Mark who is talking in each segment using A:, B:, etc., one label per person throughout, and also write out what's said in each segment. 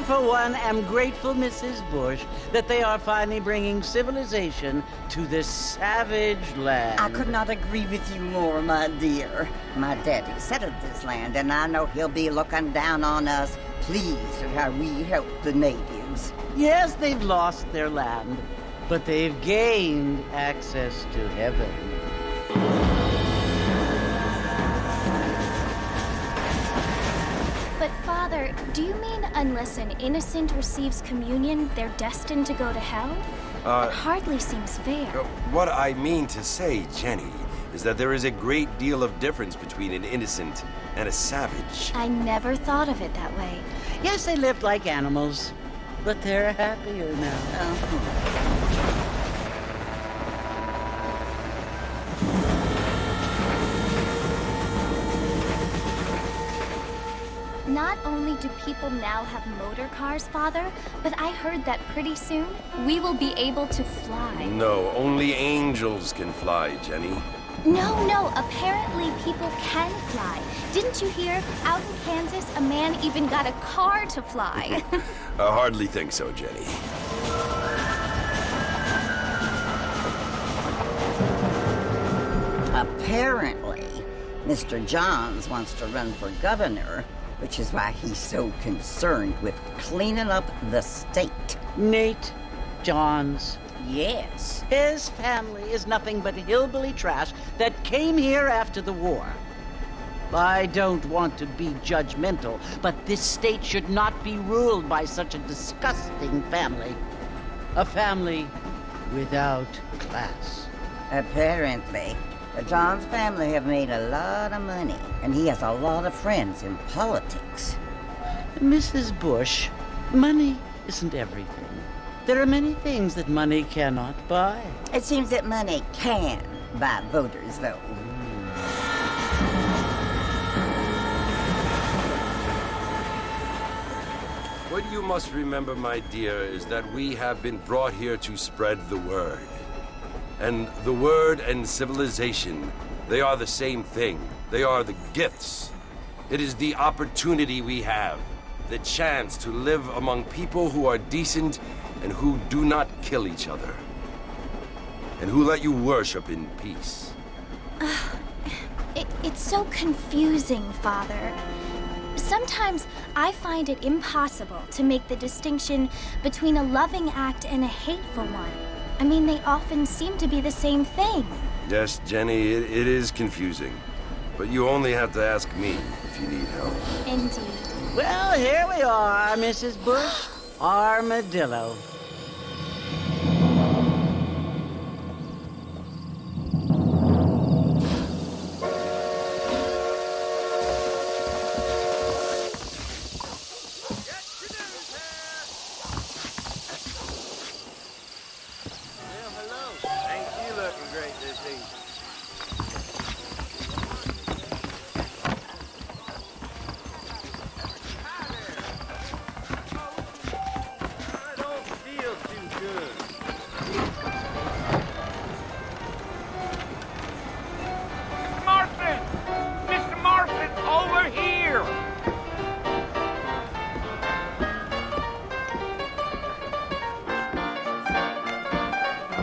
A: for one, am grateful, Mrs. Bush, that they are finally bringing civilization to this savage land.
B: I could not agree with you more, my dear. My daddy settled this land, and I know he'll be looking down on us, pleased at how we help the natives.
A: Yes, they've lost their land, but they've gained access to heaven.
C: But Father, do you mean unless an innocent receives communion, they're destined to go to hell? It hardly seems fair.
D: What I mean to say, Jenny, is that there is a great deal of difference between an innocent and a savage.
C: I never thought of it that way.
A: Yes, they lived like animals, but they're happier now.
C: Not only do people now have motor cars, Father, but I heard that pretty soon we will be able to fly.
D: No, only angels can fly, Jenny.
C: No, apparently people can fly. Didn't you hear? Out in Kansas, a man even got a car to fly.
D: I hardly think so, Jenny.
B: Apparently, Mr. Johns wants to run for governor, which is why he's so concerned with cleaning up the state.
A: Nate Johns.
B: Yes.
A: His family is nothing but hillbilly trash that came here after the war. I don't want to be judgmental, but this state should not be ruled by such a disgusting family. A family without class.
B: Apparently. The Johns family have made a lot of money, and he has a lot of friends in politics.
A: Mrs. Bush, money isn't everything. There are many things that money cannot buy.
B: It seems that money can buy voters, though.
D: What you must remember, my dear, is that we have been brought here to spread the word. And the word and civilization, they are the same thing. They are the gifts. It is the opportunity we have, the chance to live among people who are decent and who do not kill each other, and who let you worship in peace.
C: It's so confusing, Father. Sometimes I find it impossible to make the distinction between a loving act and a hateful one. I mean, they often seem to be the same thing.
D: Yes, Jenny, it is confusing. But you only have to ask me if you need help.
C: Indeed.
A: Well, here we are, Mrs. Bush. Armadillo.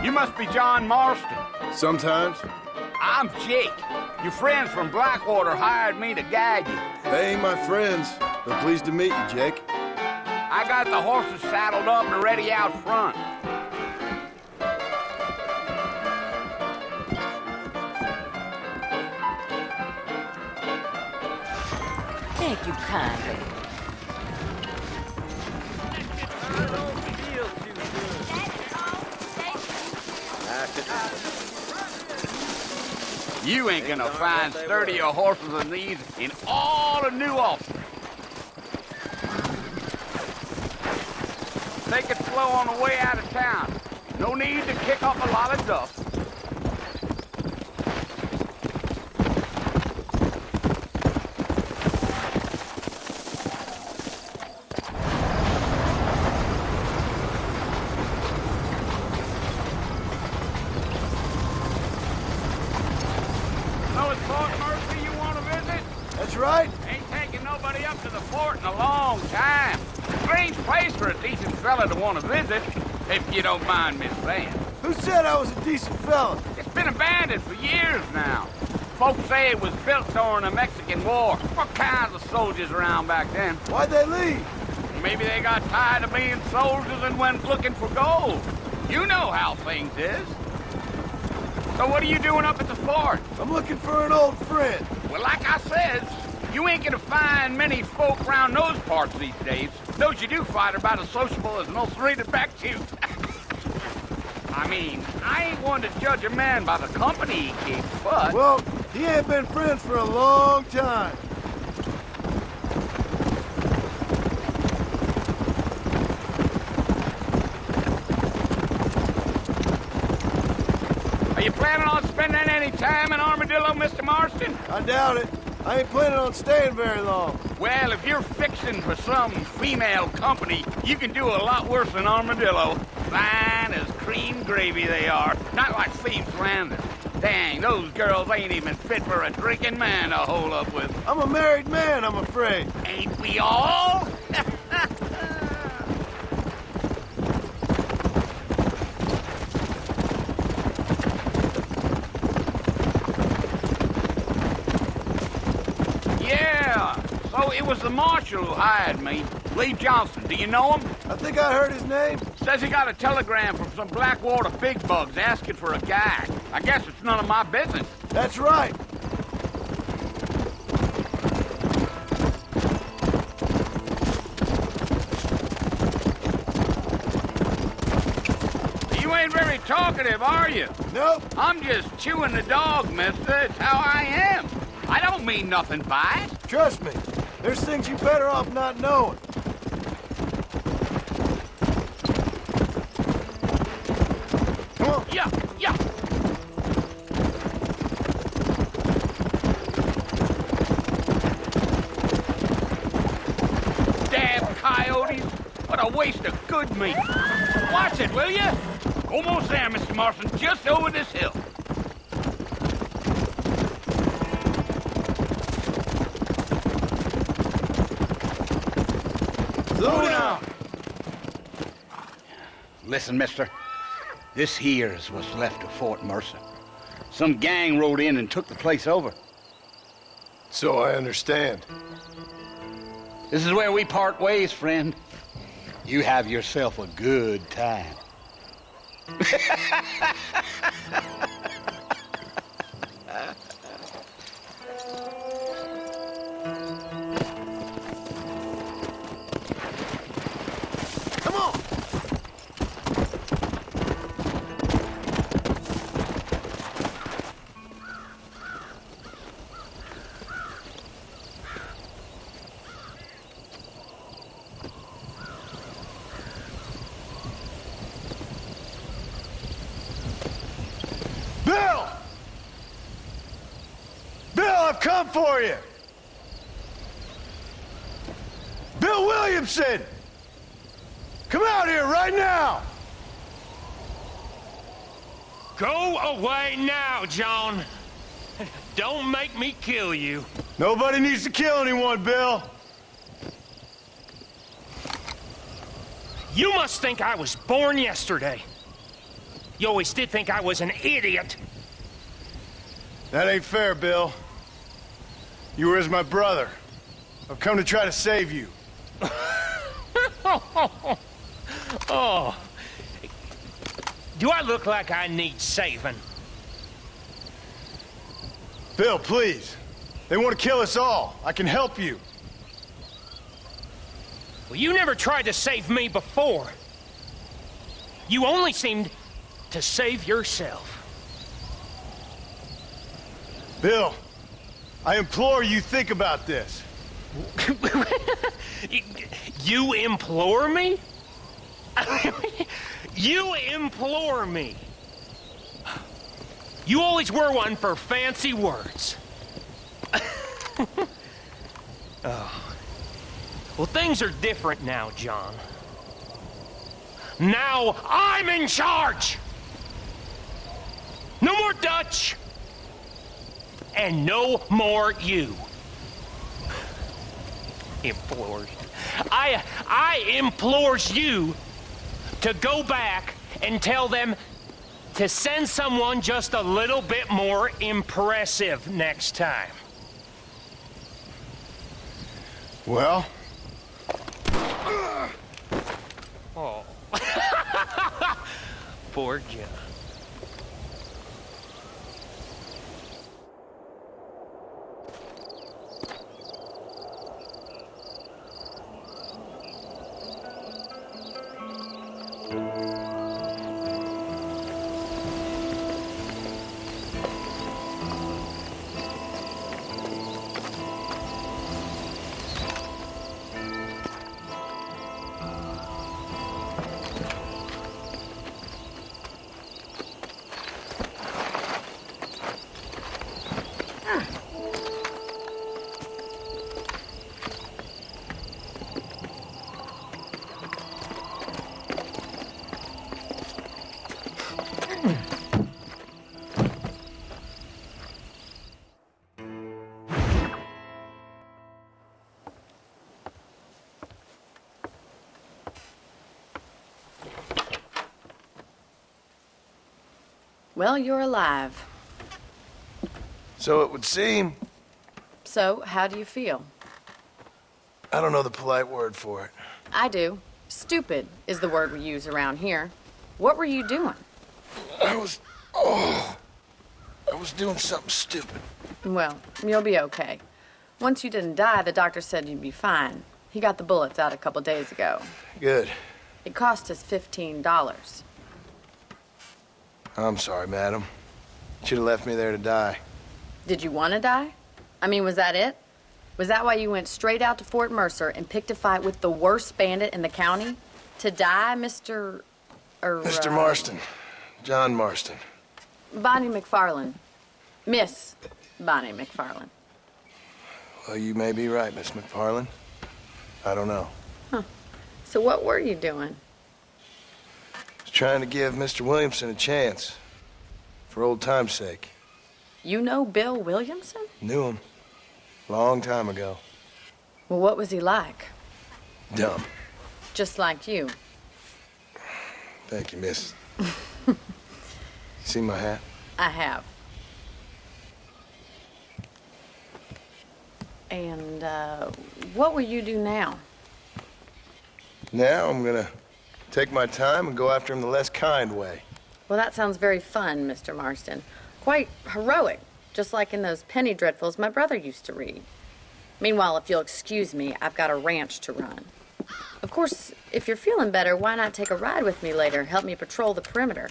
E: You must be John Marston.
F: Sometimes.
E: I'm Jake. Your friends from Blackwater hired me to guide you.
F: They ain't my friends, but pleased to meet you, Jake.
E: I got the horses saddled up and ready out front.
G: Thank you kindly.
E: You ain't gonna find sturdier horses than these in all of New Ulster. Take it slow on the way out of town. No need to kick up a lot of dust.
F: That's right.
E: Ain't taking nobody up to the fort in a long time. strange place for a decent fella to want to visit, if you don't mind me saying.
F: Who said I was a decent fella?
E: It's been abandoned for years now. Folks say it was built during the Mexican War. What kinds of soldiers around back then?
F: Why'd they leave?
E: Maybe they got tired of being soldiers and went looking for gold. You know how things is. So what are you doing up at the fort?
F: I'm looking for an old friend.
E: Well, like I said, you ain't gonna find many folk around those parts these days. Those you do find are about as sociable as an ulcerated back tooth. I mean, I ain't one to judge a man by the company he keeps, but...
F: Well, he ain't been friends for a long time.
E: Are you planning on spending any time in Armadillo, Mr. Marston?
F: I doubt it. I ain't planning on staying very long.
E: Well, if you're fixing for some female company, you can do a lot worse than Armadillo. Fine as cream gravy they are. Not like Thieves Landing. Dang, those girls ain't even fit for a drinking man to hole up with.
F: I'm a married man, I'm afraid.
E: Ain't we all? Yeah, so it was the marshal who hired me. Lee Johnson, do you know him?
F: I think I heard his name.
E: Says he got a telegram from some Blackwater big bugs asking for a guy. I guess it's none of my business.
F: That's right.
E: You ain't very talkative, are you?
F: Nope.
E: I'm just chewing the dog, mister. It's how I am. I don't mean nothing by it.
F: Trust me. There's things you better off not knowing. Come on.
E: Yeah, yeah. Damn coyotes. What a waste of good meat. Watch it, will you? Almost there, Mr. Marston. Just over this hill.
F: Slow down.
E: Listen, mister. This here's what's left of Fort Mercer. Some gang rode in and took the place over.
F: So I understand.
E: This is where we part ways, friend. You have yourself a good time.
F: Come on. Bill! Bill, I've come for you! Bill Williamson! Come out here right now!
H: Go away now, John. Don't make me kill you.
F: Nobody needs to kill anyone, Bill.
H: You must think I was born yesterday. You always did think I was an idiot.
F: That ain't fair, Bill. You were as my brother. I've come to try to save you.
H: Oh. Do I look like I need saving?
F: Bill, please. They want to kill us all. I can help you.
H: Well, you never tried to save me before. You only seemed to save yourself.
F: Bill, I implore you think about this.
H: You implore me? You implore me. You always were one for fancy words. Oh. Well, things are different now, John. Now I'm in charge! No more Dutch! And no more you. Implores. I implores you to go back and tell them to send someone just a little bit more impressive next time.
F: Well?
H: Oh. Poor John.
G: Well, you're alive.
F: So it would seem.
G: So, how do you feel?
F: I don't know the polite word for it.
G: I do. Stupid is the word we use around here. What were you doing?
F: I was doing something stupid.
G: Well, you'll be okay. Once you didn't die, the doctor said you'd be fine. He got the bullets out a couple days ago.
F: Good.
G: It cost us $15.
F: I'm sorry, madam. You should have left me there to die.
G: Did you want to die? I mean, was that it? Was that why you went straight out to Fort Mercer and picked a fight with the worst bandit in the county? To die, Mr.
F: Mr. Marston. John Marston.
G: Bonnie McFarlane. Miss Bonnie McFarlane.
F: Well, you may be right, Miss McFarlane. I don't know.
G: So what were you doing?
F: I was trying to give Mr. Williamson a chance. For old time's sake.
G: You know Bill Williamson?
F: Knew him. Long time ago.
G: Well, what was he like?
F: Dumb.
G: Just like you.
F: Thank you, miss. You see my hat?
G: I have. And, what will you do now?
F: Now I'm gonna take my time and go after him the less kind way.
G: Well, that sounds very fun, Mr. Marston. Quite heroic, just like in those penny dreadfuls my brother used to read. Meanwhile, if you'll excuse me, I've got a ranch to run. Of course, if you're feeling better, why not take a ride with me later? Help me patrol the perimeter.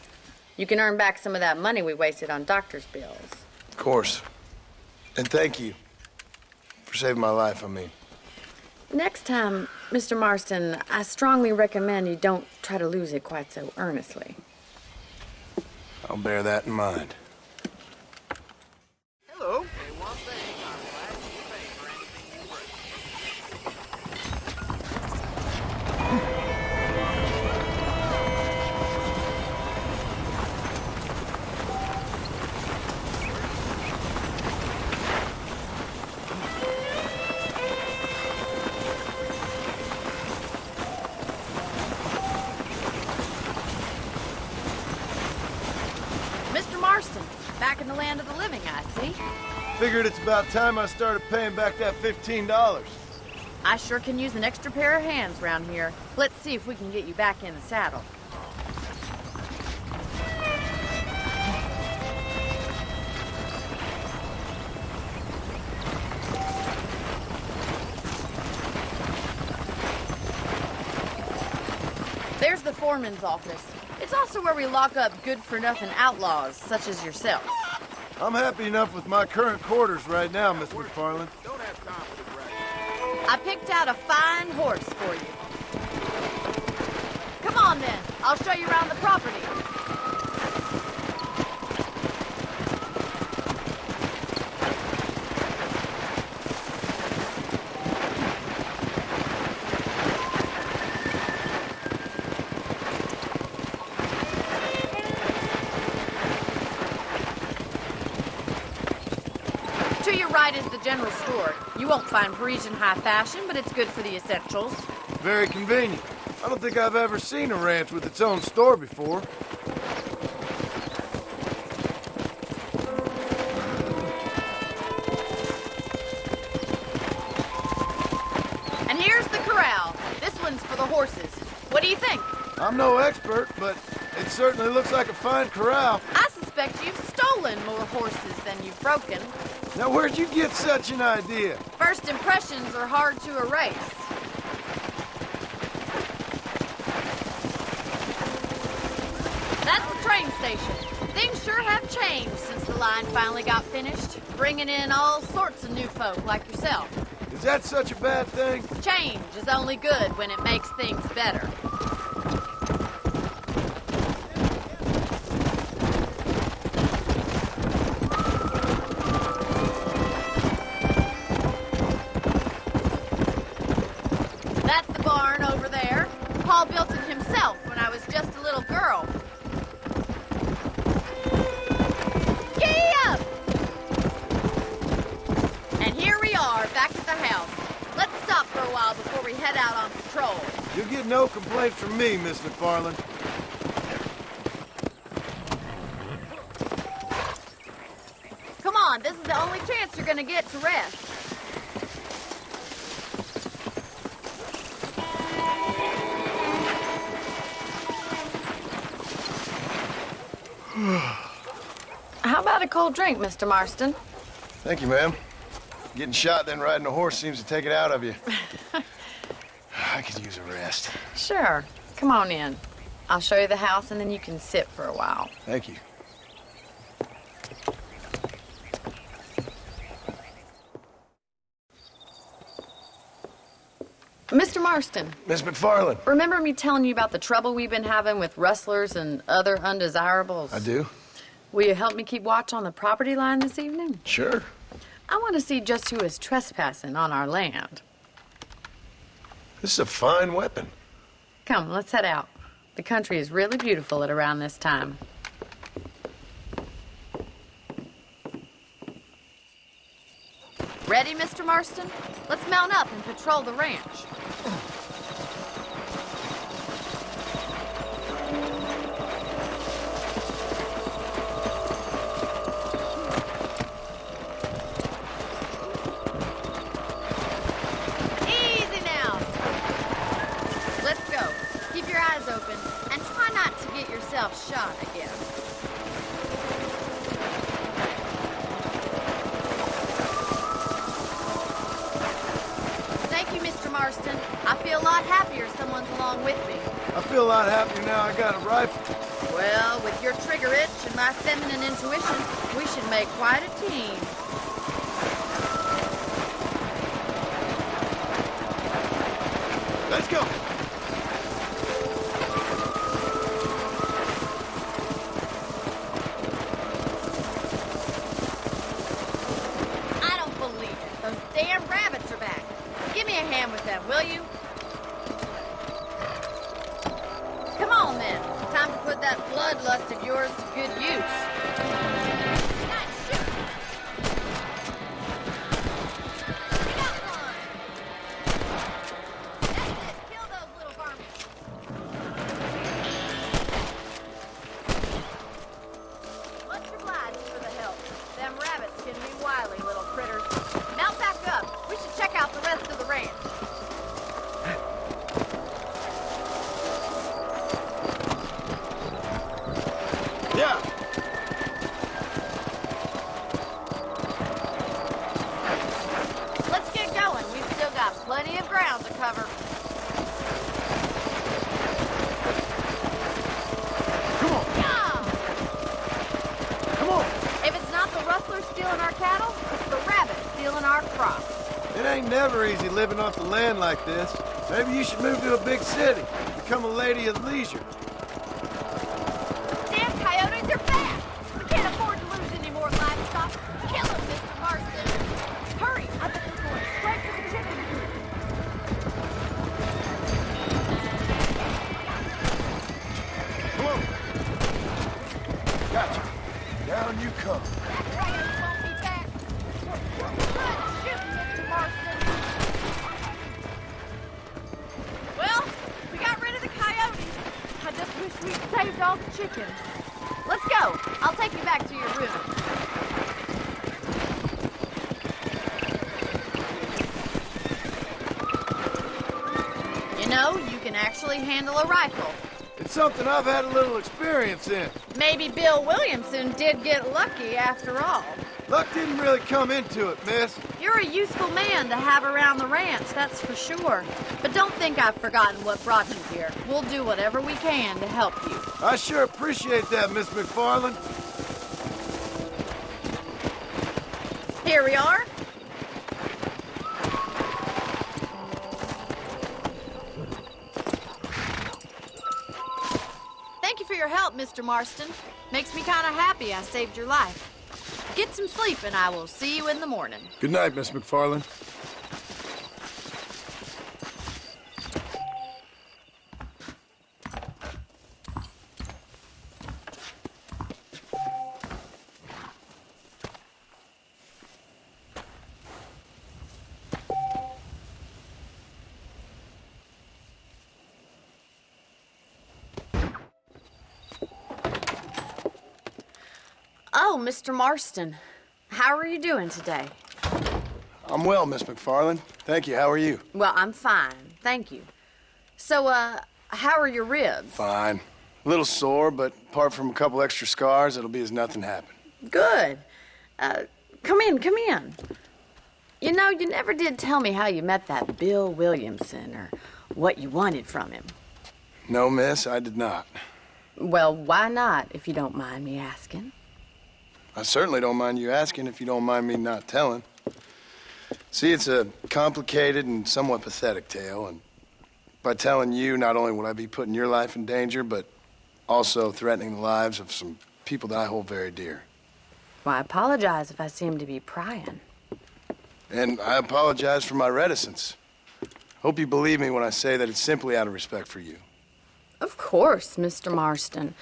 G: You can earn back some of that money we wasted on doctor's bills.
F: Of course. And thank you. For saving my life, I mean.
G: Next time, Mr. Marston, I strongly recommend you don't try to lose it quite so earnestly.
F: I'll bear that in mind.
E: Hello. Hey, one thing, I'm glad you paid for anything you bring.
G: Mr. Marston, back in the land of the living, I see.
F: Figured it's about time I started paying back that $15.
G: I sure can use an extra pair of hands round here. Let's see if we can get you back in the saddle. There's the foreman's office. It's also where we lock up good-for-nothing outlaws, such as yourself.
F: I'm happy enough with my current quarters right now, Miss McFarlane.
E: Don't have time for the brag.
G: I picked out a fine horse for you. Come on, then. I'll show you around the property. To your right is the general store. You won't find Parisian high fashion, but it's good for the essentials.
F: Very convenient. I don't think I've ever seen a ranch with its own store before.
G: And here's the corral. This one's for the horses. What do you think?
F: I'm no expert, but it certainly looks like a fine corral.
G: I suspect you've stolen more horses than you've broken.
F: Now, where'd you get such an idea?
G: First impressions are hard to erase. That's the train station. Things sure have changed since the line finally got finished, bringing in all sorts of new folk like yourself.
F: Is that such a bad thing?
G: Change is only good when it makes things better. That's the barn over there. Paul built it himself when I was just a little girl. Giddy up! And here we are, back at the house. Let's stop for a while before we head out on patrol.
F: You'll get no complaints from me, Miss McFarland.
G: Come on, this is the only chance you're gonna get to rest. How about a cold drink, Mr. Marston?
F: Thank you, ma'am. Getting shot, then riding a horse seems to take it out of you. I could use a rest.
G: Sure. Come on in. I'll show you the house, and then you can sit for a while.
F: Thank you.
G: Mr. Marston,
F: Miss McFarland.
G: remember me telling you about the trouble we've been having with rustlers and other undesirables?
F: I do.
G: Will you help me keep watch on the property line this evening?
F: Sure.
G: I want to see just who is trespassing on our land.
F: This is a fine weapon.
G: Come, let's head out. The country is really beautiful at around this time. Ready, Mr. Marston? Let's mount up and patrol the ranch. Easy now. Let's go. Keep your eyes open and try not to get yourself shot again. Thank you, Mr. Marston. I feel a lot happier someone's along with me.
F: I feel a lot happier now I got a rifle.
G: Well, with your trigger itch and my feminine intuition, we should make quite a team.
F: Let's go.
G: I don't believe it. Those damn rabbits are back. Give me a hand with them, will you? Come on, then. Time to put that bloodlust of yours to good use. Nice shoot. We got one. That's it. Kill those little varmints. Much obliged for the help. Them rabbits can be wily little critters. Mount back up. We should check out the rest of the ranch.
F: Yeah.
G: Let's get going. We've still got plenty of ground to cover.
F: Come on.
G: Yeah!
F: Come on.
G: If it's not the rustlers stealing our cattle, it's the rabbits stealing our crops.
F: It ain't never easy living off the land like this. Maybe you should move to a big city. Become a lady of leisure.
G: Damn coyotes are back! We can't afford to lose any more livestock. Kill them, Mr. Marston! Hurry! I bet they're going straight to the chicken coop.
F: Come on. Gotcha. Down you come.
G: That coyote won't be back. Good shooting, Mr. Marston. chicken. Let's go. I'll take you back to your room. You know, you can actually handle a rifle.
F: It's something I've had a little experience in.
G: Maybe Bill Williamson did get lucky after all.
F: Luck didn't really come into it, miss.
G: You're a useful man to have around the ranch, that's for sure. But don't think I've forgotten what brought you here. We'll do whatever we can to help you.
F: I sure appreciate that, Miss McFarland.
G: Here we are. Thank you for your help, Mr. Marston. Makes me kind of happy I saved your life. Get some sleep and I will see you in the morning.
F: Good night, Miss McFarland.
G: Oh, Mr. Marston. How are you doing today?
F: I'm well, Miss McFarland. Thank you. How are you?
G: Well, I'm fine. Thank you. So, how are your ribs?
F: Fine. A little sore, but apart from a couple extra scars, it'll be as nothing happened.
G: Good. Come in, come in. You know, you never did tell me how you met that Bill Williamson or what you wanted from him.
F: No, miss, I did not.
G: Well, why not, if you don't mind me asking?
F: I certainly don't mind you asking if you don't mind me not telling. See, it's a complicated and somewhat pathetic tale, and by telling you, not only would I be putting your life in danger, but also threatening the lives of some people that I hold very dear.
G: Well, I apologize if I seem to be prying.
F: And I apologize for my reticence. Hope you believe me when I say that it's simply out of respect for you.
G: Of course, Mr. Marston.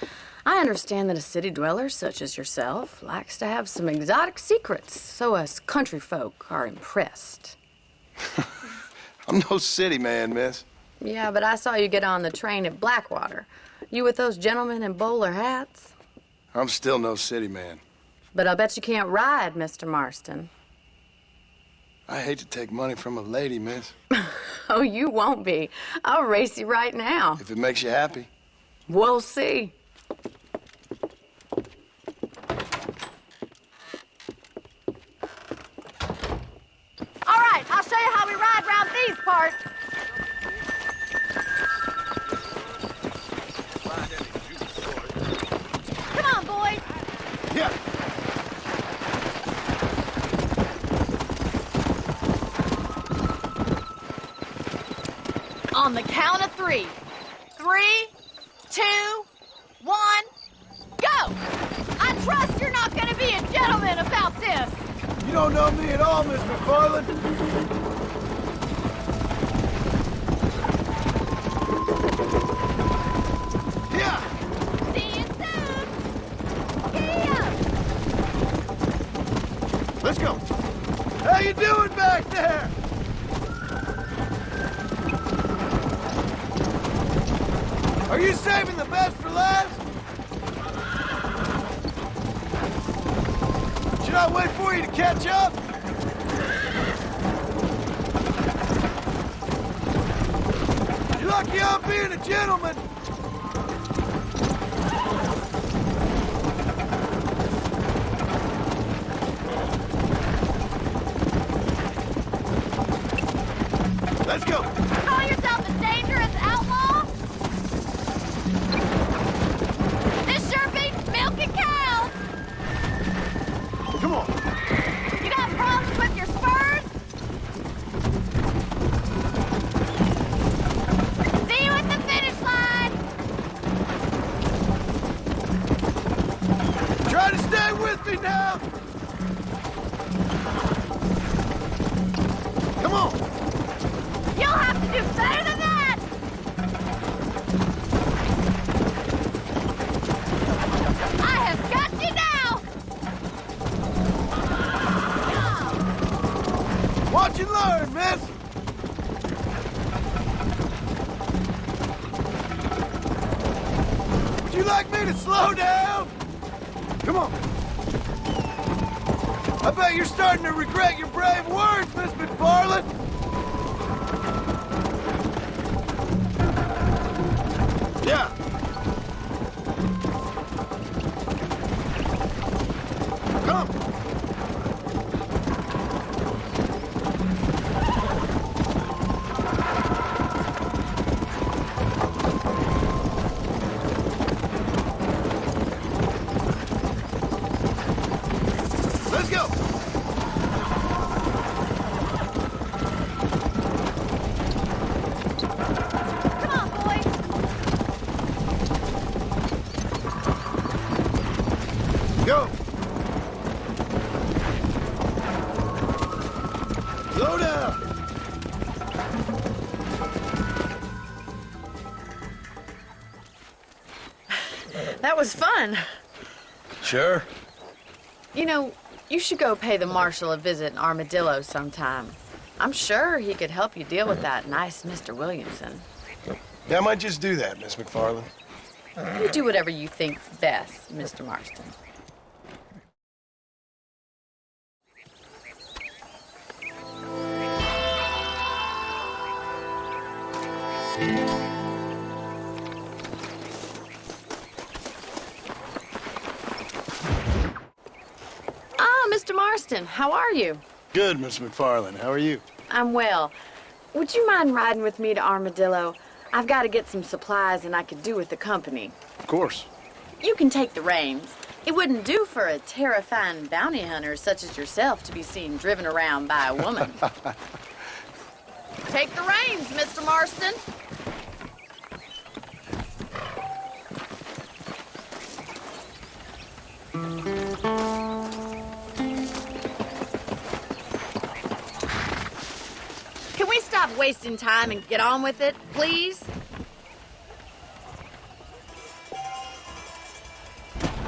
G: I understand that a city dweller such as yourself likes to have some exotic secrets, so us country folk are impressed.
F: I'm no city man, miss.
G: Yeah, but I saw you get on the train at Blackwater. You with those gentlemen in bowler hats?
F: I'm still no city man.
G: But I bet you can't ride, Mr. Marston.
F: I hate to take money from a lady, miss.
G: Oh, you won't be. I'll race you right now.
F: If it makes you happy.
G: We'll see. All right, I'll show you how we ride around these parts. Come on, boys.
F: Yeah.
G: On the count of 3. 3, 2, 1, go! I trust you're not gonna be a gentleman about this.
F: You don't know me at all, Miss McFarland. Yeah.
G: See you soon. Yeah.
F: Let's go. How you doing back there? Are you saving the best for last? Should I wait for you to catch up? You're lucky I'm being a gentleman. Let's go.
G: Call yourself a dangerous outlaw? This sure beats milking cows.
F: Come on.
G: You got problems with your spurs? See you at the finish line.
F: Try to stay with me now. Come on.
G: You'll have to do better than that. I have got you now.
F: Watch and learn, miss. Would you like me to slow down? Come on. I bet you're starting to regret your brave words, Miss McFarland. Yeah. Come. Let's go.
C: Come on, boys.
F: Go. Slow down.
G: That was fun.
F: Sure.
G: You know, you should go pay the marshal a visit in Armadillo sometime. I'm sure he could help you deal with that nice Mr. Williamson.
F: Yeah, I might just do that, Miss McFarland.
G: You do whatever you think's best, Mr. Marston. Ah, Mr. Marston, how are you?
F: Good, Miss McFarland. How are you?
G: I'm well. Would you mind riding with me to Armadillo? I've got to get some supplies and I could do with the company.
F: Of course.
G: You can take the reins. It wouldn't do for a terrifying bounty hunter such as yourself to be seen driven around by a woman. Take the reins, Mr. Marston. Can we stop wasting time and get on with it, please?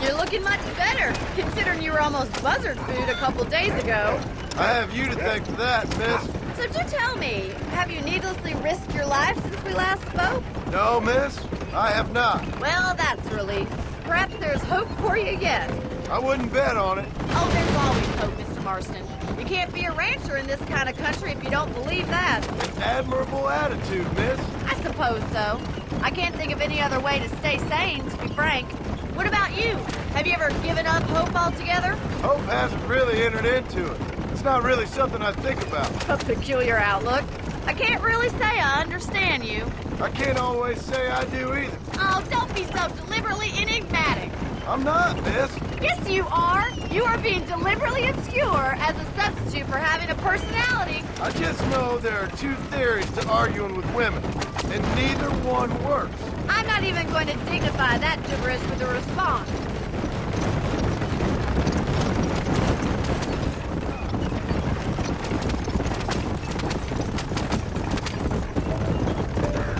G: You're looking much better, considering you were almost buzzard food a couple days ago.
F: I have you to thank for that, miss.
G: So do tell me, have you needlessly risked your life since we last spoke?
F: No, miss, I have not.
G: Well, that's a relief. Perhaps there's hope for you yet.
F: I wouldn't bet on it.
G: Oh, there's always hope, Mr. Marston. You can't be a rancher in this kind of country if you don't believe that.
F: Admirable attitude, miss.
G: I suppose so. I can't think of any other way to stay sane, to be frank. What about you? Have you ever given up hope altogether?
F: Hope hasn't really entered into it. It's not really something I think about.
G: A peculiar outlook. I can't really say I understand you.
F: I can't always say I do either.
G: Oh, don't be so deliberately enigmatic.
F: I'm not, miss.
G: Yes, you are. You are being deliberately obscure as a substitute for having a personality.
F: I just know there are two theories to arguing with women, and neither one works.
G: I'm not even going to dignify that gibberish with a response.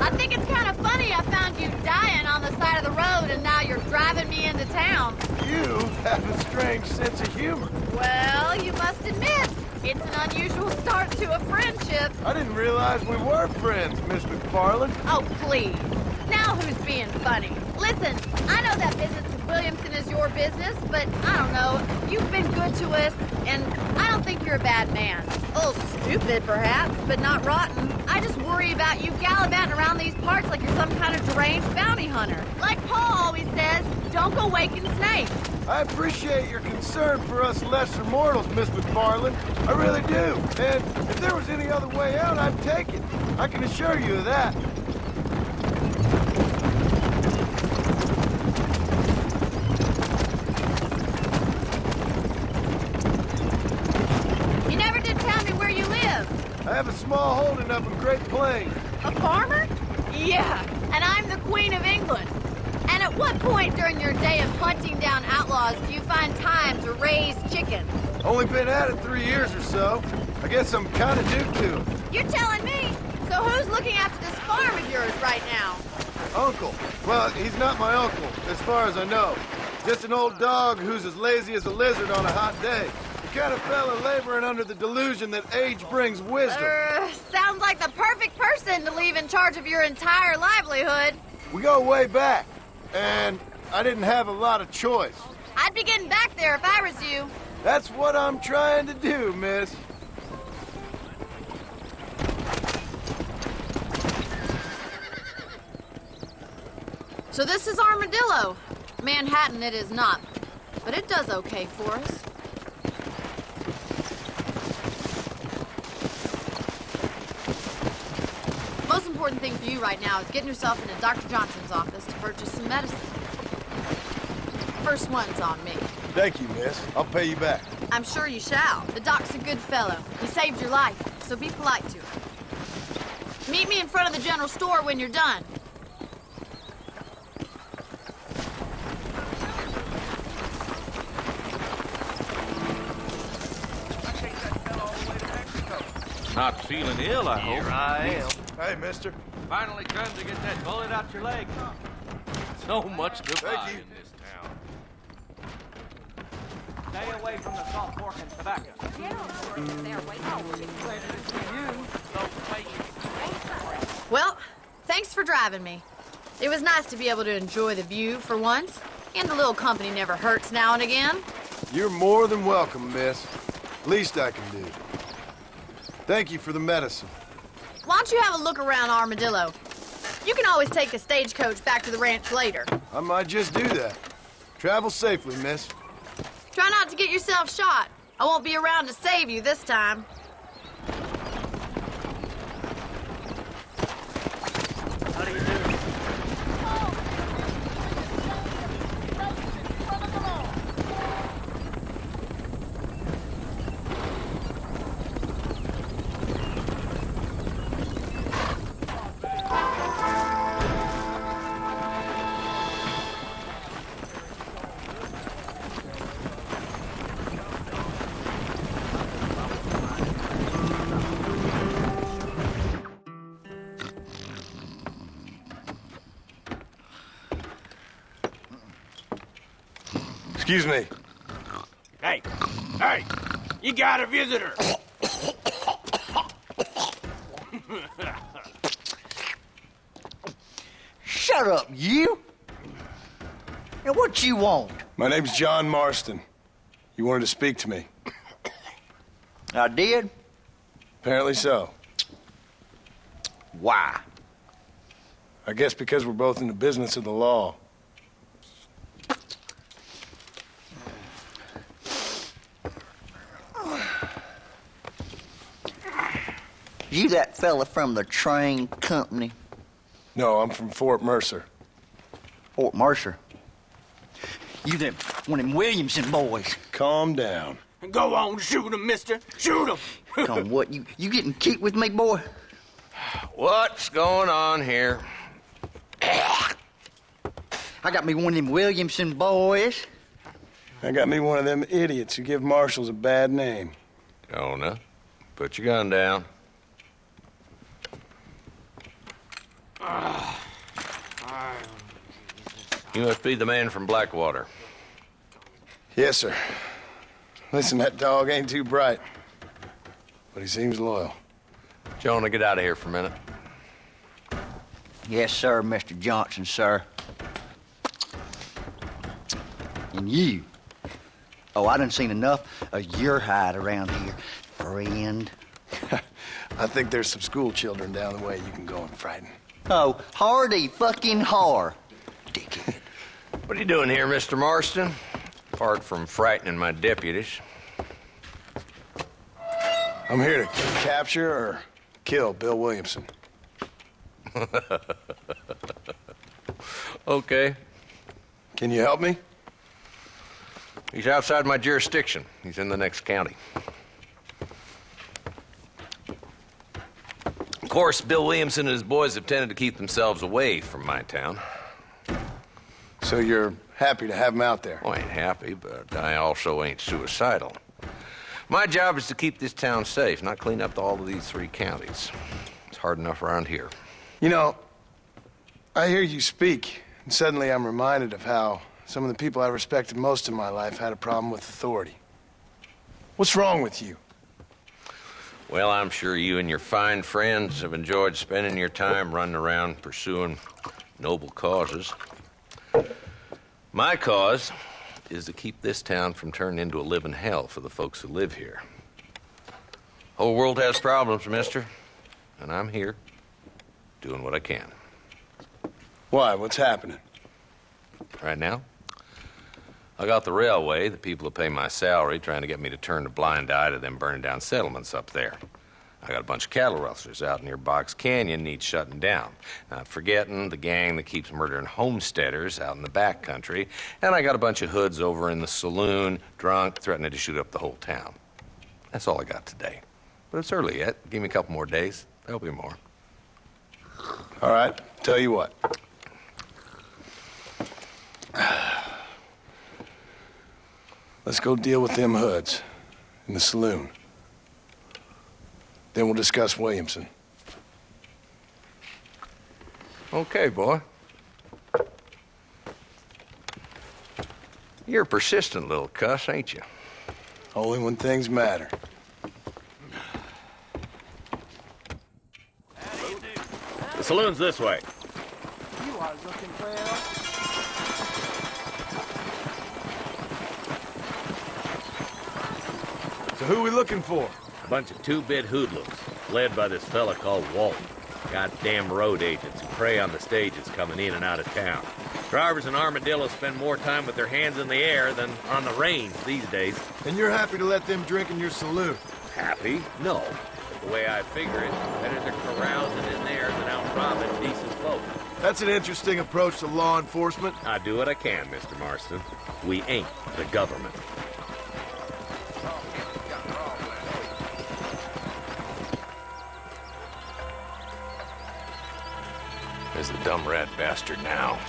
G: I think it's kind of funny I found you dying on the side of the road and now you're driving me into town.
F: You have a strange sense of humor.
G: Well, you must admit, it's an unusual start to a friendship.
F: I didn't realize we were friends, Miss McFarland.
G: Oh, please. Now who's being funny? Listen, I know that business with Williamson is your business, but I don't know. You've been good to us, and I don't think you're a bad man. A little stupid, perhaps, but not rotten. I just worry about you gallivanting around these parts like you're some kind of deranged bounty hunter. Like Paul always says, don't go waking snakes.
F: I appreciate your concern for us lesser mortals, Miss McFarland. I really do. And if there was any other way out, I'd take it. I can assure you of that.
G: You never did tell me where you live.
F: I have a small holding up in Great Plains.
G: A farmer? Yeah, and I'm the Queen of England. And at what point during your day of hunting down outlaws do you find time to raise chickens?
F: Only been at it 3 years or so. I guess I'm kind of new to it.
G: You're telling me? So who's looking after this farm of yours right now?
F: Uncle. Well, he's not my uncle, as far as I know. Just an old dog who's as lazy as a lizard on a hot day. The kind of fella laboring under the delusion that age brings wisdom.
G: Sounds like the perfect person to leave in charge of your entire livelihood.
F: We go way back. And I didn't have a lot of choice.
G: I'd be getting back there if I was you.
F: That's what I'm trying to do, miss.
G: So this is Armadillo. Manhattan it is not, but it does okay for us. Most important thing for you right now is getting yourself into Dr. Johnson's office to purchase some medicine. First one's on me.
F: Thank you, miss. I'll pay you back.
G: I'm sure you shall. The doc's a good fellow. He saved your life, so be polite to him. Meet me in front of the general store when you're done.
I: Not feeling ill, I hope.
J: Here I am.
F: Hey, mister.
I: Finally time to get that bullet out your leg. So much to
F: Thank
I: buy
F: you.
I: in this town.
J: Stay away from the salt pork and tobacco.
G: Well, thanks for driving me. It was nice to be able to enjoy the view for once, and a little company never hurts now and again.
F: You're more than welcome, miss. Least I can do. Thank you for the medicine.
G: Why don't you have a look around Armadillo? You can always take a stagecoach back to the ranch later.
F: I might just do that. Travel safely, miss.
G: Try not to get yourself shot. I won't be around to save you this time.
J: How do you do?
F: Excuse me.
I: Hey, hey, you got a visitor.
K: Shut up, you! Now, what you want?
F: My name's John Marston. You wanted to speak to me.
K: I did?
F: Apparently so.
K: Why?
F: I guess because we're both in the business of the law.
K: You that fella from the train company?
F: No, I'm from Fort Mercer.
K: Fort Mercer? You them one of them Williamson boys?
F: Calm down.
I: Go on, shoot him, mister. Shoot him.
K: Come on, what, you getting cute with me, boy?
I: What's going on here?
K: I got me one of them Williamson boys.
F: I got me one of them idiots who give marshals a bad name.
I: Jonah, put your gun down. You must be the man from Blackwater.
F: Yes, sir. Listen, that dog ain't too bright, but he seems loyal.
I: Jonah, get out of here for a minute.
K: Yes, sir, Mr. Johnson, sir. And you. Oh, I done seen enough of your hide around here, friend.
F: I think there's some school children down the way you can go and frighten.
K: Oh, hardy fucking har. Dickhead.
I: What are you doing here, Mr. Marston? Apart from frightening my deputies.
F: I'm here to capture or kill Bill Williamson.
I: Okay.
F: Can you help me?
I: He's outside my jurisdiction. He's in the next county. Of course, Bill Williamson and his boys have tended to keep themselves away from my town.
F: So you're happy to have him out there?
I: I ain't happy, but I also ain't suicidal. My job is to keep this town safe, not clean up all of these 3 counties. It's hard enough around here.
F: You know, I hear you speak, and suddenly I'm reminded of how some of the people I respected most in my life had a problem with authority. What's wrong with you?
I: Well, I'm sure you and your fine friends have enjoyed spending your time running around pursuing noble causes. My cause is to keep this town from turning into a living hell for the folks who live here. Whole world has problems, mister, and I'm here doing what I can.
F: Why? What's happening?
I: Right now, I got the railway, the people who pay my salary, trying to get me to turn a blind eye to them burning down settlements up there. I got a bunch of cattle rustlers out near Box Canyon needs shutting down. Not forgetting the gang that keeps murdering homesteaders out in the back country. And I got a bunch of hoods over in the saloon, drunk, threatening to shoot up the whole town. That's all I got today. But it's early yet. Give me a couple more days. There'll be more.
F: All right, tell you what. Let's go deal with them hoods in the saloon. Then we'll discuss Williamson.
I: Okay, boy. You're a persistent little cuss, ain't you?
F: Only when things matter.
L: The saloon's this way.
J: You are looking for
L: So who are we looking for? A bunch of two-bit hoodlums, led by this fella called Walton. Goddamn road agents who prey on the stages coming in and out of town. Drivers in Armadillo spend more time with their hands in the air than on the reins these days.
F: And you're happy to let them drink in your saloon?
L: Happy? No. The way I figure it, better they're carousing in there than out robbing decent folk.
F: That's an interesting approach to law enforcement.
L: I do what I can, Mr. Marston. We ain't the government.
I: There's the dumb rat bastard now.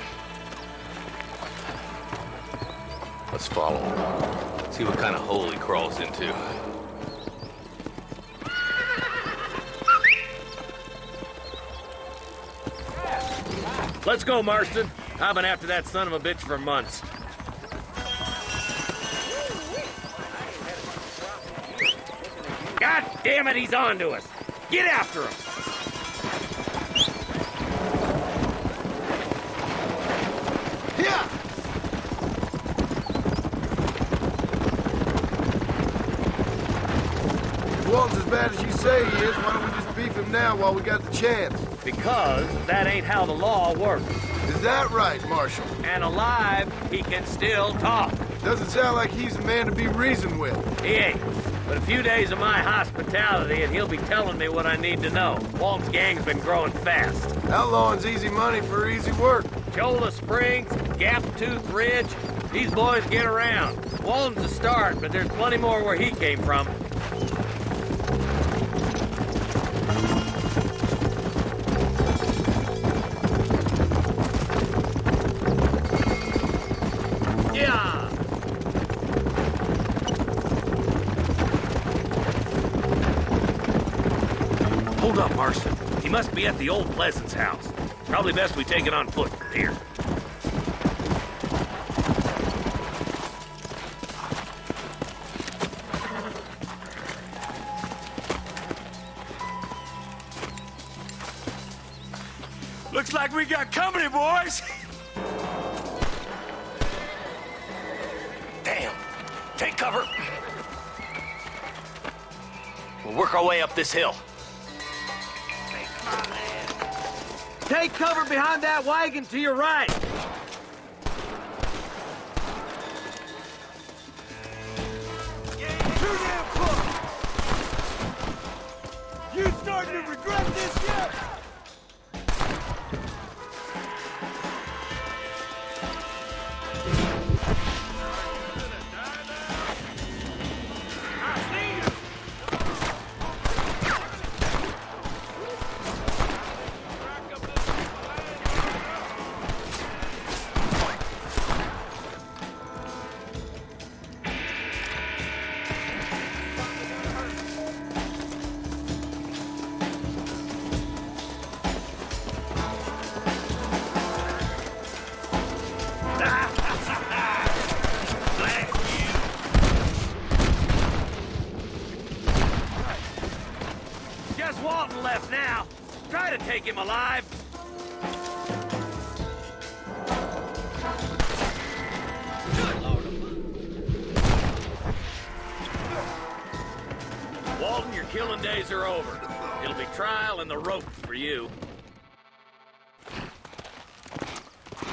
I: Let's follow him. See what kind of hole he crawls into.
L: Let's go, Marston. I've been after that son of a bitch for months. God damn it, he's on to us. Get after him.
F: Walton's as bad as you say he is, why don't we just beef him now while we got the chance?
L: Because that ain't how the law works.
F: Is that right, Marshal?
L: And alive, he can still talk.
F: Doesn't sound like he's a man to be reasoned with.
L: He ain't. But a few days of my hospitality and he'll be telling me what I need to know. Walton's gang's been growing fast.
F: Outlawing's easy money for easy work.
L: Cholla Springs, Gap Tooth Ridge, these boys get around. Walton's a start, but there's plenty more where he came from. Hold up, Marston. He must be at the old Pleasance house. Probably best we take it on foot from here.
H: Looks like we got company, boys.
M: Damn. Take cover. We'll work our way up this hill.
J: Take cover behind that wagon to your right. Too damn close. You starting to regret this yet?
L: Just Walton left now. Try to take him alive. killing days are over. It'll be trial and the ropes for you.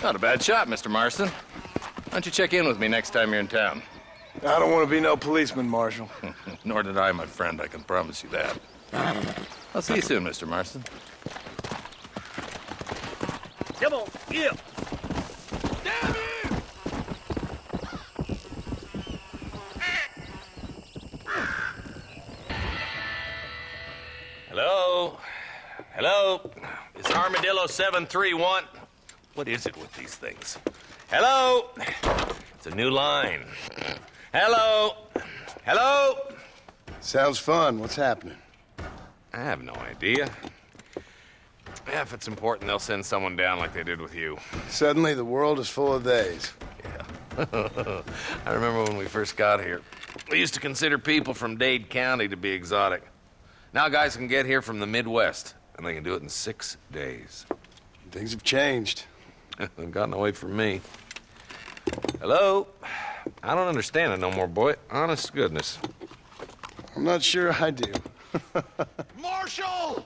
I: Not a bad shot, Mr. Marston. Why don't you check in with me next time you're in town?
F: I don't want to be no policeman, Marshal.
I: Nor did I, my friend. I can promise you that. I'll see you soon, Mr. Marston.
L: Come on, yeah. Hello? Hello? It's Armadillo 731. What is it with these things? Hello? It's a new line. Hello? Hello?
F: Sounds fun. What's happening?
I: I have no idea. Yeah, if it's important, they'll send someone down like they did with you.
F: Suddenly, the world is full of theys.
I: Yeah. I remember when we first got here. We used to consider people from Dade County to be exotic. Now guys can get here from the Midwest, and they can do it in 6 days.
F: Things have changed.
I: They've gotten away from me. Hello? I don't understand it no more, boy. Honest to goodness.
F: I'm not sure I do.
N: Marshal!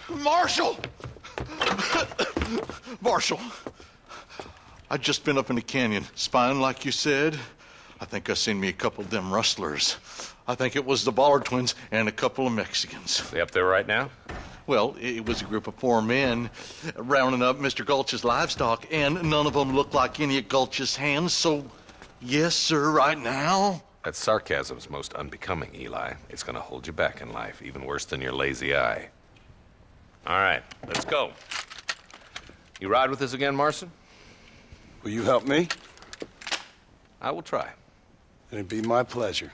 N: Marshal! Marshal! I just been up in the canyon, spying like you said. I think I seen me a couple of them rustlers. I think it was the Ballard twins and a couple of Mexicans.
I: They up there right now?
N: Well, it was a group of 4 men rounding up Mr. Gulch's livestock, and none of them looked like any of Gulch's hands, so yes, sir, right now.
I: That sarcasm's most unbecoming, Eli. It's gonna hold you back in life, even worse than your lazy eye. All right, let's go. You ride with us again, Marston?
F: Will you help me?
I: I will try.
F: It'd be my pleasure.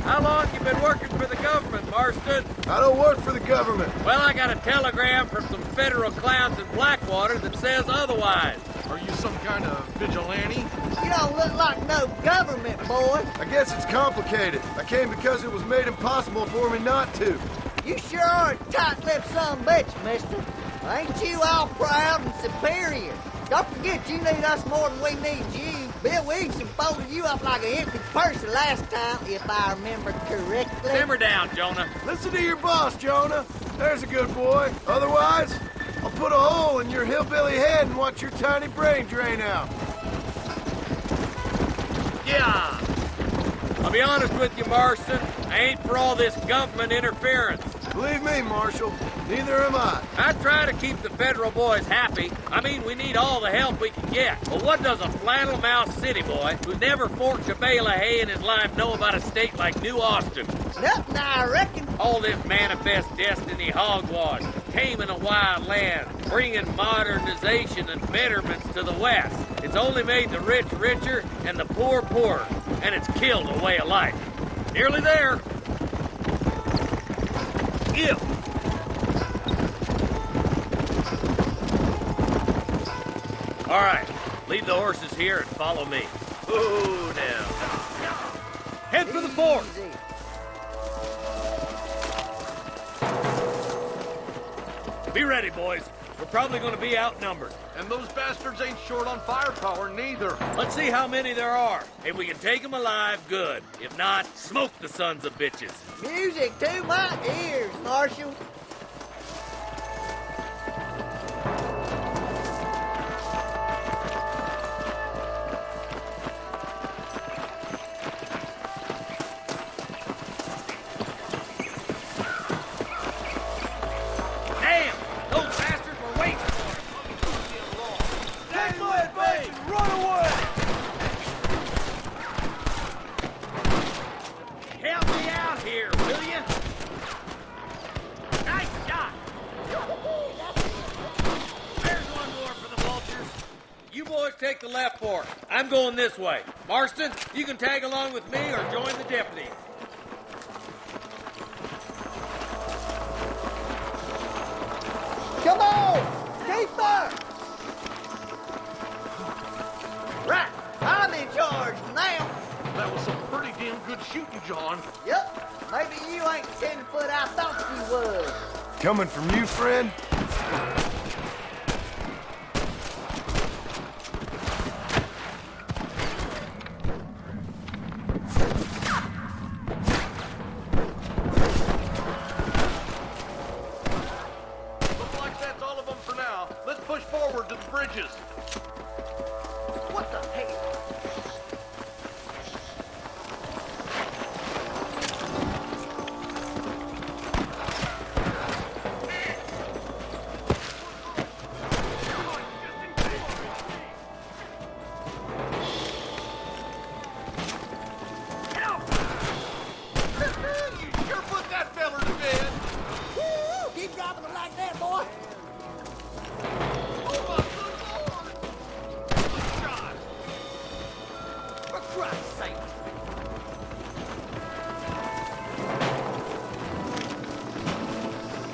E: How long you been working for the government, Marston?
F: I don't work for the government.
E: Well, I got a telegram from some federal clowns in Blackwater that says otherwise.
N: Are you some kind of vigilante?
B: You don't look like no government, boy.
F: I guess it's complicated. I came because it was made impossible for me not to.
B: You sure are a tight-lipped son of a bitch, mister. Ain't you all proud and superior? Don't forget you need us more than we need you. Bill Williamson folded you up like an empty person last time, if I remember correctly.
E: Simmer down, Jonah.
F: Listen to your boss, Jonah. There's a good boy. Otherwise, I'll put a hole in your hillbilly head and watch your tiny brain drain out.
E: Yeah. I'll be honest with you, Marston. I ain't for all this government interference.
F: Believe me, Marshal, neither am I.
E: I try to keep the federal boys happy. I mean, we need all the help we can get. But what does a flannel-mouthed city boy who's never forked a bale of hay in his life know about a state like New Austin?
B: Nothing, I reckon.
E: All this manifest destiny hogwash, taming a wild land, bringing modernization and betterments to the West. It's only made the rich richer and the poor poorer, and it's killed a way of life. Nearly there. Yeah. All right, leave the horses here and follow me. Ooh, now. Head for the fort. Be ready, boys. We're probably going to be outnumbered.
N: And those bastards ain't short on firepower, neither.
E: Let's see how many there are. If we can take them alive, good. If not, smoke the sons of bitches.
B: Music to my ears, Marshal.
E: Damn! Those bastards were waiting for us. Take my advice and run away! Help me out here, will you? Nice shot! There's one more for the vultures. You boys take the left fork. I'm going this way. Marston, you can tag along with me or join the deputy.
B: Come on! Keep up! Right, I'm in charge now.
N: good shooting, John.
B: Yep. Maybe you ain't the 10-foot I thought you was.
F: Coming from you, friend?
N: Looks like that's all of them for now. Let's push forward to the bridges.
B: What the hell?
N: You sure put that feller to bed.
B: Woo! Keep dropping them like that, boy.
N: Oh, my good Lord! Good shot.
B: For Christ's sake.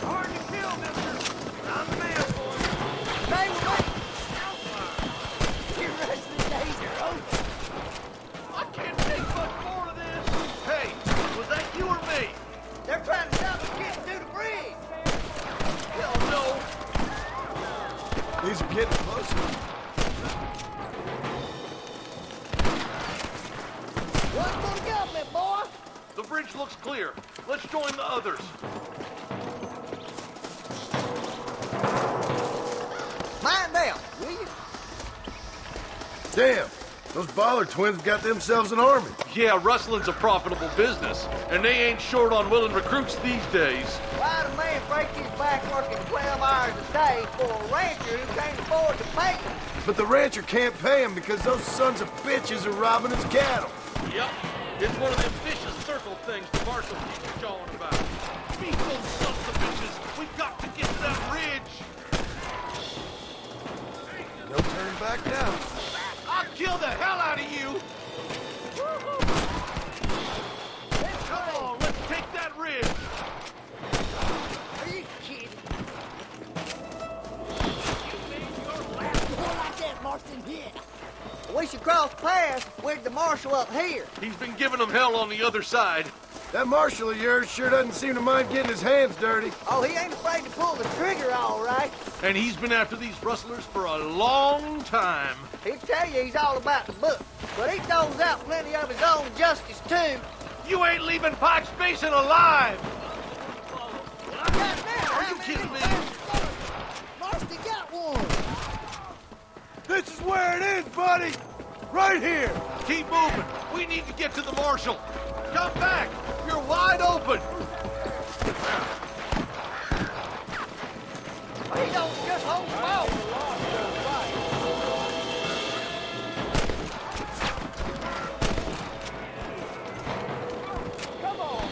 N: Hard to kill, mister. I'm the man, boy.
B: Stay with me. Your wrestling days are over.
N: I can't take much more of this. Hey, was that you or me?
B: They're trying to stop us getting through the bridge.
N: Hell no.
F: These are getting closer.
B: One for the government, boy.
N: The bridge looks clear. Let's join the others.
B: Mind out, will you?
F: Damn, those Baller twins got themselves an army.
N: Yeah, rustling's a profitable business, and they ain't short on willing recruits these days.
B: Why'd a man break his back working 12 hours a day for a rancher who can't afford to pay him?
F: But the rancher can't pay him because those sons of bitches are robbing his cattle.
N: Yep, it's one of them vicious circle things the marshal keeps jawing about. Beat those sons of bitches. We've got to get to that ridge.
F: No turning back now.
N: I'll kill the hell out of you. Come on, let's take that ridge.
B: Are you kidding? You made your last one like that, Marston. Yeah. We should cross paths with the marshal up here.
N: He's been giving them hell on the other side.
F: That marshal of yours sure doesn't seem to mind getting his hands dirty.
B: Oh, he ain't afraid to pull the trigger, all right.
N: And he's been after these rustlers for a long time.
B: He'll tell you he's all about the book, but he throws out plenty of his own justice, too.
N: You ain't leaving Pike's Basin alive!
B: Are
N: you kidding me?
B: Marston got one.
F: This is where it is, buddy. Right here.
N: Keep moving. We need to get to the marshal. Come back. You're wide open.
B: He don't just hold smoke. Come on,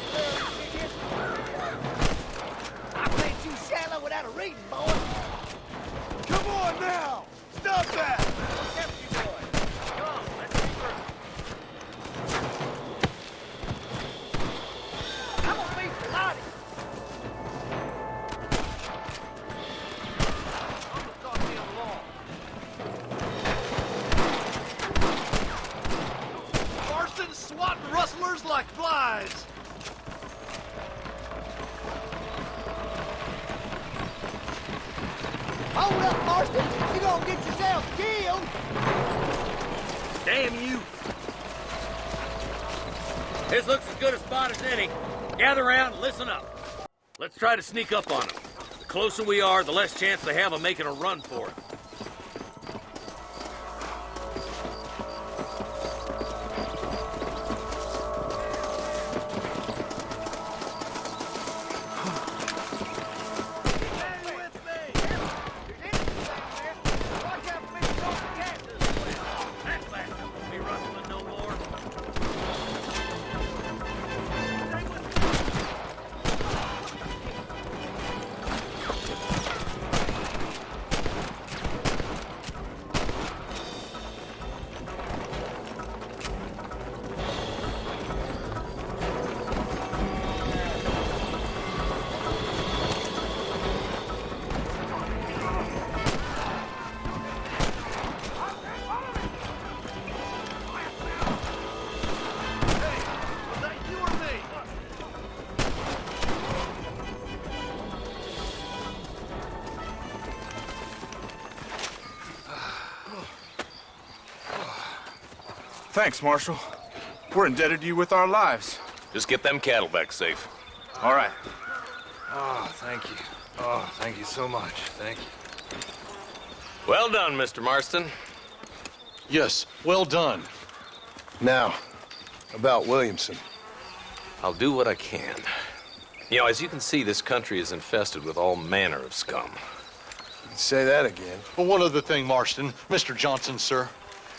B: I think you shallow without a reading, boy.
F: Come on now. Stop that.
B: I'm gonna be Pilates.
N: Marston's swatting rustlers like flies.
B: Hold up, Marston. You're gonna get yourself killed.
L: Damn you! This looks as good a spot as any. Gather around and listen up. Let's try to sneak up on them. The closer we are, the less chance they have of making a run for it.
O: Thanks, Marshal. We're indebted to you with our lives.
I: Just get them cattle back safe.
O: All right.
F: Oh, thank you. Oh, thank you so much. Thank you.
I: Well done, Mr. Marston.
N: Yes, well done.
F: Now, about Williamson.
I: I'll do what I can. You know, as you can see, this country is infested with all manner of scum.
F: Say that again.
N: Well, one other thing, Marston. Mr. Johnson, sir.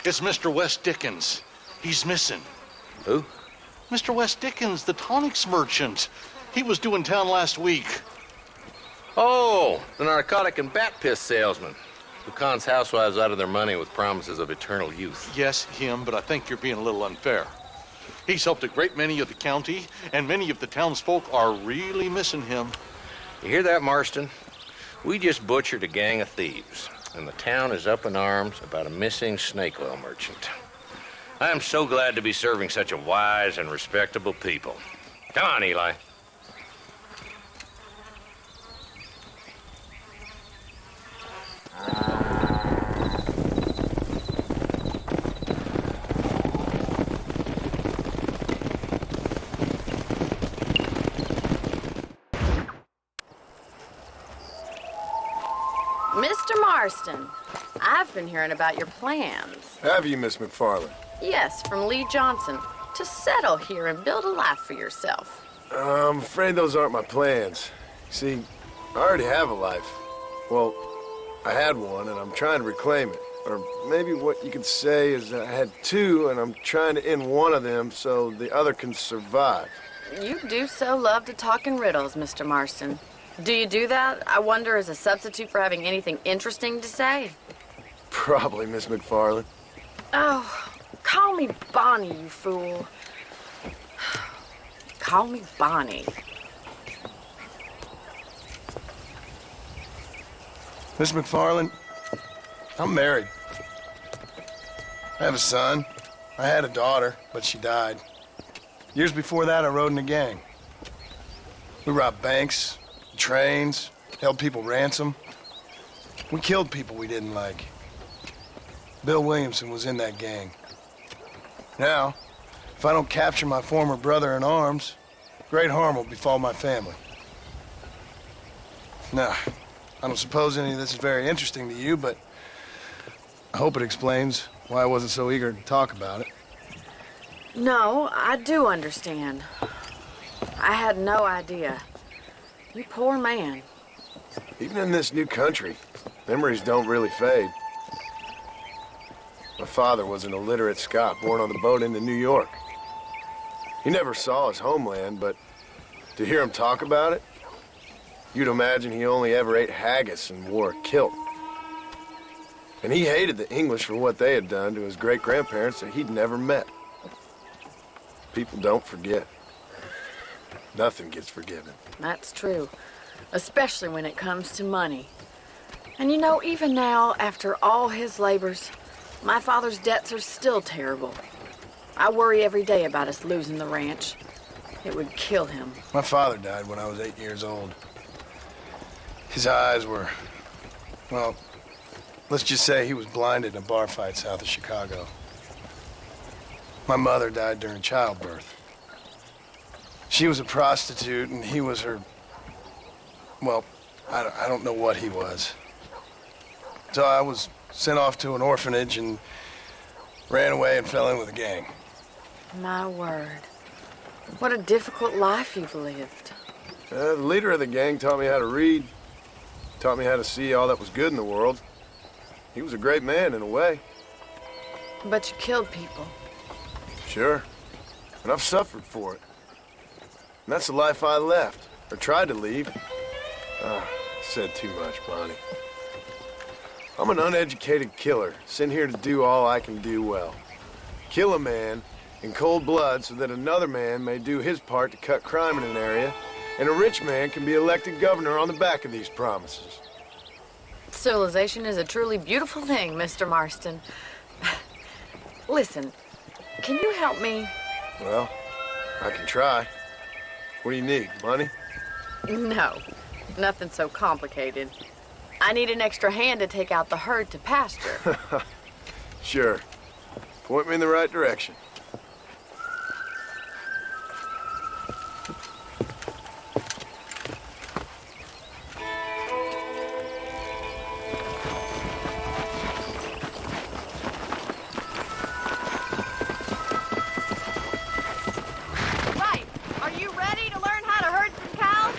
N: It's Mr. Wes Dickens. He's missing.
I: Who?
N: Mr. Wes Dickens, the tonics merchant. He was due in town last week.
I: Oh, the narcotic and bat piss salesman who cons housewives out of their money with promises of eternal youth.
N: Yes, him, but I think you're being a little unfair. He's helped a great many of the county, and many of the townsfolk are really missing him.
I: You hear that, Marston? We just butchered a gang of thieves, and the town is up in arms about a missing snake oil merchant. I am so glad to be serving such a wise and respectable people. Come on, Eli.
G: Mr. Marston, I've been hearing about your plans.
F: Have you, Miss McFarland?
G: Yes, from Lee Johnson, to settle here and build a life for yourself.
F: I'm afraid those aren't my plans. See, I already have a life. Well, I had one, and I'm trying to reclaim it. Or maybe what you could say is that I had two, and I'm trying to end one of them so the other can survive.
G: You do so love to talk in riddles, Mr. Marston. Do you do that, I wonder, as a substitute for having anything interesting to say?
F: Probably, Miss McFarland.
G: Oh, call me Bonnie, you fool. Call me Bonnie.
F: Miss McFarland, I'm married. I have a son. I had a daughter, but she died. Years before that, I rode in a gang. We robbed banks, trains, held people ransom. We killed people we didn't like. Bill Williamson was in that gang. Now, if I don't capture my former brother in arms, great harm will befall my family. Now, I don't suppose any of this is very interesting to you, but I hope it explains why I wasn't so eager to talk about it.
G: No, I do understand. I had no idea. You poor man.
F: Even in this new country, memories don't really fade. My father was an illiterate Scot born on the boat into New York. He never saw his homeland, but to hear him talk about it, you'd imagine he only ever ate haggis and wore a kilt. And he hated the English for what they had done to his great-grandparents that he'd never met. People don't forget. Nothing gets forgiven.
G: That's true, especially when it comes to money. And you know, even now, after all his labors, my father's debts are still terrible. I worry every day about us losing the ranch. It would kill him.
F: My father died when I was 8 years old. His eyes were, well, let's just say he was blinded in a bar fight south of Chicago. My mother died during childbirth. She was a prostitute, and he was her, well, I don't know what he was. So I was sent off to an orphanage and ran away and fell in with a gang.
G: My word. What a difficult life you've lived.
F: The leader of the gang taught me how to read, taught me how to see all that was good in the world. He was a great man in a way.
G: But you killed people.
F: Sure. And I've suffered for it. And that's the life I left, or tried to leave. Said too much, Bonnie. I'm an uneducated killer, sent here to do all I can do well. Kill a man in cold blood so that another man may do his part to cut crime in an area, and a rich man can be elected governor on the back of these promises.
G: Civilization is a truly beautiful thing, Mr. Marston. Listen, can you help me?
F: Well, I can try. What do you need, money?
G: No, nothing so complicated. I need an extra hand to take out the herd to pasture.
F: Sure. Point me in the right direction.
G: Right. Are you ready to learn how to herd some cows?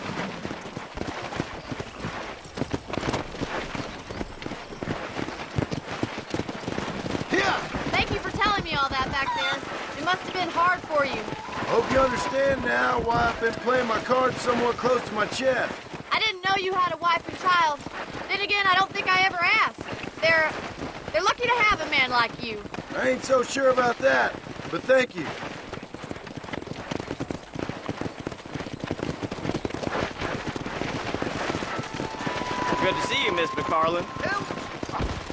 G: Thank you for telling me all that back there. It must have been hard for you.
F: Hope you understand now why I've been playing my cards somewhat close to my chest.
G: I didn't know you had a wife and child. Then again, I don't think I ever asked. They're lucky to have a man like you.
F: I ain't so sure about that, but thank you.
J: Good to see you, Miss McFarland.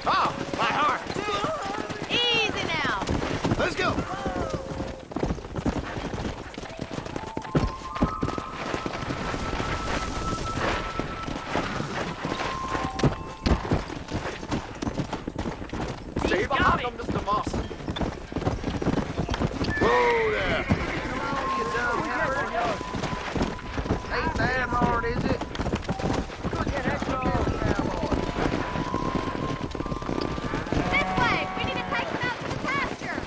E: Oh, my heart.
G: Easy now.
F: Let's go.
J: Stay behind him, Mr. Marston.
F: Whoa there.
B: Come on, you dumb heifer. Ain't that hard, is it?
G: This way. We need to take them out to the pasture.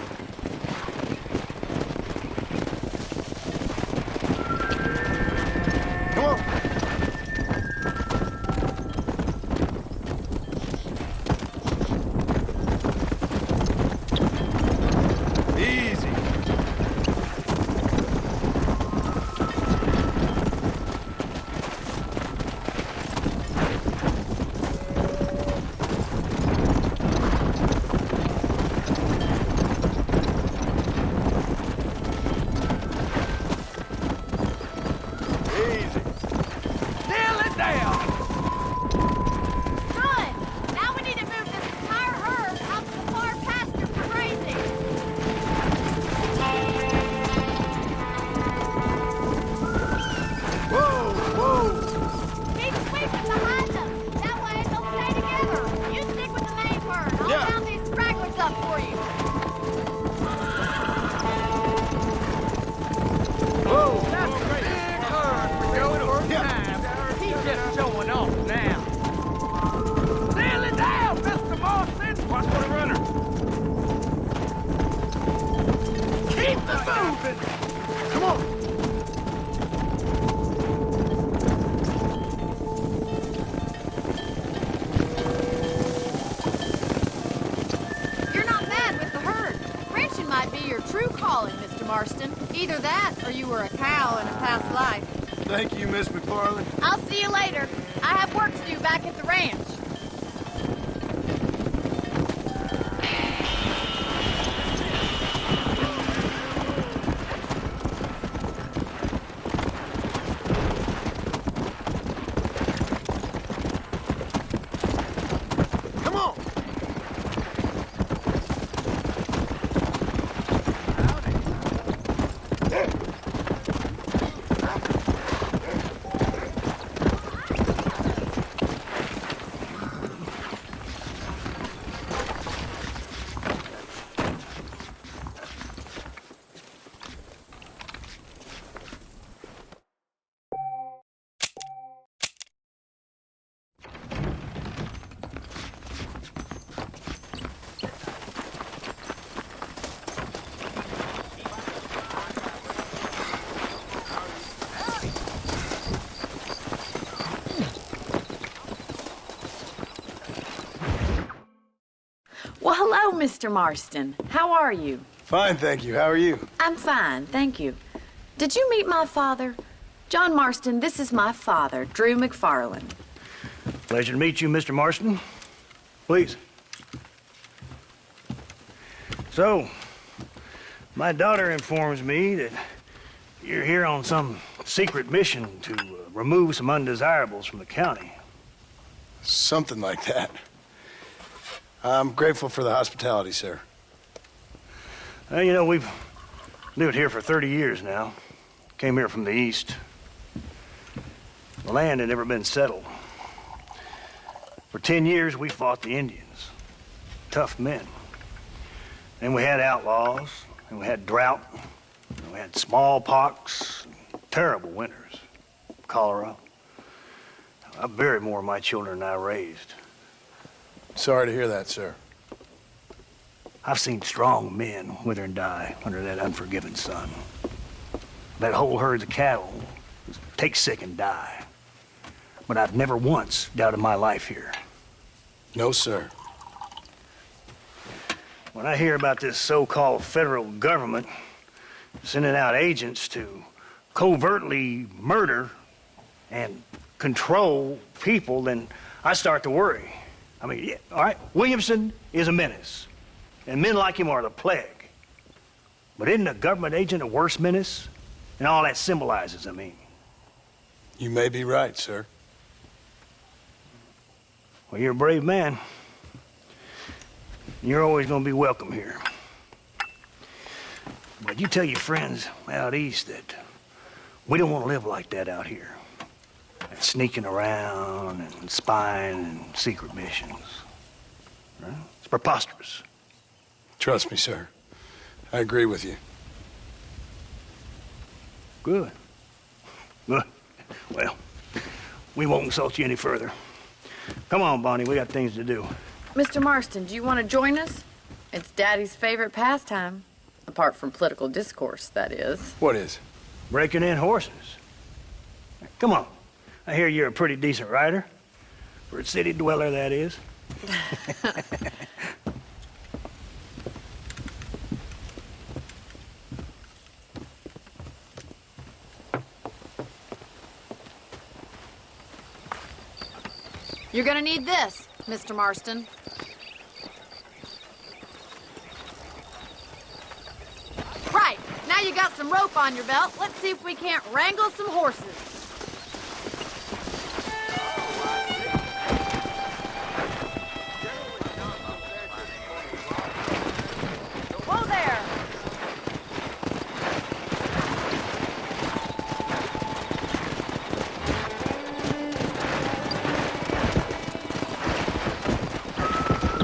F: Come on. Easy.
E: Nail it down.
G: Good. Now we need to move this entire herd out to the far pasture for grazing.
F: Whoa, whoa.
G: Keep sweeping behind them. That way they'll stay together. You stick with the main herd. I'll
F: Yeah.
G: round these stragglers up for you.
F: Whoa.
E: That's a big herd for going over time. He's just showing off now. Nail it down, Mr. Marston. Watch for the runner. Keep the moving.
F: Come on.
G: You're not bad with the herd. Ranching might be your true calling, Mr. Marston. Either that or you were a cow in a past life.
F: Thank you, Miss McFarland.
G: I'll see you later. I have work to do back at the ranch.
F: Come on.
G: Well, hello, Mr. Marston. How are you?
F: Fine, thank you. How are you?
G: I'm fine, thank you. Did you meet my father? John Marston, this is my father, Drew McFarland.
P: Pleasure to meet you, Mr. Marston. Please. So, my daughter informs me that you're here on some secret mission to remove some undesirables from the county.
F: Something like that. I'm grateful for the hospitality, sir.
P: Well, you know, we've lived here for 30 years now. Came here from the east. The land had never been settled. For 10 years, we fought the Indians. Tough men. Then we had outlaws, and we had drought, and we had smallpox, terrible winters, cholera. I buried more of my children than I raised.
F: Sorry to hear that, sir.
P: I've seen strong men wither and die under that unforgiving sun. That whole herds of cattle take sick and die. But I've never once doubted my life here.
F: No, sir.
P: When I hear about this so-called federal government sending out agents to covertly murder and control people, then I start to worry. I mean, yeah, all right, Williamson is a menace, and men like him are the plague. But isn't a government agent a worse menace? And all that symbolizes, I mean.
F: You may be right, sir.
P: Well, you're a brave man. You're always gonna be welcome here. But you tell your friends out east that we don't want to live like that out here. Like sneaking around and spying and secret missions. Right? It's preposterous.
F: Trust me, sir. I agree with you.
P: Good. Good. Well, we won't insult you any further. Come on, Bonnie, we got things to do.
G: Mr. Marston, do you want to join us? It's Daddy's favorite pastime. Apart from political discourse, that is.
F: What is?
P: Breaking in horses. Come on. I hear you're a pretty decent rider. For a city dweller, that is.
G: You're gonna need this, Mr. Marston. Right, now you got some rope on your belt. Let's see if we can't wrangle some horses. Whoa there!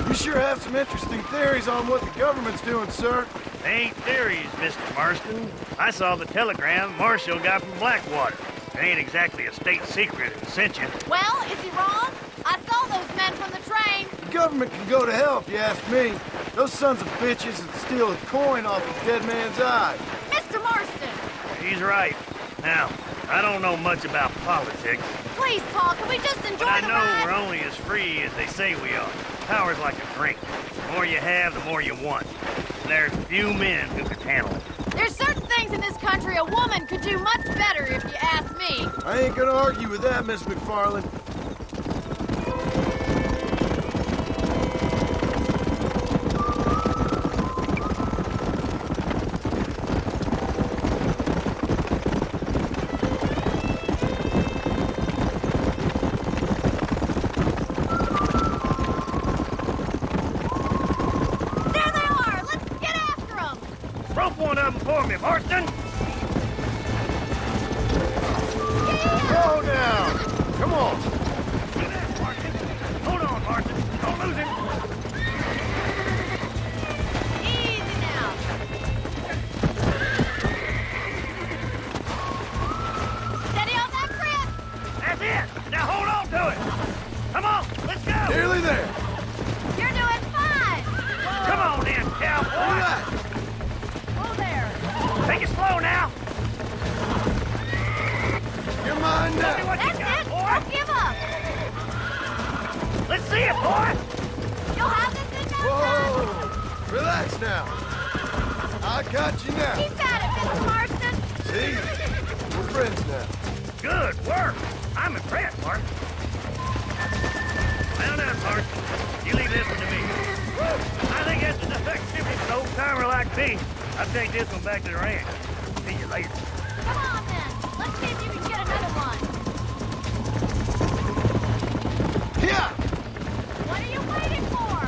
F: You sure have some interesting theories on what the government's doing, sir.
P: They ain't theories, Mr. Marston. I saw the telegram Marshall got from Blackwater. It ain't exactly a state secret it sent you.
G: Well, is he wrong? I saw those men from the train.
F: The government can go to hell if you ask me. Those sons of bitches would steal a coin off a dead man's eye.
G: Mr. Marston!
P: He's right. Now, I don't know much about politics.
G: Please, Paul, can we just enjoy
P: But I
G: the
P: know
G: ride?
P: we're only as free as they say we are. Power's like a drink. The more you have, the more you want. And there's few men who can handle it.
G: There's certain things in this country a woman could do much better, if you ask me.
F: I ain't gonna argue with that, Miss McFarland.
G: There they are! Let's get after them!
P: Rope one of them for me, Marston!
F: Slow down! Come on!
P: Hold on, Marston. Don't lose him.
G: Easy now. Steady on that grip!
P: That's it. Now hold on to it. Come on, let's go.
F: Nearly there!
G: You're doing fine!
P: Come on then, cowboy.
F: Relax!
G: Whoa there!
P: Take it slow now.
F: You're mine
P: Tell me
F: now!
P: what you
G: That's
P: got,
G: it!
P: boy.
G: Don't give up!
P: Let's see it, boy.
G: You'll have this in no time!
F: Whoa! Relax now! I got you now!
G: Keep at it, Mr. Marston!
F: See? We're friends now.
P: Good work. I'm impressed, Marston. Well done, Marston. You leave this one to me. I think that's enough activity for an old-timer like me. I'll take this one back to the ranch. See you later.
G: Come on, then. Let's see if you can get another one.
F: Yeah!
G: What are you waiting for?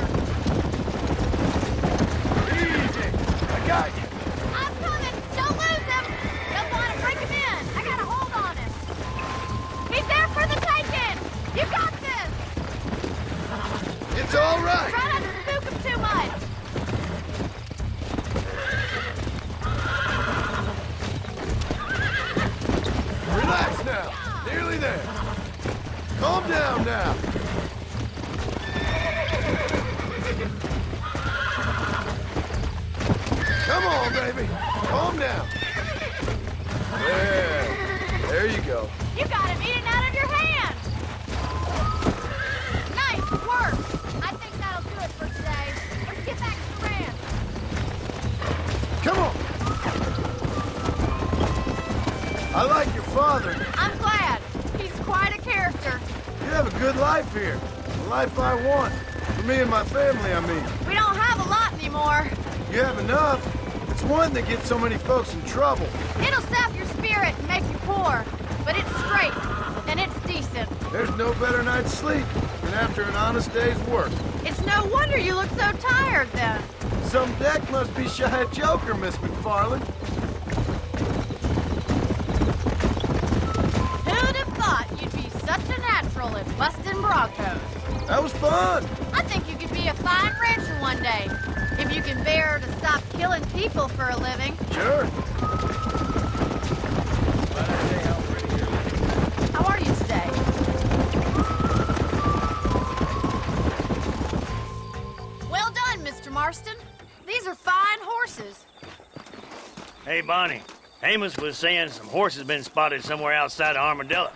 F: Easy! I got you!
G: I'm coming! Don't lose him! Don't want to break him in! I got a hold on him! He's there for the taking! You got this!
F: It's all right!
G: Try not to spook him too much!
F: now. Nearly there. Calm down now. Come on, baby. Calm down. There you go.
Q: You got him eating out of your hand! Nice work! I think that'll do it for today. Let's get back to the ranch.
F: Come on. I like your father.
Q: I'm glad. He's quite a character.
F: You have a good life here. The life I want. For me and my family, I mean.
Q: We don't have a lot anymore.
F: You have enough. It's one that gets so many folks in trouble.
Q: It'll sap your spirit and make you poor. But it's straight, and it's decent.
F: There's no better night's sleep than after an honest day's work.
Q: It's no wonder you look so tired, then.
F: Some deck must be shy of Joker, Miss McFarland.
Q: Who'd have thought you'd be such a natural at busting broncos?
F: That was fun.
Q: I think you could be a fine rancher one day, if you can bear to stop killing people for a living.
F: Sure.
Q: How are you today? Well done, Mr. Marston. These are fine horses.
P: Hey, Bonnie. Amos was saying some horses been spotted somewhere outside of Armadillo.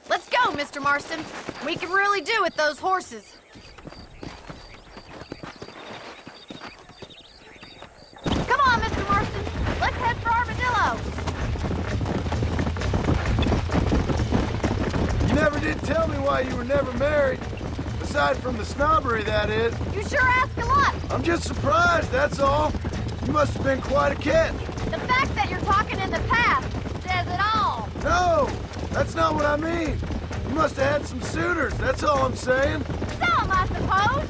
Q: Let's go, Mr. Marston. We can really do with those horses. Come on, Mr. Marston. Let's head for Armadillo.
F: You never did tell me why you were never married. Aside from the snobbery, that is.
Q: You sure ask a lot.
F: I'm just surprised, that's all. You must have been quite a catch.
Q: The fact that you're talking in the past says it all.
F: No, that's not what I mean. You must have had some suitors, that's all I'm saying.
Q: Some, I suppose.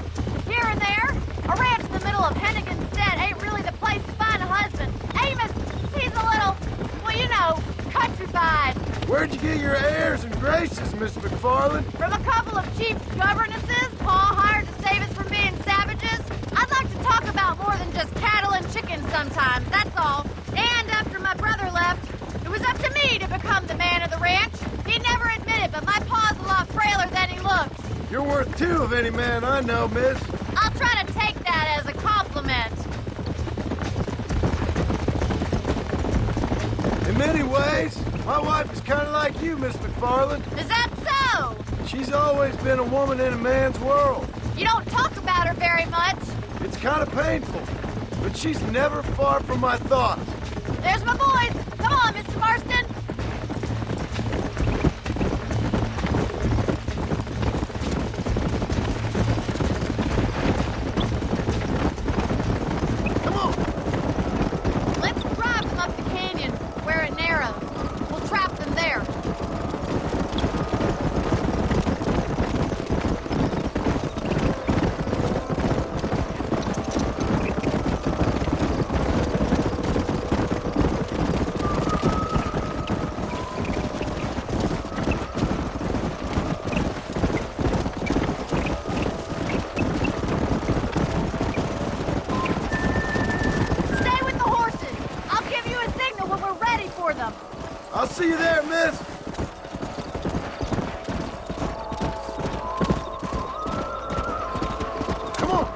Q: Here and there. A ranch in the middle of Hennigan's Stead ain't really the place to find a husband. Amos, he's a little, well, you know, countrified.
F: Where'd you get your airs and graces, Miss McFarland?
Q: From a couple of cheap governesses Pa hired to save us from being savages. I'd like to talk about more than just cattle and chickens sometimes, that's all. And after my brother left, it was up to me to become the man of the ranch. He never admitted, but my pa's a lot frailer than he looks.
F: You're worth two of any man I know, miss.
Q: I'll try to take that as a compliment.
F: In many ways, my wife is kind of like you, Miss McFarland.
Q: Is that so?
F: She's always been a woman in a man's world.
Q: You don't talk about her very much.
F: It's kind of painful, but she's never far from my thoughts.
Q: There's my boys. Come on, Mr. Marston.
F: Come on.
Q: Let's drive them up the canyon where it narrows. We'll trap them there. Stay with the horses. I'll give you a signal when we're ready for them.
F: I'll see you there, miss. Come on.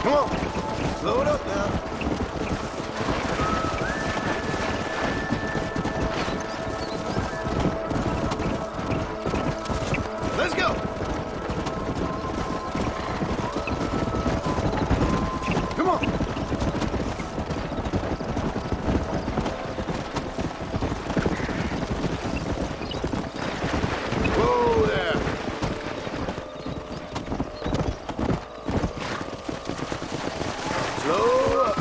F: Come on. Slow it up now. Let's go. Come on. Whoa there. Slow up.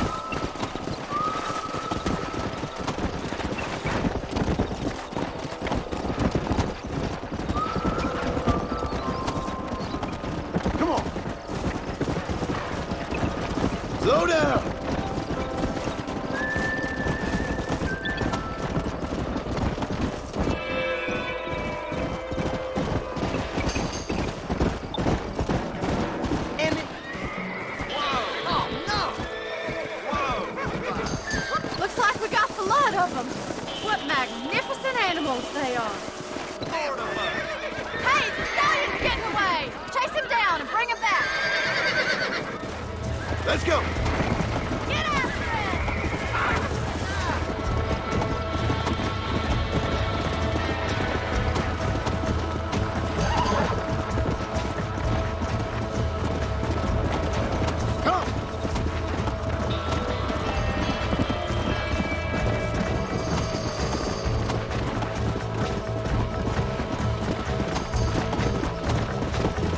Q: they are. Hey, the stallion's getting away! Chase him down and bring him back!
F: Let's go!
Q: Get after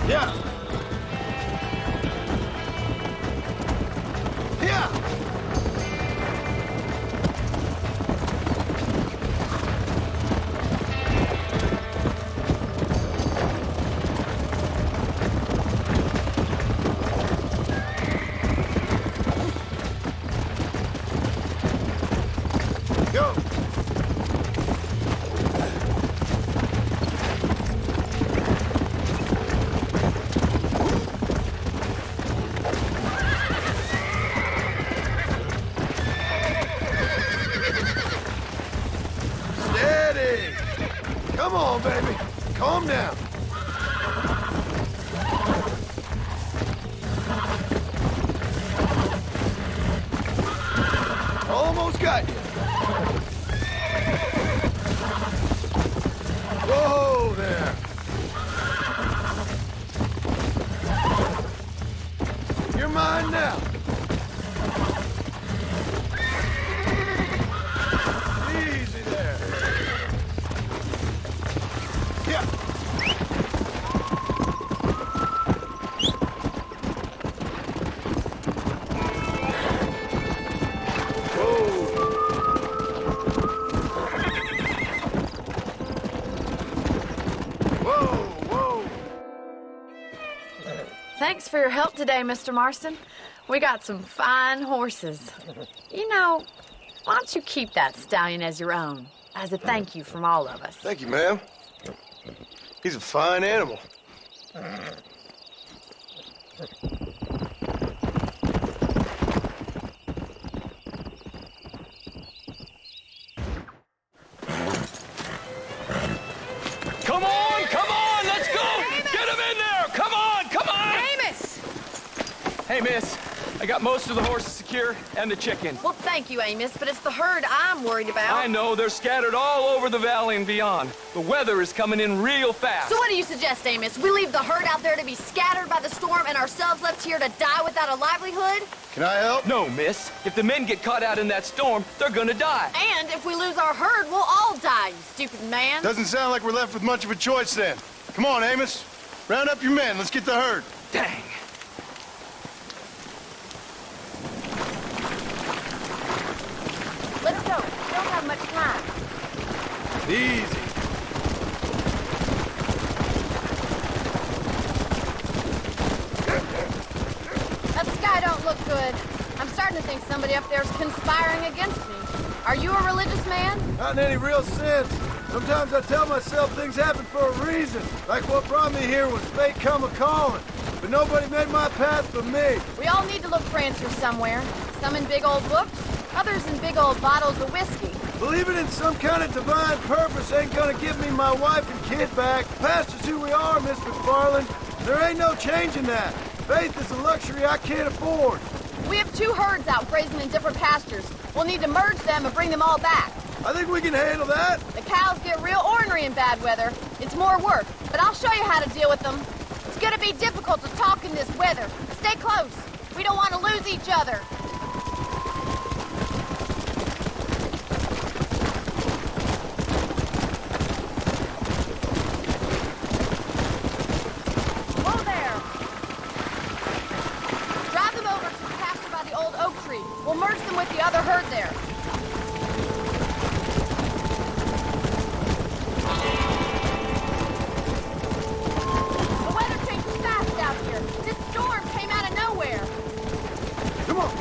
F: Yeah! Yeah! Go! Steady! Come on, baby. Calm down. Almost got you. Whoa there. You're mine now. Easy there. Yeah.
G: Thanks for your help today, Mr. Marston. We got some fine horses. You know, why don't you keep that stallion as your own, as a thank you from all of us?
F: Thank you, ma'am. He's a fine animal.
R: Come on, let's go! Amos! Get him in there! Come on, come on!
Q: Amos!
R: Hey, miss, I got most of the horses secure and the chickens.
G: Well, thank you, Amos, but it's the herd I'm worried about.
R: I know, they're scattered all over the valley and beyond. The weather is coming in real fast.
G: So what do you suggest, Amos? We leave the herd out there to be scattered by the storm and ourselves left here to die without a livelihood?
F: Can I help?
R: No, miss. If the men get caught out in that storm, they're gonna die.
G: And if we lose our herd, we'll all die, you stupid man.
F: Doesn't sound like we're left with much of a choice then. Come on, Amos. Round up your men. Let's get the herd.
R: Dang.
G: Let's go. We don't have much time.
F: Easy.
Q: That sky don't look good. I'm starting to think somebody up there's conspiring against me. Are you a religious man?
S: Not in any real sense. Sometimes I tell myself things happen for a reason. Like what brought me here was fate come a-calling. But nobody made my path for me.
Q: We all need to look for answers somewhere. Some in big old books, others in big old bottles of whiskey.
S: Believing in some kind of divine purpose ain't gonna give me my wife and kid back. Past is who we are, Miss McFarland. There ain't no changing that. Faith is a luxury I can't afford.
Q: We have 2 herds out grazing in different pastures. We'll need to merge them and bring them all back.
S: I think we can handle that.
Q: The cows get real ornery in bad weather. It's more work, but I'll show you how to deal with them. It's gonna be difficult to talk in this weather. Stay close. We don't want to lose each other. Whoa there. Drive them over to the pasture by the old oak tree. We'll merge them with the other herd there. The weather changes fast out here. This storm came out of nowhere.
S: Come on.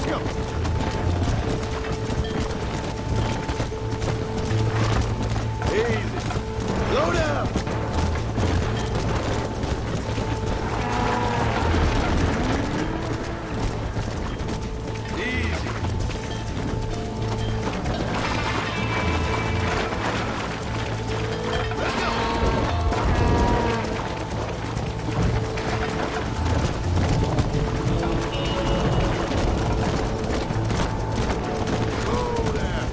S: Let's go. Easy. Slow down. Easy. Let's go. Slow down.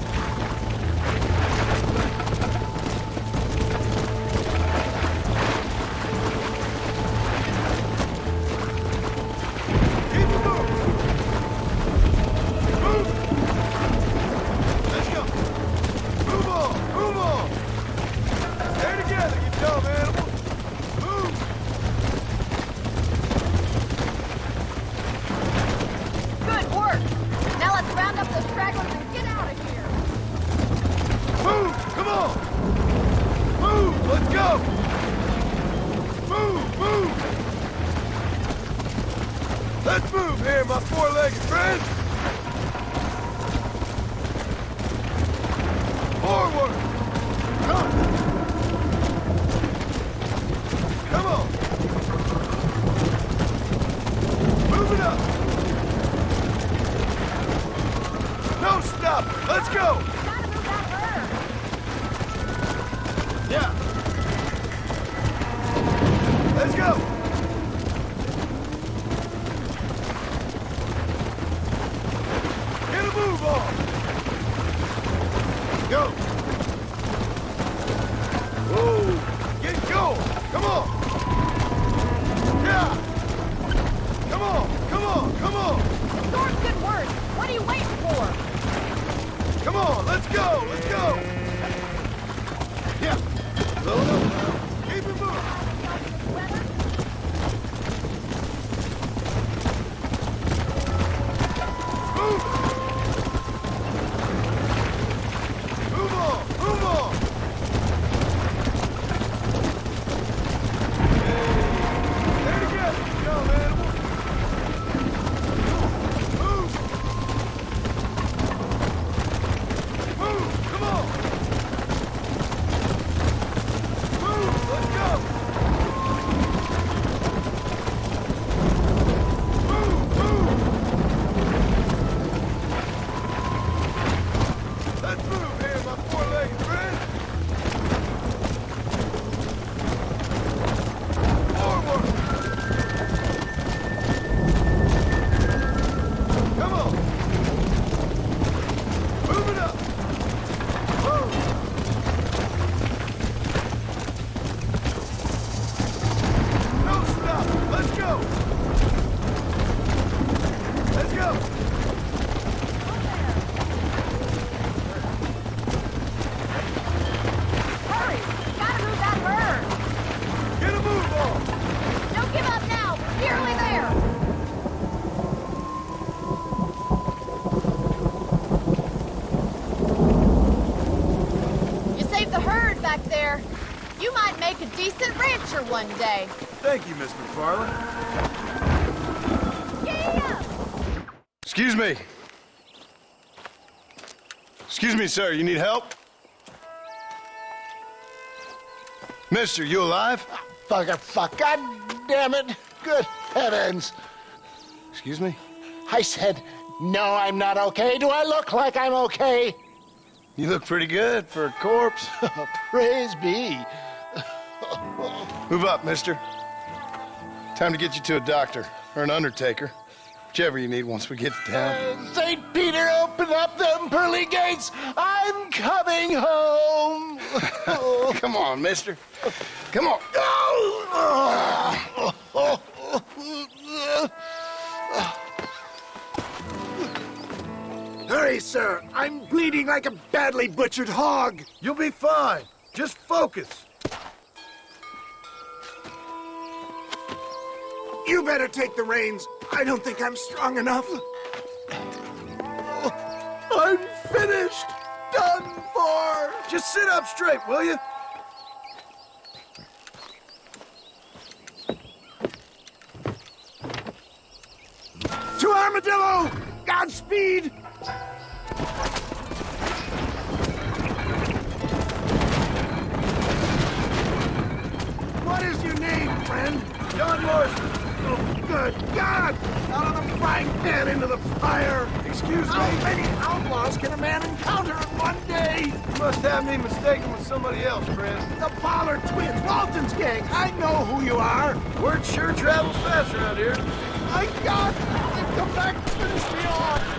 S: Keep it moving. Move. Let's go. Move on. Move on. Stay together, you dumb animals. Move.
Q: Good work. Now let's round up those stragglers and get out of here.
S: Move. Come on. Move. Let's go. Move. Move. Let's move here, my four-legged friends. Forward. Come. Come on. Move it up. No stop. Let's go.
Q: Gotta move that herd.
S: Yeah. Let's go. Get a move on. Go. Whoa. Get going. Come on. Yeah. Come on. Come on. Come on.
Q: Thor's good work. What are you waiting for?
S: Come on. Let's go. Let's go. Yeah. Load up. Keep it moving. Move. Move on. Move on. Stay together, you dumb animals. Move. Move. Come on. Move. Let's go. Move. Move. Let's move here, my four-legged friend. Forward. Come on. Move it up. Move. No stop. Let's go. Let's go.
Q: Hurry. Gotta move that herd.
S: Get a move on.
Q: Don't give up now. We're nearly there. You saved the herd back there. You might make a decent rancher one day.
S: Thank you, Miss McFarland.
Q: Yeah!
F: Excuse me. Excuse me, sir. You need help? Mister, you alive?
T: Fuck, God damn it. Good heavens.
F: Excuse me?
T: I said, no, I'm not okay. Do I look like I'm okay?
F: You look pretty good for a corpse.
T: Praise be.
F: Move up, mister. Time to get you to a doctor or an undertaker. Whichever you need once we get to town.
T: St. Peter, open up them pearly gates. I'm coming home.
F: Come on, mister. Come on.
T: Hurry, sir. I'm bleeding like a badly butchered hog.
S: You'll be fine. Just focus.
T: You better take the reins. I don't think I'm strong enough.
S: I'm finished. Done for. Just sit up straight, will you?
T: To Armadillo! God
S: speed! What is your name, friend? John Marston. Oh, good God! Out of the frying pan into the fire! Excuse me? How many outlaws can a man encounter in one day? You must have me mistaken with somebody else, friend. The Pollard twins, Walton's gang. I know who you are. Word sure travels fast around here. My God! Come back and finish me off!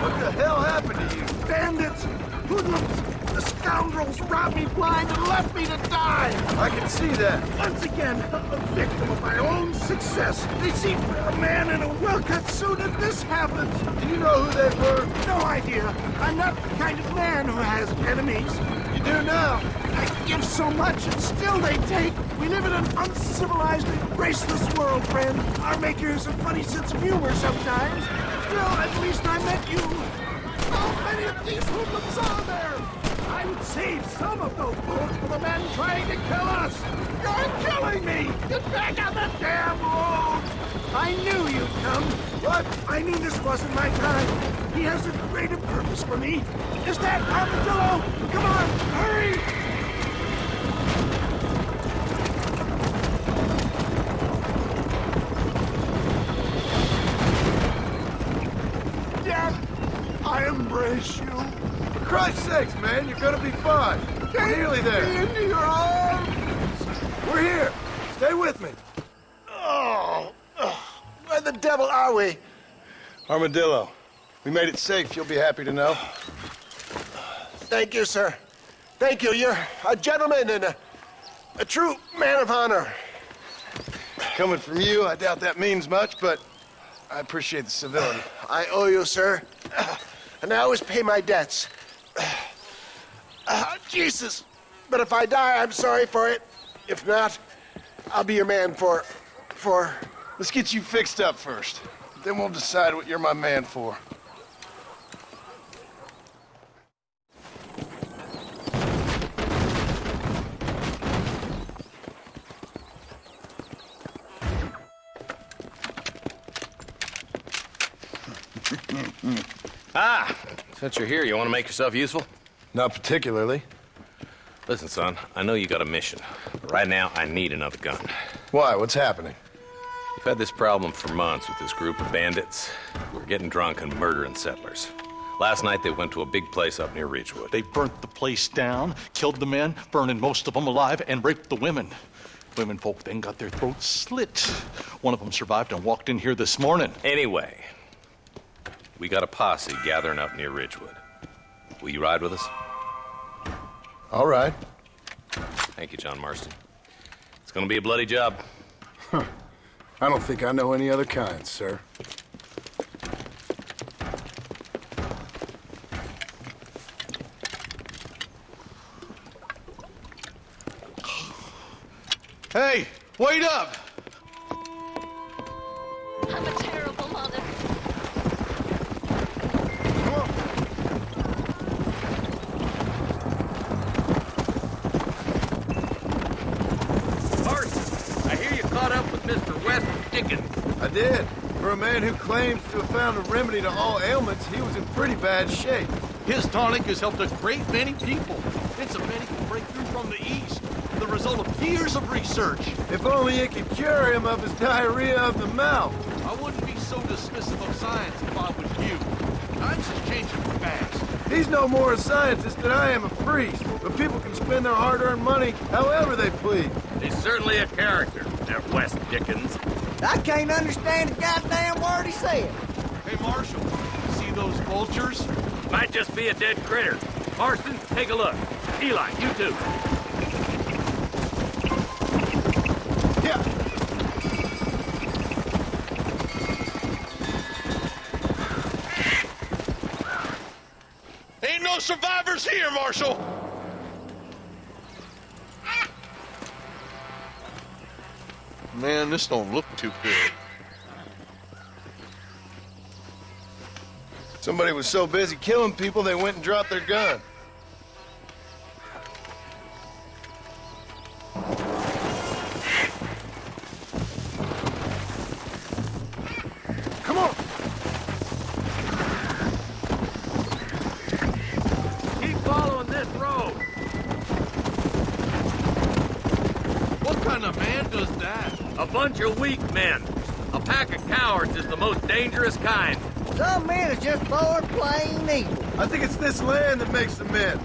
S: What the hell happened to you? Bandits! Hoodlums! The scoundrels robbed me blind and left me to die! I can see that. Once again, a victim of my own success. They seem a man in a well-cut suit and this happens. Do you know who they were? No idea. I'm not the kind of man who has enemies. You do now. I give so much and still they take. We live in an uncivilized and graceless world, friend. Our maker has a funny sense of humor sometimes. Still, at least I met you. How many of these hoodlums are there? I would save some of those bullets for the men trying to kill us. You're killing me! Get back on the damn road! I knew you'd come. What? I knew this wasn't my time. He has a greater purpose for me. Is that Armadillo? Come on, hurry! I embrace you. For Christ's sakes, man, you're gonna be fine. We're nearly there. Take me into your arms. We're here. Stay with me.
T: Oh, where the devil are we?
F: Armadillo. We made it safe, you'll be happy to know.
T: Thank you, sir. Thank you. You're a gentleman and a true man of honor.
F: Coming from you, I doubt that means much, but I appreciate the civility.
T: I owe you, sir. And I always pay my debts. Jesus. But if I die, I'm sorry for it. If not, I'll be your man for...
F: Let's get you fixed up first. Then we'll decide what you're my man for.
I: Since you're here, you want to make yourself useful?
F: Not particularly.
I: Listen, son, I know you got a mission, but right now I need another gun.
F: Why? What's happening?
I: We've had this problem for months with this group of bandits who are getting drunk and murdering settlers. Last night they went to a big place up near Ridgewood.
N: They burnt the place down, killed the men, burning most of them alive, and raped the women. Women folk then got their throats slit. One of them survived and walked in here this morning.
I: Anyway, we got a posse gathering up near Ridgewood. Will you ride with us?
F: All right.
I: Thank you, John Marston. It's gonna be a bloody job.
F: Huh. I don't think I know any other kind, sir. Hey, wait up!
Q: I'm a terrible mother.
E: Marston, I hear you caught up with Mr. West Dickens.
S: I did. For a man who claims to have found a remedy to all ailments, he was in pretty bad shape.
N: His tonic has helped a great many people. It's a medical breakthrough from the East, the result of years of research.
S: If only it could cure him of his diarrhea of the mouth.
N: I wouldn't be so dismissive of science if I was you. Times is changing fast.
S: He's no more a scientist than I am a priest, but people can spend their hard-earned money however they please.
E: He's certainly a character, that West Dickens.
B: I can't understand a goddamn word he said.
N: Hey, Marshal, see those vultures?
E: Might just be a dead critter. Marston, take a look. Eli, you too.
S: Yeah.
N: Ain't no survivors here, Marshal! Man, this don't look too good.
F: Somebody was so busy killing people, they went and dropped their gun.
S: Come on!
L: Keep following this road.
N: What kind of man does that?
L: A bunch of weak men. A pack of cowards is the most dangerous kind.
B: Some men are just born plain evil.
F: I think it's this land that makes the men,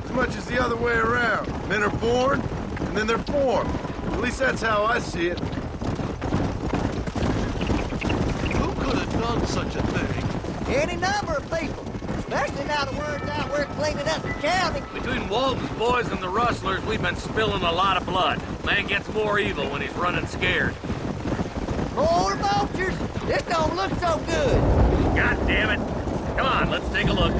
F: as much as the other way around. Men are born, and then they're formed. At least that's how I see it.
N: Who could have done such a thing?
B: Any number of people, especially now the word's out we're cleaning up the county.
L: Between Walton's boys and the rustlers, we've been spilling a lot of blood. Man gets more evil when he's running scared.
B: More vultures? This don't look so good.
L: God damn it. Come on, let's take a look.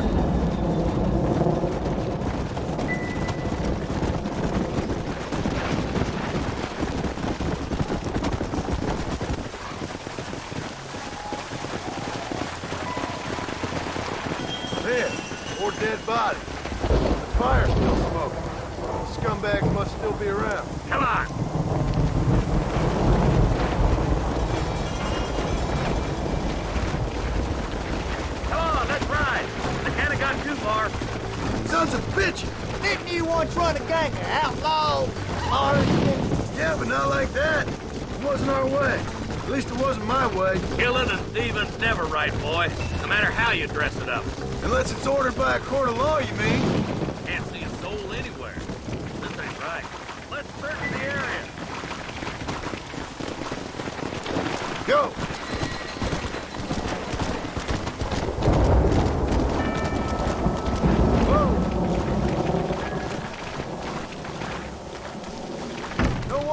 F: Man, more dead bodies. The fire's still smoking. Scumbags must still be around.
L: Come on. Too far.
F: Sons of bitches!
B: Didn't you once run a gang of outlaws?
F: Yeah, but not like that. It wasn't our way. At least it wasn't my way.
L: Killing and thieving's never right, boy. No matter how you dress it up.
F: Unless it's ordered by a court of law, you mean?
L: Can't see a soul anywhere. This ain't right. Let's search the area.
F: Go!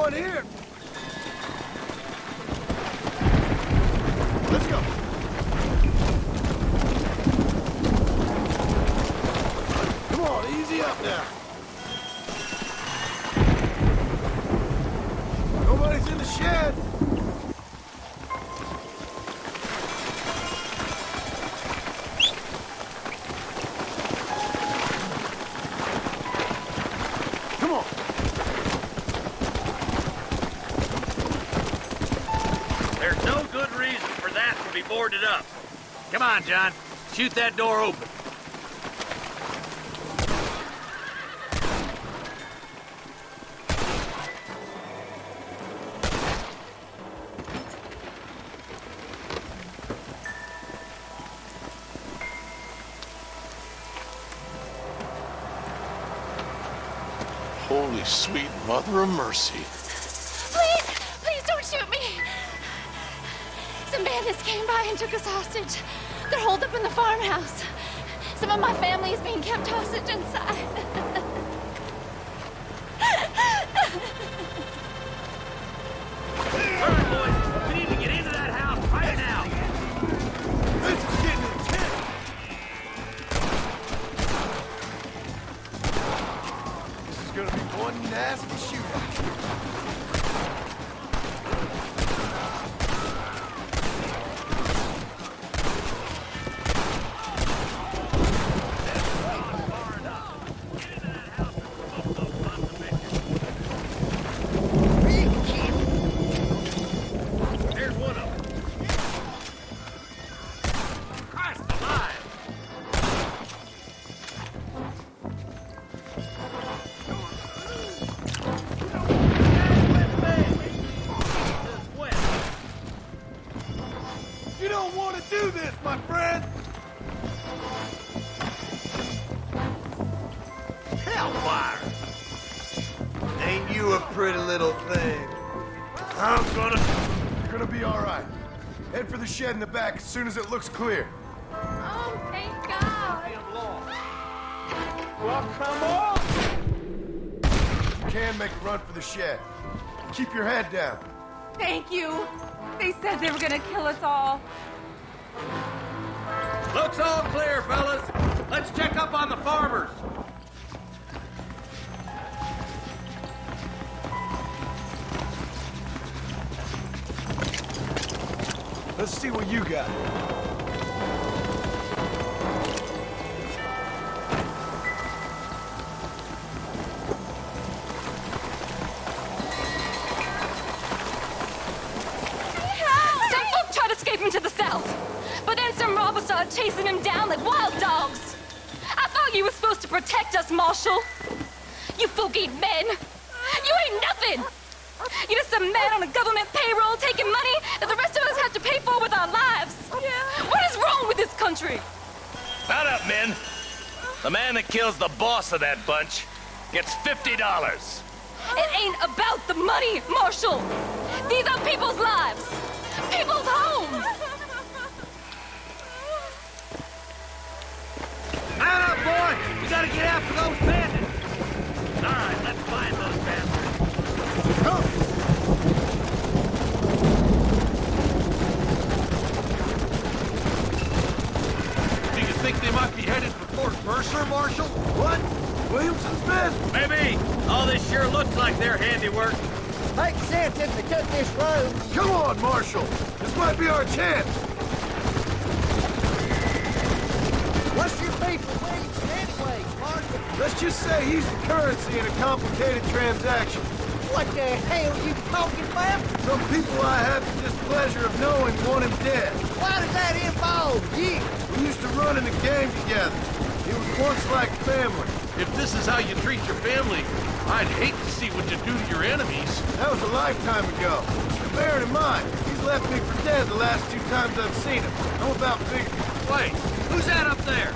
F: Here. Let's go. Come on, easy up now. Nobody's in the shed. Come on.
L: There's no good reason for that to be boarded up. Come on, John. Shoot that door open.
N: Holy sweet mother of mercy.
Q: Please don't shoot me. Some bandits came by and took us hostage. They're holed up in the farmhouse. Some of my family is being kept hostage inside.
L: Hurry, boys. We need to get into that house right now.
F: This is getting intense. This is gonna be one nasty shootout. You don't want to do this, my friend!
L: Hellfire!
F: Ain't you a pretty little thing? You're gonna be all right. Head for the shed in the back as soon as it looks clear.
Q: Oh, thank God.
F: Well, come on! You can make a run for the shed. Keep your head down.
U: Thank you. They said they were gonna kill us all.
L: Looks all clear, fellas. Let's check up on the farmers.
F: Let's see what you got.
U: But then some robbers started chasing him down like wild dogs. I thought you were supposed to protect us, Marshal. You folk-eating men. You ain't nothing. You're just some man on a government payroll taking money that the rest of us have to pay for with our lives. What is wrong with this country?
L: Shut up, men. The man that kills the boss of that bunch gets $50.
U: It ain't about the money, Marshal. These are people's lives, people's homes.
J: Man up, boy! We gotta get after those bandits! All right, let's find those bastards. Come!
S: Do you think they might be headed for Fort Mercer, Marshal? What? Williamson Smith?
L: Maybe. All this sure looks like their handiwork.
B: Makes sense if they took this road.
S: Come on, Marshal! This might be our chance!
B: What's your beef with Williamson anyway, Marshal?
S: Let's just say he's the currency in a complicated transaction.
B: What the hell are you talking about?
S: Some people I have the displeasure of knowing want him dead.
B: Why does that involve you?
S: We used to run in the game together. It was once like family.
N: If this is how you treat your family, I'd hate to see what you do to your enemies.
S: That was a lifetime ago. And bearing in mind, he's left me for dead the last 2 times I've seen him. I'm about figured.
L: Wait, who's that up there?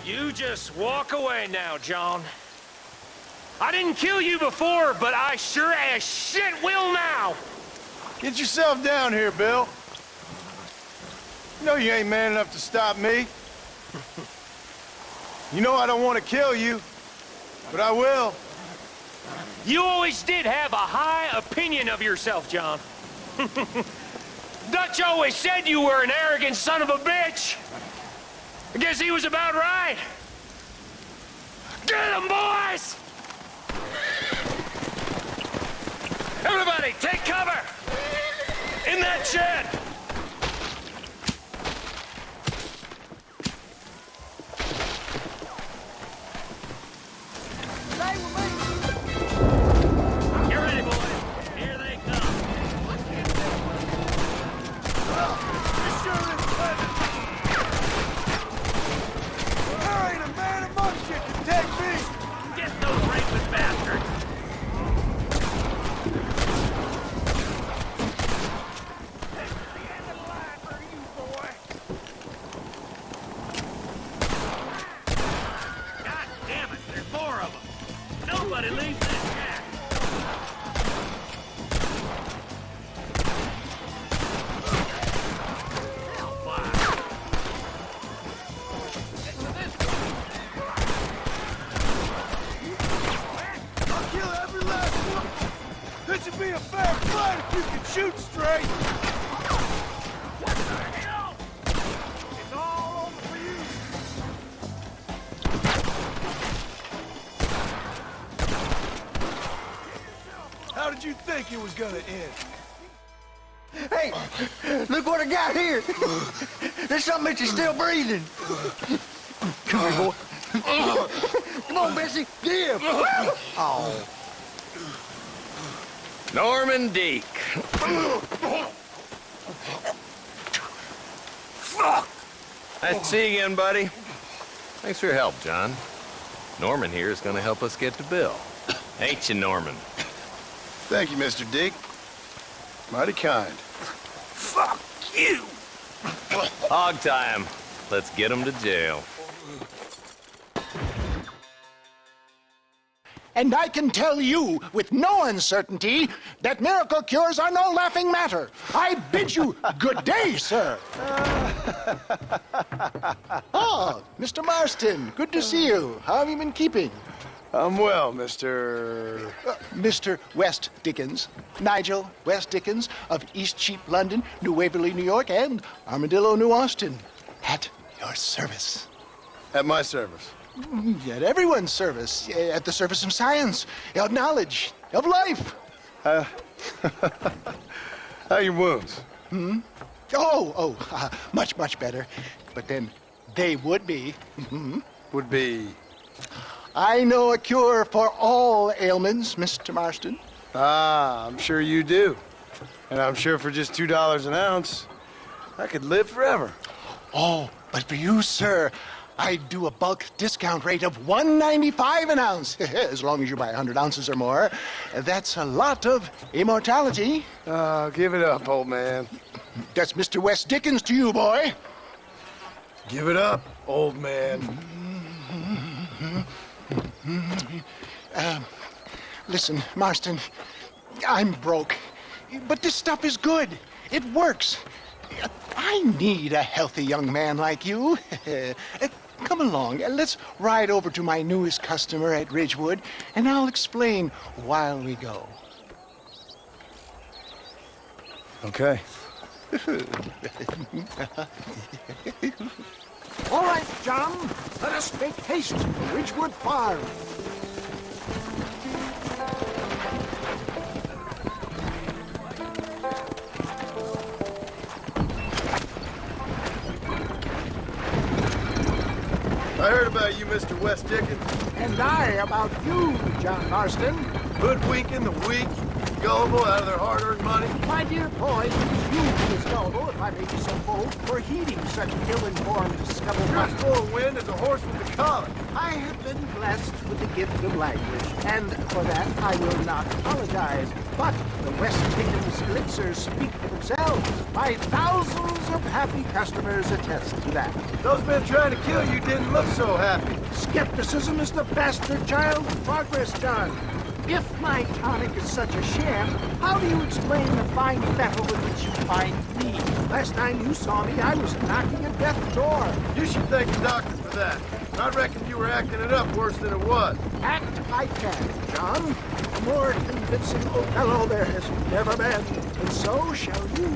H: You just walk away now, John. I didn't kill you before, but I sure as shit will now.
F: Get yourself down here, Bill. You know you ain't man enough to stop me. You know I don't want to kill you, but I will.
H: You always did have a high opinion of yourself, John. Dutch always said you were an arrogant son of a bitch. I guess he was about right. Get him, boys! Everybody, take cover! In that shed!
B: Stay with me.
L: Get ready, boys. Here they come.
S: This sure is pleasant. There ain't a man amongst you can take me.
L: Get those rapist bastards. God damn it, there's 4 of them. Nobody leaves this shack.
S: I'll kill every last one. This should be a fair fight if you can shoot straight.
L: What the hell?
S: It's all over for you. How did you think it was gonna end?
K: Hey, look what I got here. There's something that you're still breathing. Come here, boy. Come on, Bessie. Give. Oh.
L: Norman Deek.
I: Fuck! Nice to see you again, buddy. Thanks for your help, John. Norman here is gonna help us get to Bill. Ain't you, Norman?
F: Thank you, Mr. Dick. Mighty kind.
S: Fuck you!
I: Hog time. Let's get him to jail.
D: And I can tell you with no uncertainty that miracle cures are no laughing matter. I bid you good day, sir. Oh, Mr. Marston, good to see you. How have you been keeping?
F: I'm well, Mr.
D: Mr. West Dickens, Nigel West Dickens of East Cheap, London, New Waverly, New York, and Armadillo, New Austin. At your service.
F: At my service.
D: At everyone's service. At the service of science, of knowledge, of life.
F: How are your wounds?
D: Much, much better. But then they would be.
F: Would be?
D: I know a cure for all ailments, Mr. Marston.
F: Ah, I'm sure you do. And I'm sure for just $2 an ounce, I could live forever.
D: Oh, but for you, sir, I'd do a bulk discount rate of $1.95 an ounce, as long as you buy 100 ounces or more. That's a lot of immortality.
F: Give it up, old man.
D: That's Mr. West Dickens to you, boy.
F: Give it up, old man.
D: Listen, Marston, I'm broke, but this stuff is good. It works. I need a healthy young man like you. Come along, let's ride over to my newest customer at Ridgewood, and I'll explain while we go.
F: Okay.
S: All right, John, let us make haste to Ridgewood Farm.
F: I heard about you, Mr. West Dickens.
S: And I about you, John Marston.
F: Hoodwinking the weak, gullible out of their hard-earned money.
S: My dear boy, you is gullible, if I may be so bold, for heeding such ill-informed scuttlebutt.
F: You're as full of wind as a horse with the collar.
S: I have been blessed with the gift of language, and for that I will not apologize. But the West Dickens elixirs speak for themselves. My thousands of happy customers attest to that.
F: Those men trying to kill you didn't look so happy.
S: Skepticism is the bastard child of progress, John. If my tonic is such a sham, how do you explain the fine metal with which you find me? Last time you saw me, I was knocking at death's door.
F: You should thank the doctor for that. I reckon you were acting it up worse than it was.
S: Act I can, John. A more convincing Othello there has never been. And so shall you,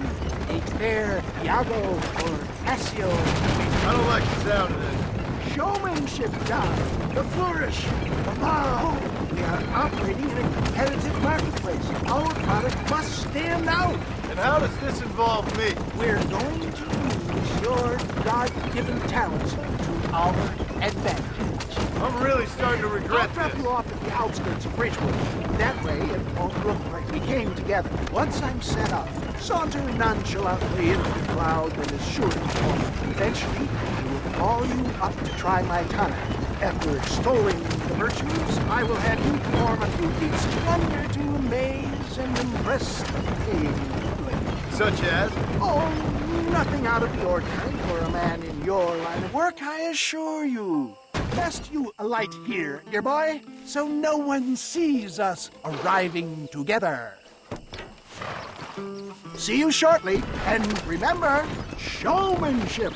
S: a fair Iago or Cassio.
F: I don't like the sound of this.
S: Showmanship, John. The flourish. The vow. We are operating in a competitive marketplace. Our product must stand out.
F: And how does this involve me?
S: We're going to use your God-given talents to our advantage.
F: I'm really starting to regret
S: I'll drop you off at the outskirts of Ridgewood. That way, it won't look like we came together. Once I'm set up, saunter nonchalantly into the crowd that is sure to form. Eventually, I will call you up to try my tonic. After extolling the virtues, I will have you perform a few feats of wonder to amaze and impress the paying public.
F: Such as?
S: Oh, nothing out of the ordinary for a man in your line of work, I assure you. Best you alight here, dear boy, so no one sees us arriving together. See you shortly, and remember, showmanship.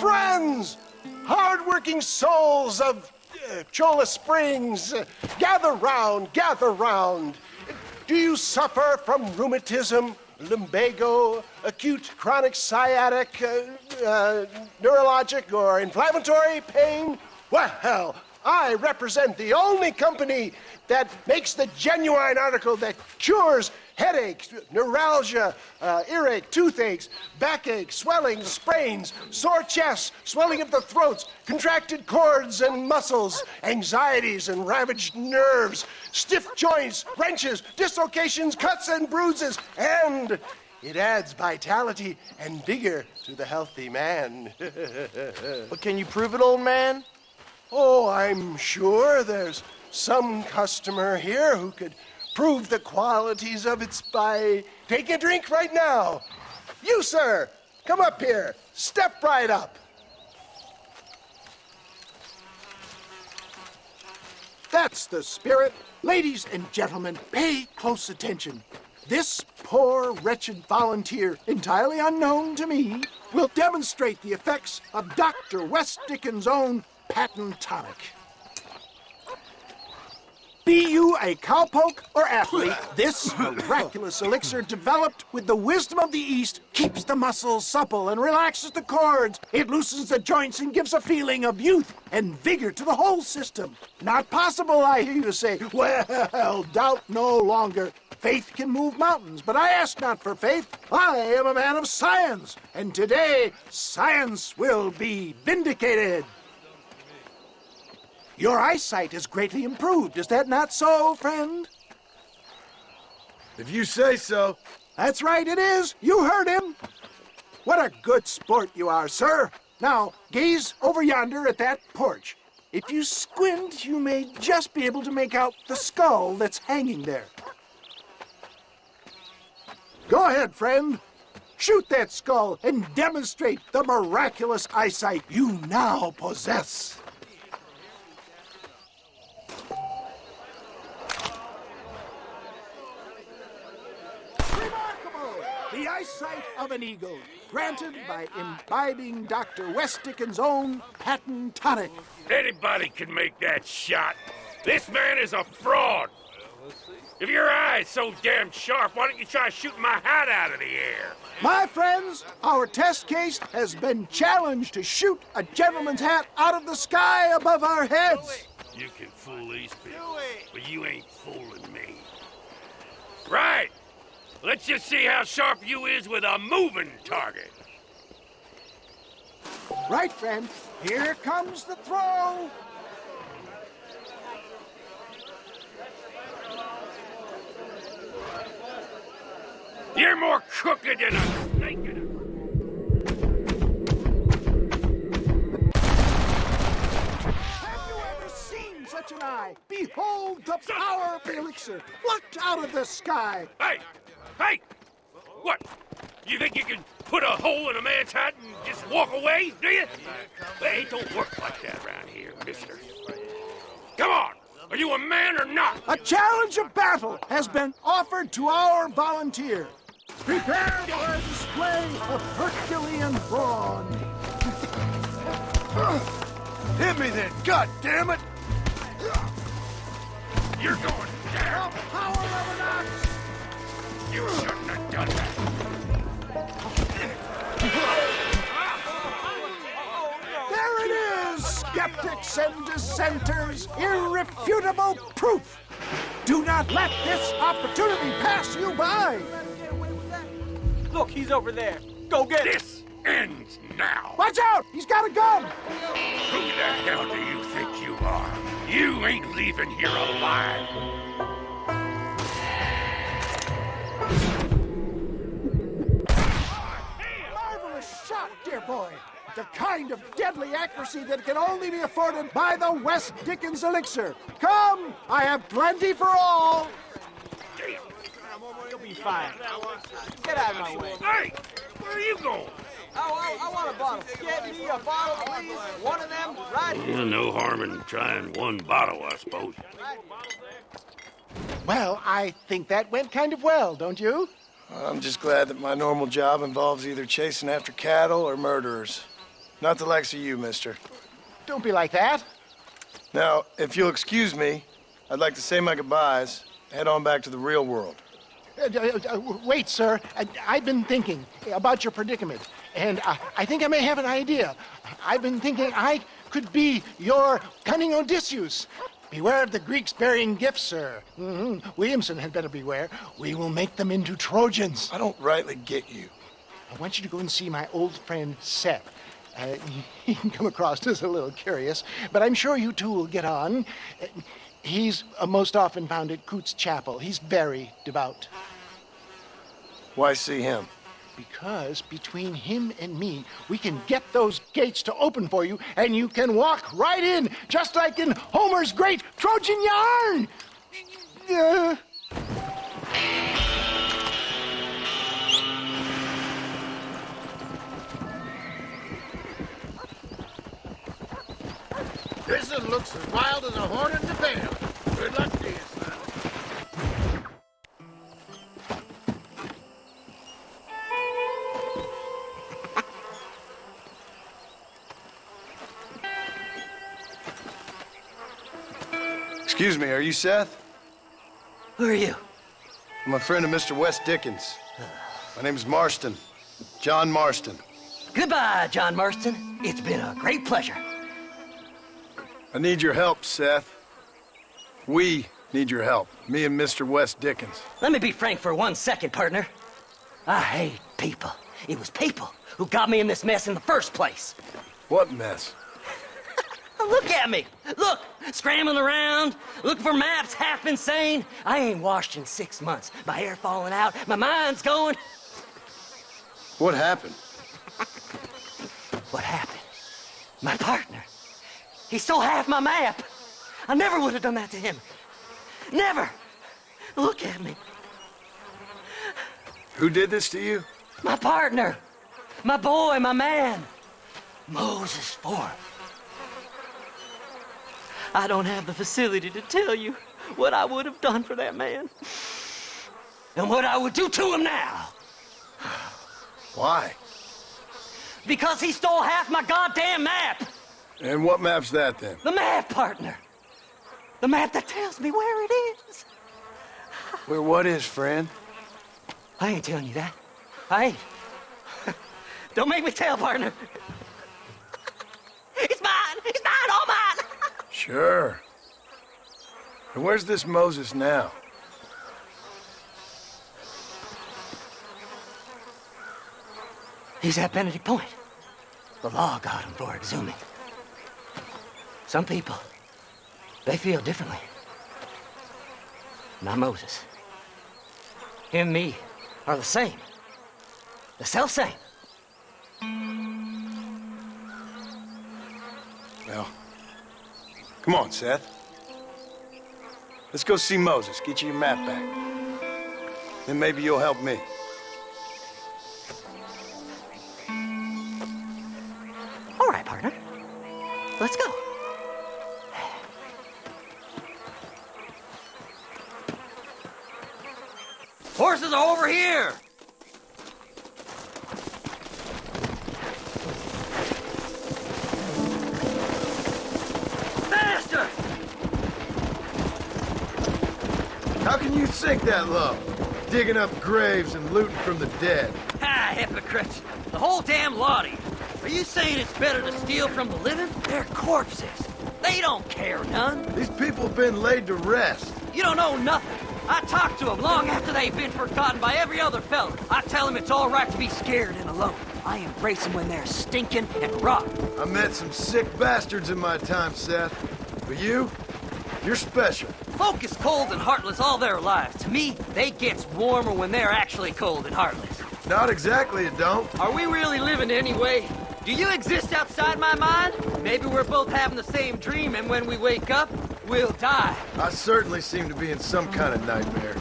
T: Friends, hard-working souls of Cholla Springs, gather round, gather round. Do you suffer from rheumatism, lumbago, acute chronic sciatic, neurologic, or inflammatory pain? Well, I represent the only company that makes the genuine article that cures headaches, neuralgia, earache, toothaches, backache, swelling, sprains, sore chests, swelling of the throats, contracted cords and muscles, anxieties and ravaged nerves, stiff joints, wrenches, dislocations, cuts and bruises, and it adds vitality and vigor to the healthy man.
K: But can you prove it, old man?
T: Oh, I'm sure there's some customer here who could prove the qualities of it by taking a drink right now. You, sir, come up here. Step right up. That's the spirit. Ladies and gentlemen, pay close attention. This poor, wretched volunteer, entirely unknown to me, will demonstrate the effects of Dr. West Dickens' own patent tonic.
S: Be you a cowpoke or athlete, this miraculous elixir developed with the wisdom of the East keeps the muscles supple and relaxes the cords. It loosens the joints and gives a feeling of youth and vigor to the whole system. Not possible, I hear you say. Well, doubt no longer. Faith can move mountains, but I ask not for faith. I am a man of science, and today science will be vindicated. Your eyesight is greatly improved. Is that not so, friend?
T: If you say so.
S: That's right, it is. You heard him. What a good sport you are, sir. Now, gaze over yonder at that porch. If you squint, you may just be able to make out the skull that's hanging there. Go ahead, friend. Shoot that skull and demonstrate the miraculous eyesight you now possess. The eyesight of an eagle, granted by imbibing Dr. Westdickens' own patent tonic.
A: Anybody can make that shot. This man is a fraud. If your eye's so damn sharp, why don't you try shooting my hat out of the air?
S: My friends, our test case has been challenged to shoot a gentleman's hat out of the sky above our heads.
A: You can fool these people, but you ain't fooling me. Right. Let's just see how sharp you is with a moving target.
S: Right, friend. Here comes the throw.
A: You're more crooked than a snake in a...
S: Have you ever seen such an eye? Behold the power of the elixir, plucked out of the sky.
A: Hey! Hey! What? You think you can put a hole in a man's hat and just walk away, do you? Hey, it don't work like that around here, mister. Come on! Are you a man or not?
S: A challenge of battle has been offered to our volunteer. Prepare for a display of Herculean brawn.
T: Hit me then, God damn it!
A: You're going down.
S: The power of an ox.
A: You shouldn't have done that.
S: There it is, skeptics and dissenters, irrefutable proof. Do not let this opportunity pass you by.
J: Look, he's over there. Go get him.
A: This ends now.
S: Watch out! He's got a gun!
A: Who the hell do you think you are? You ain't leaving here alive.
S: Marvelous shot, dear boy. The kind of deadly accuracy that can only be afforded by the Westdickens elixir. Come, I have plenty for all.
J: You'll be fine. Get out of my way.
A: Hey, where are you going?
J: I want a bottle. Get me a bottle, please. One of them, right here.
A: Well, no harm in trying one bottle, I suppose.
D: Well, I think that went kind of well, don't you?
F: I'm just glad that my normal job involves either chasing after cattle or murderers. Not the likes of you, mister.
D: Don't be like that.
F: Now, if you'll excuse me, I'd like to say my goodbyes, head on back to the real world.
D: Wait, sir. I've been thinking about your predicament, and I think I may have an idea. I've been thinking I could be your cunning Odysseus. Beware of the Greeks bearing gifts, sir. Williamson had better beware. We will make them into Trojans.
F: I don't rightly get you.
D: I want you to go and see my old friend Seth. He can come across as a little curious, but I'm sure you two will get on. He's most often found at Coots Chapel. He's very devout.
F: Why see him?
D: Because between him and me, we can get those gates to open for you, and you can walk right in, just like in Homer's great Trojan yarn!
T: This one looks as wild as a horn in the bale. Good luck to you, son.
F: Excuse me, are you Seth?
C: Who are you?
F: I'm a friend of Mr. Wes Dickens. My name's Marston. John Marston.
C: Goodbye, John Marston. It's been a great pleasure.
F: I need your help, Seth. We need your help. Me and Mr. Wes Dickens.
C: Let me be frank for 1 second, partner. I hate people. It was people who got me in this mess in the first place.
F: What mess?
C: Look at me. Look, scrambling around, looking for maps, half insane. I ain't washed in 6 months. My hair falling out, my mind's going.
F: What happened?
C: What happened? My partner. He stole half my map. I never would have done that to him. Never. Look at me.
F: Who did this to you?
C: My partner. My boy, my man. Moses Ford. I don't have the facility to tell you what I would have done for that man. And what I would do to him now.
F: Why?
C: Because he stole half my goddamn map.
F: And what map's that, then?
C: The map, partner. The map that tells me where it is.
F: Where what is, friend?
C: I ain't telling you that. I ain't. Don't make me tell, partner. It's mine! It's mine! All mine!
F: Sure. And where's this Moses now?
C: He's at Benedict Point. The law got him for exhuming. Some people, they feel differently. Not Moses. Him and me are the same. The self-same.
F: Well, come on, Seth. Let's go see Moses, get you your map back. Then maybe you'll help me.
C: All right, partner. Let's go. Horses are over here! Faster!
F: How can you sink that low? Digging up graves and looting from the dead.
C: Ah, hypocrites. The whole damn lot of you. Are you saying it's better to steal from the living? They're corpses. They don't care none.
F: These people have been laid to rest.
C: You don't know nothing. I talk to them long after they've been forgotten by every other fella. I tell them it's all right to be scared and alone. I embrace them when they're stinking and rotten.
F: I met some sick bastards in my time, Seth. But you're special.
C: Folk is cold and heartless all their lives. To me, they gets warmer when they're actually cold and heartless.
F: Not exactly, it don't.
C: Are we really living anyway? Do you exist outside my mind? Maybe we're both having the same dream, and when we wake up, we'll die.
F: I certainly seem to be in some kind of nightmare.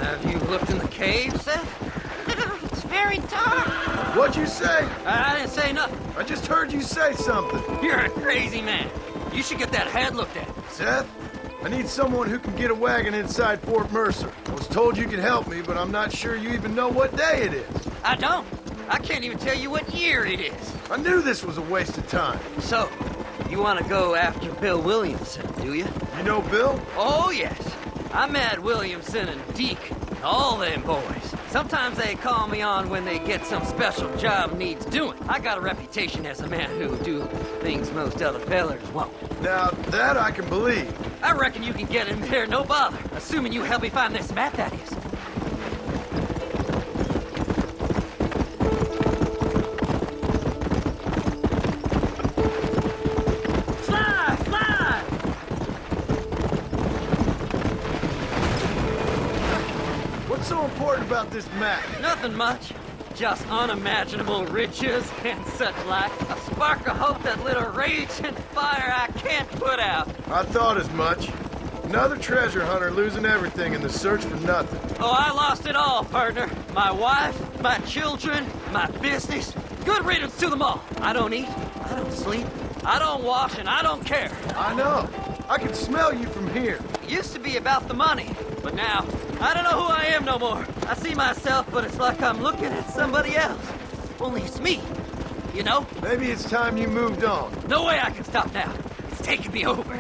C: Have you looked in the cave, Seth?
Q: It's very dark.
F: What'd you say?
C: I didn't say nothing.
F: I just heard you say something.
C: You're a crazy man. You should get that head looked at.
F: Seth, I need someone who can get a wagon inside Fort Mercer. I was told you could help me, but I'm not sure you even know what day it is.
C: I don't. I can't even tell you what year it is.
F: I knew this was a waste of time.
C: So, you want to go after Bill Williamson, do you?
F: You know Bill?
C: Oh, yes. I met Williamson and Deke, all them boys. Sometimes they call me on when they get some special job needs doing. I got a reputation as a man who'll do things most other fellers won't.
F: Now, that I can believe.
C: I reckon you can get in there, no bother. Assuming you help me find this map, that is. Fly! Fly!
F: What's so important about this map?
C: Nothing much. Just unimaginable riches and such like. A spark of hope that lit a raging fire I can't put out.
F: I thought as much. Another treasure hunter losing everything in the search for nothing.
C: Oh, I lost it all, partner. My wife, my children, my business. Good riddance to them all. I don't eat, I don't sleep, I don't wash, and I don't care.
F: I know. I can smell you from here.
C: It used to be about the money. But now, I don't know who I am no more. I see myself, but it's like I'm looking at somebody else. Only it's me, you know?
S: Maybe it's time you moved on.
C: No way I can stop now. It's taking me over.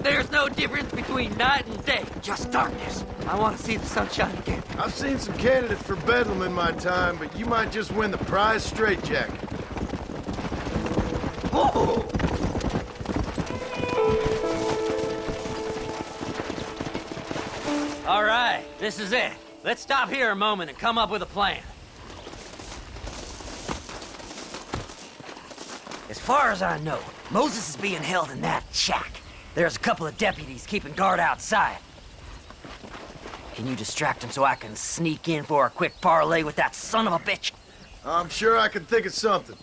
C: There's no difference between night and day, just darkness. I want to see the sunshine again.
S: I've seen some candidates for Bedlam in my time, but you might just win the prize straitjacket.
C: Whoa! All right, this is it. Let's stop here a moment and come up with a plan. As far as I know, Moses is being held in that shack. There's a couple of deputies keeping guard outside. Can you distract him so I can sneak in for a quick parlay with that son of a bitch?
S: I'm sure I can think of something.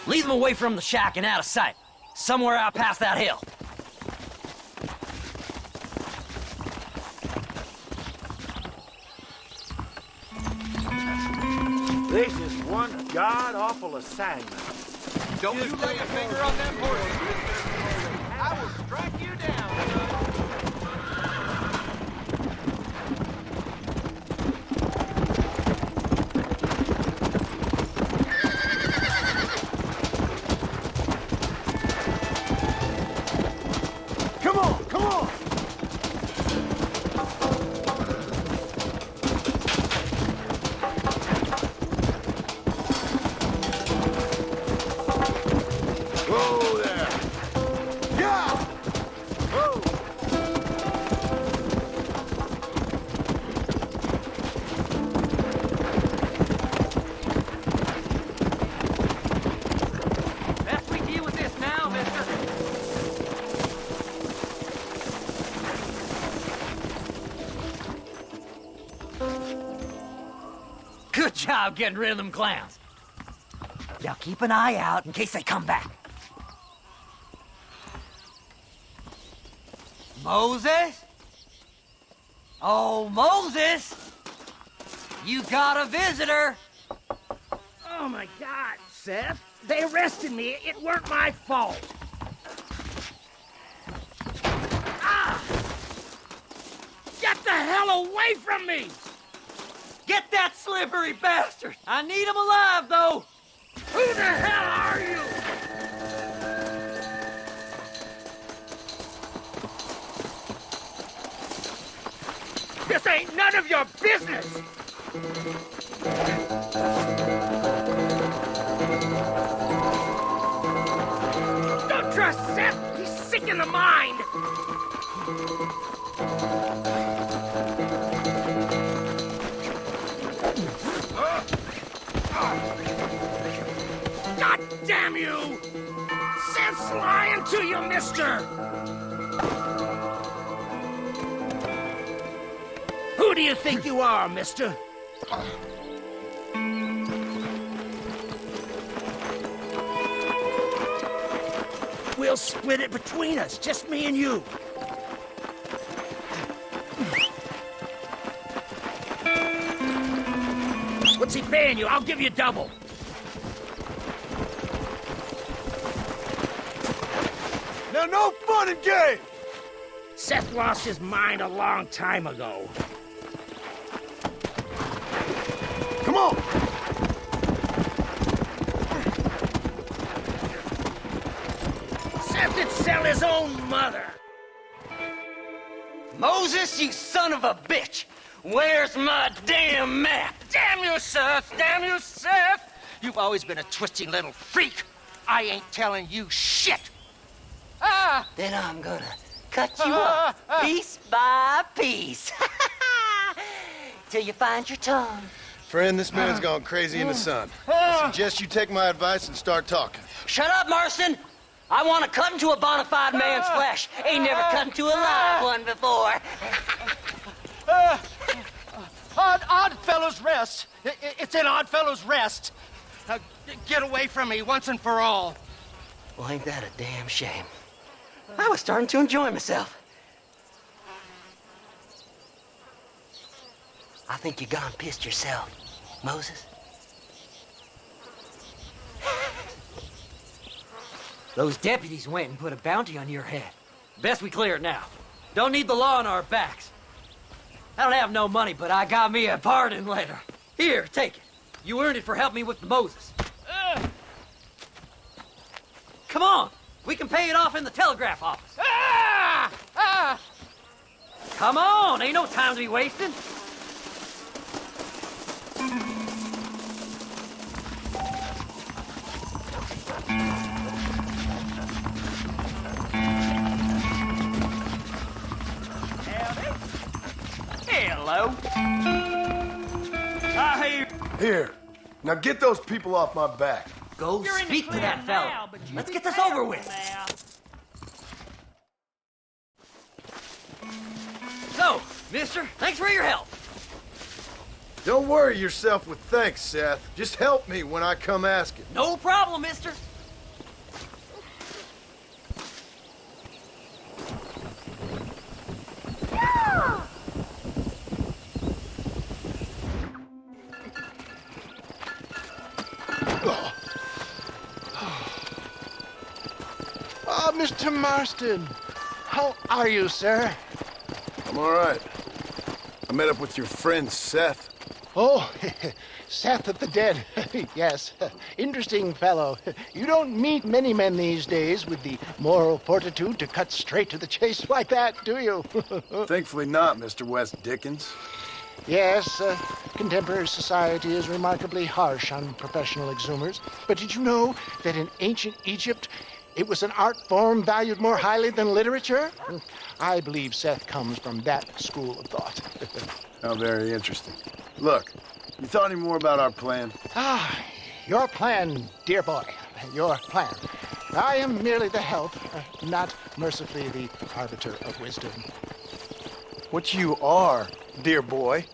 C: Leave them away from the shack and out of sight. Somewhere out past that hill.
J: This is one god-awful assignment.
M: Don't you lay a finger on them horses. I will strike you down.
C: Good job getting rid of them clowns. Now keep an eye out in case they come back. Moses? Oh, Moses! You got a visitor!
J: Oh my God, Seth. They arrested me. It weren't my fault. Ah! Get the hell away from me!
C: Get that slippery bastard! I need him alive, though!
J: Who the hell are you? This ain't none of your business! Don't trust Seth! He's sick in the mind! God damn you! Seth's lying to you, mister! Who do you think you are, mister? We'll split it between us, just me and you. What's he paying you? I'll give you double.
S: Now, no fun and games!
J: Seth lost his mind a long time ago.
S: Come on!
J: Seth would sell his own mother.
C: Moses, you son of a bitch! Where's my damn map?
J: Damn you, Seth! Damn you, Seth! You've always been a twisty little freak. I ain't telling you shit. Ah!
C: Then I'm gonna cut you up piece by piece. Till you find your tongue.
F: Friend, this man's gone crazy in the sun. I suggest you take my advice and start talking.
C: Shut up, Marston! I want to cut into a bona fide man's flesh. Ain't never cut into a live one before.
V: Odd Fellows Rest. It's in Odd Fellows Rest.
J: Get away from me once and for all.
C: Well, ain't that a damn shame? I was starting to enjoy myself. I think you gone pissed yourself, Moses. Those deputies went and put a bounty on your head. Best we clear it now. Don't need the law on our backs. I don't have no money, but I got me a pardon letter. Here, take it. You earned it for helping me with the Moses. Come on! We can pay it off in the telegraph office. Come on! Ain't no time to be wasting.
J: Hello.
F: Here. Now get those people off my back.
C: Go speak to that fella. Let's get this over with. So, mister, thanks for your help.
F: Don't worry yourself with thanks, Seth. Just help me when I come asking.
C: No problem, mister.
D: Mr. Marston, how are you, sir?
F: I'm all right. I met up with your friend, Seth.
D: Oh, Seth of the Dead. Yes, interesting fellow. You don't meet many men these days with the moral fortitude to cut straight to the chase like that, do you?
F: Thankfully not, Mr. West Dickens.
D: Yes, contemporary society is remarkably harsh on professional exhumers. But did you know that in ancient Egypt, it was an art form valued more highly than literature? I believe Seth comes from that school of thought.
F: How very interesting. Look, you thought any more about our plan?
D: Your plan, dear boy. Your plan. I am merely the help, not mercifully the arbiter of wisdom.
T: What you are, dear boy,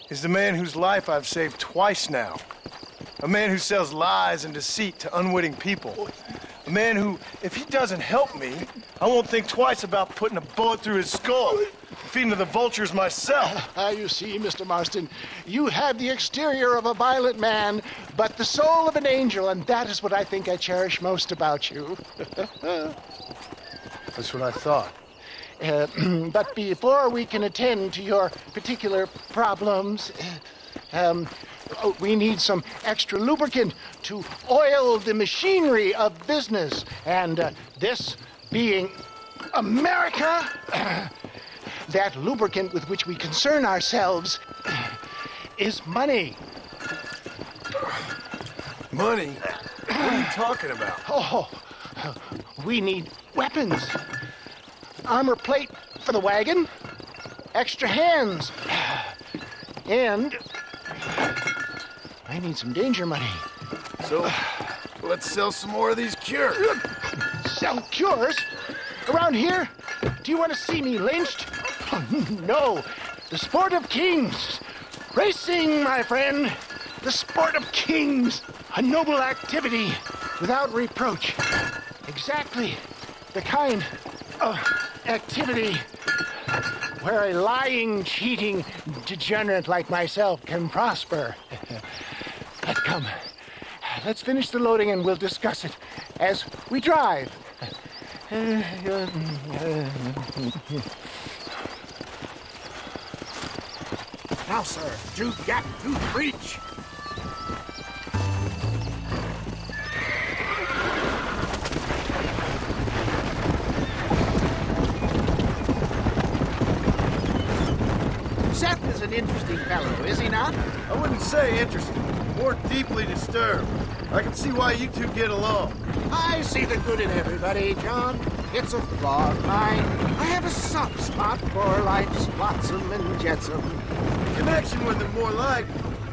T: is the man whose life I've saved twice now. A man who sells lies and deceit to unwitting people. A man who, if he doesn't help me, I won't think twice about putting a bullet through his skull, feeding to the vultures myself.
D: You see, Mr. Marston, you have the exterior of a violent man, but the soul of an angel, and that is what I think I cherish most about you.
T: That's what I thought.
D: But before we can attend to your particular problems, we need some extra lubricant to oil the machinery of business. And this being America, that lubricant with which we concern ourselves is money.
F: Money? What are you talking about?
D: Oh, we need weapons. Armor plate for the wagon, extra hands, and I need some danger money.
F: So, let's sell some more of these cures.
D: Sell cures? Around here? Do you want to see me lynched? No. The sport of kings. Racing, my friend. The sport of kings. A noble activity without reproach. Exactly the kind of activity where a lying, cheating degenerate like myself can prosper. But come, let's finish the loading and we'll discuss it as we drive.
S: Now, sir, you've got to preach. Seth is an interesting fellow, is he not?
F: I wouldn't say interesting, more deeply disturbed. I can see why you two get along.
S: I see the good in everybody, John. It's a flaw of mine. I have a soft spot for life's flotsam and jetsam.
F: Connection with them, more like.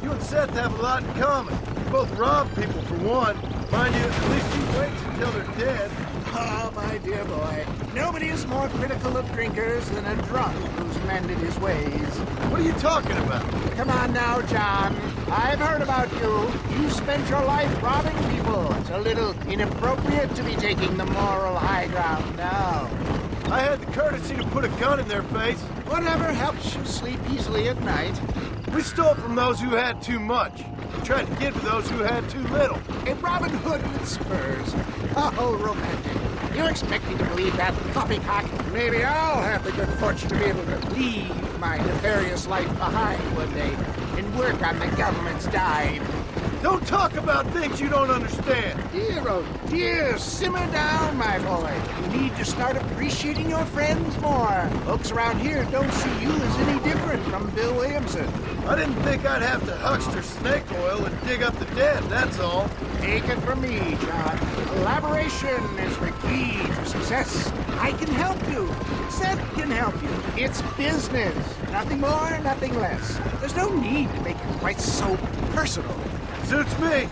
F: You and Seth have a lot in common. You both rob people, for one. Mind you, at least you wait until they're dead.
D: Oh, my dear boy, nobody is more critical of drinkers than a drunk who's mended his ways.
T: What are you talking about?
D: Come on now, John. I've heard about you. You spent your life robbing people. It's a little inappropriate to be taking the moral high ground now.
T: I had the courtesy to put a gun in their face.
D: Whatever helps you sleep easily at night.
T: We stole from those who had too much. We tried to give to those who had too little.
D: A Robin Hood with spurs. Oh, romantic. You expect me to believe that poppycock? Maybe I'll have the good fortune to be able to leave my nefarious life behind one day and work on the government's dime.
T: Don't talk about things you don't understand.
D: Dear, oh dear, simmer down, my boy. You need to start appreciating your friends more. Folks around here don't see you as any different from Bill Williamson.
T: I didn't think I'd have to huckster snake oil and dig up the dead, that's all.
D: Take it from me, John. Collaboration is the key to success. I can help you. Seth can help you. It's business. Nothing more, nothing less. There's no need to make it quite so personal.
T: Suits me.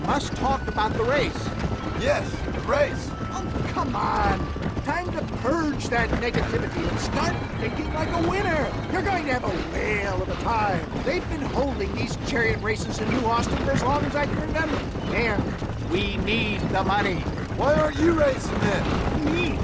D: Must talk about the race.
T: Yes, the race.
D: Oh, come on. Time to purge that negativity and start thinking like a winner. You're going to have a whale of a time. They've been holding these chariot races in New Austin for as long as I can remember. And we need the money.
T: Why aren't you racing then?
D: Me?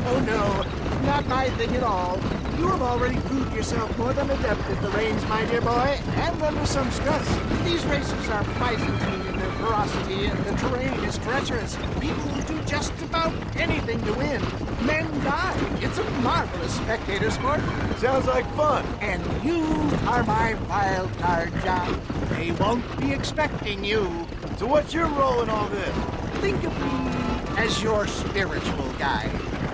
D: Oh, no. Not my thing at all. You have already proved yourself more than adept at the reins, my dear boy, and under some stress. These races are Byzantine in their ferocity, and the terrain is treacherous. People will do just about anything to win. Men die. It's a marvelous spectator sport.
T: Sounds like fun.
D: And you are my wild card, John. They won't be expecting you.
T: So what's your role in all this?
D: Think of me as your spiritual guide.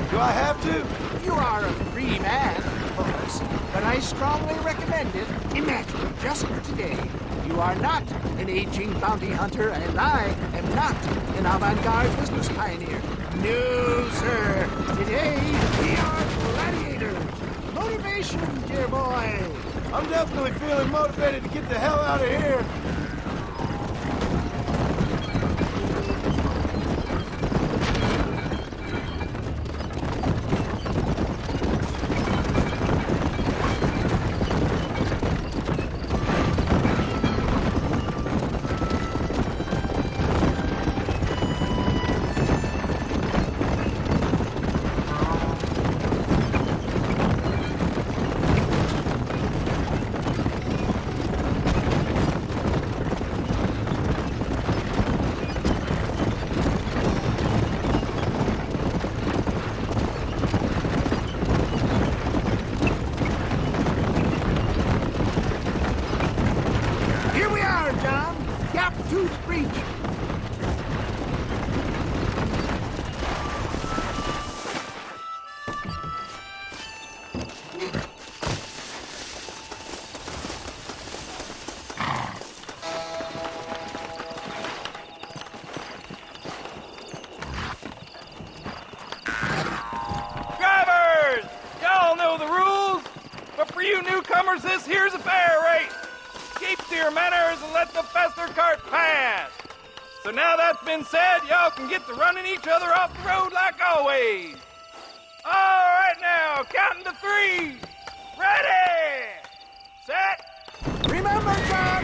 T: Do I have to?
D: You are a free man, of course, but I strongly recommend it. Imagine, just for today, you are not an aging bounty hunter, and I am not an avant-garde business pioneer. No, sir. Today, we are gladiators. Motivation, dear boy.
T: I'm definitely feeling motivated to get the hell out of here.
M: This here's a fair race. Keep to your manners and let the faster cart pass. So now that's been said, y'all can get to running each other off the road like always. All right now, counting to 3. Ready, set.
D: Remember, John.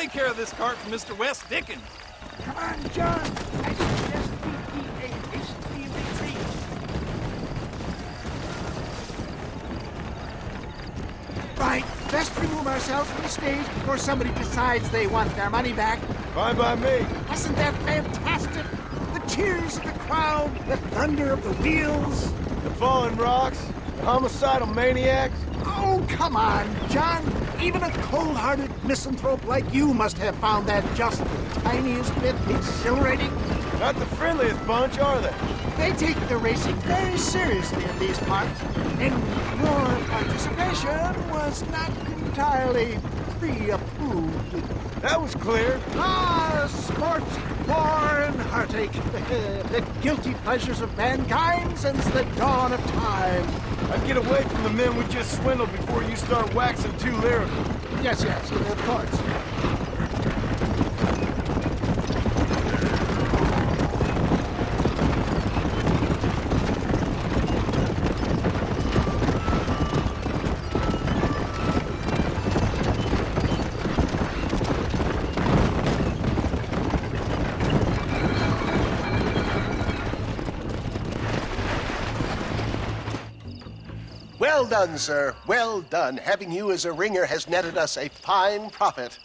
M: take care of this cart for Mr. West Dickens.
S: Come on, John. Right, best remove ourselves from the stage before somebody decides they want their money back.
F: Fine by me.
S: Wasn't that fantastic? The cheers of the crowd, the thunder of the wheels.
F: The falling rocks, the homicidal maniacs.
S: Oh, come on, John. Even a cold-hearted misanthrope like you must have found that just the tiniest bit exhilarating.
F: Not the friendliest bunch, are they?
S: They take the racing very seriously in these parts, and your participation was not entirely pre-approved.
F: That was clear.
S: Ah, sport, war, and heartache. The guilty pleasures of mankind since the dawn of time.
F: I'd get away from the men we just swindled before you start waxing too lyrical.
S: Yes, of course.
T: Well done, sir. Well done. Having you as a ringer has netted us a fine profit.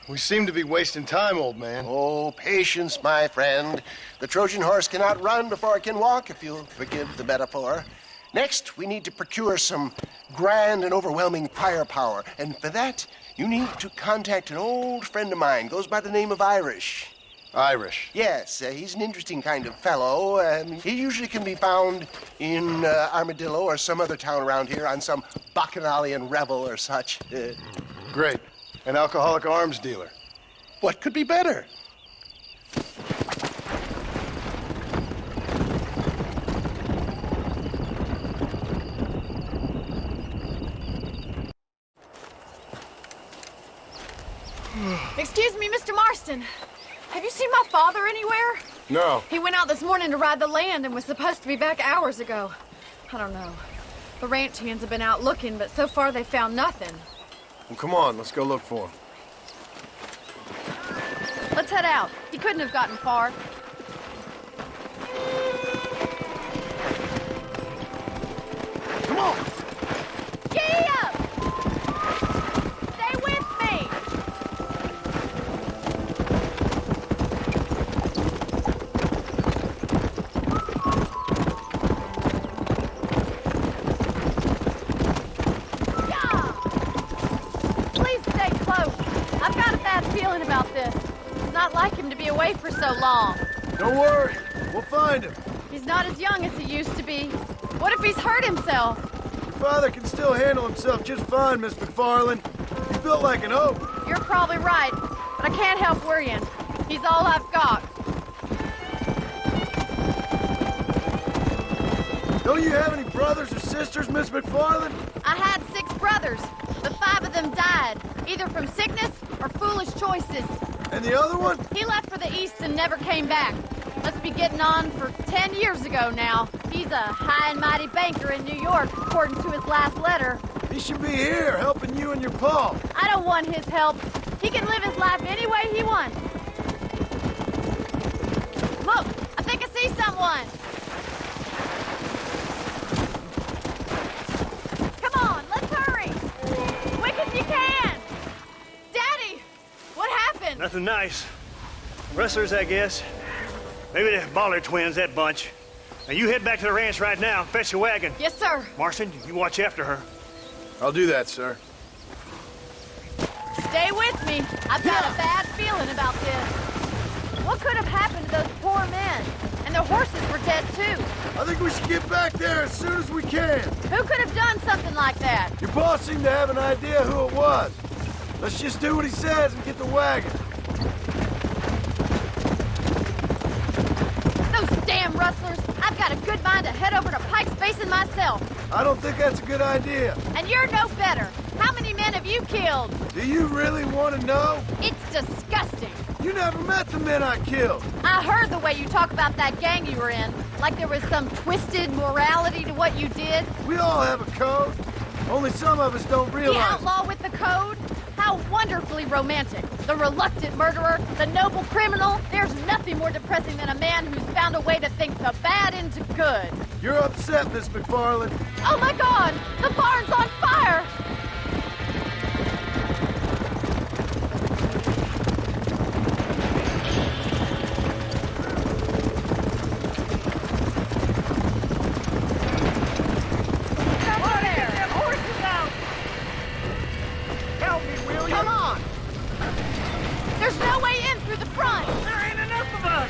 F: We seem to be wasting time, old man.
T: Oh, patience, my friend. The Trojan horse cannot run before it can walk, if you'll forgive the metaphor. Next, we need to procure some grand and overwhelming firepower. And for that, you need to contact an old friend of mine. Goes by the name of Irish.
F: Irish?
T: Yes, he's an interesting kind of fellow. He usually can be found in Armadillo or some other town around here on some bacchanalian revel or such.
F: Great. An alcoholic arms dealer.
T: What could be better?
Q: Excuse me, Mr. Marston. Have you seen my father anywhere?
F: No.
Q: He went out this morning to ride the land and was supposed to be back hours ago. I don't know. The ranch hands have been out looking, but so far they found nothing.
F: Well, come on, let's go look for him.
Q: Let's head out. He couldn't have gotten far.
T: Come on!
Q: Giddy up! Stay with me! Yeah! Please stay close. I've got a bad feeling about this. It's not like him to be away for so long.
F: Don't worry, we'll find him.
Q: He's not as young as he used to be. What if he's hurt himself?
F: Your father can still handle himself just fine, Miss McFarland. He's built like an oak.
Q: You're probably right, but I can't help worrying. He's all I've got.
F: Don't you have any brothers or sisters, Miss McFarland?
Q: I had 6 brothers, but 5 of them died, either from sickness or foolish choices.
F: And the other one?
Q: He left for the east and never came back. Must be getting on for 10 years ago now. He's a high and mighty banker in New York, according to his last letter.
F: He should be here, helping you and your pa.
Q: I don't want his help. He can live his life any way he wants. Look, I think I see someone. Come on, let's hurry. Quick as you can. Daddy, what happened?
P: Nothing nice. Rustlers, I guess. Maybe the Baller twins, that bunch. Now you head back to the ranch right now and fetch the wagon.
Q: Yes, sir.
P: Marston, you watch after her.
F: I'll do that, sir.
Q: Stay with me. I've got a bad feeling about this. What could have happened to those poor men? And their horses were dead, too.
F: I think we should get back there as soon as we can.
Q: Who could have done something like that?
F: Your boss seemed to have an idea who it was. Let's just do what he says and get the wagon.
Q: Those damn rustlers! I've got a good mind to head over to Pike's Basin myself.
F: I don't think that's a good idea.
Q: And you're no better. How many men have you killed?
F: Do you really want to know?
Q: It's disgusting.
F: You never met the men I killed.
Q: I heard the way you talk about that gang you were in, like there was some twisted morality to what you did.
F: We all have a code. Only some of us don't realize.
Q: The outlaw with the code? How How wonderfully romantic. The reluctant murderer, the noble criminal. There's nothing more depressing than a man who's found a way to think the bad into good.
S: You're upset, Miss McFarland.
Q: Oh my God! The barn's on fire! Come on! There's no way in through the front!
K: There ain't enough of us!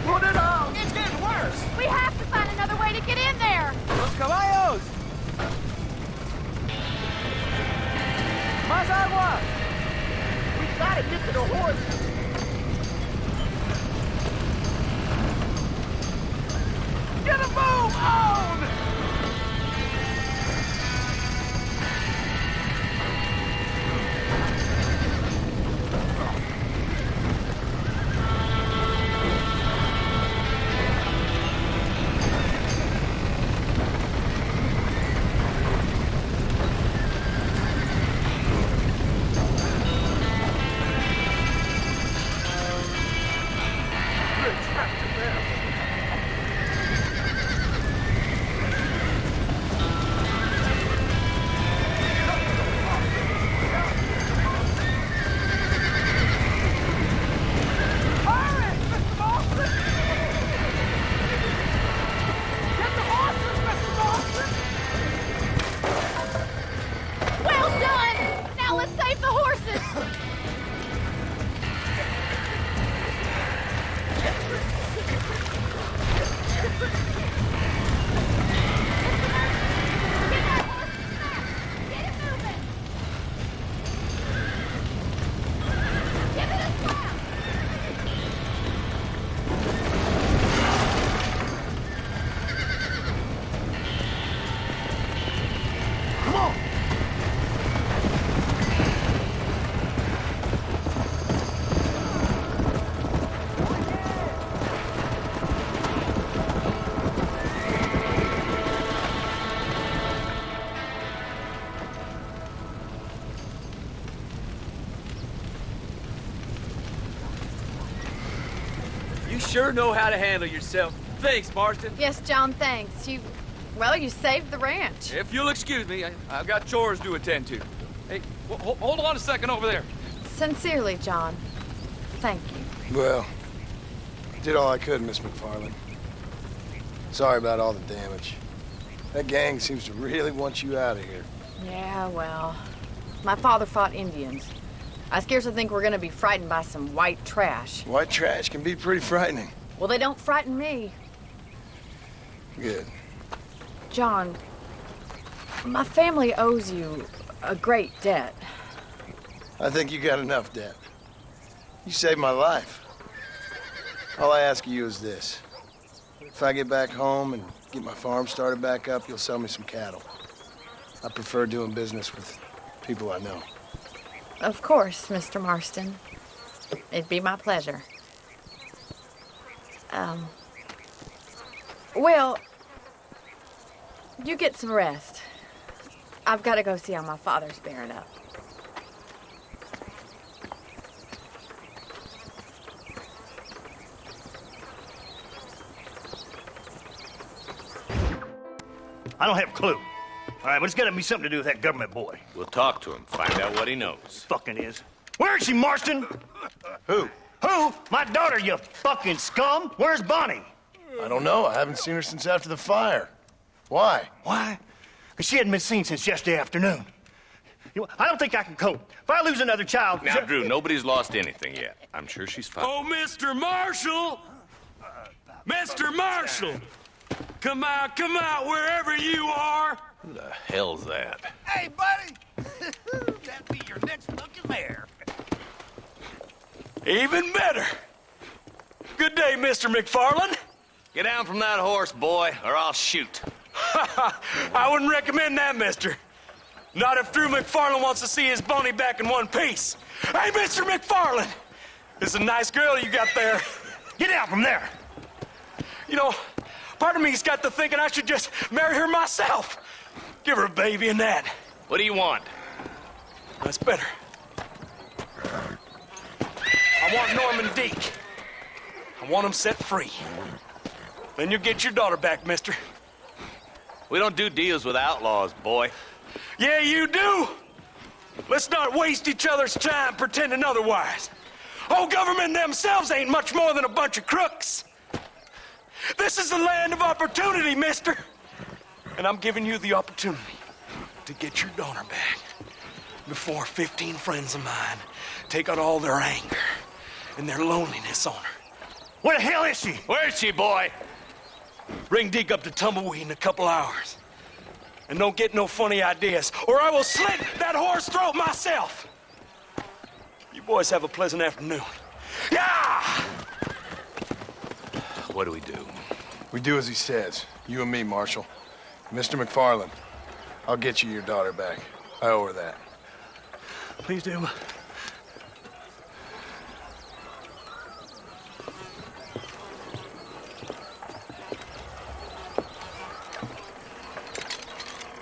S: Put it out!
K: It's getting worse!
Q: We have to find another way to get in there!
M: Los caballos! Más agua!
K: We gotta get to the horses!
M: Get a move on!
Q: Well done! Now let's save the horses!
R: You sure know how to handle yourself. Thanks, Marston.
Q: Yes, John, thanks. You saved the ranch.
R: If you'll excuse me, I've got chores to attend to. Hey, hold on a second over there.
Q: Sincerely, John. Thank you.
F: Well, I did all I could, Miss McFarland. Sorry about all the damage. That gang seems to really want you out of here.
G: Yeah, well, my father fought Indians. I scarcely think we're gonna be frightened by some white trash.
F: White trash can be pretty frightening.
G: Well, they don't frighten me.
F: Good.
G: John, my family owes you a great debt.
F: I think you got enough debt. You saved my life. All I ask of you is this. If I get back home and get my farm started back up, you'll sell me some cattle. I prefer doing business with people I know.
G: Of course, Mr. Marston. It'd be my pleasure. Well, you get some rest. I've got to go see how my father's bearing up.
P: I don't have a clue. All right, but it's got to be something to do with that government boy.
I: We'll talk to him, find out what he knows.
P: Fucking is. Where is she, Marston?
F: Who?
P: Who? My daughter, you fucking scum. Where's Bonnie?
F: I don't know. I haven't seen her since after the fire. Why?
P: Why? Because she hadn't been seen since yesterday afternoon. You know, I don't think I can cope. If I lose another child...
I: Now, Drew, nobody's lost anything yet. I'm sure she's fine.
H: Oh, Mr. Marshall! Mr. Marshall! Come out, wherever you are!
I: Who the hell's that?
J: Hey, buddy! That'd be your next looking mare.
H: Even better. Good day, Mr. McFarland.
I: Get down from that horse, boy, or I'll shoot.
H: I wouldn't recommend that, mister. Not if Drew McFarland wants to see his Bonnie back in one piece. Hey, Mr. McFarland! This is a nice girl you got there.
P: Get out from there!
H: You know, part of me's got to thinking I should just marry her myself. Give her a baby and that.
I: What do you want?
O: That's better. I want Norman Deke. I want him set free. Then you'll get your daughter back, mister.
L: We don't do deals with outlaws, boy.
O: Yeah, you do! Let's not waste each other's time pretending otherwise. Old government themselves ain't much more than a bunch of crooks. This is the land of opportunity, mister. And I'm giving you the opportunity to get your daughter back before 15 friends of mine take out all their anger and their loneliness on her. Where the hell is she?
L: Where is she, boy?
O: Bring Deke up to Tumbleweed in a couple hours. And don't get no funny ideas, or I will slit that whore's throat myself. You boys have a pleasant afternoon. Yeah!
L: What do we do?
F: We do as he says. You and me, Marshal. Mr. McFarland, I'll get you your daughter back. I owe her that.
O: Please do.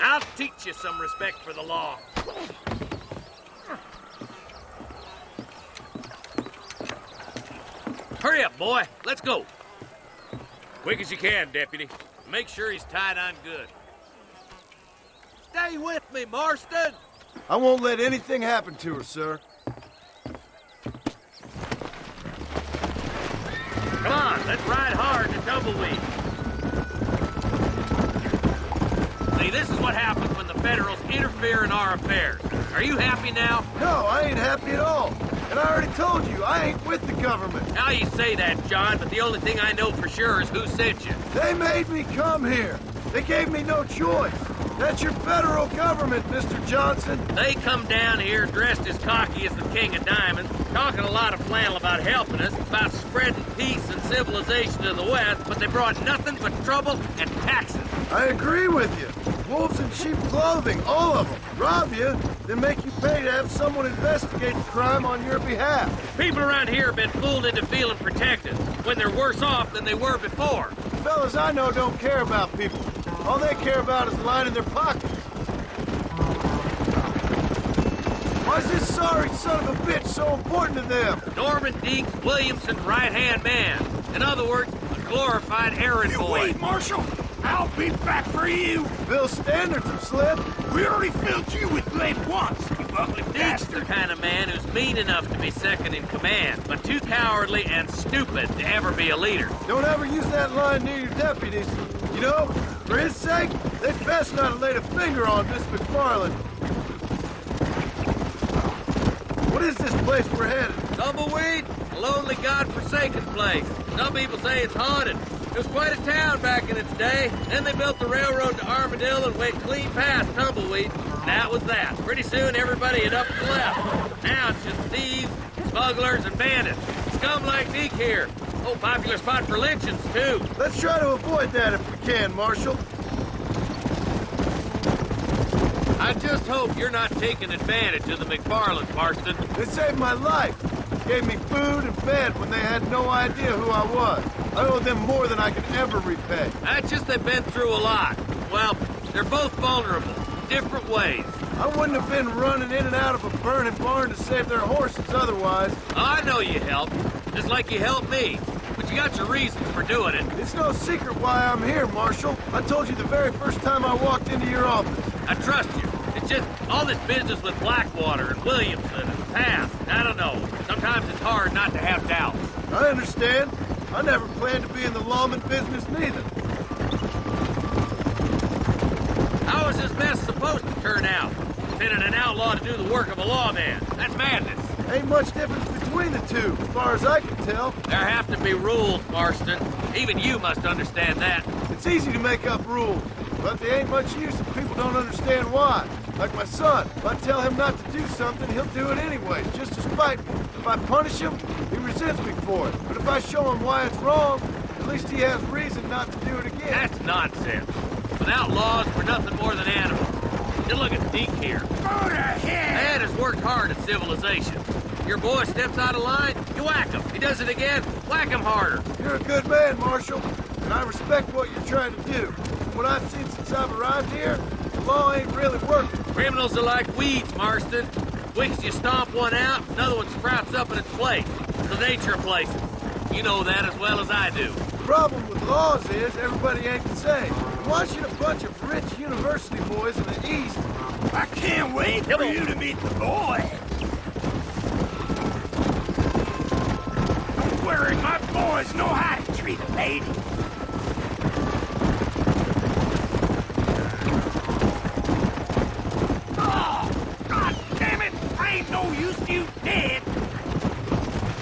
L: I'll teach you some respect for the law. Hurry up, boy. Let's go. Quick as you can, Deputy. Make sure he's tied on good.
V: Stay with me, Marston!
S: I won't let anything happen to her, sir.
L: Come on, let's ride hard to Tumbleweed. See, this is what happens when the Federals interfere in our affairs. Are you happy now?
S: No, I ain't happy at all. And I already told you, I ain't with the government.
L: Now you say that, John, but the only thing I know for sure is who sent you.
S: They made me come here. They gave me no choice. That's your federal government, Mr. Johnson.
L: They come down here dressed as cocky as the King of Diamonds, talking a lot of flannel about helping us, about spreading peace and civilization to the West, but they brought nothing but trouble and taxes.
S: I agree with you. Wolves in sheep clothing, all of them. Rob you, then make you pay to have someone investigate the crime on your behalf.
L: People around here have been fooled into feeling protected, when they're worse off than they were before.
S: Fellas I know don't care about people. All they care about is lining their pockets. Why is this sorry son of a bitch so important to them?
L: Norman Deke's Williamson's right-hand man. In other words, a glorified errand boy.
A: Wait, Marshal! I'll be back for you!
S: Bill's standards have slipped.
A: We already filled you with lead once, you ugly
L: Deke's
A: bastard!
L: the kind of man who's mean enough to be second in command, but too cowardly and stupid to ever be a leader.
S: Don't ever use that line near your deputies. You know, for his sake, they'd best not have laid a finger on Miss McFarland. What is this place we're headed?
L: Tumbleweed, a lonely, God-forsaken place. Some people say it's haunted. It was quite a town back in its day. Then they built the railroad to Armadillo and went clean past Tumbleweed. And that was that. Pretty soon, everybody had up and left. Now it's just thieves, smugglers, and bandits. Scum like Deke here. Oh, popular spot for lynchings, too.
S: Let's try to avoid that if we can, Marshal.
L: I just hope you're not taking advantage of the McFarlands, Marston.
S: They saved my life. Gave me food and bed when they had no idea who I was. I owe them more than I can ever repay.
L: That's just they've been through a lot. Well, they're both vulnerable, different ways.
S: I wouldn't have been running in and out of a burning barn to save their horses otherwise.
L: I know you helped, just like you helped me. But you got your reasons for doing it.
S: It's no secret why I'm here, Marshal. I told you the very first time I walked into your office.
L: I trust you. It's just all this business with Blackwater and Williamson and past. I don't know. Sometimes it's hard not to have doubts.
S: I understand. I never planned to be in the lawman business neither.
L: How is this mess supposed to turn out? Sending an outlaw to do the work of a lawman. That's madness.
S: Ain't much difference between the two, as far as I can tell.
L: There have to be rules, Marston. Even you must understand that.
S: It's easy to make up rules, but they ain't much use if people don't understand why. Like my son, if I tell him not to do something, he'll do it anyway, just to spite me. If I punish him, he resents me for it. But if I show him why it's wrong, at least he has reason not to do it again.
L: That's nonsense. Without laws, we're nothing more than animals. You look at Deke here.
A: Go to hell!
L: Dad has worked hard at civilization. Your boy steps out of line, you whack him. He does it again, whack him harder.
S: You're a good man, Marshal, and I respect what you're trying to do. From what I've seen since I've arrived here, the law ain't really working.
L: Criminals are like weeds, Marston. Weeks you stomp one out, another one sprouts up in its place. It's the nature of places. You know that as well as I do.
S: The problem with laws is everybody ain't the same. Watching a bunch of rich university boys in the East, I can't wait for you to meet the boy. Don't worry, my boys know how to treat a lady. Oh, God damn it! I ain't no use to you dead.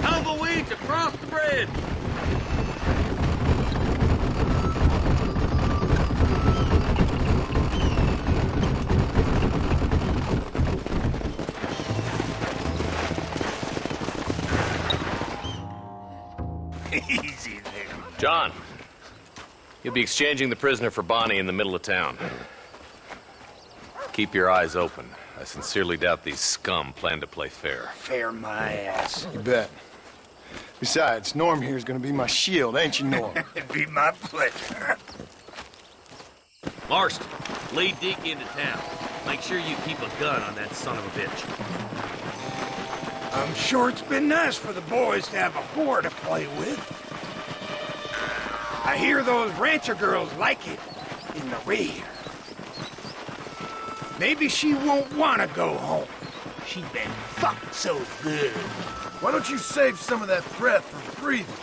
L: Tumbleweeds across the bridge.
S: Easy there.
I: John, you'll be exchanging the prisoner for Bonnie in the middle of town. Keep your eyes open. I sincerely doubt these scum plan to play fair.
S: Fair my ass.
F: You bet. Besides, Norm here's gonna be my shield, ain't you, Norm?
S: It'd be my pleasure.
L: Marston, lead Deke into town. Make sure you keep a gun on that son of a bitch.
S: I'm sure it's been nice for the boys to have a whore to play with. I hear those rancher girls like it in the rear. Maybe she won't want to go home. She's been fucked so good. Why don't you save some of that breath for breathing?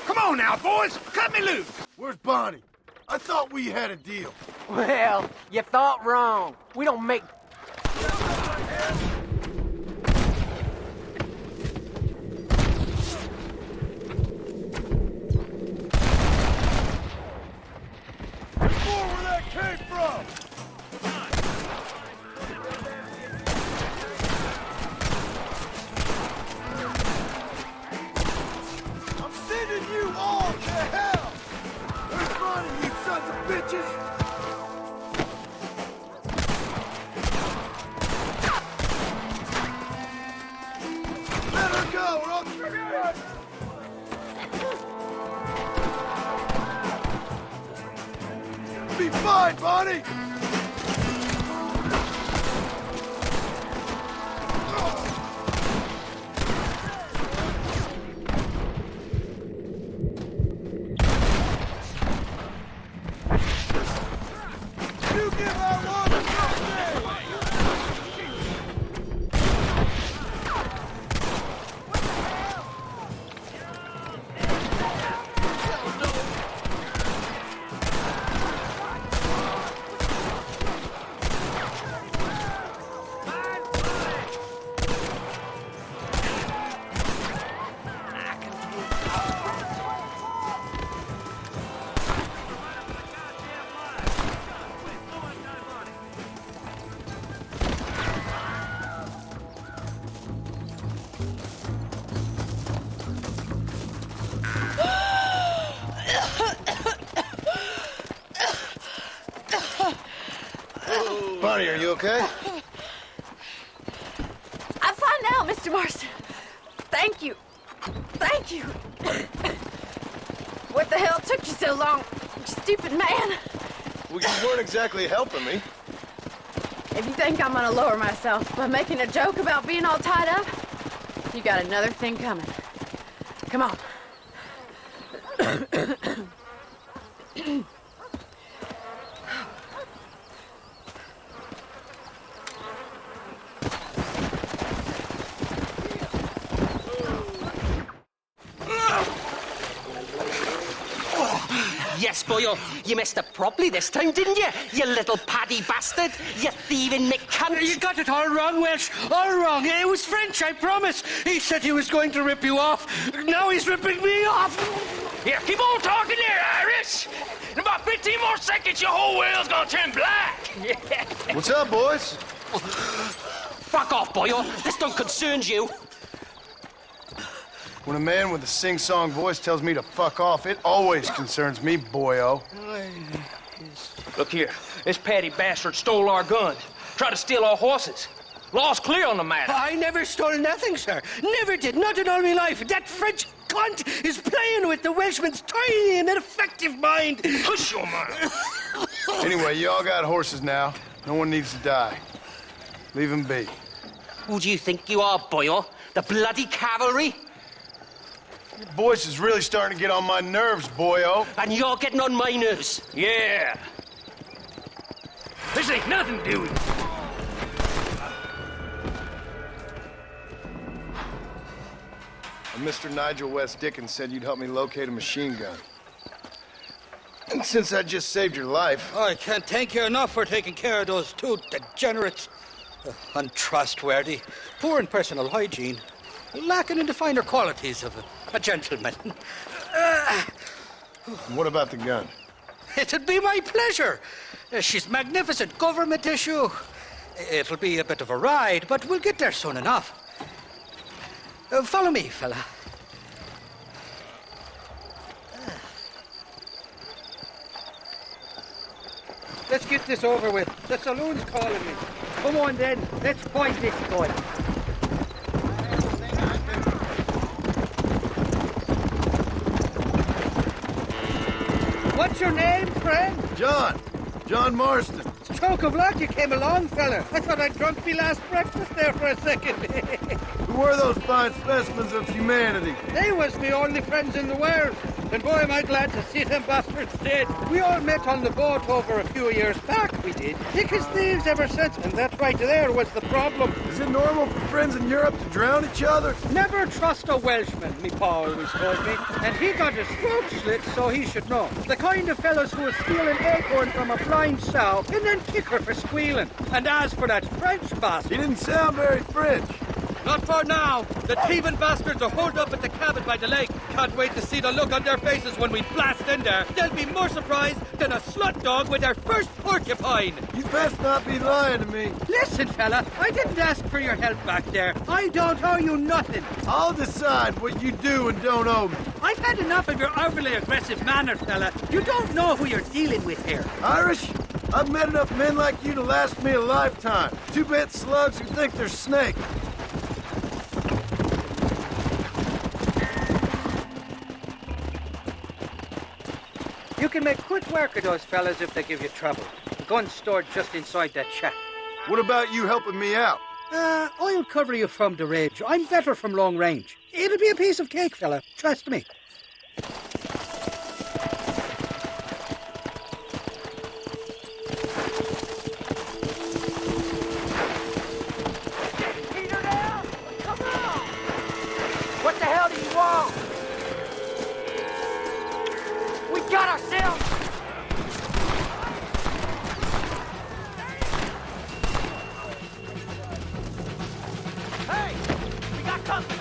S: Come on now, boys. Cut me loose. Where's Bonnie? I thought we had a deal.
J: Well, you thought wrong. We don't make...
S: Where that came from? I'm sending you all to hell! Where's Bonnie, you sons of bitches? Let her go, or I'll trigger you! Be fine, Bonnie! You give outlaw the
F: Bonnie, are you okay?
G: I'm fine now, Mr. Marston. Thank you. Thank you. What the hell took you so long, you stupid man?
F: Well, you weren't exactly helping me.
G: If you think I'm gonna lower myself by making a joke about being all tied up, you got another thing coming. Come on.
J: Yes, boyo, you messed up properly this time, didn't you? You little paddy bastard. You thieving McCunt.
K: You got it all wrong, Welsh. All wrong. It was French, I promise. He said he was going to rip you off. Now he's ripping me off.
A: Here, keep on talking there, Irish. In about 15 more seconds, your whole world's gonna turn black.
F: What's up, boys?
J: Fuck off, boyo. This don't concern you.
F: When a man with a sing-song voice tells me to fuck off, it always concerns me, boyo.
H: Look here, this Patty bastard stole our guns, tried to steal our horses. Law's clear on the matter.
K: I never stole nothing, sir. Never did. Not in all my life. That French cunt is playing with the Welshman's tiny and ineffective mind.
A: Hush your mouth.
F: Anyway, you all got horses now. No one needs to die. Leave them be.
J: Who do you think you are, boyo? The bloody cavalry?
F: Your voice is really starting to get on my nerves, boyo.
J: And you're getting on my nerves.
A: Yeah. This ain't nothing, dude.
F: Mr. Nigel West Dickens said you'd help me locate a machine gun. And since I just saved your life...
E: I can't thank you enough for taking care of those two degenerates. Untrustworthy, poor in personal hygiene, lacking in the finer qualities of a gentleman.
F: What about the gun?
E: It'd be my pleasure. She's magnificent, government issue. It'll be a bit of a ride, but we'll get there soon enough. Follow me, fella.
K: Let's get this over with. The saloon's calling me. Come on then, let's find this guy. What's your name, friend?
F: John Marston.
K: Stroke of luck you came along, fella. I thought I'd drunk me last breakfast there for a second.
F: Who were those fine specimens of humanity?
K: They was me only friends in the world. And boy, am I glad to see them bastards dead. We all met on the boat over a few years back, we did. Thick as thieves ever since, and that right there was the problem.
F: Is it normal for friends in Europe to drown each other?
K: Never trust a Welshman, me pa always told me. And he got his throat slit, so he should know. The kind of fellows who will steal an acorn from a blind sow and then kick her for squealing. And as for that French bastard...
F: He didn't sound very French.
E: Not for now. The thieving bastards are holed up at the cabin by the lake. Can't wait to see the look on their faces when we blast in there. They'll be more surprised than a slut dog with their first porcupine.
F: You best not be lying to me.
K: Listen, fella, I didn't ask for your help back there. I don't owe you nothing.
F: I'll decide what you do and don't owe me.
K: I've had enough of your overly aggressive manner, fella. You don't know who you're dealing with here.
F: Irish? I've met enough men like you to last me a lifetime. Two-bit slugs who think they're snakes.
K: You can make quick work of those fellas if they give you trouble. The gun's stored just inside that shack.
F: What about you helping me out?
K: I'll cover you from the ridge. I'm better from long range. It'll be a piece of cake, fella. Trust me.
J: Peter now? Come on! What the hell do you want? We got ourselves... Hey! We got company!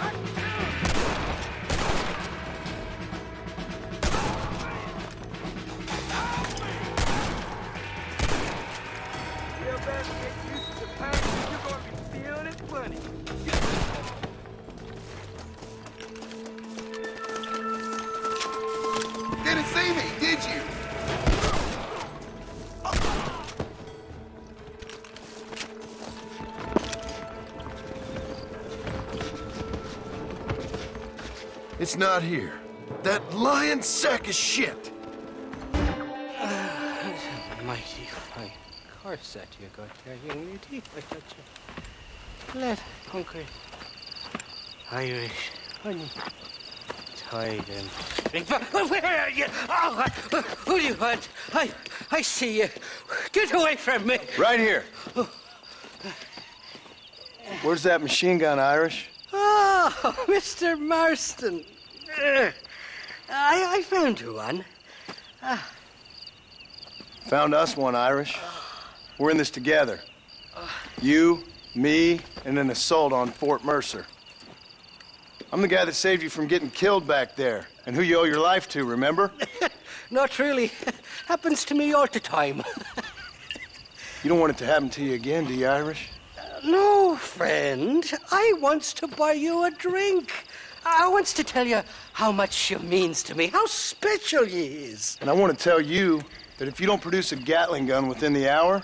K: You better get used to the pain. You're going to be feeling it plenty.
T: Didn't see me, did you? It's not here. That lying sack of shit.
E: Mighty fine corset you got there, young lady. I got you. Let hungry Irish honey. Tie them. Where are you? Oh, who do you want? I see you. Get away from me.
F: Right here. Where's that machine gun, Irish?
E: Oh, Mr. Marston. I found you one.
F: Found us one, Irish. We're in this together. You, me, and an assault on Fort Mercer. I'm the guy that saved you from getting killed back there, and who you owe your life to, remember?
E: Not really. Happens to me all the time.
F: You don't want it to happen to you again, do you, Irish?
E: No, friend. I wants to buy you a drink. I wants to tell you how much she means to me, how special you is.
F: And I want to tell you that if you don't produce a Gatling gun within the hour,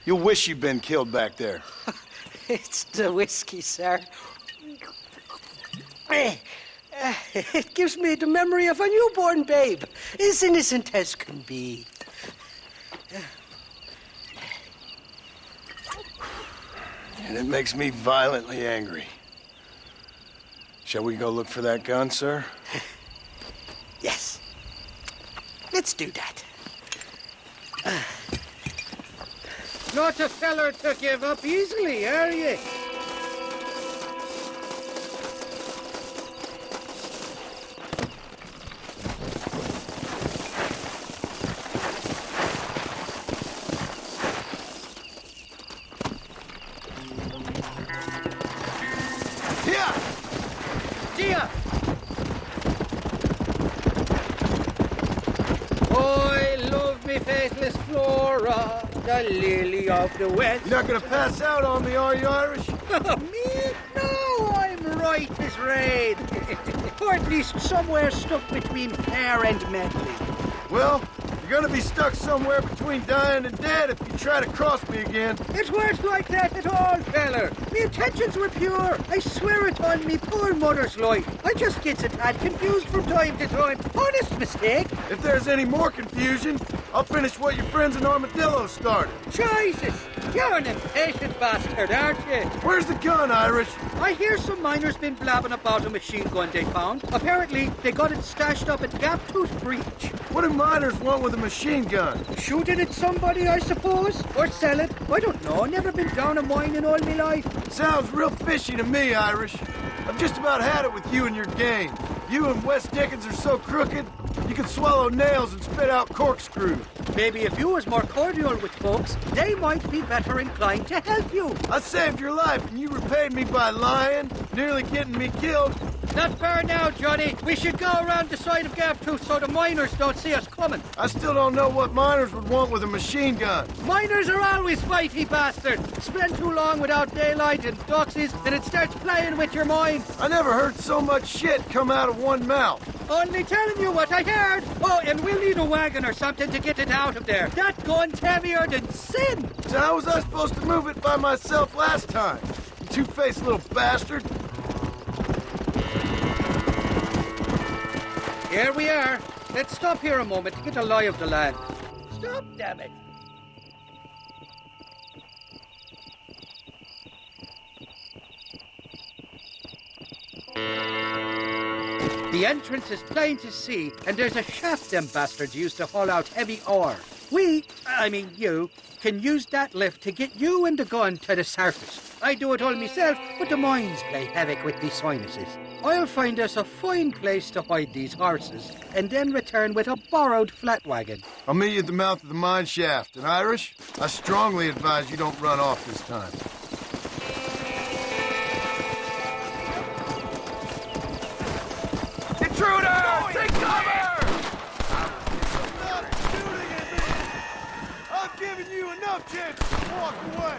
F: you'll wish you'd been killed back there.
E: It's the whiskey, sir. It gives me the memory of a newborn babe, as innocent as can be.
F: and it makes me violently angry. Shall we go look for that gun, sir?
K: Yes. Let's do that.
E: Not a feller to give up easily, are you? Gia! I love me faithless Flora, the lily of the west.
T: You're not gonna pass out on me, are you, Irish?
E: Me? No, I'm right, Miss Raid. Or at least somewhere stuck between fair and medley.
T: Well, you're gonna be stuck somewhere between dying and dead if you try to cross me again.
E: It weren't like that at all, feller. Me intentions were pure. I swear it on me poor mother's life. I just gets a tad confused from time to time. Honest mistake.
T: If there's any more confusion, I'll finish what your friends in Armadillo started.
E: Jesus! You're an impatient bastard, aren't you?
T: Where's the gun, Irish?
E: I hear some miners been blabbing about a machine gun they found. Apparently, they got it stashed up at Gaptooth Breach.
T: What do miners want with a machine gun?
E: Shoot it at somebody, I suppose? Or sell it? I don't know. Never been down a mine in all my life.
T: Sounds real fishy to me, Irish. I've just about had it with you and your game. You and Wes Dickens are so crooked, you can swallow nails and spit out corkscrews.
E: Maybe if you was more cordial with folks, they might be better inclined to help you.
T: I saved your life and you repaid me by lying, nearly getting me killed.
E: Not fair now, Johnny. We should go around the side of Gaptooth so the miners don't see us coming.
T: I still don't know what miners would want with a machine gun.
E: Miners are always fighty bastards. Spend too long without daylight and doxies, and it starts playing with your mind.
T: I never heard so much shit come out of one mouth.
E: Only telling you what I heard. Oh, and we'll need a wagon or something to get it out of there. That gun's heavier than sin.
T: So how was I supposed to move it by myself last time? You two-faced little bastard.
E: Here we are. Let's stop here a moment to get a lie of the land. Stop, damn it. The entrance is plain to see, and there's a shaft them bastards used to haul out heavy ore. I mean you, can use that lift to get you and the gun to the surface. I do it all myself, but the mines play havoc with these sinuses. I'll find us a fine place to hide these horses, and then return with a borrowed flat wagon.
T: I'll meet you at the mouth of the mine shaft. And Irish, I strongly advise you don't run off this time.
M: Intruder! Take cover!
T: Stop shooting at me! I've given you enough chance to walk away.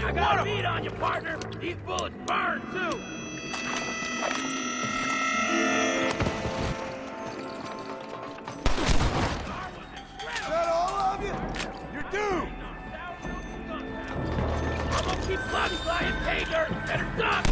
A: I got a beat on you, partner. These bullets burn, too.
T: Is that all of you? You're doomed.
A: I'm gonna keep bloody flying, pay dirt. Better duck.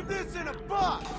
S: Leave this in a box!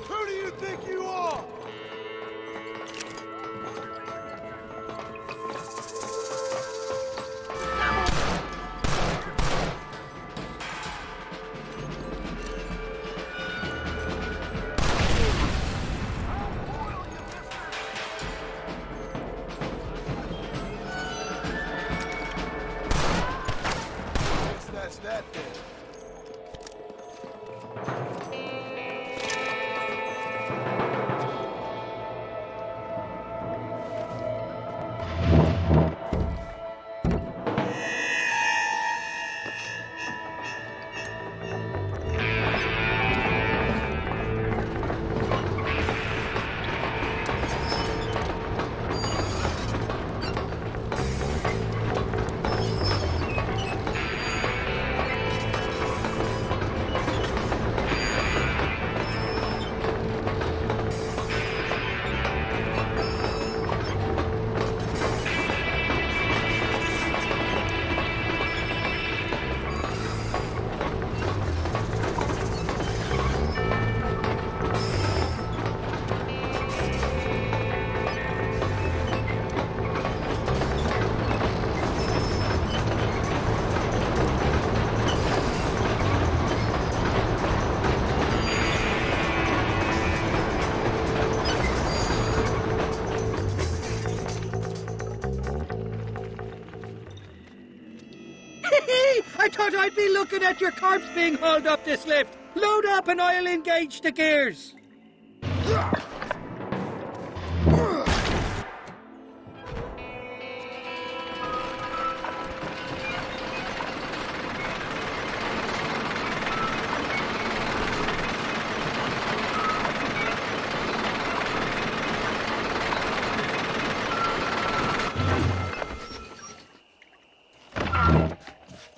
S: Who do you think you are? Guess that's that then.
E: I thought I'd be looking at your corpse being hauled up this lift. Load up and I'll engage the gears.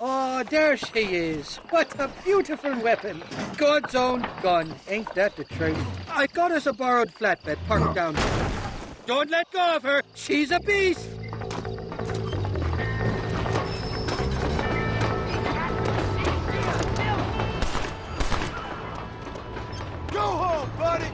E: Oh, there she is. What a beautiful weapon. God's own gun. Ain't that the truth? I got us a borrowed flatbed parked down there. Don't let go of her. She's a beast.
S: Go home, buddy!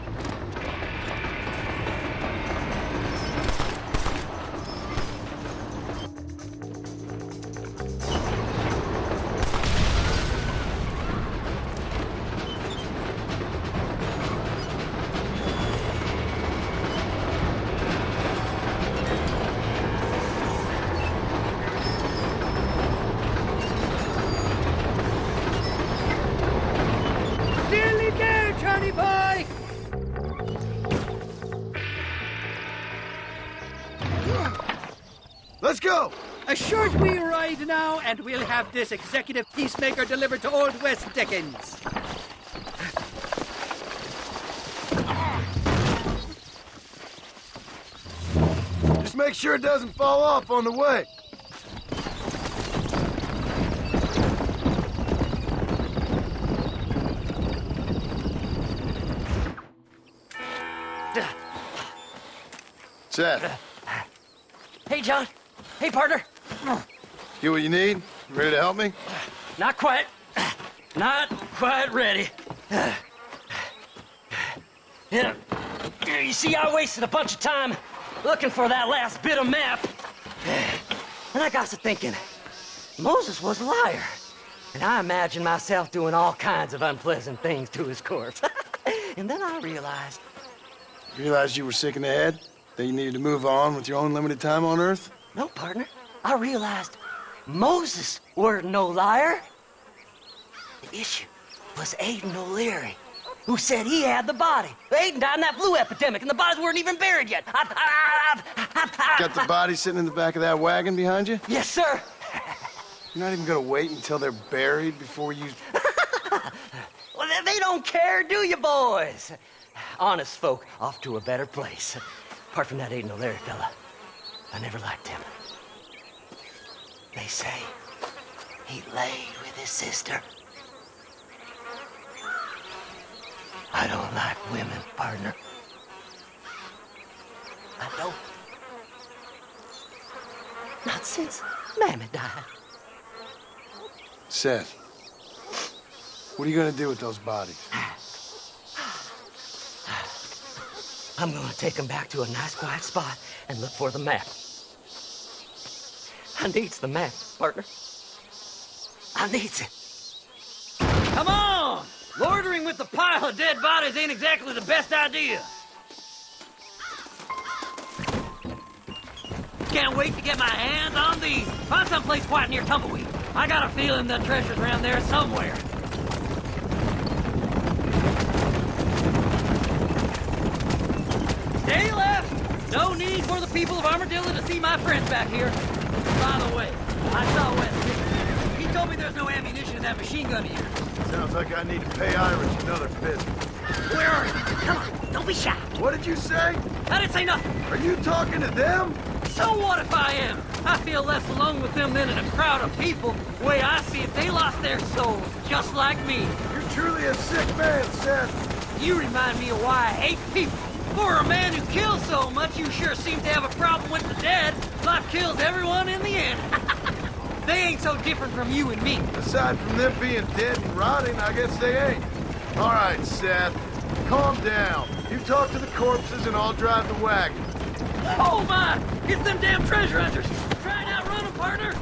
E: Nearly there, Johnny boy.
S: Let's go!
E: A short wee ride now, and we'll have this executive peacemaker delivered to Old West Dickens.
S: Just make sure it doesn't fall off on the way.
F: Seth,
C: Hey, John. Hey, partner.
F: get what you need? Ready to help me?
C: Not quite. Not quite ready. You see, I wasted a bunch of time looking for that last bit of map. And I got to thinking, Moses was a liar. And I imagined myself doing all kinds of unpleasant things to his corpse.
K: And then I realized...
F: Realized you were sick in the head? That you needed to move on with your own limited time on Earth?
K: No, partner. I realized Moses weren't no liar. The issue was Aiden O'Leary, who said he had the body. Aiden died in that flu epidemic, and the bodies weren't even buried yet.
F: Got the body sitting in the back of that wagon behind you?
K: Yes, sir.
F: You're not even gonna wait until they're buried before you...
K: Well, they don't care, do you, boys? Honest folk off to a better place. Apart from that Aiden O'Leary fella, I never liked him. They say he laid with his sister. I don't like women, partner. I don't. Not since Mammy died.
F: Seth, what are you gonna do with those bodies?
K: I'm gonna take them back to a nice quiet spot and look for the map. I needs the map, partner. I needs it.
C: Come on! Loitering with the pile of dead bodies ain't exactly the best idea. Can't wait to get my hands on these. Find someplace quiet near Tumbleweed. I got a feeling the treasure's around there somewhere. Stay left! No need for the people of Armadillo to see my friends back here. By the way, I saw West. He told me there's no ammunition in that machine gun here.
S: Sounds like I need to pay Irish another visit.
C: Where are you? Come on, don't be shy.
S: What did you say?
C: I didn't say nothing.
S: Are you talking to them?
C: So what if I am? I feel less alone with them than in a crowd of people. The way I see it, they lost their souls, just like me.
S: You're truly a sick man, Seth.
C: You remind me of why I hate people. For a man who kills so much, you sure seem to have a problem with the dead. Life kills everyone in the end. They ain't so different from you and me.
S: Aside from them being dead and rotting, I guess they ain't. All right, Seth, calm down. You talk to the corpses and I'll drive the wagon.
C: Oh my! It's them damn treasure hunters! Try and outrun them, partner!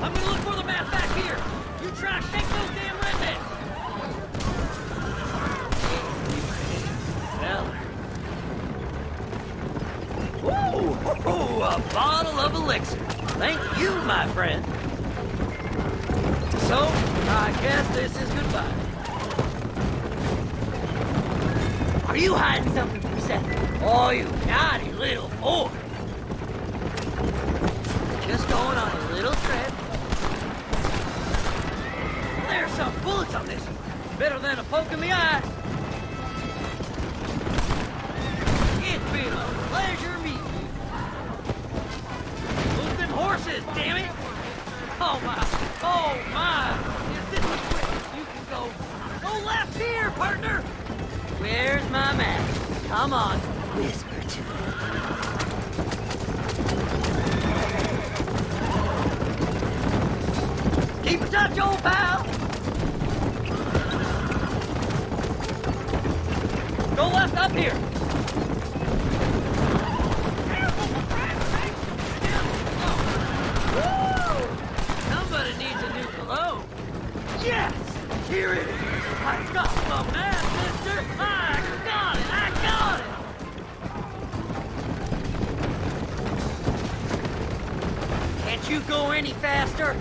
C: I'm gonna look for the map back here. You try to shake those damn rednecks! Ooh, a bottle of elixir. Thank you, my friend. So, I guess this is goodbye. Are you hiding something from Seth? Oh, you naughty little boy. Just going on a little trip. There's some bullets on this one. Better than a poke in the eye. It's been a pleasure meeting you. Move them horses, damn it! Oh my! Is this as quick as you can go? Go left here, partner! Where's my map? Come on, whisper to me. Keep in touch, old pal! Go left up here! Somebody needs a new cologne. Yes! Here it is! I got the map, mister! I got it! I got it! Can't you go any faster?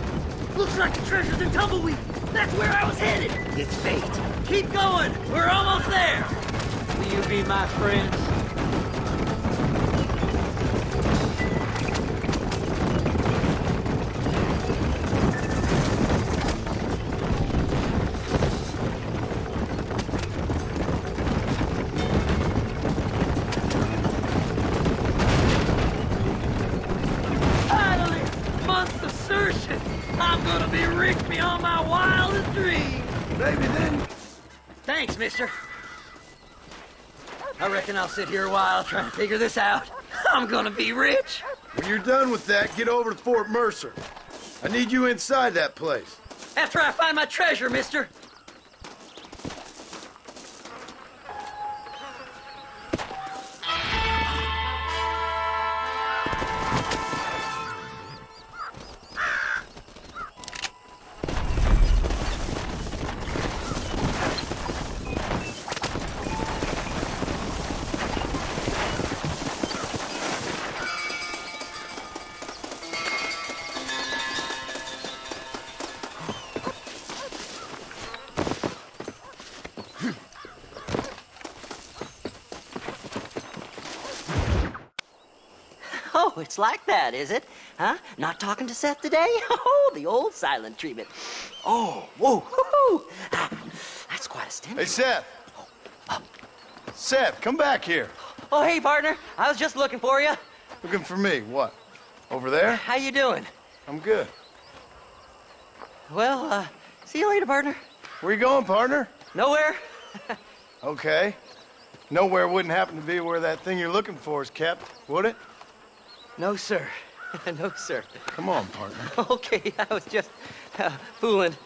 C: Looks like the treasure's in Tumbleweed. That's where I was headed. It's fate. Keep going. We're almost there. Will you be my friends? I'm gonna be rich beyond my wildest dreams.
S: Maybe then.
C: Thanks, mister. I reckon I'll sit here a while trying to figure this out. I'm gonna be rich.
S: When you're done with that, get over to Fort Mercer. I need you inside that place.
C: After I find my treasure, mister. it's like that, is it? Huh? Not talking to Seth today? Oh, the old silent treatment. Oh, whoa, whoo-hoo. That's quite a stimulus.
F: Hey, Seth. Seth, come back here.
C: Oh, hey, partner. I was just looking for you.
F: Looking for me? What? Over there?
C: How you doing?
F: I'm good.
C: Well, see you later, partner.
F: Where you going, partner?
C: Nowhere.
F: Okay. Nowhere wouldn't happen to be where that thing you're looking for is kept, would it?
C: No, sir. No, sir.
F: Come on, partner.
C: Okay, I was just fooling.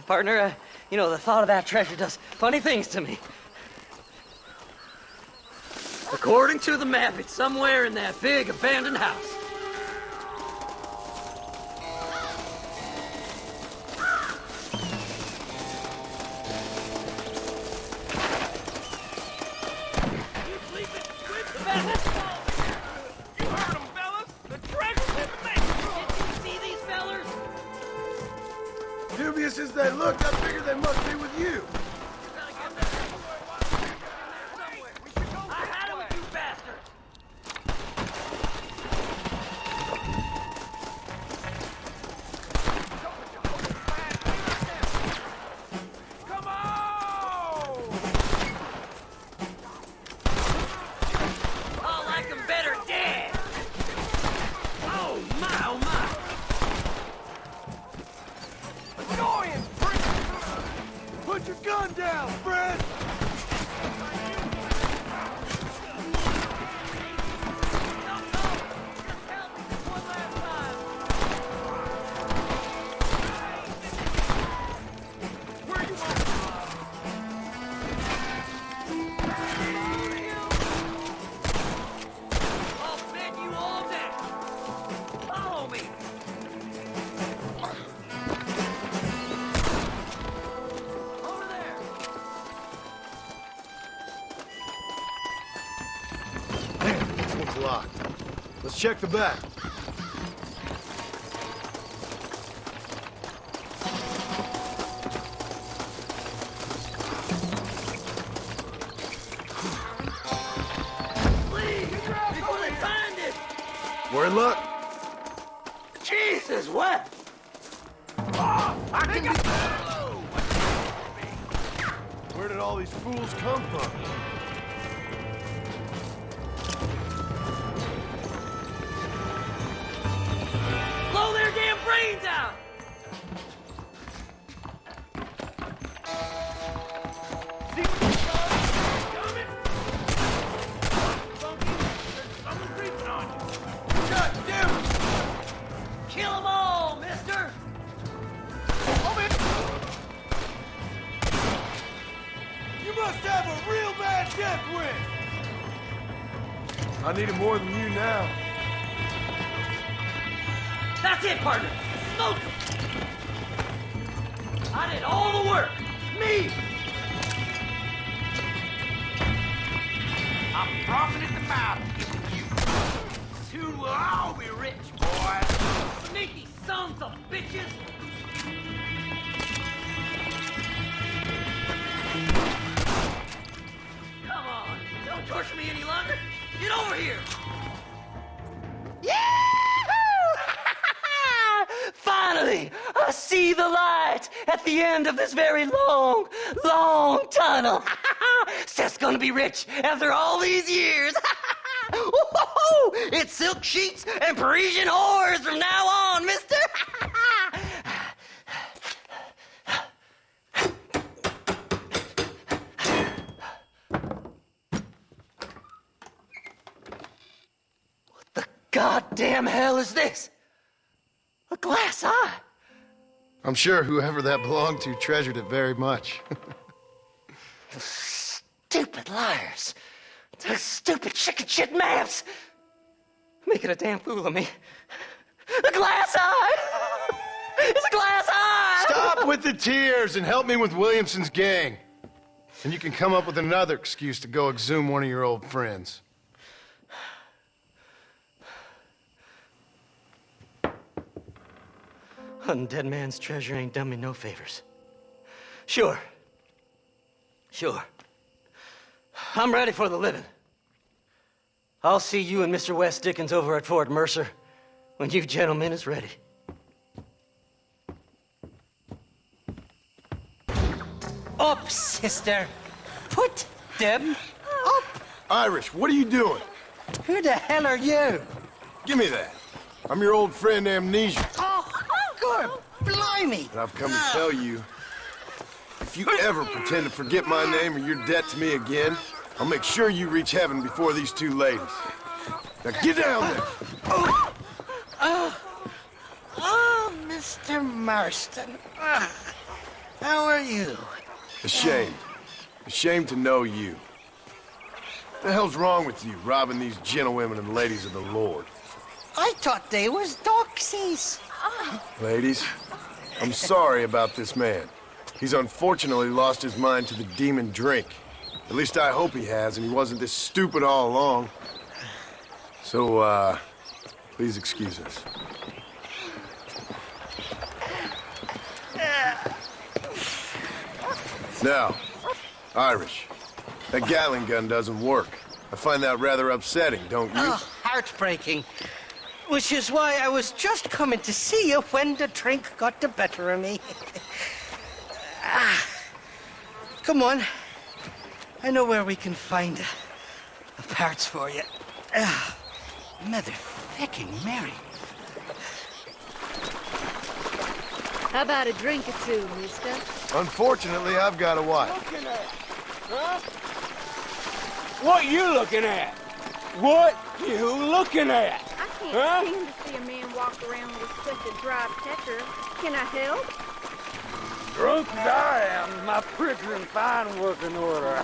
C: Partner, you know, the thought of that treasure does funny things to me. According to the map, it's somewhere in that big abandoned house.
M: You heard them, fellas! The treasure's in the making!
C: Did you see these fellers?
T: Dubious as they look, I figure they must be with you.
C: I had them, you bastards!
M: Come on!
C: I like them better dead! Oh, my, oh, my!
M: Annoying,
T: Put your gun down, Fred!
C: I'll bed you all down! Follow me! Over there!
T: Man, this one's locked. Let's check the back.
C: Please! Before they find it!
T: We're in luck.
C: Jesus, what?
T: I can be... Where did all these fools come from?
C: Blow their damn brains out!
M: See what you got? Coming! Funky, there's someone creeping on you.
T: God damn it!
C: Kill them all, mister!
T: You must have a real bad death wish! I need it more than you now.
C: That's it, partner! Smoke 'em! I did all the work! Me! I'm frothing at the mouth to get to you. Soon we'll all be rich, boys! Sneaky sons of bitches! Come on, don't torture me any longer! Get over here! Finally, I see the light at the end of this very long, long tunnel. Seth's gonna be rich after all these years. It's silk sheets and Parisian whores from now on, mister. What the goddamn hell is this? A glass eye.
F: I'm sure whoever that belonged to treasured it very much.
C: Stupid liars. Those stupid chicken shit maps. Making a damn fool of me. A glass eye! It's a glass eye!
F: Stop with the tears and help me with Williamson's gang. And you can come up with another excuse to go exhume one of your old friends.
C: Hunting dead man's treasure ain't done me no favors. Sure. I'm ready for the living. I'll see you and Mr. West Dickens over at Fort Mercer when you gentlemen is ready.
E: Up, sister. Put them up.
F: Irish, what are you doing?
E: Who the hell are you?
F: Give me that. I'm your old friend Amnesia.
E: Oh, good. Blimey.
F: And I've come to tell you, if you ever pretend to forget my name or your debt to me again, I'll make sure you reach heaven before these two ladies. Now get down there.
E: Oh, Mr. Marston. How are you?
F: Ashamed. Ashamed to know you. What the hell's wrong with you, robbing these gentlewomen and ladies of the Lord?
E: I thought they was doxies.
F: Ladies, I'm sorry about this man. He's unfortunately lost his mind to the demon drink. At least I hope he has, and he wasn't this stupid all along. So, please excuse us. Now, Irish, that Gatling gun doesn't work. I find that rather upsetting, don't you?
E: Oh, heartbreaking. Which is why I was just coming to see you when the drink got the better of me. Come on. I know where we can find the parts for you. Mother-fucking Mary.
Q: How about a drink or two, mister?
F: Unfortunately, I've got a wife.
A: Huh? What you looking at? What you looking at?
Q: I can't seem to see a man walk around with such a dry pecker. Can I help?
A: Drunk as I am, my printer in fine working order.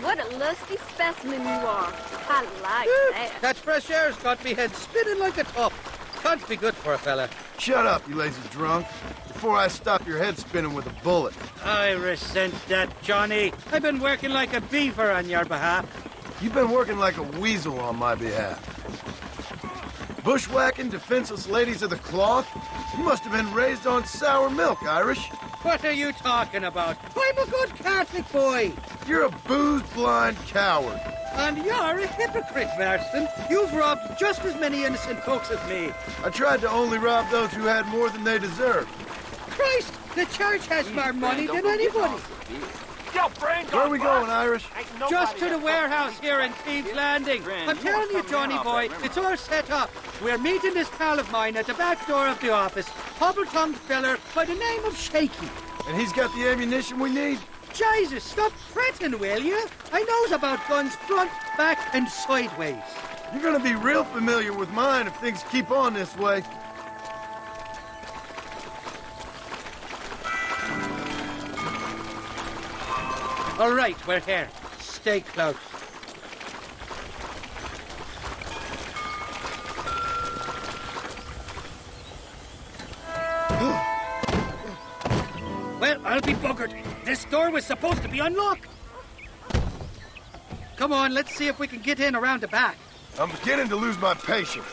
Q: What a lusty specimen you are. I like that.
E: That fresh air's got me head spinning like a top. Can't be good for a fella.
F: Shut up, you lazy drunk, before I stop your head spinning with a bullet.
E: I resent that, Johnny. I've been working like a beaver on your behalf.
F: You've been working like a weasel on my behalf. Bushwhacking defenseless ladies of the cloth? You must have been raised on sour milk, Irish.
E: What are you talking about? I'm a good Catholic boy.
F: You're a booze-blind coward.
E: And you're a hypocrite, Marston. You've robbed just as many innocent folks as me.
F: I tried to only rob those who had more than they deserved.
E: Christ, the church has more money than anybody.
F: Where are we going, Irish?
E: Just to the warehouse here in Thieves Landing. I'm telling you, Johnny boy, it's all set up. We're meeting this pal of mine at the back door of the office, hobble-tongued feller by the name of Shaky.
F: And he's got the ammunition we need?
E: Jesus, stop fretting, will you? I knows about guns front, back, and sideways.
F: You're gonna be real familiar with mine if things keep on this way.
E: All right, we're here. Stay close. Well, I'll be buggered. This door was supposed to be unlocked. Come on, let's see if we can get in around the back.
F: I'm beginning to lose my patience.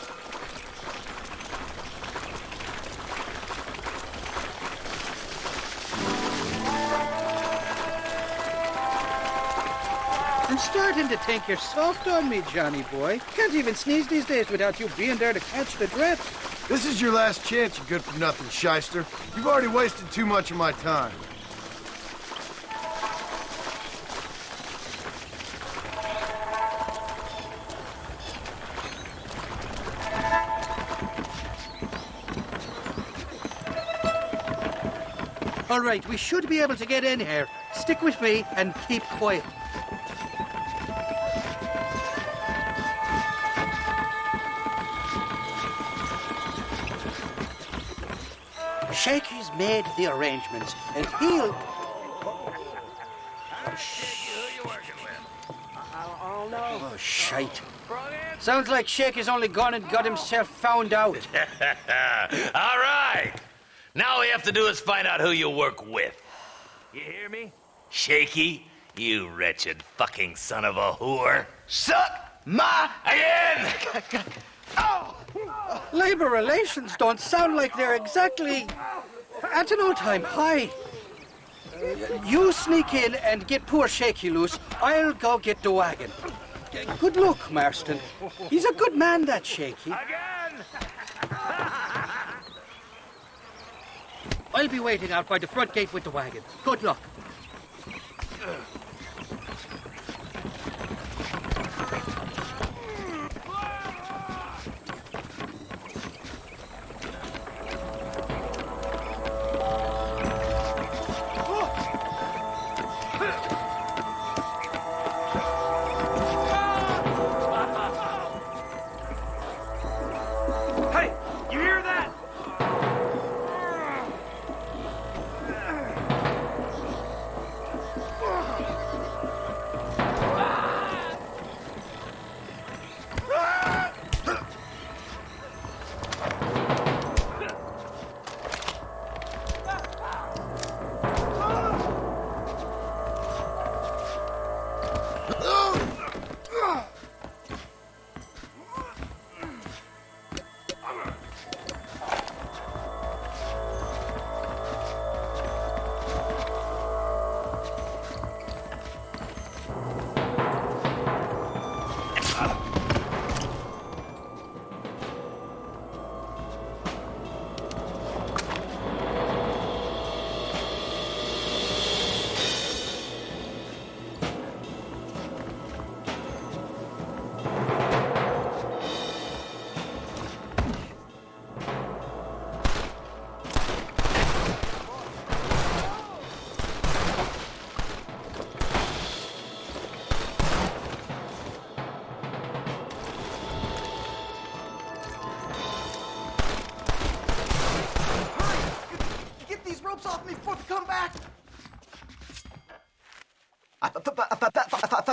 E: I'm starting to think you're soft on me, Johnny boy. Can't even sneeze these days without you being there to catch the drift.
F: This is your last chance, you good-for-nothing shyster. You've already wasted too much of my time.
E: All right, we should be able to get in here. Stick with me and keep quiet. Shaky's made the arrangements, and he'll... Oh, shite. Sounds like Shaky's only gone and got himself found out.
I: All right. Now all we have to do is find out who you work with.
H: You hear me?
I: Shaky, you wretched fucking son of a whore. Suck my again!
E: Oh! Labor relations don't sound like they're exactly at an all-time high. You sneak in and get poor Shaky loose. I'll go get the wagon. Good luck, Marston. He's a good man, that Shaky. I'll be waiting out by the front gate with the wagon. Good luck.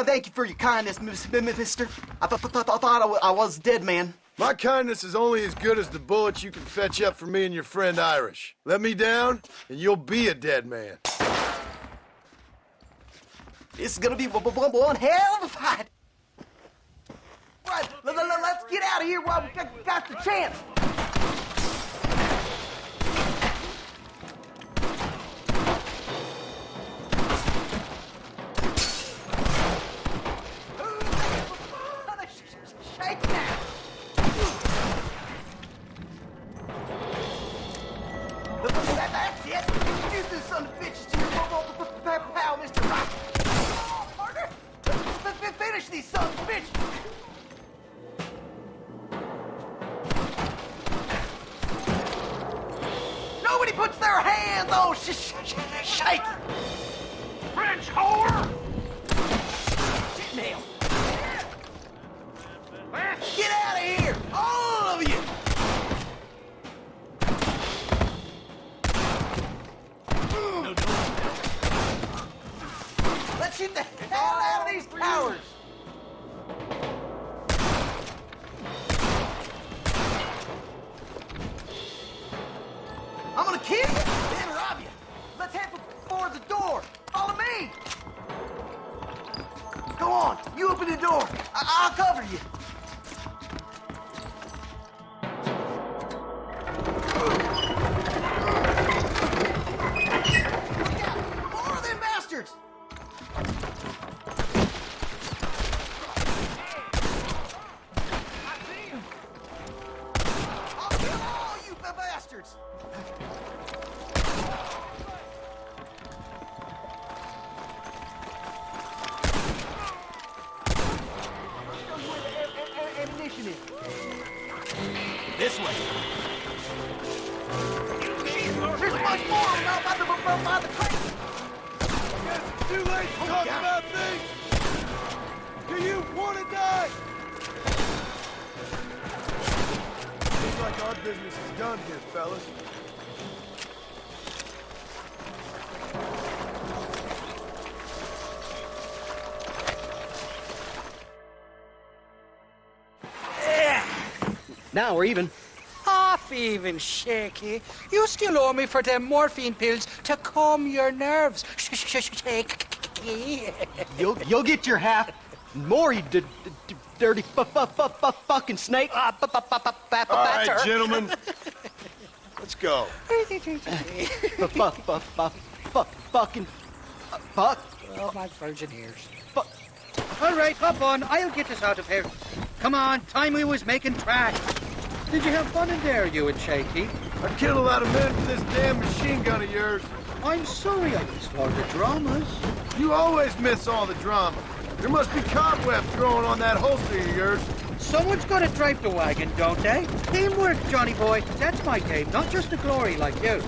K: Thank you for your kindness, mister. I thought I was dead, man.
F: My kindness is only as good as the bullets you can fetch up for me and your friend Irish. Let me down, and you'll be a dead man.
K: This is gonna be one hell of a fight. Right, let's get out of here while we got the chance. That's it! You do son of bitches to your pal, Mr. Rock! Oh, partner! Finish these sons of bitches! Nobody puts their hands on Shaky! French whore! Shit nail! Get out of here! All of you! Let's shoot the hell out of these cowards! I'm gonna kill you, then rob you. Let's head for the door. Follow me. Go on, you open the door. I'll cover you. Look out! More of them bastards! I'll kill all you bastards! Ammunition is. This way. There's much more about the crate.
S: Guess it's too late to talk about things. Do you want to die? Looks like our business is done here, fellas.
E: Now we're even. Half even, Shaky. You still owe me for them morphine pills to calm your nerves. Shaky.
K: You'll get your half. More, you dirty fucking snake.
T: All right, gentlemen. Let's go.
K: Fucking fuck.
E: Oh, my virgin ears. All right, hop on. I'll get us out of here. Come on, time we was making trash. Did you have fun in there, you and Shaky?
S: I killed a lot of men with this damn machine gun of yours.
E: I'm sorry I missed all the dramas.
S: You always miss all the drama. There must be cobwebs growing on that holster of yours.
E: Someone's got to drive the wagon, don't they? Teamwork, Johnny boy. That's my game, not just the glory like you.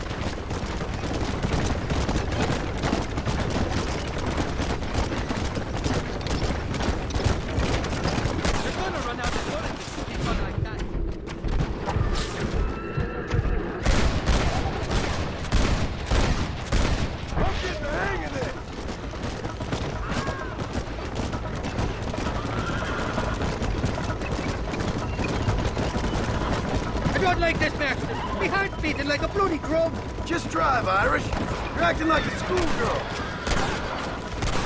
E: Like a bloody drum.
S: Just drive, Irish. You're acting like a schoolgirl.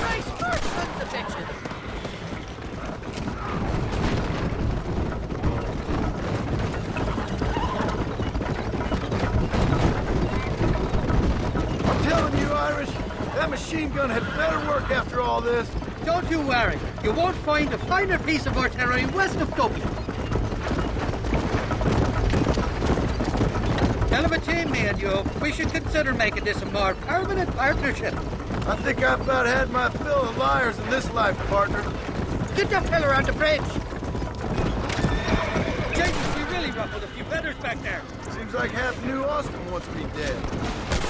Q: Nice first, sons of bitches.
S: I'm telling you, Irish, that machine gun had better work after all this.
E: Don't you worry. You won't find a finer piece of artillery west of Dublin. Hell of a team, me and you. We should consider making this a more permanent partnership.
S: I think I've about had my fill of liars in this life, partner.
E: Get that fella on the bridge. Jesus, we really ruffled a few feathers back there.
S: Seems like half New Austin wants me dead.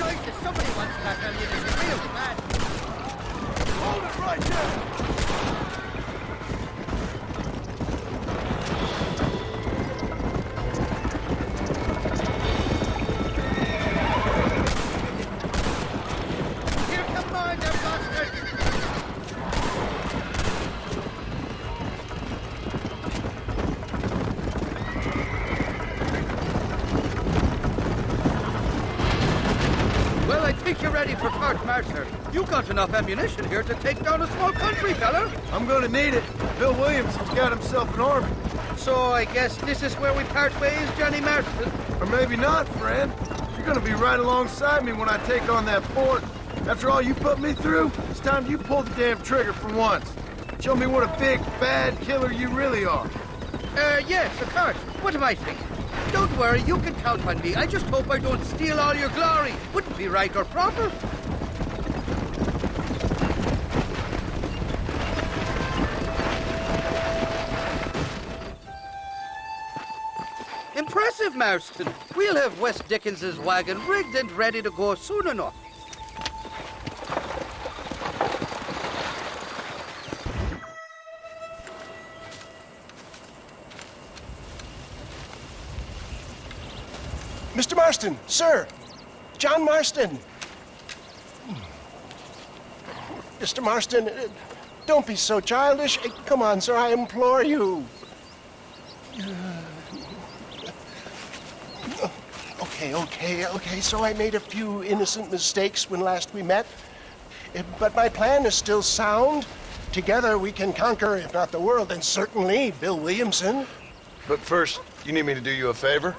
E: Jesus, somebody wants that ammunition real bad.
S: Hold it right there.
E: You got enough ammunition here to take down a small country, fella.
S: I'm gonna need it. Bill Williamson's got himself an army.
E: So I guess this is where we part ways, Johnny Marston.
S: Or maybe not, friend. You're gonna be right alongside me when I take on that fort. After all you put me through, it's time you pull the damn trigger for once. Show me what a big, bad killer you really are.
E: Yes, of course. What am I thinking? Don't worry, you can count on me. I just hope I don't steal all your glory. Wouldn't be right or proper. Impressive, Marston. We'll have Wes Dickens's wagon rigged and ready to go soon enough.
T: Mr. Marston, sir. John Marston. Mr. Marston, don't be so childish. Come on, sir, I implore you. Okay, so I made a few innocent mistakes when last we met. But my plan is still sound. Together we can conquer, if not the world, then certainly Bill Williamson.
F: But first, you need me to do you a favor?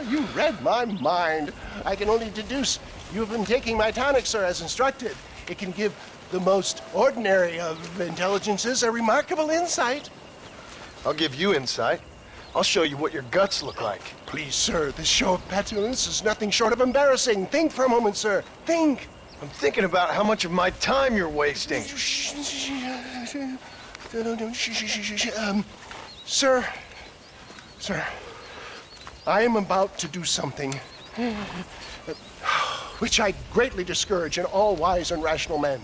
T: You read my mind. I can only deduce you've been taking my tonic, sir, as instructed. It can give the most ordinary of intelligences a remarkable insight.
F: I'll give you insight. I'll show you what your guts look like.
T: Please, sir, this show of petulance is nothing short of embarrassing. Think for a moment, sir. Think.
F: I'm thinking about how much of my time you're wasting.
T: Sir, I am about to do something which I greatly discourage in all wise and rational men.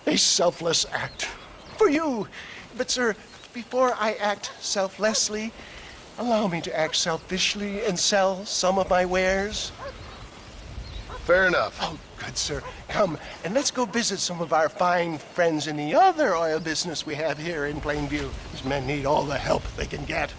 T: A selfless act for you. But, sir, before I act selflessly, allow me to act selfishly and sell some of my wares.
F: Fair enough.
T: Oh, good, sir. Come, and let's go visit some of our fine friends in the other oil business we have here in Plainview. These men need all the help they can get.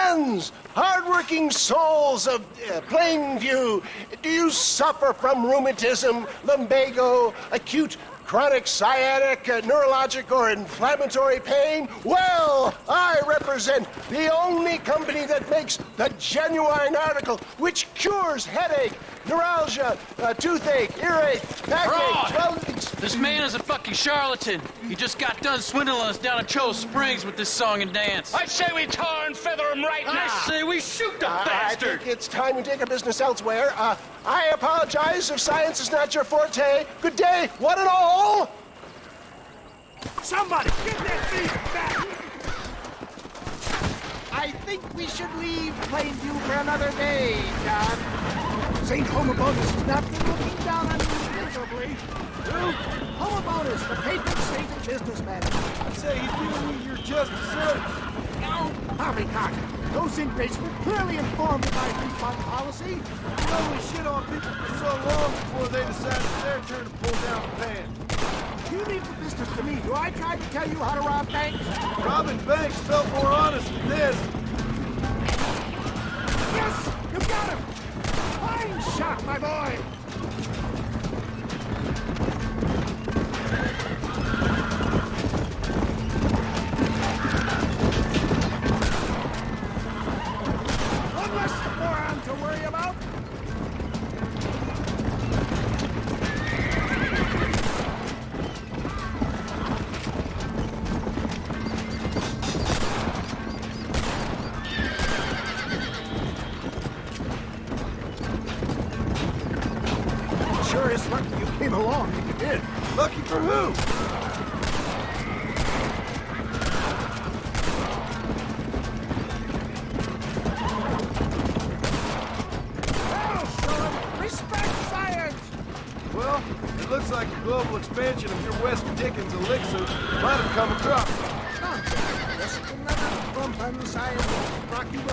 T: Citizens, hardworking souls of Plainview, do you suffer from rheumatism, lumbago, acute chronic sciatic, neurologic, or inflammatory pain? Well, I represent the only company that makes the genuine article which cures headache, neuralgia, toothache, earache, backache,
U: This man is a fucking charlatan. He just got done swindling us down at Cho Springs with this song and dance.
A: I say we tar and feather him right now.
U: I say we shoot the bastard.
T: I think it's time we take our business elsewhere. I apologize if science is not your forte. Good day, one and all.
S: Somebody, get that thief back!
K: I think we should leave Plainview for another day, John. St. Homobonus has not been looking down on you miserably. Who? Homobonus, the patron saint of businessmen.
S: I'd say he's doing you your just desserts.
K: No, poppycock. Those ingrates were clearly informed of my refund policy.
S: You know we shit on people for so long before they decide it's their turn to pull down the pants.
K: You leave the business to me. Do I try to tell you how to rob banks?
S: Robbing banks felt more honest than this.
K: Yes, you got him. Fine shot, my boy. One less moron to worry about. Sure is lucky you came along when you did.
S: Lucky for who?
K: Well, son, respect science.
S: Well, it looks like the global expansion of your West Dickens elixir might have come across.
K: Nonsense. Just another bump on the science rocky road.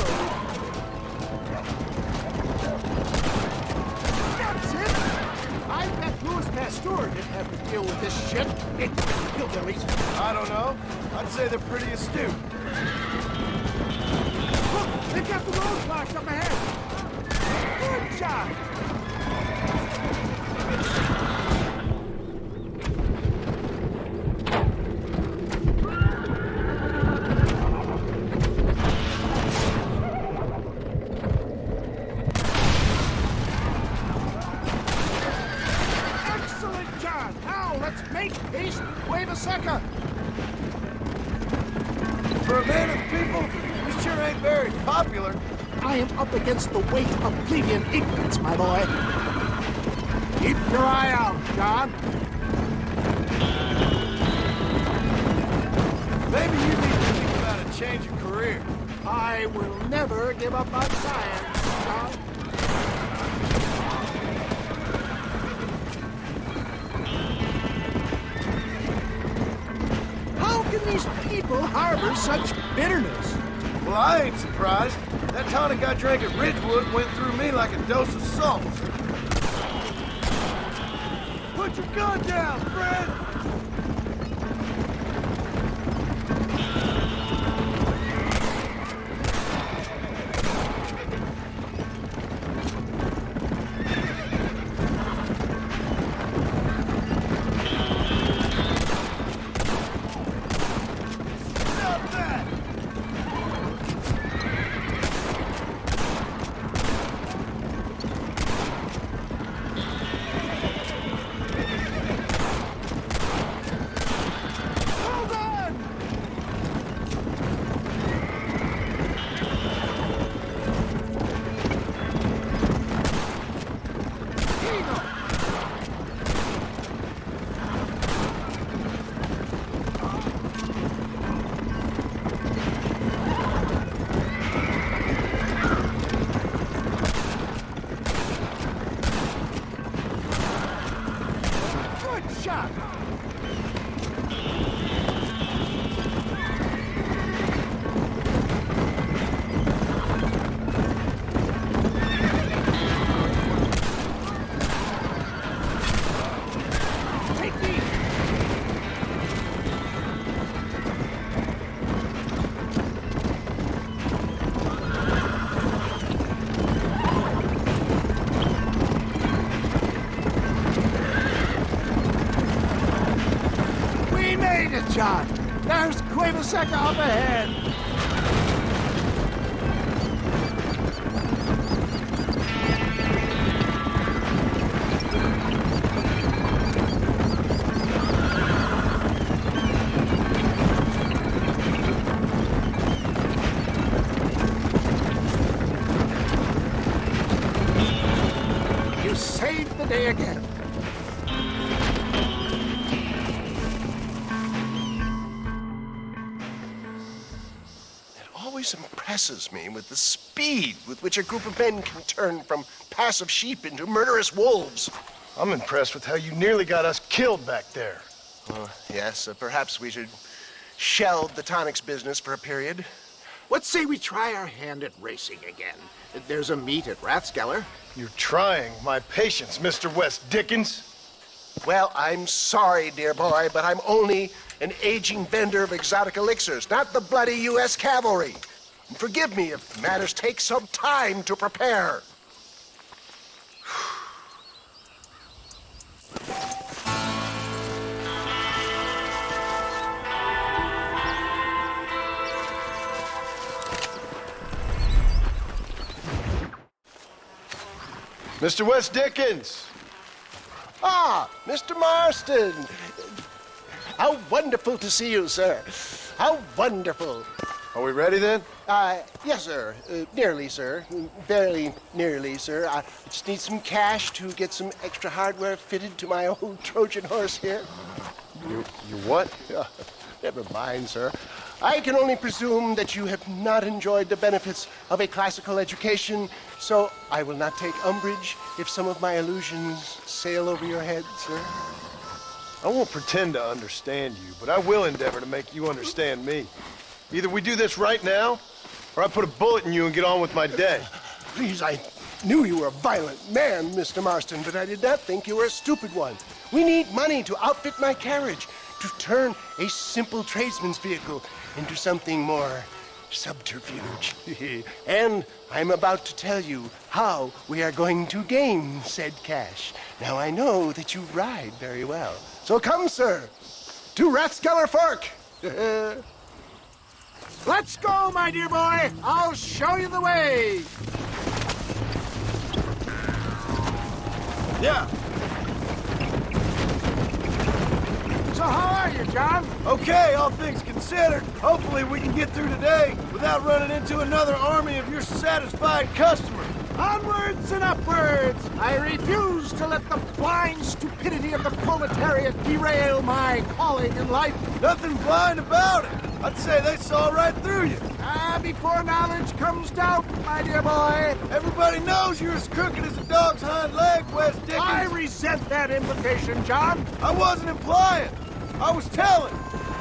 K: That's it. I bet Louis Pasteur didn't have to deal with this shit. Hillbillies.
S: I don't know. I'd say they're pretty astute.
K: Look, they've got the roadblocks up ahead. Good job. Excellent, John. Now let's make haste. Wait a second.
S: For a man of the people, we sure ain't very popular.
K: I am up against the weight of plebeian ignorance, my boy. Keep your eye out, John.
S: Maybe you need to think about a change of career.
K: I will never give up on science, John. How can these people harbor such bitterness?
S: Well, I ain't surprised. That tonic I drank at Ridgewood went through me like a dose of salt. Put your gun down, Fred! Stop that! made it, John. There's Quaveseca up ahead. You saved the day again.
T: Always impresses me with the speed with which a group of men can turn from passive sheep into murderous wolves.
F: I'm impressed with how you nearly got us killed back there.
T: Yes, perhaps we should shelve the tonics business for a period.
S: What say we try our hand at racing again? There's a meet at Rathskeller.
F: You're trying my patience, Mr. West Dickens.
T: Well, I'm sorry, dear boy, but I'm only an aging vendor of exotic elixirs, not the bloody U.S. cavalry. And forgive me if matters take some time to prepare.
F: Mr. West Dickens!
T: Ah, Mr. Marston. How wonderful to see you, sir. How wonderful.
F: Are we ready then?
T: Yes, sir. Nearly, sir. Barely nearly, sir. I just need some cash to get some extra hardware fitted to my old Trojan horse here.
F: You what?
T: Never mind, sir. I can only presume that you have not enjoyed the benefits of a classical education, so I will not take umbrage if some of my illusions sail over your head, sir.
F: I won't pretend to understand you, but I will endeavor to make you understand me. Either we do this right now, or I put a bullet in you and get on with my day.
T: Please, I knew you were a violent man, Mr. Marston, but I did not think you were a stupid one. We need money to outfit my carriage, to turn a simple tradesman's vehicle into something more subterfuge. And I'm about to tell you how we are going to gain said cash. Now, I know that you ride very well. So come, sir, to Rathskeller Fork.
S: Let's go, my dear boy. I'll show you the way.
O: Yeah.
S: So how are you, John?
O: Okay, all things considered. Hopefully we can get through today without running into another army of your satisfied customers.
S: Onwards and upwards! I refuse to let the blind stupidity of the proletariat derail my calling in life.
O: Nothing blind about it. I'd say they saw right through you.
S: Before knowledge comes doubt, my dear boy.
O: Everybody knows you're as crooked as a dog's hind leg, West Dickens.
S: I resent that implication, John.
O: I wasn't implying. I was telling.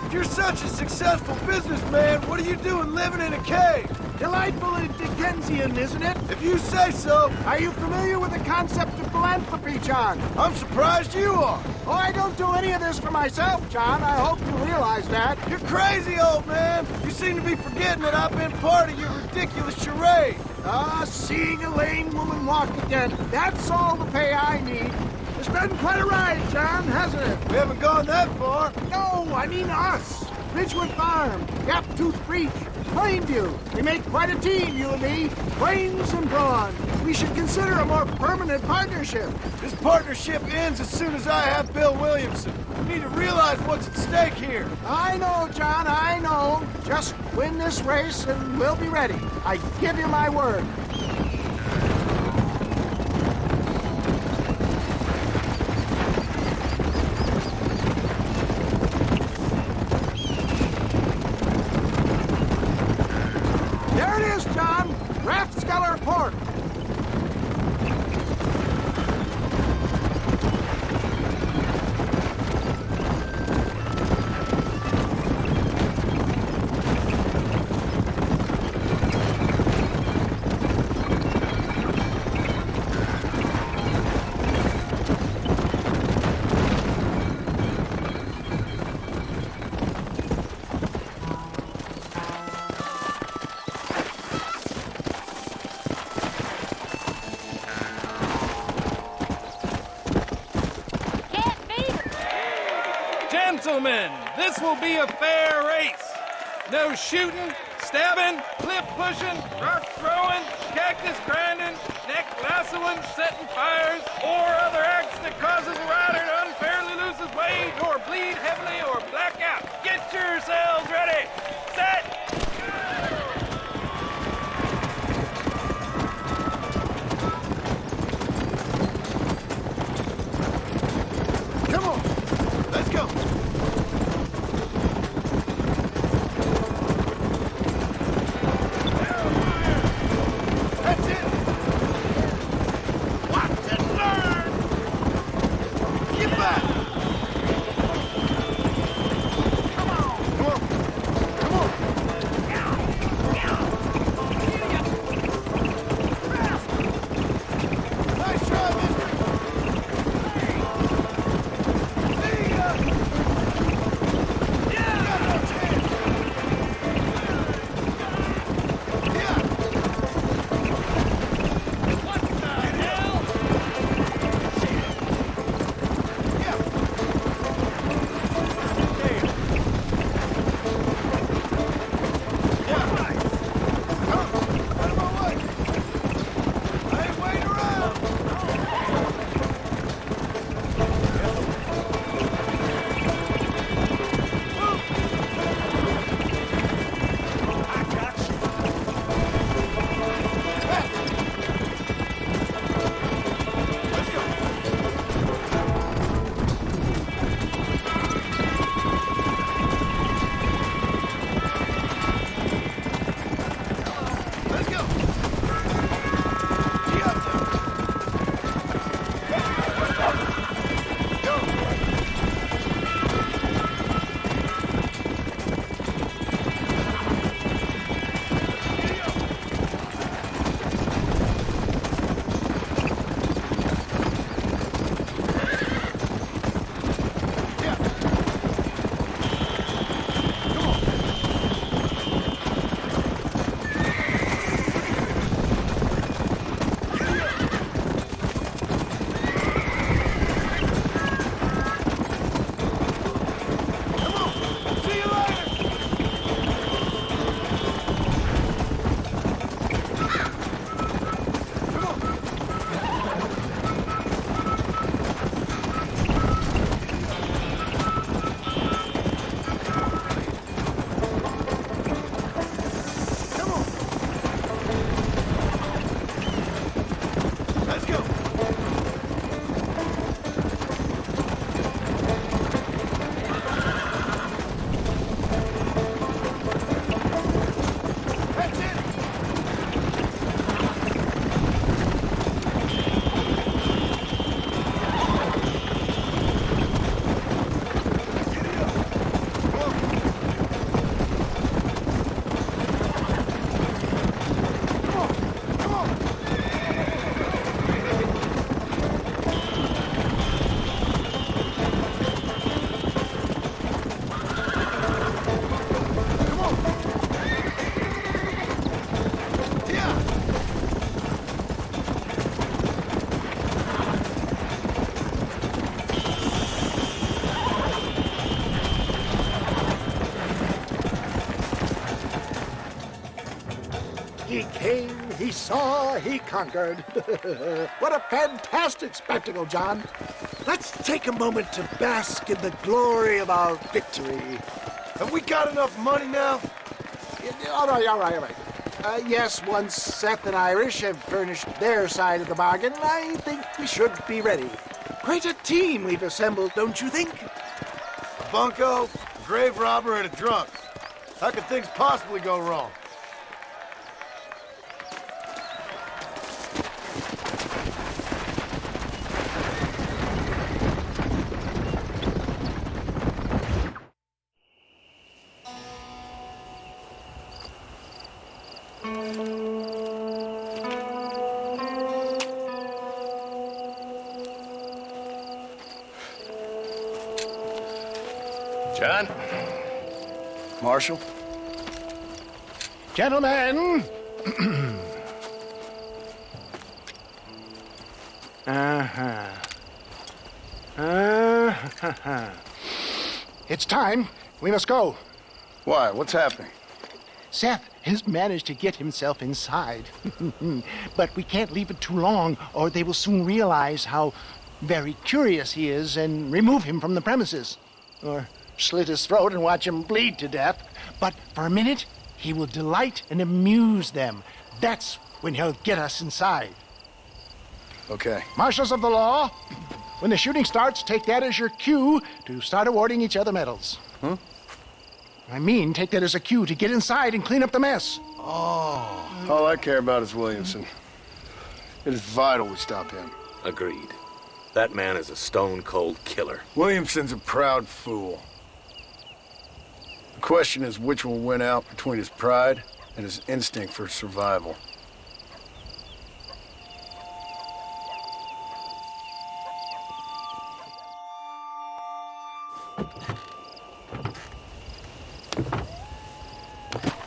O: If you're such a successful businessman, what are you doing living in a cave?
S: Delightfully Dickensian, isn't it?
O: If you say so.
S: Are you familiar with the concept of philanthropy, John?
O: I'm surprised you are.
S: Oh, I don't do any of this for myself, John. I hope you realize that.
O: You're crazy, old man. You seem to be forgetting that I've been part of your ridiculous charade.
S: Seeing a lame woman walk again. That's all the pay I need. It's been quite a ride, John, hasn't it?
O: We haven't gone that far.
S: No, I mean us. Ridgewood Farm, Gap-Tooth Breach, Plainview. We make quite a team, you and me. Brains and brawn. We should consider a more permanent partnership.
O: This partnership ends as soon as I have Bill Williamson. You need to realize what's at stake here.
S: I know, John, I know. Just win this race and we'll be ready. I give you my word. There it is, John. Rathskeller Port.
M: Gentlemen, This will be a fair race. No shooting, stabbing, cliff pushing, rock throwing, cactus grinding, neck lassoing, setting fires, or other acts that causes a rider to unfairly lose his weight or bleed heavily or black out. Get yourselves ready. Set.
T: Come on, let's go. That's it. Watch and learn. Get back. Come on. Come on. Come on. Nice try, mister. See ya. Yeah. Got no chance. Yeah. What the hell? Yeah. Yeah, right. Come on. Out of my way. I ain't waiting around. I got you. Let's go. Let's go. Gee up there. Go. See you later. Come on. Let's go. That's it. Giddy up. Come on. Come on. Come on. Come on. Yeah.
S: He came, he saw, he conquered. What a fantastic spectacle, John. Let's take a moment to bask in the glory of our victory.
T: Have we got enough money now?
S: All right. Yes, once Seth and Irish have furnished their side of the bargain, I think we should be ready. Quite a team we've assembled, don't you think?
T: A bunco, a grave robber, and a drunk. How could things possibly go wrong?
I: John?
F: Marshal?
D: Gentlemen. It's time We must go.
F: Why? What's happening?
D: Seth has managed to get himself inside. But we can't leave it too long, or they will soon realize how very curious he is and remove him from the premises. Or slit his throat and watch him bleed to death. But for a minute, he will delight and amuse them. That's when he'll get us inside.
F: Okay.
D: Marshals of the law, when the shooting starts, take that as your cue to start awarding each other medals.
F: Huh?
D: I mean, take that as a cue to get inside and clean up the mess.
F: Oh. All I care about is Williamson. It is vital we stop him.
L: Agreed. That man is a stone-cold killer.
F: Williamson's a proud fool. The question is which will win out between his pride and his instinct for survival.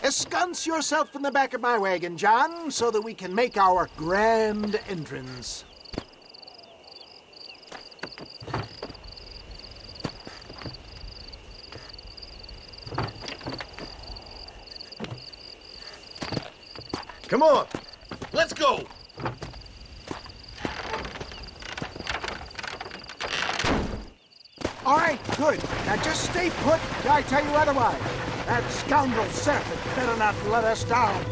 T: Ensconce yourself in the back of my wagon, John, so that we can make our grand entrance. Come on, let's go. All right, good. Now just stay put till I tell you otherwise. That scoundrel Seth had better not let us down.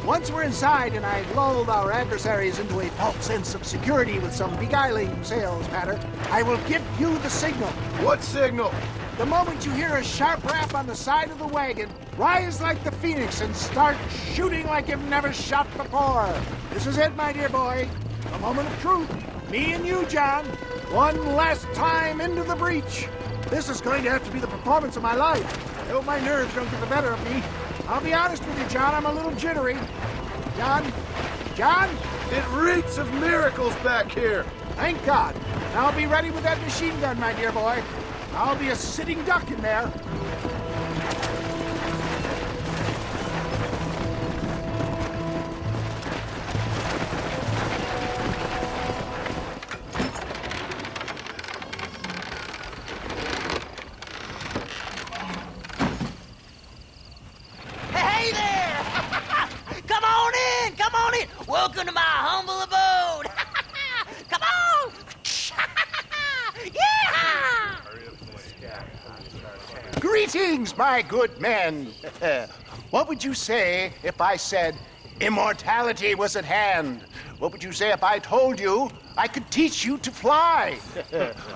T: Once we're inside and I've lulled our adversaries into a false sense of security with some beguiling sales patter, I will give you the signal. What signal? The moment you hear a sharp rap on the side of the wagon, rise like the phoenix and start shooting like you've never shot before. This is it, my dear boy. A moment of truth. Me and you, John. One last time into the breach. This is going to have to be the performance of my life. I hope my nerves don't get the better of me. I'll be honest with you, John, I'm a little jittery. John? John? It reeks of miracles back here. Thank God. Now I'll be ready with that machine gun, my dear boy. I'll be a sitting duck in there.
B: Welcome to my humble abode. Come on.
D: Yeah! Greetings, my good men. What would you say if I said immortality was at hand? What would you say if I told you I could teach you to fly?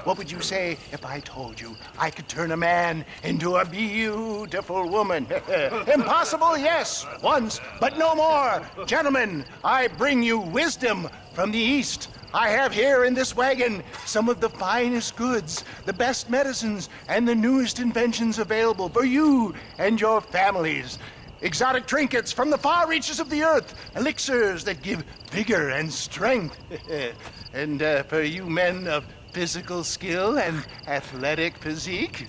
D: What would you say if I told you I could turn a man into a beautiful woman? Impossible, yes, once, but no more. Gentlemen, I bring you wisdom from the East. I have here in this wagon some of the finest goods, the best medicines, and the newest inventions available for you and your families. Exotic trinkets from the far reaches of the earth, elixirs that give vigor and strength. And for you men of physical skill and athletic physique,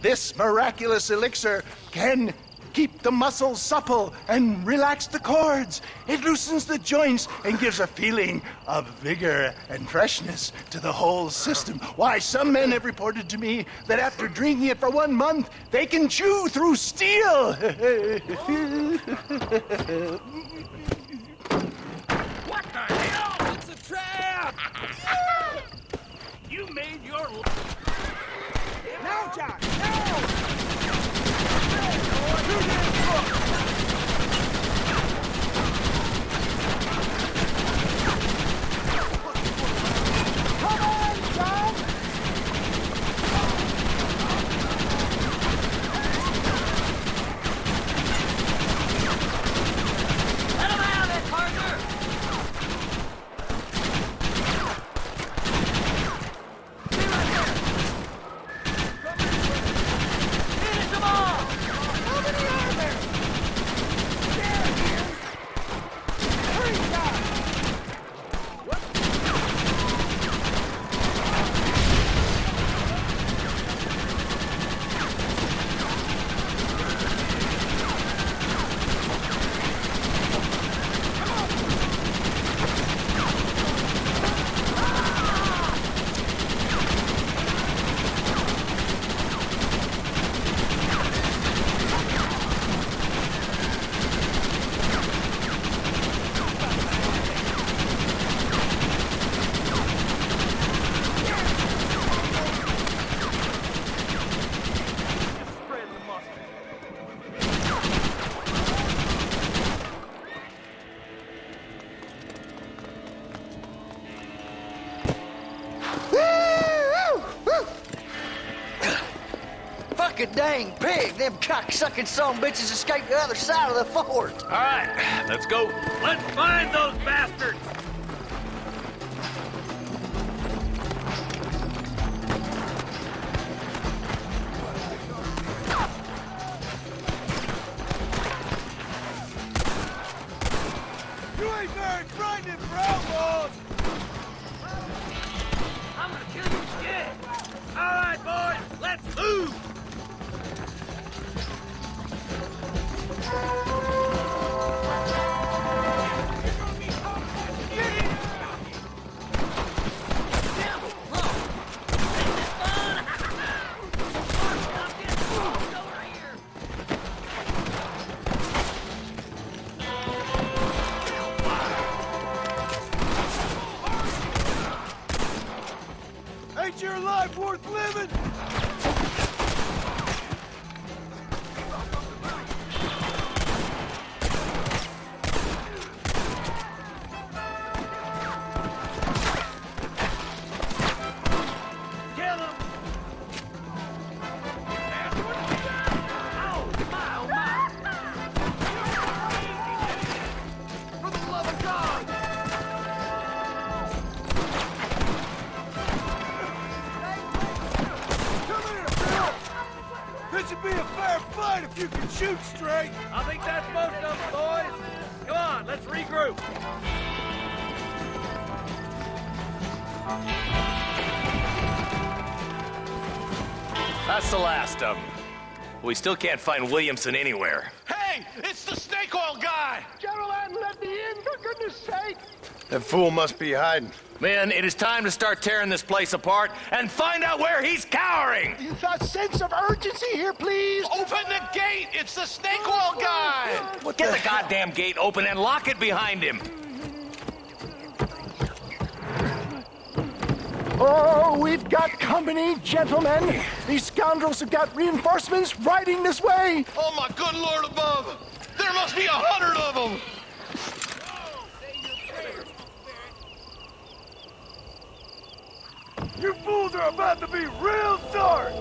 D: this miraculous elixir can keep the muscles supple and relax the cords. It loosens the joints and gives a feeling of vigor and freshness to the whole system. Why, some men have reported to me that after drinking it for 1 month, they can chew through steel.
A: What the hell? It's a trap! You made your...
T: Now, John,
K: dang pig. Them cocksucking son of bitches escaped the other side of the fort.
L: All right, let's go. Let's find those bastards.
S: You ain't very frightening for outlaws!
L: I'm gonna kill you scared. All right, boys, let's move.
S: Ain't your life worth living?
L: Kill him. Oh, my.
S: For the love of God! Come here, Bill! This should be a fair fight if you can shoot straight!
L: I think that's most of them, boys. Come on, let's regroup. That's the last of them. We still can't find Williamson anywhere.
S: Hey, it's the snake oil guy! Gentlemen, let me in, for goodness sake!
F: That fool must be hiding.
L: Men, it is time to start tearing this place apart and find out where he's cowering.
S: A sense of urgency here, please! Open the gate! It's the snake oil guy!
L: Get the goddamn gate open and lock it behind him.
S: Oh, we've got company, gentlemen. These scoundrels have got reinforcements riding this way. Oh, my good Lord above. There must be 100 of them. You fools are about to be real sorry.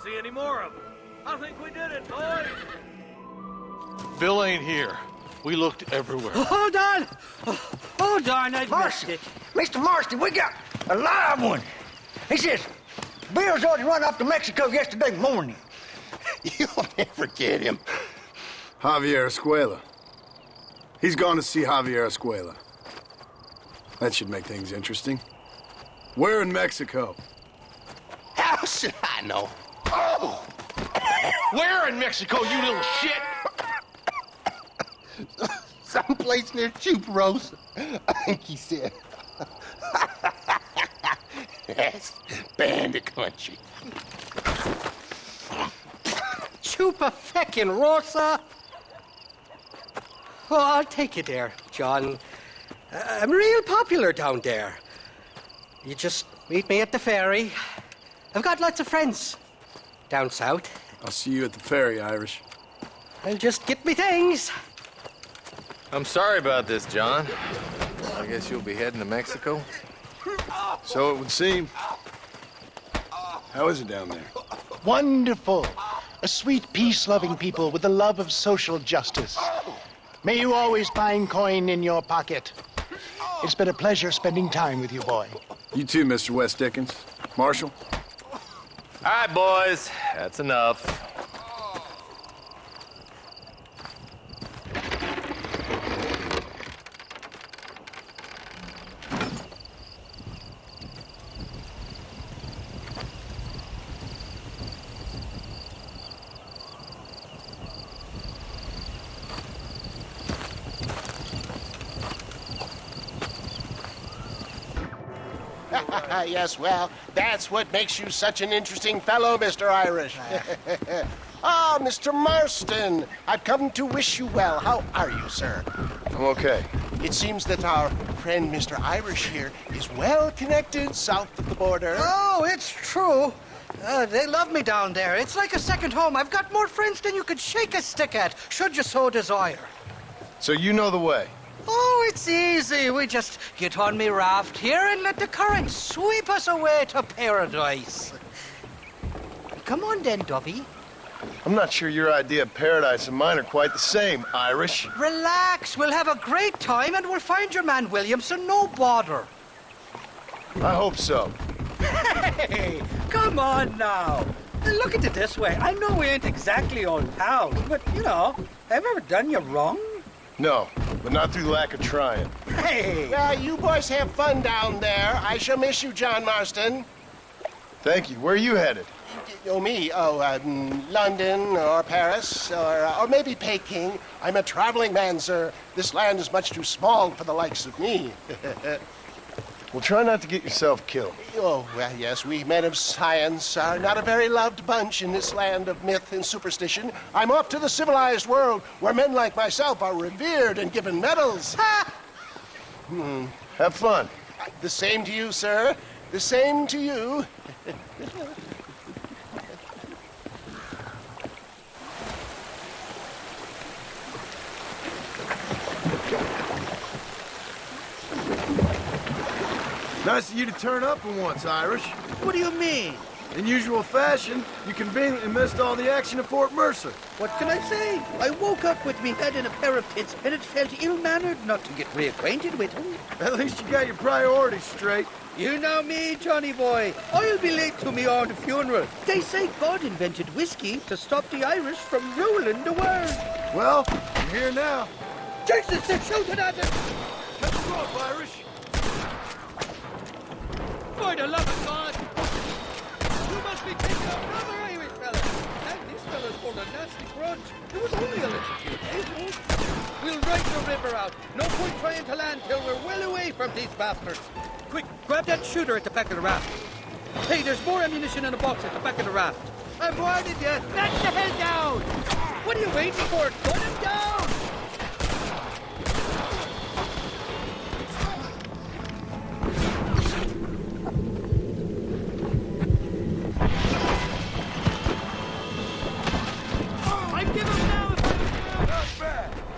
L: See any more of them. I think we did it, boys.
S: Bill ain't here. We looked everywhere.
E: Hold on! Oh, darn, I missed it.
K: Mr. Marston, we got a live one. He says, Bill's already run off to Mexico yesterday morning.
F: You'll never get him. Javier Escuela. He's gone to see Javier Escuela. That should make things interesting. Where in Mexico?
S: How should I know? Oh! Where in Mexico, you little shit?
T: Someplace near Chuparosa, I think he said. That's bandit country.
E: Chupa feckin' Rosa. Oh, I'll take you there, John. I'm real popular down there. You just meet me at the ferry. I've got lots of friends down south.
F: I'll see you at the ferry, Irish.
E: I'll just get me things.
I: I'm sorry about this, John. I guess you'll be heading to Mexico?
F: So it would seem. How is it down there?
D: Wonderful. A sweet, peace-loving people with the love of social justice. May you always find coin in your pocket. It's been a pleasure spending time with you, boy.
F: You too, Mr. West Dickens. Marshal?
N: All right, boys. That's enough.
T: Yes, well, that's what makes you such an interesting fellow, Mr. Irish. Ah, Mr. Marston, I've come to wish you well. How are you, sir?
F: I'm okay.
T: It seems that our friend Mr. Irish here is well connected south of the border.
E: Oh, it's true. They love me down there. It's like a second home. I've got more friends than you could shake a stick at, should you so desire.
F: So you know the way?
E: Oh, it's easy. We just get on me raft here and let the current sweep us away to paradise. Come on then, Dovey.
F: I'm not sure your idea of paradise and mine are quite the same, Irish.
E: Relax. We'll have a great time and we'll find your man Williamson, no bother.
F: I hope so.
E: Hey, come on now. Look at it this way. I know we ain't exactly old pals, but, you know, have I ever done you wrong?
F: No, but not through lack of trying.
E: Hey!
T: Well, you boys have fun down there. I shall miss you, John Marston.
F: Thank you. Where are you headed?
T: Oh, me? Oh, London or Paris or maybe Peking. I'm a traveling man, sir. This land is much too small for the likes of me.
F: Well, try not to get yourself killed.
T: Oh, well, yes, we men of science are not a very loved bunch in this land of myth and superstition. I'm off to the civilized world where men like myself are revered and given medals. Ha!
F: Have fun.
T: The same to you, sir. The same to you.
V: Nice of you to turn up for once, Irish.
K: What do you mean?
V: In usual fashion, you conveniently missed all the action at Fort Mercer.
K: What can I say? I woke up with me head in a pair of tits, and it felt ill-mannered not to get reacquainted with him.
V: At least you got your priorities straight.
K: You know me, Johnny boy. I'll be late to me own funeral. They say God invented whiskey to stop the Irish from ruling the world.
V: Well, I'm here now.
K: Jesus, they're shooting at us!
V: Cut you off, Irish.
K: For the love of God! You must be taking another Irish fella! And this fella's hold a nasty grudge. It was only a little few days ago. We'll ride the river out. No point trying to land till we're well away from these bastards. Quick, grab that shooter at the back of the raft. Hey, there's more ammunition in a box at the back of the raft. I've warned you. Back the hell down! What are you waiting for? Put him down!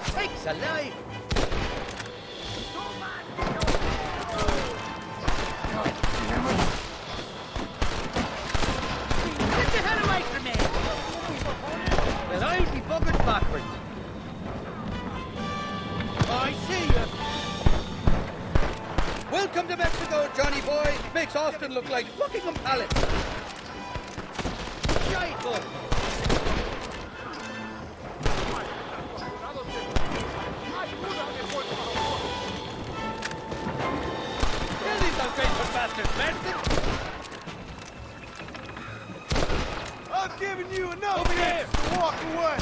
K: Sakes alive! Get the hell away from me! Well, I'll be buggered backwards. I see you. Welcome to Mexico, Johnny boy. Makes Austin look like Buckingham Palace. Shite, boy.
V: I've given you enough chance to walk away.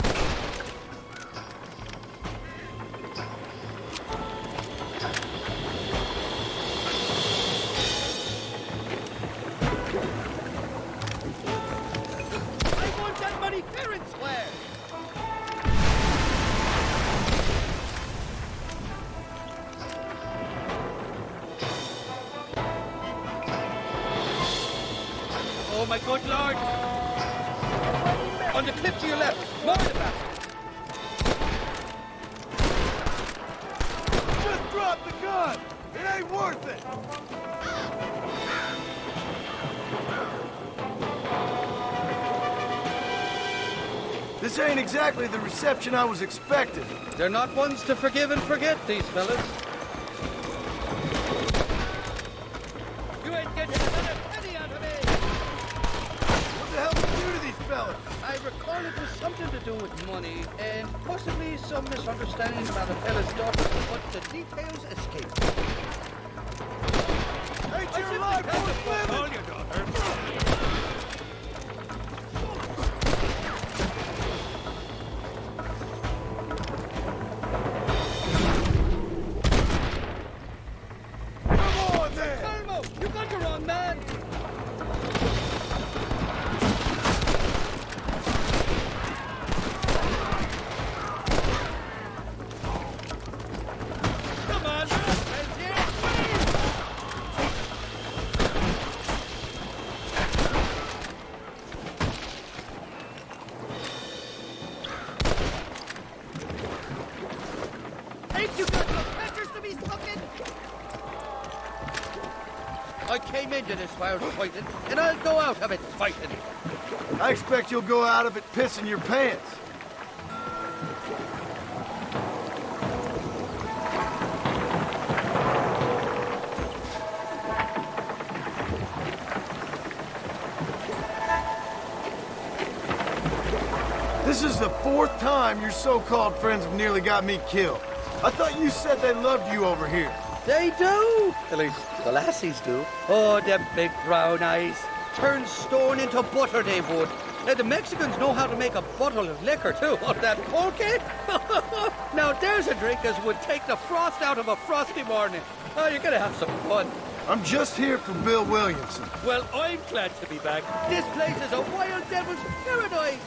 K: I want that money fair and square. Oh, my good lord! On the cliff to your left, more the bastard!
V: Just drop the gun. It ain't worth it. This ain't exactly the reception I was expecting.
E: They're not ones to forgive and forget, these fellas. You ain't getting another penny out of me!
V: What the hell did you do to these fellas?
E: I recall it was something to do with money, and possibly some misunderstanding about a fella's daughter, but the details escape.
V: Ain't your life worth living?
A: Call your daughter.
E: You got the wrong man! Come on, ain't you got some pictures to be sucking? I came into this fire fighting, and I'll go out of it fighting.
V: I expect you'll go out of it pissing your pants. This is the 4th time your so-called friends have nearly got me killed. I thought you said they loved you over here.
E: They do. At least the lassies do. Oh, them big brown eyes. Turn stone into butter, they would. And the Mexicans know how to make a bottle of liquor, too. Oh, that pulque? Now, there's a drink as would take the frost out of a frosty morning. Oh, you're gonna have some fun.
V: I'm just here for Bill Williamson.
E: Well, I'm glad to be back. This place is a wild devil's paradise.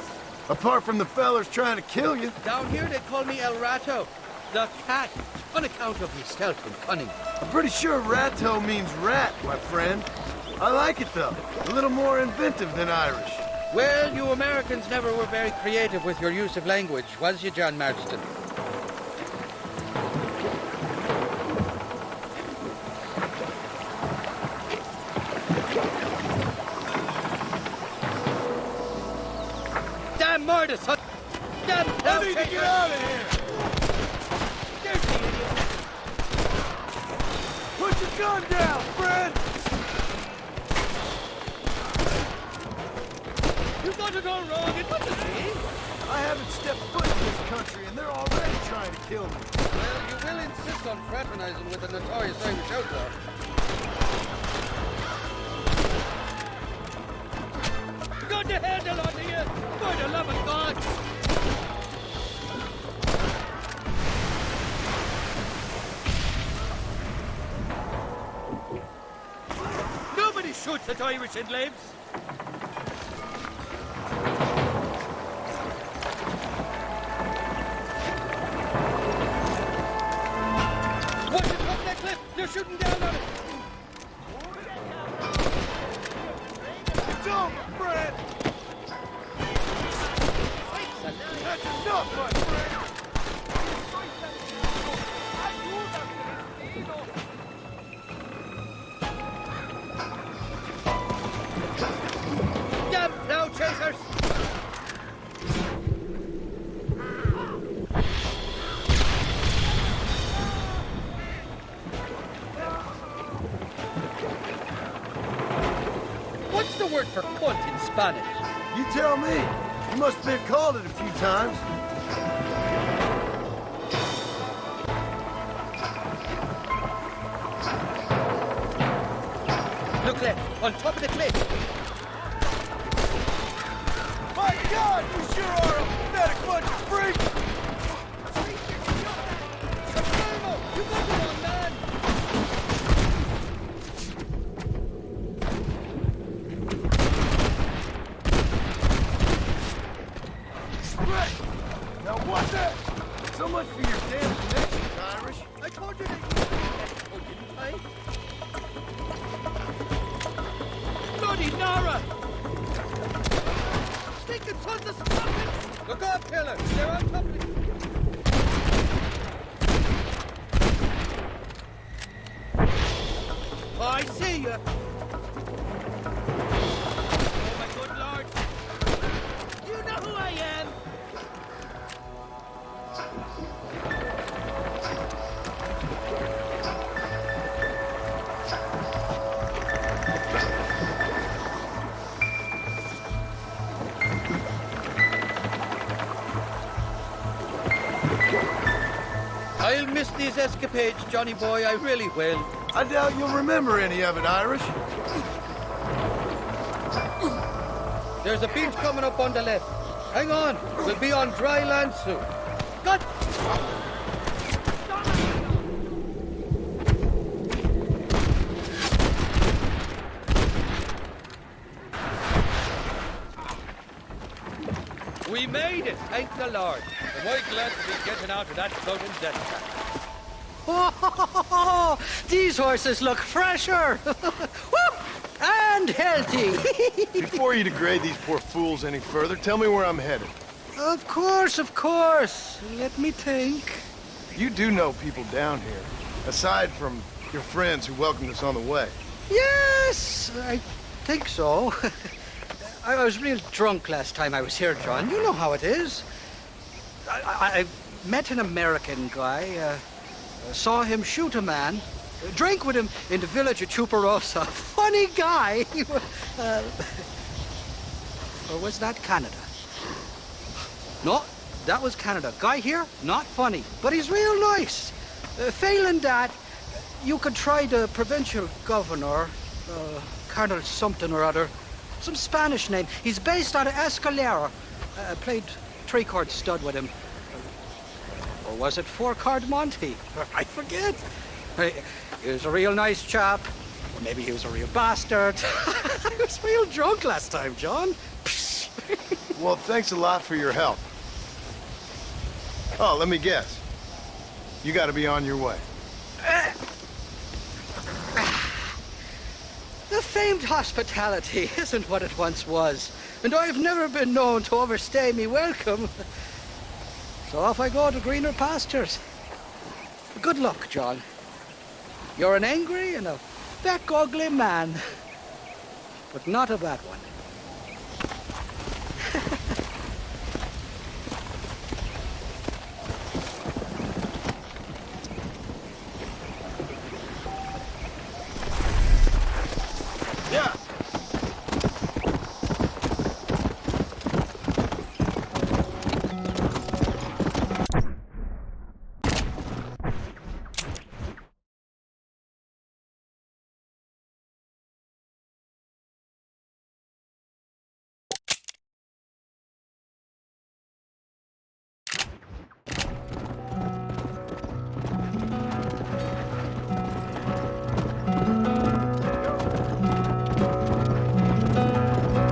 V: Apart from the fellers trying to kill you.
E: Down here, they call me El Rato. The cat, on account of his stealth and cunning.
V: I'm pretty sure Rato means rat, my friend. I like it, though. A little more inventive than Irish.
E: Well, you Americans never were very creative with your use of language, was you, John Marston? Damn murder, son! Damn
V: I need to get out of here! Put your gun down, friend!
E: You got it all wrong, it wasn't me!
V: I haven't stepped foot in this country, and they're already trying to kill me.
E: Well, you will insist on fraternizing with the notorious Irish outlaw. Got the handle on you! For the love of God! Nobody shoots at Irish in lives! Watch it from that cliff! They're shooting down on it!
V: It's over, Fred! That's enough, my friend!
E: Damn plow chasers! What's the word for cunt in Spanish?
V: You tell me. You must have been called it a few times.
E: Look there, on top of the cliff.
V: My God, you sure are a pathetic bunch of freaks!
E: You got the wrong man!
V: Right. Now what's that? So much for your damn connections, Irish.
E: I told you that you didn't I? Bloody Nara! Stinking sons of sprockets! Look out, killer! They're on top of it! I see you! Oh, my good lord! You know who I am! I'll miss these escapades, Johnny boy, I really will.
V: I doubt you'll remember any of it, Irish.
E: There's a beach coming up on the left. Hang on, we'll be on dry land soon. God! We made it, thank the Lord. Am I glad to be getting out of that sudden death trap.
K: Oh, these horses look fresher. Woo! And healthy.
V: Before you degrade these poor fools any further, tell me where I'm headed.
K: Of course, of course. Let me think.
V: You do know people down here, aside from your friends who welcomed us on the way.
K: Yes, I think so. I was real drunk last time I was here, John. You know how it is. I met an American guy, saw him shoot a man, drank with him in the village of Chuparosa. Funny guy. Or was that Canada? No, that was Canada. Guy here, not funny, but he's real nice. Failing that, you could try the provincial governor, Colonel something or other. Some Spanish name. He's based out of Escalera. Played three-card stud with him. Or was it four-card Monty? I forget. He was a real nice chap. Or maybe he was a real bastard. I was real drunk last time, John.
V: Well, thanks a lot for your help. Oh, let me guess. You gotta be on your way.
K: The famed hospitality isn't what it once was, and I've never been known to overstay me welcome. So off I go to greener pastures. Good luck, John. You're an angry and a feck ugly man, but not a bad one.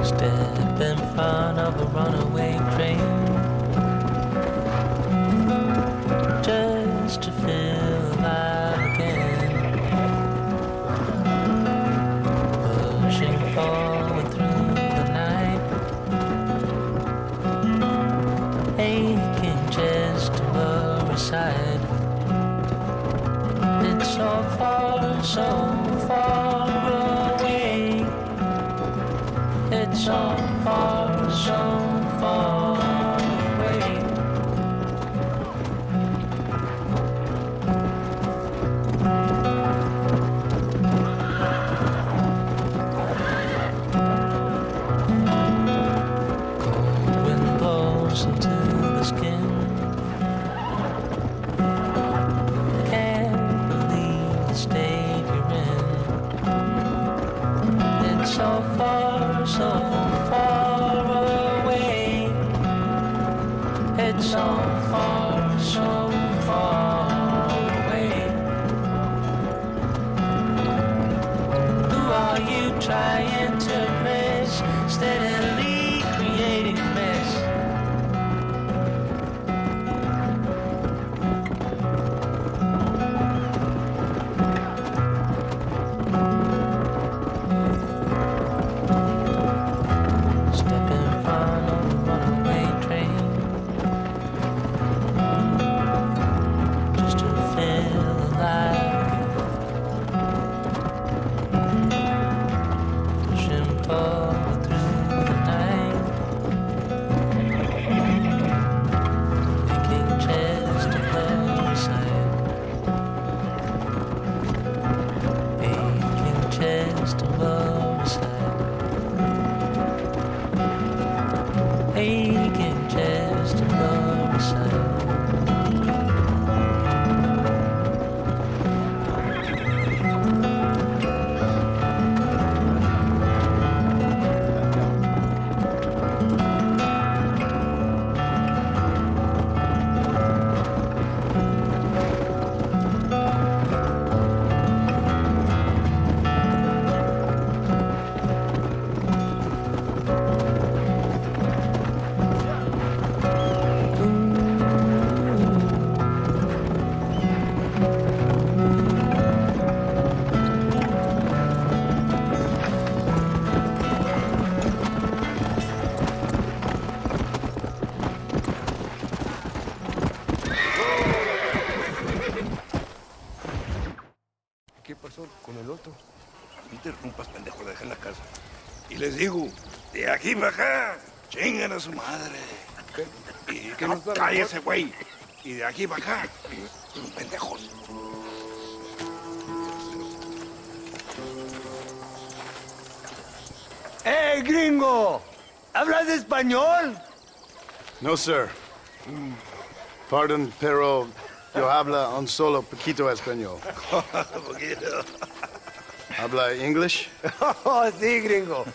P: Step in front of a runaway train, just to feel alive again. Pushing forward through the night, aching just to worry aside. It's so far, so far away. It's so far, so far away. Cold wind blows into the skin. Can't believe the state you're in. It's so far, so far away. It's so far, so far away. Who are you trying to impress? Steadily creating a mess. Step in front of a runaway train, just to feel alive again. Pushing forward through the night, making just above sight, making just above sight. Aching just above the sun.
S: con el otro. No interrumpas, pendejo, deja la casa. Y les digo, de aquí para acá, chingan a su madre. Y que no cállese, güey. Y de aquí para acá, pendejos.
K: ¡Hey, gringo! ¿Hablas español?
F: No, sir. Pardon, pero yo habla un solo poquito español. ¿Habla English?
K: Oh, sí, gringo.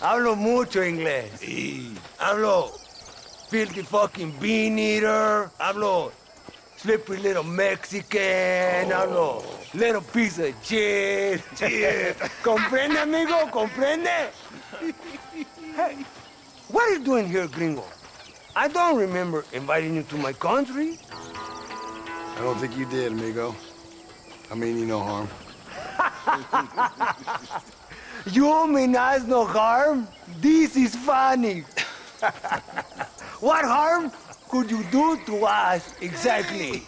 K: Hablo mucho inglés.
S: Sí.
K: Hablo filthy fucking bean eater. Hablo slippery little Mexican. Hablo little piece of shit. ¿Comprende, amigo? ¿Comprende? Hey, what are you doing here, gringo? I don't remember inviting you to my country.
F: I don't think you did, amigo. I mean you no harm.
K: You mean us no harm? This is funny. What harm could you do to us exactly?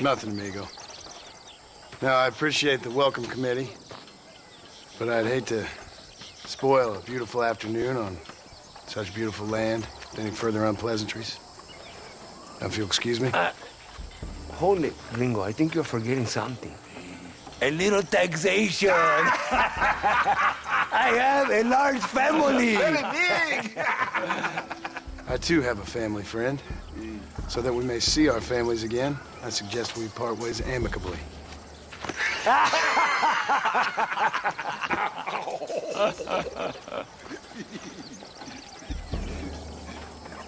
F: Nothing, amigo. Now, I appreciate the welcome committee, but I'd hate to spoil a beautiful afternoon on such beautiful land with any further unpleasantries. Now, if you'll excuse me.
K: Hold it, gringo. I think you're forgetting something. A little taxation. I have a large family.
F: Very big. I, too, have a family friend. So that we may see our families again, I suggest we part ways amicably.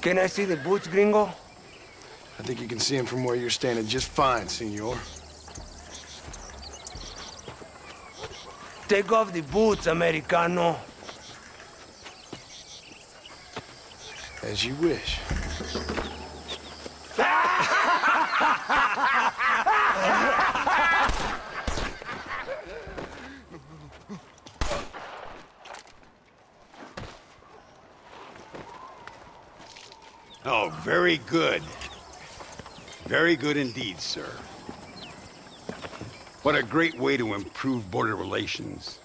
K: Can I see the boots, gringo?
F: I think you can see him from where you're standing just fine, senor.
K: Take off the boots, Americano.
F: As you wish.
G: Oh, very good. Very good indeed, sir. What a great way to improve border relations.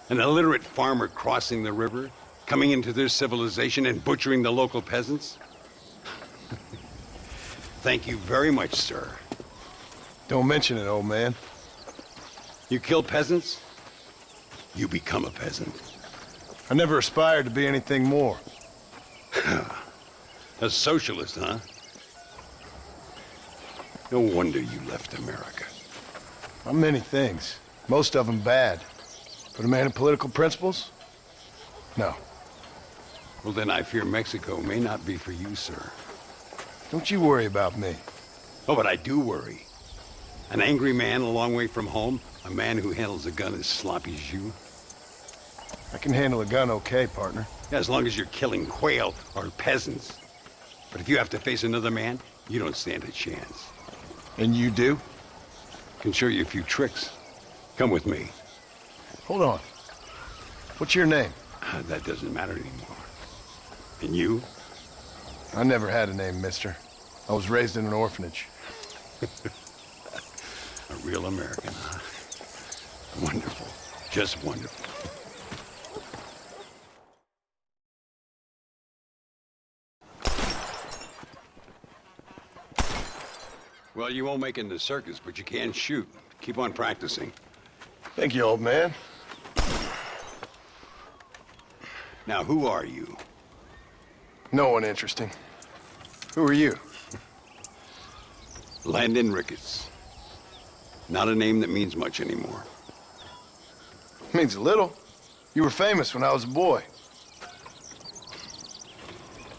G: An illiterate farmer crossing the river, coming into their civilization and butchering the local peasants? Thank you very much, sir.
F: Don't mention it, old man.
G: You kill peasants, you become a peasant.
F: I never aspired to be anything more.
G: A socialist, huh? No wonder you left America.
F: I'm many things. Most of them bad. But a man of political principles? No.
G: Well, then I fear Mexico may not be for you, sir.
F: Don't you worry about me.
G: Oh, but I do worry. An angry man a long way from home, a man who handles a gun as sloppy as you.
F: I can handle a gun okay, partner.
G: Yeah, as long as you're killing quail or peasants. But if you have to face another man, you don't stand a chance.
F: And you do?
G: Can show you a few tricks. Come with me.
F: Hold on. What's your name?
G: That doesn't matter anymore. And you?
F: I never had a name, mister. I was raised in an orphanage.
G: A real American, huh? Wonderful. Just wonderful. Well, you won't make it in the circus, but you can shoot. Keep on practicing.
F: Thank you, old man.
G: Now, who are you?
F: No one interesting. Who are you?
G: Landon Ricketts. Not a name that means much anymore.
F: Means a little. You were famous when I was a boy.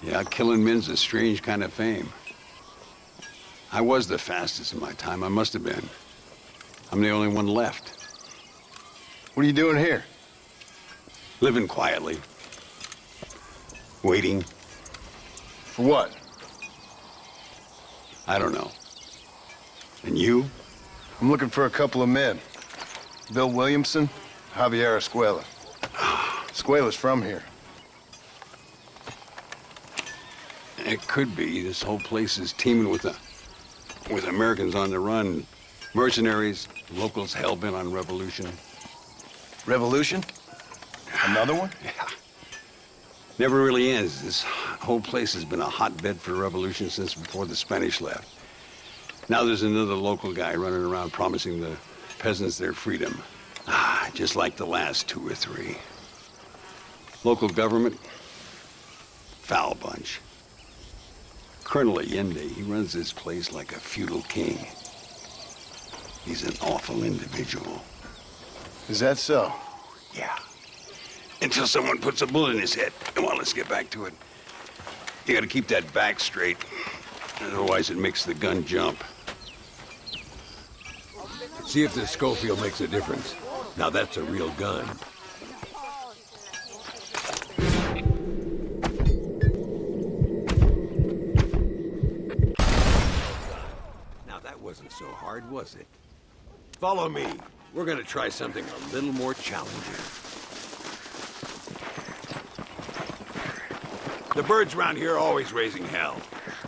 G: Yeah, killing men's a strange kind of fame. I was the fastest in my time. I must have been. I'm the only one left.
F: What are you doing here?
G: Living quietly. Waiting.
F: For what?
G: I don't know. And you?
F: I'm looking for a couple of men. Bill Williamson, Javier Escuela. Escuela's from here.
G: It could be. This whole place is teeming with Americans on the run. Mercenaries, Locals hell-bent on revolution.
F: Revolution? Another one?
G: Yeah. Never really ends. This whole place has been a hotbed for revolution since before the Spanish left. Now there's another local guy running around promising the peasants their freedom. Just like the last 2 or 3. Local government, foul bunch. Colonel Allende, he runs this place like a feudal king. He's an awful individual.
F: Is that so?
G: Yeah. Until someone puts a bullet in his head. Come on, let's get back to it. You gotta keep that back straight. Otherwise it makes the gun jump.
J: See if this Schofield makes a difference. Now that's a real gun.
G: Now that wasn't so hard, was it? Follow me. We're gonna try something a little more challenging. The birds around here are always raising hell.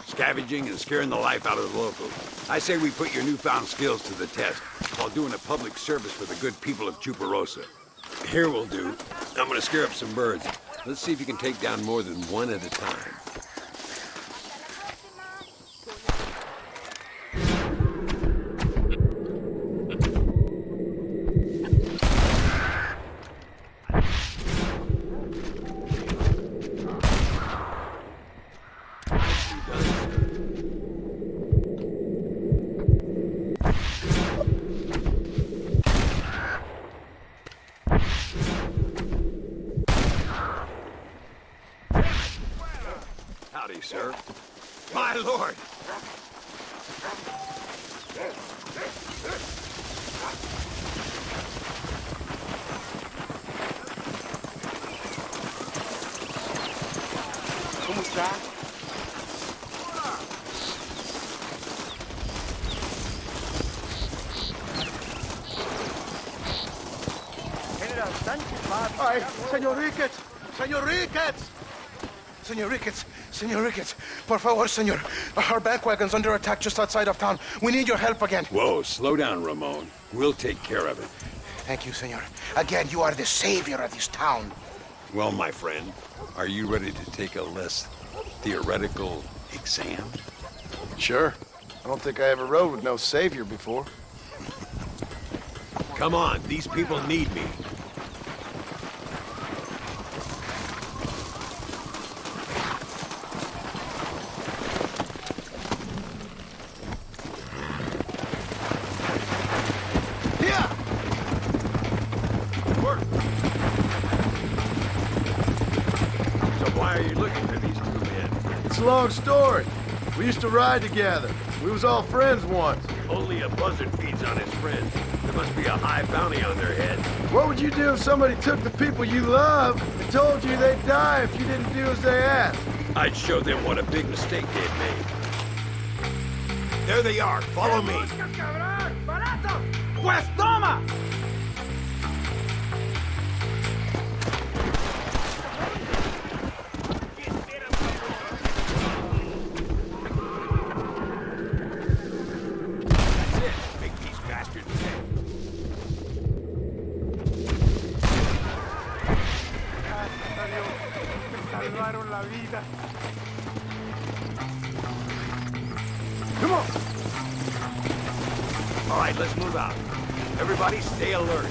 G: Scavenging and scaring the life out of the locals. I say we put your newfound skills to the test while doing a public service for the good people of Chuparosa. Here we'll do. I'm gonna scare up some birds. Let's see if you can take down more than one at a time. Howdy, sir. My lord!
K: ¿Cómo está?
B: General Sanchez,
S: Ay, señor Ricketts! Señor Ricketts! Senor Ricketts, Senor Ricketts, por favor, senor. Our bank wagon's under attack just outside of town. We need your help again.
G: Whoa, slow down, Ramon. We'll take care of it.
S: Thank you, senor. Again, you are the savior of this town.
G: Well, my friend, are you ready to take a less theoretical exam?
F: Sure. I don't think I ever rode with no savior before.
G: Come on, these people need me.
V: It's a long story. We used to ride together. We was all friends once.
G: Only a buzzard feeds on his friends. There must be a high bounty on their heads.
V: What would you do if somebody took the people you love and told you they'd die if you didn't do as they asked?
G: I'd show them what a big mistake they'd made. There they are. Follow me.
K: Pues toma!
G: Come on! All right, let's move out. Everybody stay alert.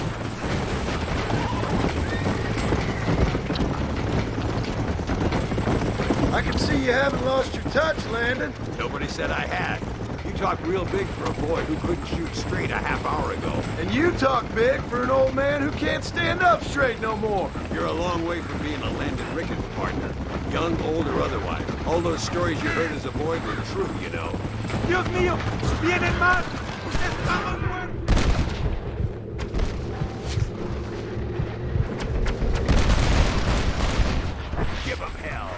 V: I can see you haven't lost your touch, Landon.
G: Nobody said I had. You talk real big for a boy who couldn't shoot straight a half hour ago.
V: And you talk big for an old man who can't stand up straight no more.
G: You're a long way from being a Landon Ricketts partner. Young, old, or otherwise. All those stories you heard as a boy were true, you know.
K: Dios mío, vienen más. Estamos muertos.
G: Give them hell.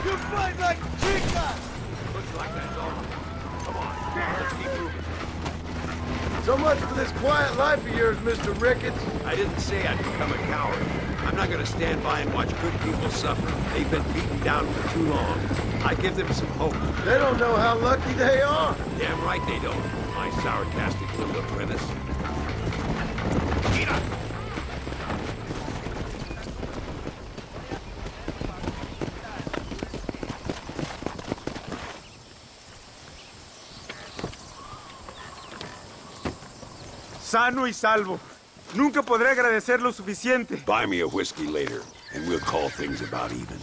K: You fight like chicas.
G: Looks like that's all. Come on, let's keep moving.
V: So much for this quiet life of yours, Mr. Ricketts.
G: I didn't say I'd become a coward. I'm
J: I'm not gonna stand by and watch good people suffer. They've been beaten down for too long. I give them some hope.
V: They don't know how lucky they are.
J: Damn right they don't. My sarcastic little apprentice.
V: Sano y salvo. Nunca podré agradecer lo suficiente.
J: Buy me a whiskey later, and we'll call things about even.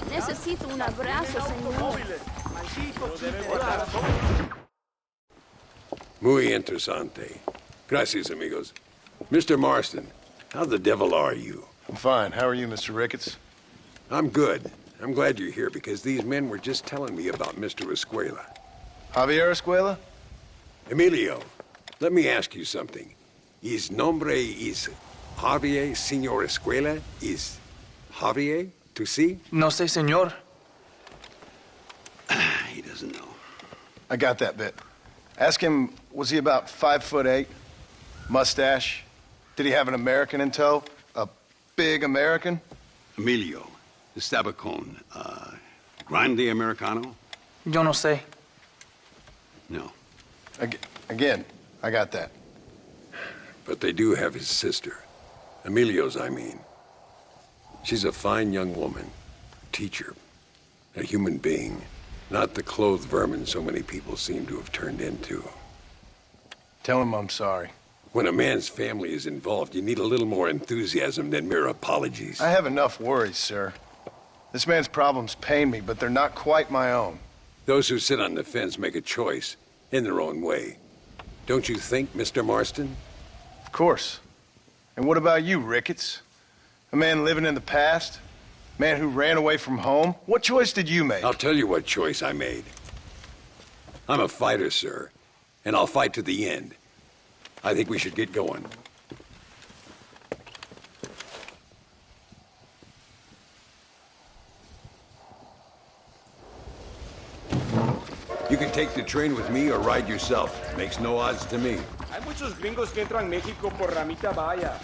C: Necesito un abrazo, señor.
J: Muy interesante. Gracias, amigos. Mr. Marston, how the devil are you?
F: I'm fine. How are you, Mr. Ricketts?
J: I'm good. I'm glad you're here because these men were just telling me about Mr. Escuela.
F: Javier Escuela?
J: Emilio, let me ask you something. His nombre is Javier Señor Escuela? Is Javier to see?
R: No sé, señor.
J: He doesn't know.
F: I got that bit. Ask him, was he about 5'8"? Mustache? Did he have an American in tow? A big American?
J: Emilio, the Stabacon, Grande Americano?
R: Yo no sé.
J: No.
F: Again, I got that.
J: But they do have his sister. Emilio's, I mean. She's a fine young woman. Teacher. A human being. Not the clothed vermin so many people seem to have turned into.
F: Tell him I'm sorry.
J: When a man's family is involved, you need a little more enthusiasm than mere apologies.
F: I have enough worries, sir. This man's problems pain me, but they're not quite my own.
J: Those who sit on the fence make a choice, in their own way. Don't you think, Mr. Marston?
F: Of course. And what about you, Ricketts? A man living in the past? Man who ran away from home? What choice did you make?
J: I'll tell you what choice I made. I'm a fighter, sir, and I'll fight to the end. I think we should get going. You can take the train with me or ride yourself. Makes no odds to me.
M: Hay muchos gringos que entran a México por Ramita Vaya.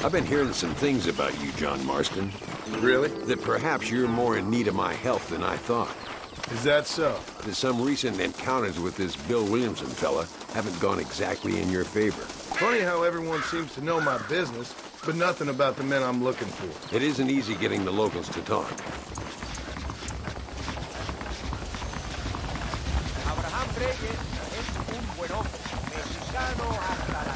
J: I've been hearing some things about you, John Marston.
F: Really?
J: That perhaps you're more in need of my help than I thought.
V: Is that so?
J: That some recent encounters with this Bill Williamson fella haven't gone exactly in your favor.
V: Funny how everyone seems to know my business, but nothing about the men I'm looking for.
J: It isn't easy getting the locals to talk.
M: Abraham Reyes es un buen hombre, mexicano hasta la...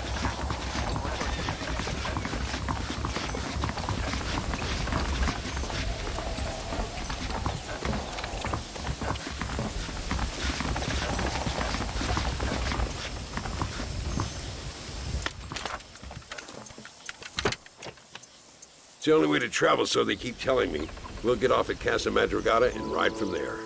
J: It's the only way to travel, so they keep telling me. We'll get off at Casa Madrugada and ride from there.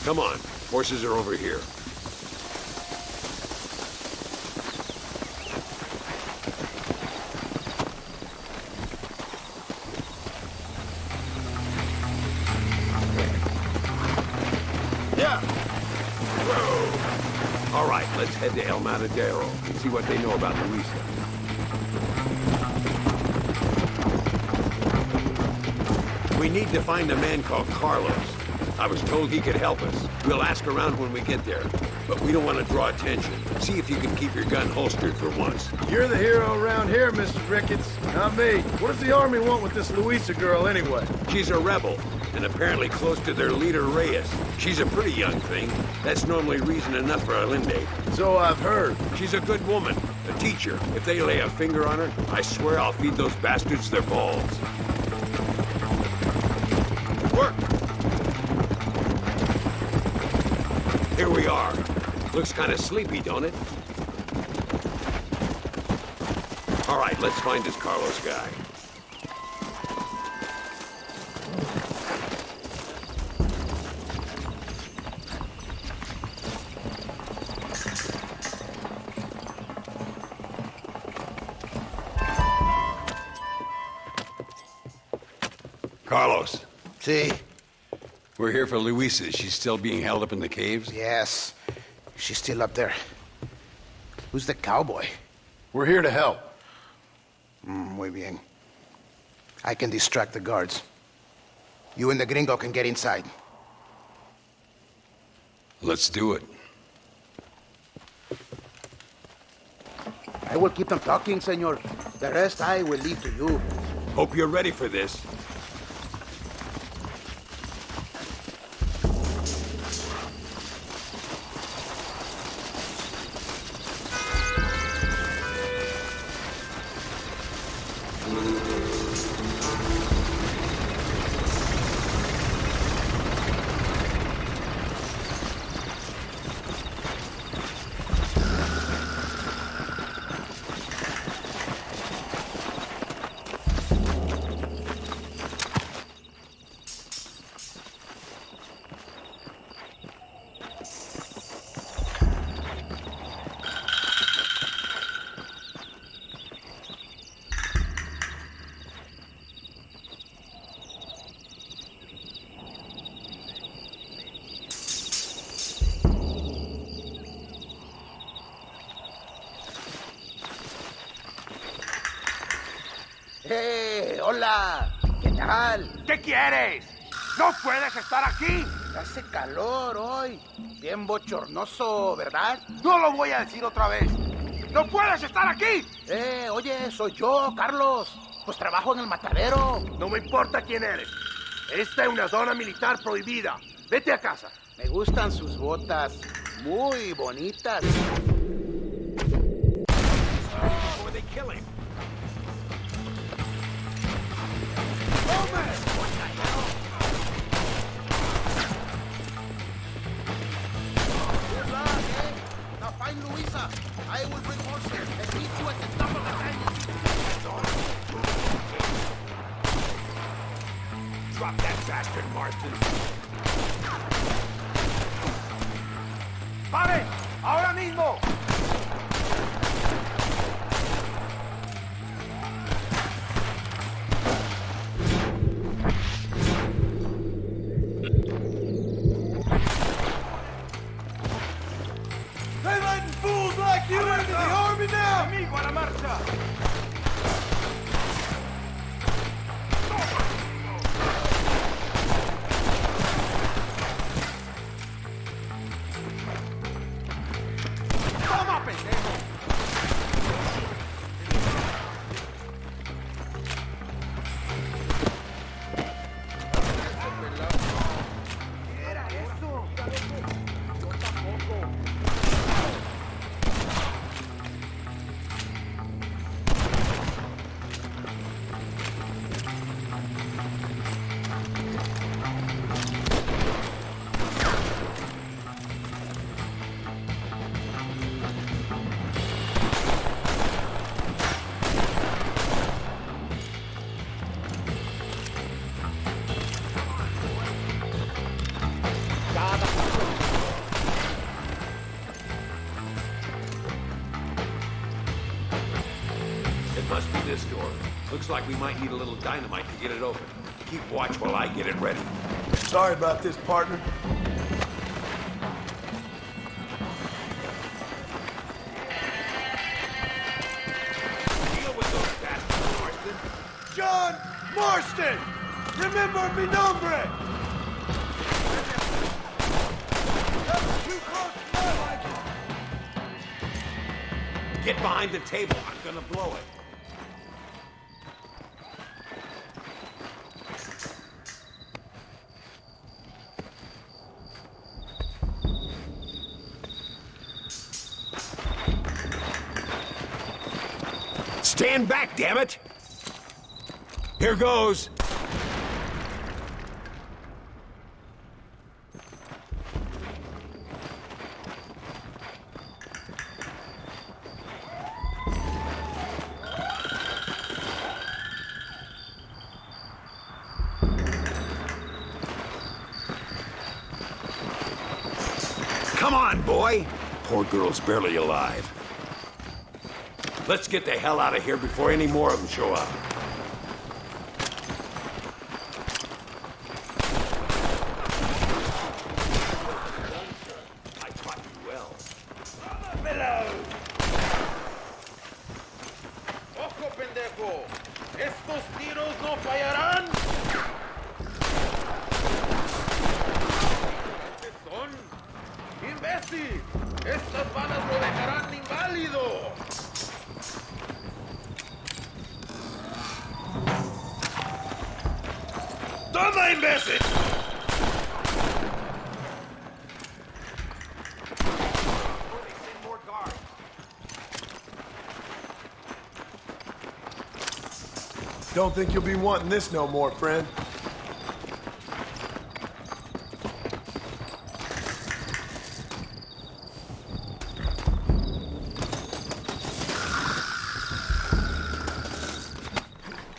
J: Come on, horses are over here.
S: Yeah.
J: All right, let's head to El Matadero and see what they know about Luisa. We need to find a man called Carlos. I was told he could help us. We'll ask around when we get there, but we don't want to draw attention. See if you can keep your gun holstered for once.
S: You're the hero around here, Mr. Ricketts, not me. What does the army want with this Luisa girl anyway?
J: She's a rebel, and apparently close to their leader, Reyes. She's a pretty young thing. That's normally reason enough for a Linde.
S: So I've heard.
J: She's a good woman, a teacher. If they lay a finger on her, I swear I'll feed those bastards their balls. Work! Here we are. Looks kind of sleepy, don't it? All right, let's find this Carlos guy. Carlos.
D: See?
J: We're here for Luisa. She's still being held up in the caves?
D: Yes. She's still up there. Who's the cowboy?
S: We're here to help.
D: Muy bien. I can distract the guards. You and the gringo can get inside.
J: Let's do it.
D: I will keep them talking, senor. The rest I will leave to you.
J: Hope you're ready for this.
D: ¡Eh! ¡Hola! ¿Qué tal?
A: ¿Qué quieres? ¡No puedes estar aquí!
D: Hace calor hoy. Bien bochornoso, ¿verdad?
A: No lo voy a decir otra vez. ¡No puedes estar aquí!
D: Oye, soy yo, Carlos. Pues trabajo en el matadero.
A: No me importa quién eres. Esta es una zona militar prohibida. Vete a casa.
D: Me gustan sus botas. Muy bonitas.
J: Before they kill him.
D: Good luck, eh? Now find Luisa. I will bring horses and meet you at the top of the canyon.
J: Drop that bastard, Marston.
A: ¡Pare! ¡Ahora mismo!
S: They letting fools like you into the army now?
A: ¡Amigo, a la marcha! ¡Toma, pendejo! ¿Qué era eso? Yo tampoco.
J: It must be this door. Looks like we might need a little dynamite to get it open. Keep watch while I get it ready.
V: Sorry about this, partner.
J: Deal with those bastards, Marston.
V: John Marston! Remember mi nombre! That's too close to my liking.
J: Get behind the table. I'm gonna blow it. Stand back, damn it! Here goes. Come on, boy! Poor girl's barely alive. Let's get the hell out of here before any more of them show up. I taught you well.
M: ¡Ojo, pendejo! ¡Estos tiros no fallarán! ¿Qué son? ¡Imbécil! ¡Estas balas lo dejarán inválido! ¡Toma, imbécil!
V: Don't think you'll be wanting this no more, friend.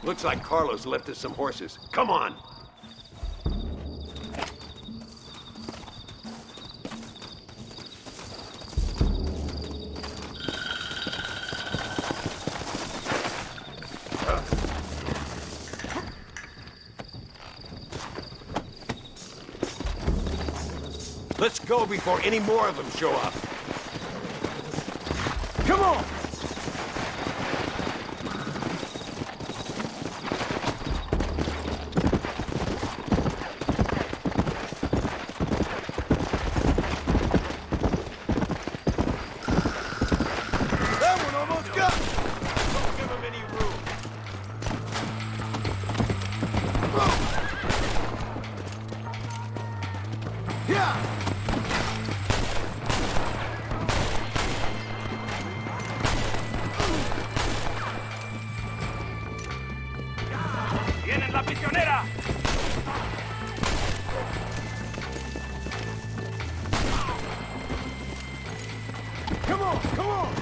J: Looks like Carlos left us some horses. Come on! Let's go before any more of them show up. Come on!
V: That one almost got me. Don't give him any room. Yeah!
A: ¡Vienen la prisionera!
V: Come on, come on!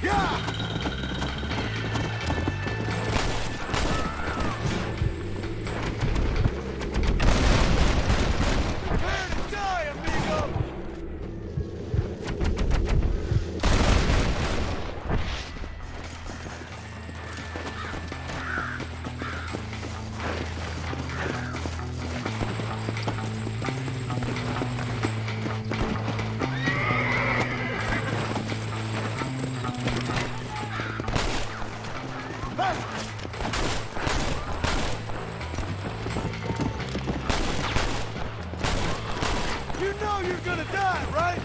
V: Yeah! Prepare to die, amigo! You know you're gonna die, right?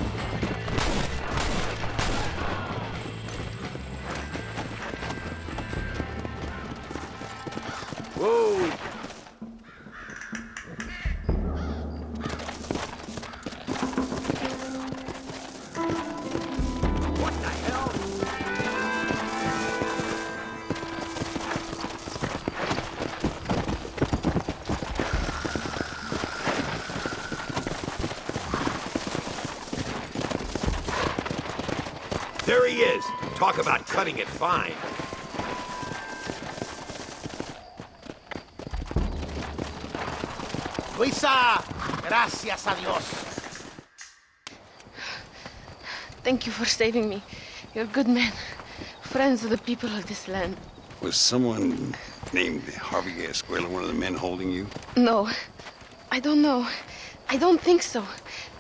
J: Whoa! What the hell? There he is. Talk about cutting it fine.
K: Luisa, gracias a Dios.
C: Thank you for saving me. You're good men. Friends of the people of this land.
G: Was someone named Harvey Escuela one of the men holding you?
C: No, I don't know. I don't think so.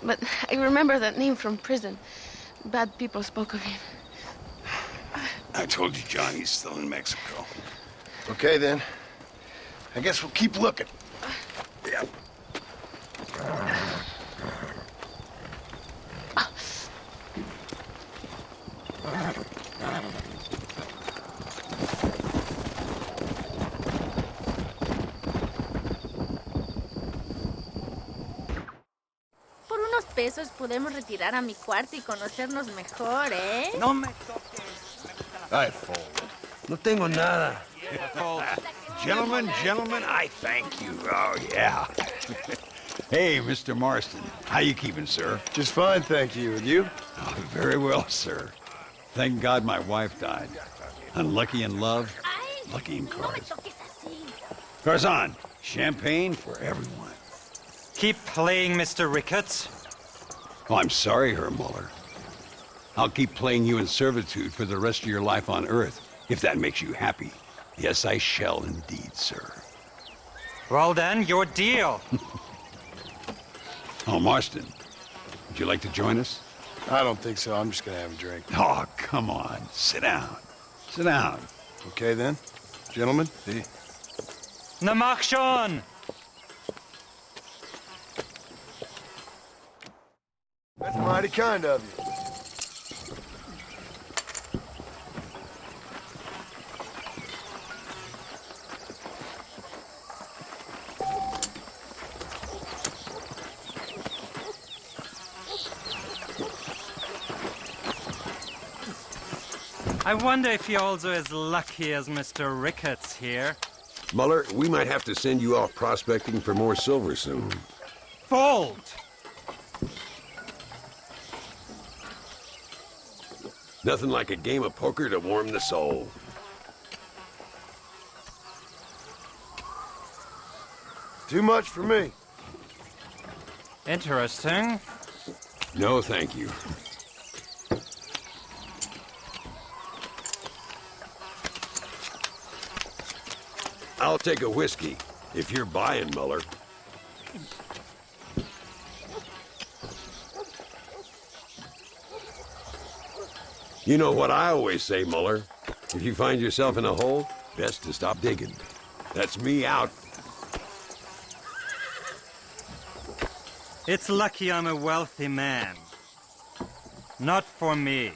C: But I remember that name from prison. Bad people spoke of him.
G: I told you, John, he's still in Mexico.
T: Okay, then. I guess we'll keep looking.
G: Yeah.
H: Por unos pesos podemos retirar a mi cuarto y conocernos mejor, ¿eh?
Q: No me toques.
O: Ay, fool. No tengo nada.
G: Gentlemen, I thank you. Oh, yeah. Hey, Mr. Marston. How you keeping, sir?
F: Just fine, thank you. And you?
G: Oh, very well, sir. Thank God my wife died. Unlucky in love, lucky in cards. Garzon, champagne for everyone.
W: Keep playing, Mr. Ricketts.
G: Oh, I'm sorry, Herr Muller. I'll keep playing you in servitude for the rest of your life on Earth, if that makes you happy. Yes, I shall indeed, sir.
W: Well then, your deal.
G: Oh, Marston, would you like to join us?
F: I don't think so. I'm just gonna have a drink.
G: Oh, come on. Sit down. Sit down.
F: Okay, then. Gentlemen?
W: Na mach schon!
V: That's mighty kind of you.
W: I wonder if you're also as lucky as Mr. Ricketts here.
J: Muller, we might have to send you off prospecting for more silver soon.
W: Bold!
J: Nothing like a game of poker to warm the soul.
V: Too much for me.
W: Interesting.
J: No, thank you. I'll take a whiskey, if you're buying, Muller. You know what I always say, Muller. If you find yourself in a hole, best to stop digging. That's me out.
W: It's lucky I'm a wealthy man. Not for me.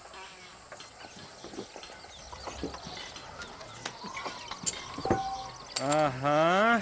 W: Uh-huh.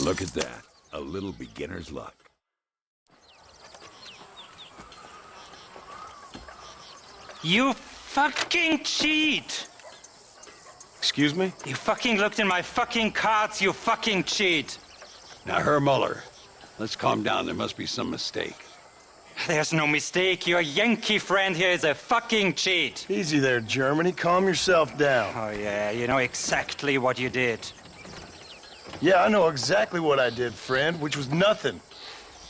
J: Look at that. A little beginner's luck.
W: You fucking cheat!
F: Excuse me?
W: You fucking looked in my fucking cards, you fucking cheat!
G: Now, Herr Muller, let's calm down. There must be some mistake.
W: There's no mistake. Your Yankee friend here is a fucking cheat.
V: Easy there, Germany. Calm yourself down.
W: Oh, yeah, you know exactly what you did.
V: Yeah, I know exactly what I did, friend, which was nothing.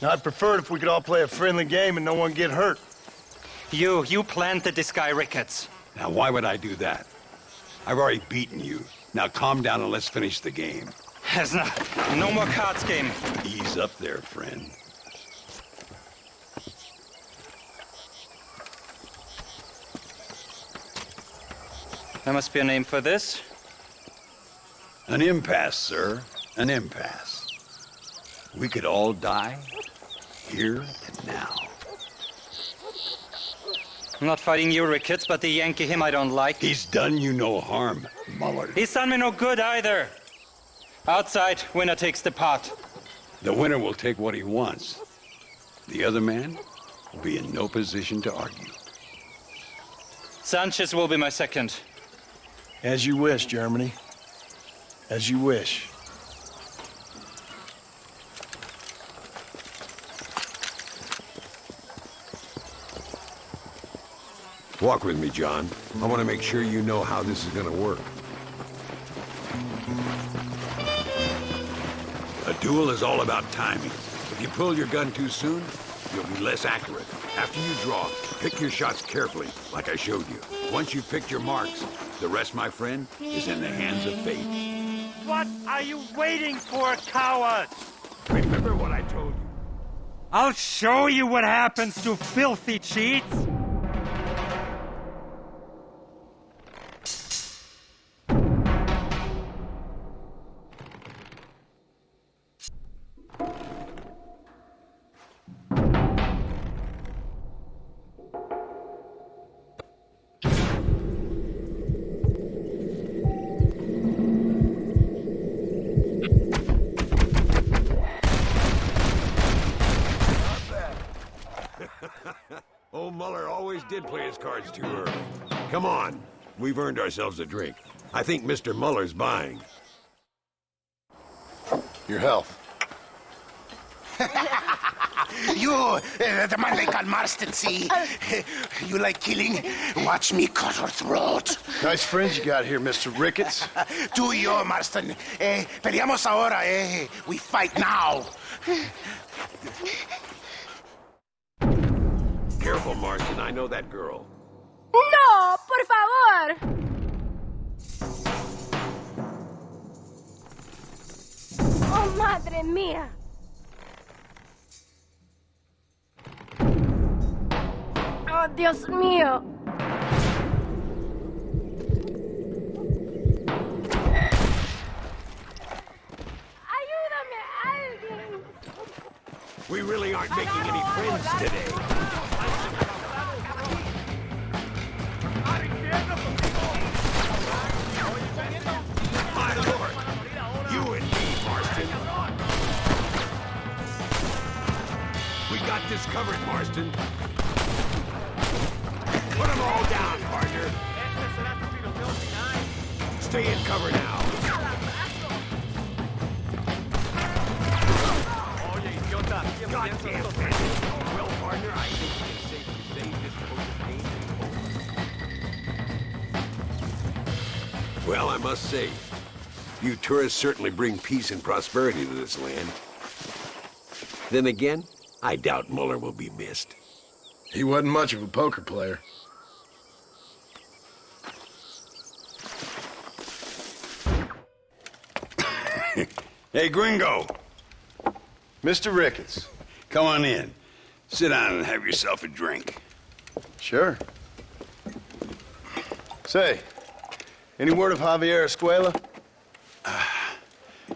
V: Now, I'd prefer it if we could all play a friendly game and no one get hurt.
W: You planted this guy Ricketts.
G: Now, why would I do that? I've already beaten you. Now, calm down and let's finish the game.
W: There's no more cards game.
G: Ease up there, friend.
W: There must be a name for this.
G: An impasse, sir. An impasse. We could all die here and now.
W: I'm not fighting you, Ricketts, but the Yankee him I don't like.
G: He's done you no harm, Muller.
W: He's done me no good either. Outside, winner takes the pot.
G: The winner will take what he wants. The other man will be in no position to argue.
W: Sanchez will be my second.
V: As you wish, Germany. As you wish.
J: Walk with me, John. I want to make sure you know how this is going to work.
G: A duel is all about timing. If you pull your gun too soon, you'll be less accurate. After you draw, pick your shots carefully, like I showed you. Once you've picked your marks, the rest, my friend, is in the hands of fate.
W: What are you waiting for, coward?
O: Remember what I told you.
W: I'll show you what happens to filthy cheats.
J: Old Muller always did play his cards too early. Come on, we've earned ourselves a drink. I think Mr. Muller's buying.
F: Your health.
D: You, the man they call Marston, see? You like killing? Watch me cut her throat.
F: Nice friends you got here, Mr. Ricketts.
D: Do you, Marston? Peleamos ahora, We fight now.
J: Careful, Marston, I know that girl.
H: No, por favor. Oh, madre mía. Oh, Dios mío. Ayúdame, alguien.
J: We really aren't making any friends today. My lord, you and me, Marston. We got this covered, Marston. Put them all down, partner. Stay in cover now. God damn it. Well, partner, I think we can safely say this pain. Well, I must say, you tourists certainly bring peace and prosperity to this land. Then again, I doubt Muller will be missed.
F: He wasn't much of a poker player.
G: Hey, Gringo.
F: Mr. Ricketts.
G: Come on in. Sit down and have yourself a drink.
F: Sure. Say, any word of Javier Escuela?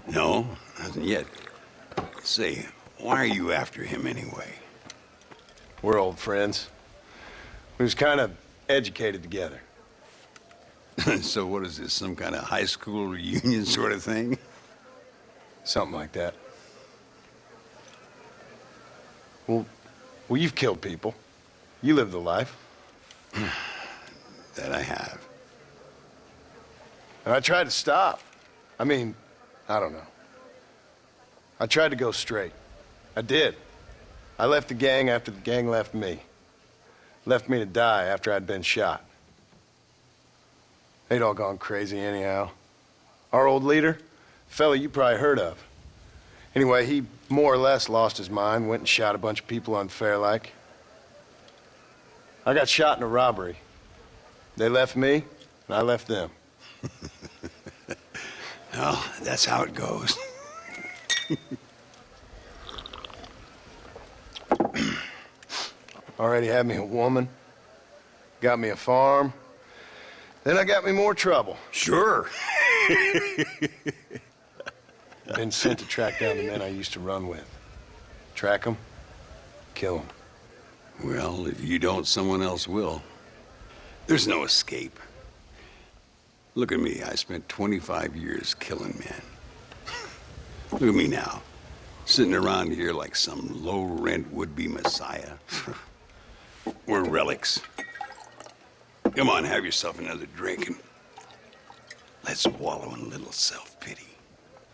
G: No, nothing yet. Say, why are you after him anyway?
F: We're old friends. We was kind of educated together.
G: So what is this, some kind of high school reunion sort of thing?
F: Something like that. Well, you've killed people. You lived the life.
G: That I have.
F: And I tried to stop. I mean, I don't know. I tried to go straight. I did. I left the gang after the gang left me. Left me to die after I'd been shot. They'd all gone crazy anyhow. Our old leader, fella you probably heard of. Anyway, he more or less lost his mind, went and shot a bunch of people unfair like. I got shot in a robbery. They left me, and I left them.
G: Well, that's how it goes.
F: Already had me a woman, got me a farm, then I got me more trouble.
G: Sure.
F: been sent to track down the men I used to run with. Track them, kill them.
G: Well, if you don't, someone else will. There's no escape. Look at me. I spent 25 years killing men. Look at me now, sitting around here like some low-rent would-be messiah. We're relics. Come on, have yourself another drink and let's wallow in a little self-pity.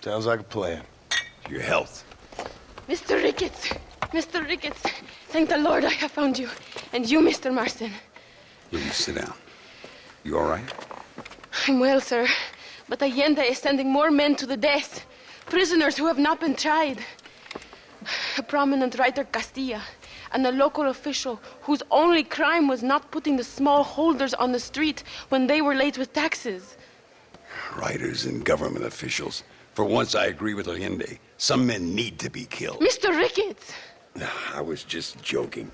F: Sounds like a plan.
G: Your health.
C: Mr. Ricketts! Mr. Ricketts! Thank the Lord I have found you. And you, Mr. Marston.
G: Please sit down. You all right?
C: I'm well, sir. But Allende is sending more men to the death. Prisoners who have not been tried. A prominent writer, Castilla, and a local official whose only crime was not putting the small holders on the street when they were late with taxes.
G: Writers and government officials. For once, I agree with Allende. Some men need to be killed.
C: Mr. Ricketts!
J: I was just joking.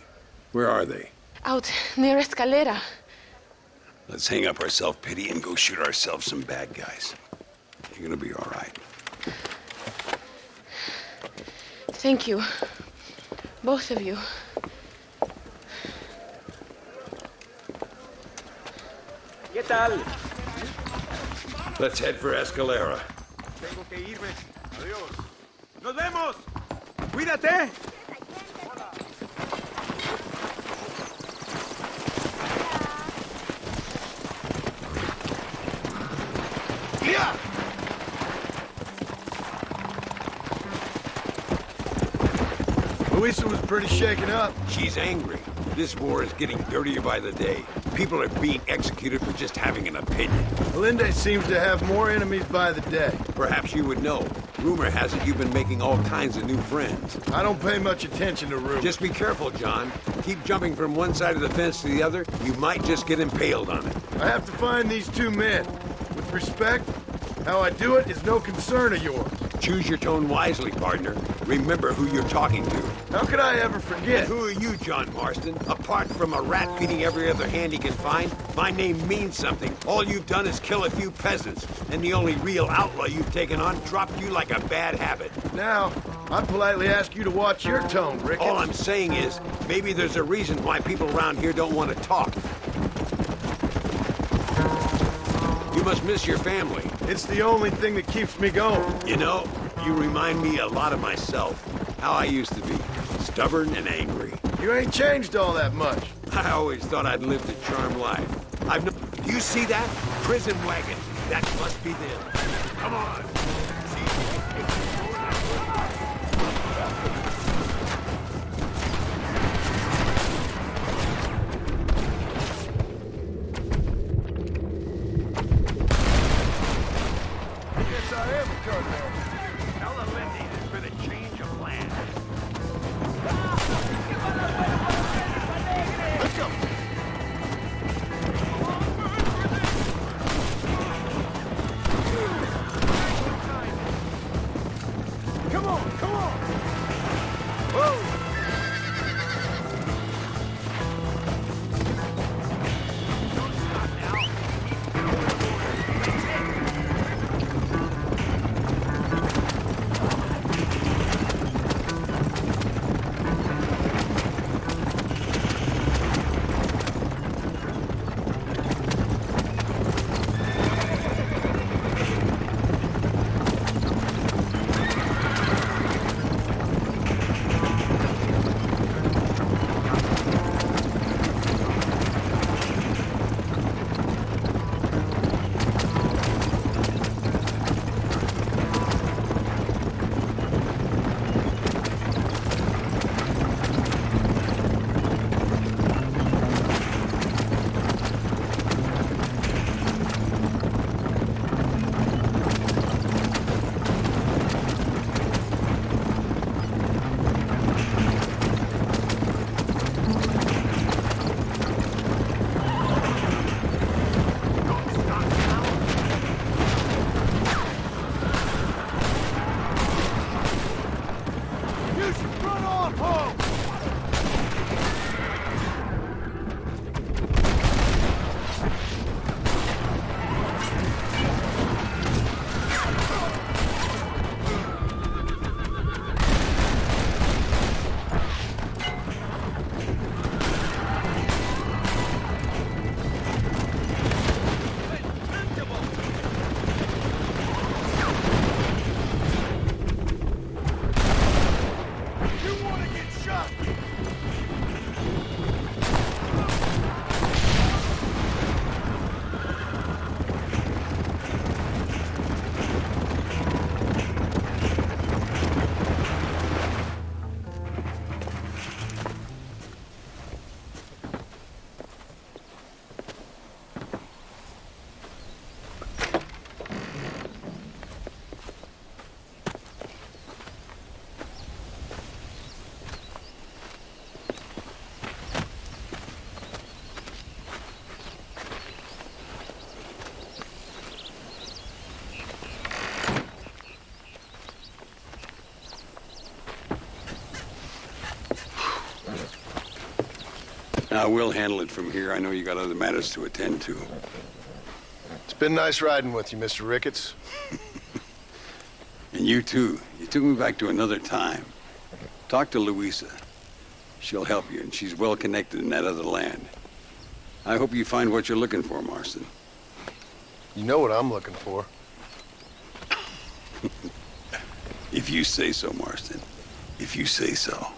J: Where are they?
C: Out near Escalera.
G: Let's hang up our self-pity and go shoot ourselves some bad guys. You're gonna be all right.
C: Thank you. Both of you.
J: ¿Qué tal? Let's head for Escalera.
M: Tengo que irme. Adiós. ¡Nos vemos! ¡Cuídate!
T: Yeah!
J: Luisa was pretty shaken up. She's angry. This war is getting dirtier by the day. People are being executed for just having an opinion.
V: Allende seems to have more enemies by the day.
J: Perhaps you would know. Rumor has it you've been making all kinds of new friends.
V: I don't pay much attention to rumors.
J: Just be careful, John. Keep jumping from one side of the fence to the other. You might just get impaled on it.
V: I have to find these two men. With respect, how I do it is no concern of yours.
J: Choose your tone wisely, partner. Remember who you're talking to.
V: How could I ever forget?
J: And who are you, John Marston? Apart from a rat feeding every other hand he can find, my name means something. All you've done is kill a few peasants, and the only real outlaw you've taken on dropped you like a bad habit.
V: Now, I'd politely ask you to watch your tone, Ricketts.
J: All I'm saying is, maybe there's a reason why people around here don't want to talk. You must miss your family.
V: It's the only thing that keeps me going.
J: You know, you remind me a lot of myself. How I used to be. Stubborn and angry.
V: You ain't changed all that much.
J: I always thought I'd lived a charmed life. Do you see that? Prison wagon. That must be them. Come on.
S: Yes, I am a cartel.
A: Tell the Lindy it's for the change of plan.
S: Let's go. Come on, come on. Whoa. up!
G: Now, we'll handle it from here. I know you got other matters to attend to.
F: It's been nice riding with you, Mr. Ricketts.
G: And you, too. You took me back to another time. Talk to Louisa. She'll help you, and she's well connected in that other land. I hope you find what you're looking for, Marston.
F: You know what I'm looking for.
G: If you say so, Marston. If you say so.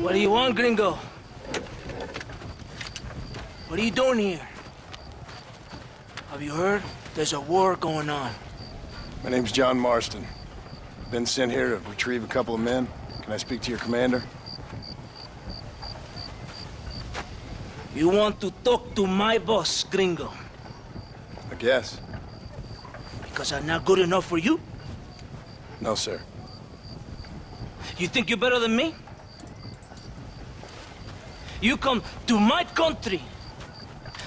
R: What do you want, gringo? What are you doing here? Have you heard? There's a war going on.
F: My name's John Marston. Been sent here to retrieve a couple of men. Can I speak to your commander?
R: You want to talk to my boss, gringo?
F: I guess.
R: Because I'm not good enough for you?
F: No, sir.
R: You think you're better than me? You come to my country,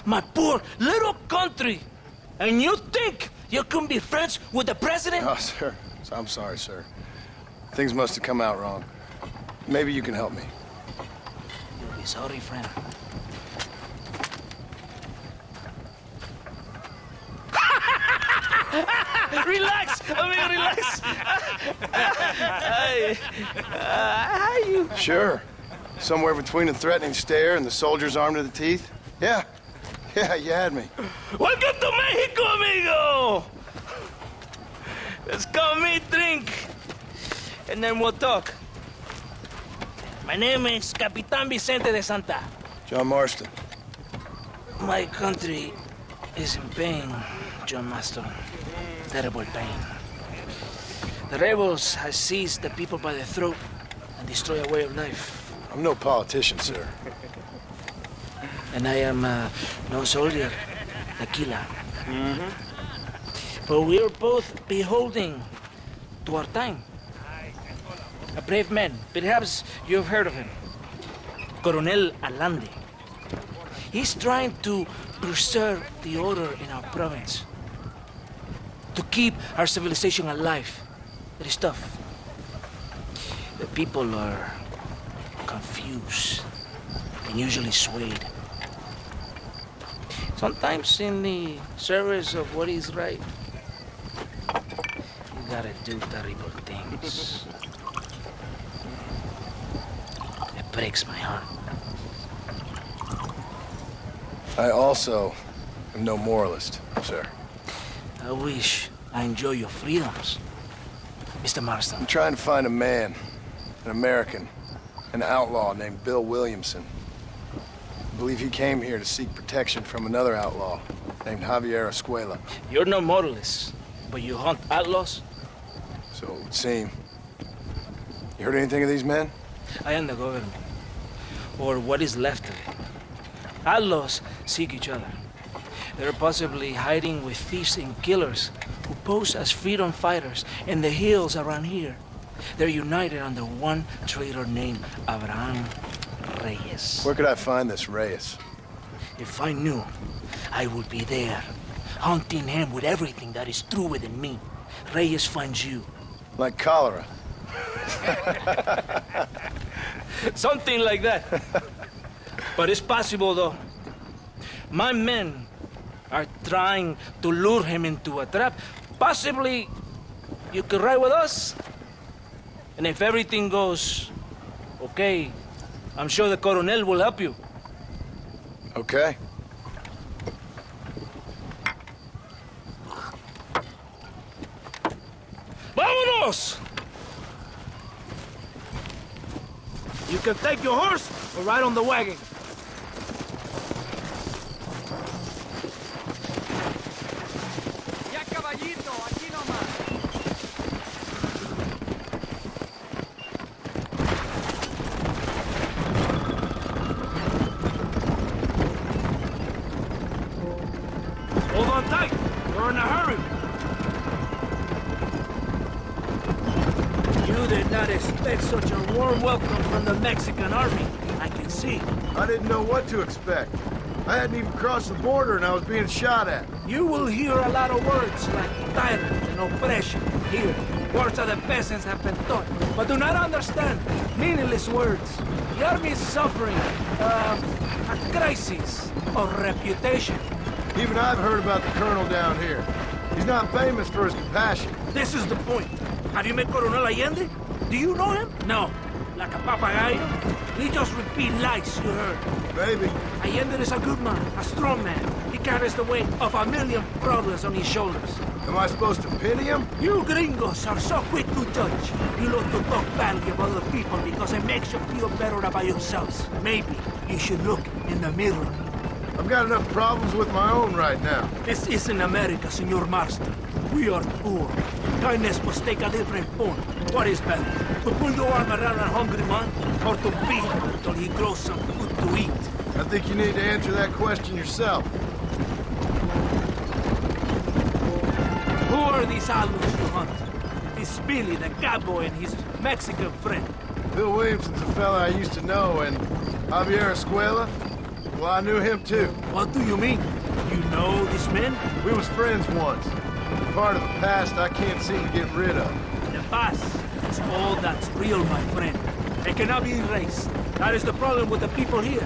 R: my poor little country, and you think you can be friends with the president?
F: Oh, sir. I'm sorry, sir. Things must have come out wrong. Maybe you can help me.
R: You'll be sorry, friend. Relax, amigo, relax. How you?
F: Sure. Somewhere between a threatening stare and the soldier's arm to the teeth? Yeah. Yeah, you had me.
R: Welcome to Mexico, amigo! Let's come meet, drink, and then we'll talk. My name is Capitan Vicente de Santa.
F: John Marston.
R: My country is in pain, John Marston. Terrible pain. The rebels have seized the people by the throat and destroy a way of life.
F: I'm no politician, sir.
R: And I am no soldier, a killer. But we are both beholding to our time. A brave man, perhaps you've heard of him. Coronel Allende. He's trying to preserve the order in our province. To keep our civilization alive. It is tough. The people are confused and usually swayed. Sometimes in the service of what is right, you gotta do terrible things. It breaks my heart.
F: I also am no moralist, sir.
R: I wish I enjoy your freedoms, Mr. Marston.
F: I'm trying to find a man, an American, an outlaw named Bill Williamson. I believe he came here to seek protection from another outlaw named Javier Escuela.
R: You're no moralist, but you hunt outlaws?
F: So it would seem. You heard anything of these men?
R: I am the government, or what is left of it. Outlaws seek each other. They're possibly hiding with thieves and killers who pose as freedom fighters in the hills around here. They're united under one traitor named Abraham Reyes.
F: Where could I find this Reyes?
R: If I knew, I would be there, hunting him with everything that is true within me. Reyes finds you.
F: Like cholera.
R: Something like that. But it's possible, though. My men are trying to lure him into a trap. Possibly you could ride with us. And if everything goes okay, I'm sure the Coronel will help you.
F: Okay.
R: ¡Vámonos! You can take your horse or ride on the wagon.
M: Ya caballito, aquí nomás.
R: Hold on tight. We're in a hurry. You did not expect such a warm welcome from the Mexican army. I can see.
V: I didn't know what to expect. I hadn't even crossed the border and I was being shot at.
R: You will hear a lot of words like tyrant and oppression. Here, words that the peasants have been taught, but do not understand. Meaningless words. The army is suffering, a crisis of reputation.
V: Even I've heard about the colonel down here. He's not famous for his compassion.
R: This is the point. Have you met Coronel Allende? Do you know him? No. Like a papagayo? He just repeat lies you heard.
V: Maybe.
R: Allende is a good man, a strong man. He carries the weight of a million problems on his shoulders.
V: Am I supposed to pity him?
R: You gringos are so quick to judge. You love to talk badly about other people because it makes you feel better about yourselves. Maybe you should look in the mirror.
V: I've got enough problems with my own right now.
R: This isn't America, Senor Marston. We are poor. Kindness must take a different form. What is better, to pull your arm around a hungry man, or to beat him until he grows some food to eat?
V: I think you need to answer that question yourself.
R: Who are these outlaws you hunt? It's Billy, the cowboy, and his Mexican friend.
V: Bill Williamson's a fella I used to know, and Javier Escuela? Well, I knew him too.
R: What do you mean? You know these men?
V: We was friends once. Part of the past I can't seem to get rid of.
R: The past is all that's real, my friend. It cannot be erased. That is the problem with the people here.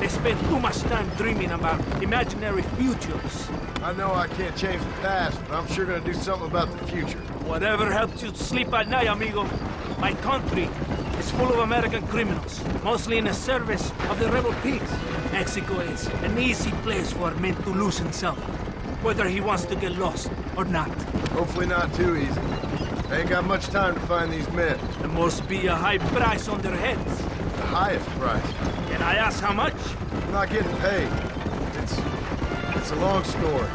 R: They spend too much time dreaming about imaginary futures.
V: I know I can't change the past, but I'm sure gonna do something about the future.
R: Whatever helps you sleep at night, amigo. My country is full of American criminals, mostly in the service of the rebel pigs. Mexico is an easy place for a man to lose himself, whether he wants to get lost or not.
V: Hopefully not too easy. I ain't got much time to find these men.
R: There must be a high price on their heads.
V: The highest price.
R: Can I ask how much?
V: I'm not getting paid. It's a long story.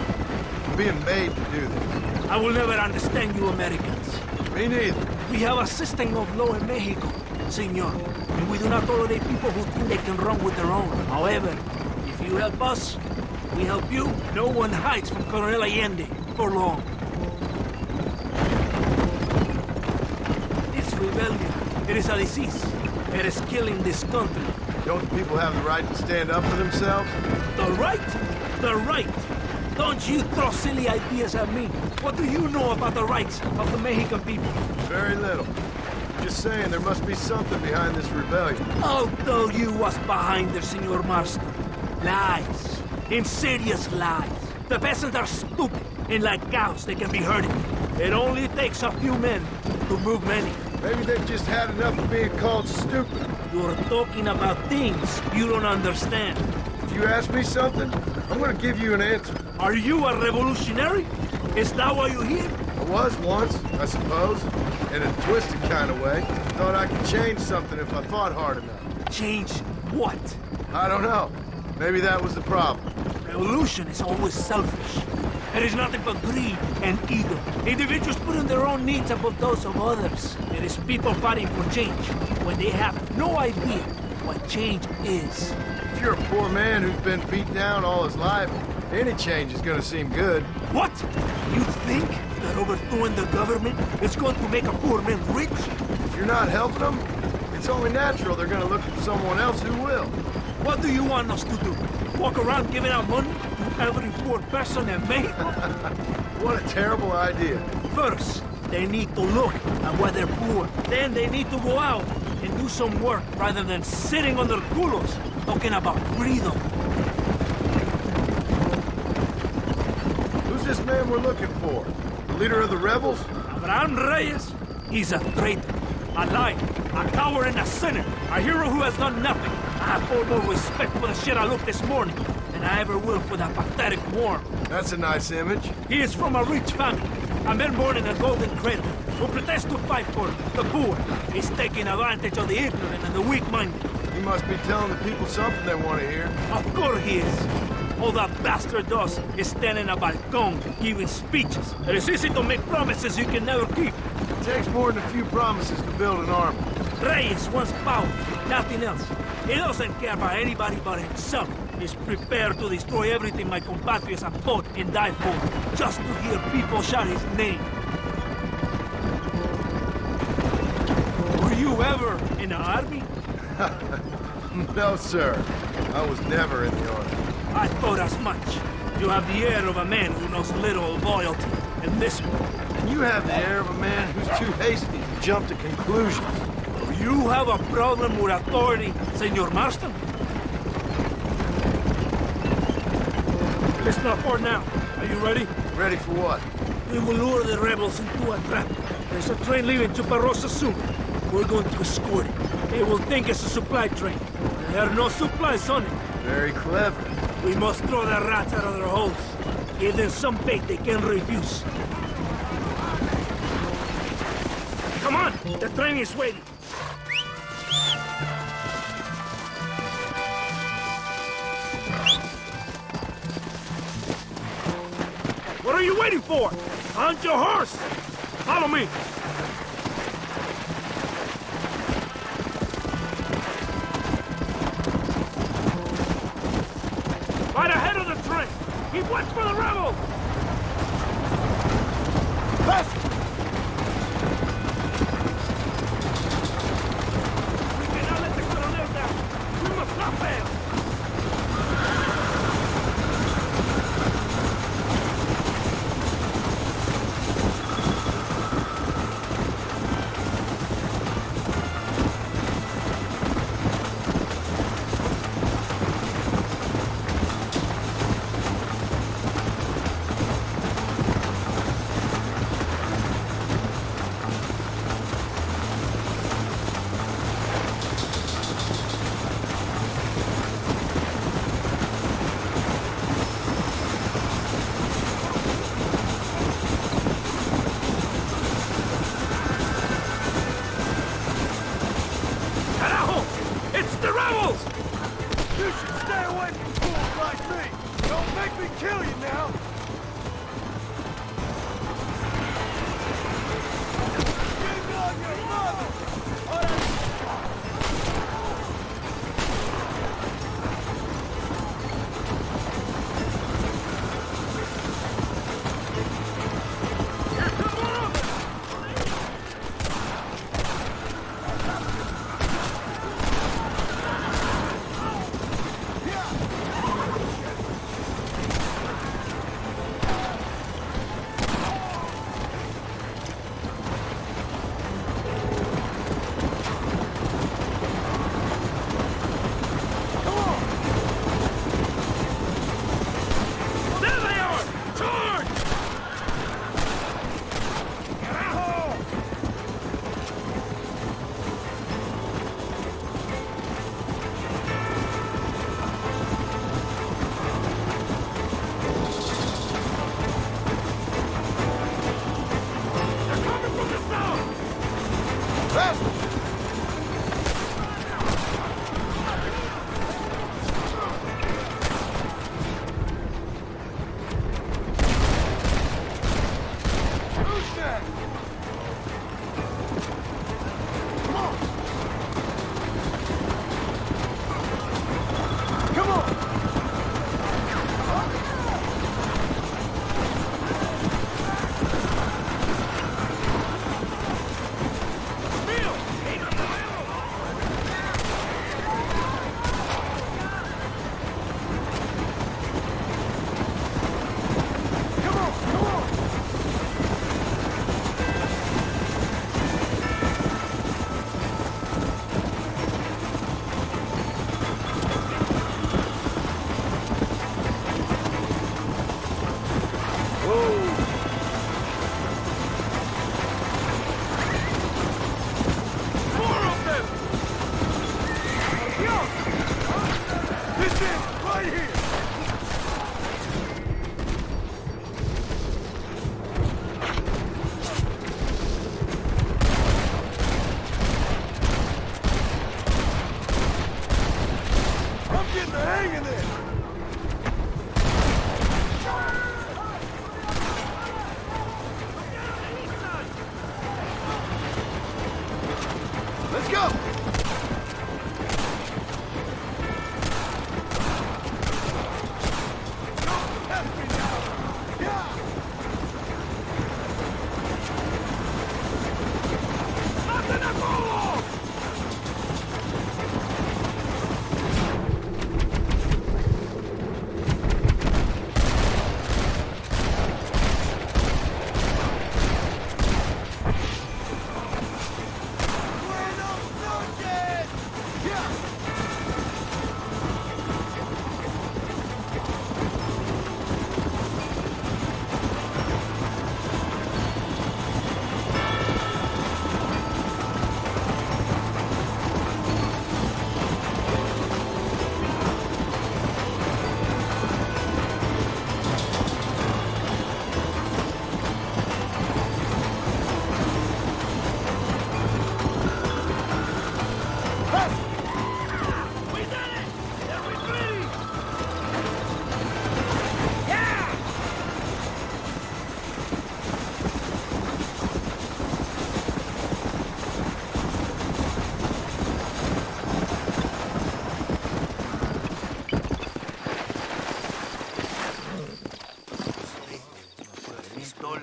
V: I'm being made to do this.
R: I will never understand you Americans.
V: Me neither.
R: We have a system of law in Mexico, senor, and we do not tolerate people who think they can run with their own. However, if you help us, we help you. No one hides from Coronel Allende for long. It's rebellion. It is a disease. It is killing this country.
V: Don't the people have the right to stand up for themselves?
R: The right? The right! Don't you throw silly ideas at me. What do you know about the rights of the Mexican people?
V: Very little. Just saying there must be something behind this rebellion.
R: I'll tell you what's behind there, Senor Marston. Lies. Insidious lies. The peasants are stupid, and like cows, they can be herded. It only takes a few men to move many.
V: Maybe they've just had enough of being called stupid.
R: You're talking about things you don't understand.
V: If you ask me something, I'm gonna give you an answer.
R: Are you a revolutionary? Is that why you're here?
V: I was once, I suppose. In a twisted kind of way. Thought I could change something if I fought hard enough.
R: Change what?
V: I don't know. Maybe that was the problem.
R: Revolution is always selfish. It is nothing but greed and ego. Individuals putting their own needs above those of others. It is people fighting for change when they have no idea what change is.
V: If you're a poor man who's been beat down all his life, any change is gonna seem good.
R: What? You think that overthrowing the government is going to make a poor man rich?
V: If you're not helping them, it's only natural they're gonna look for someone else who will.
R: What do you want us to do? Walk around giving out money to every poor person in Mexico?
V: What a terrible idea.
R: First, they need to look at why they're poor. Then they need to go out and do some work rather than sitting on their culos talking about freedom.
V: Who's this man we're looking for? The leader of the rebels?
R: Abraham Reyes? He's a traitor, a liar, a coward and a sinner, a hero who has done nothing. I have far more respect for the shit I looked this morning than I ever will for that pathetic worm.
V: That's a nice image.
R: He is from a rich family, a man born in a golden cradle. who pretends to fight for the poor is taking advantage of the ignorant and the weak-minded.
V: He must be telling the people something they want to hear.
R: Of course he is. All that bastard does is stand in a balcón giving speeches. It is easy to make promises you can never keep.
V: It takes more than a few promises to build an army.
R: Reyes wants power, nothing else. He doesn't care about anybody but himself. He's prepared to destroy everything my compatriots have fought and died for, just to hear people shout his name. Were you ever in the army?
V: No, sir. I was never in the army.
R: I thought as much. You have the air of a man who knows little of loyalty, and this one.
V: And you have the air of a man who's too hasty to jump to conclusions.
R: You have a problem with authority, Senor Marston? It's not for now. Are you ready?
V: Ready for what?
R: We will lure the rebels into a trap. There's a train leaving Chuparosa soon. We're going to escort it. They will think it's a supply train. There are no supplies on it.
V: Very clever.
R: We must throw the rats out of their holes. Give them some bait they can refuse. Come on! The train is waiting. What are you waiting for? On your horse! Follow me! Right ahead of the train! Keep watch for the rebels! Left! We cannot let the colonel down! We must not fail!
S: Let's go!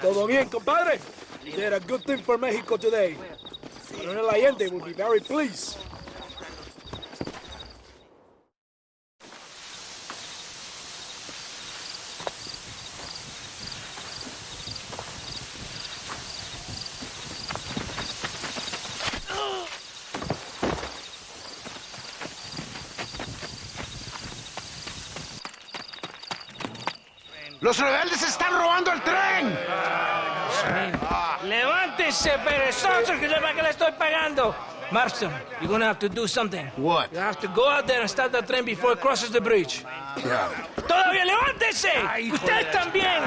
L: Todo bien, compadre? You did a good thing for Mexico today. Colonel Allende will be very pleased.
D: ¡Los rebeldes están robando el tren!
R: ¡Levántese, perezoso, que para que le estoy pagando! Marston, you're gonna have to do something.
V: What?
R: You have to go out there and stop the train before it crosses the bridge.
V: Yeah.
R: ¡Todavía levántese! ¡Usted también!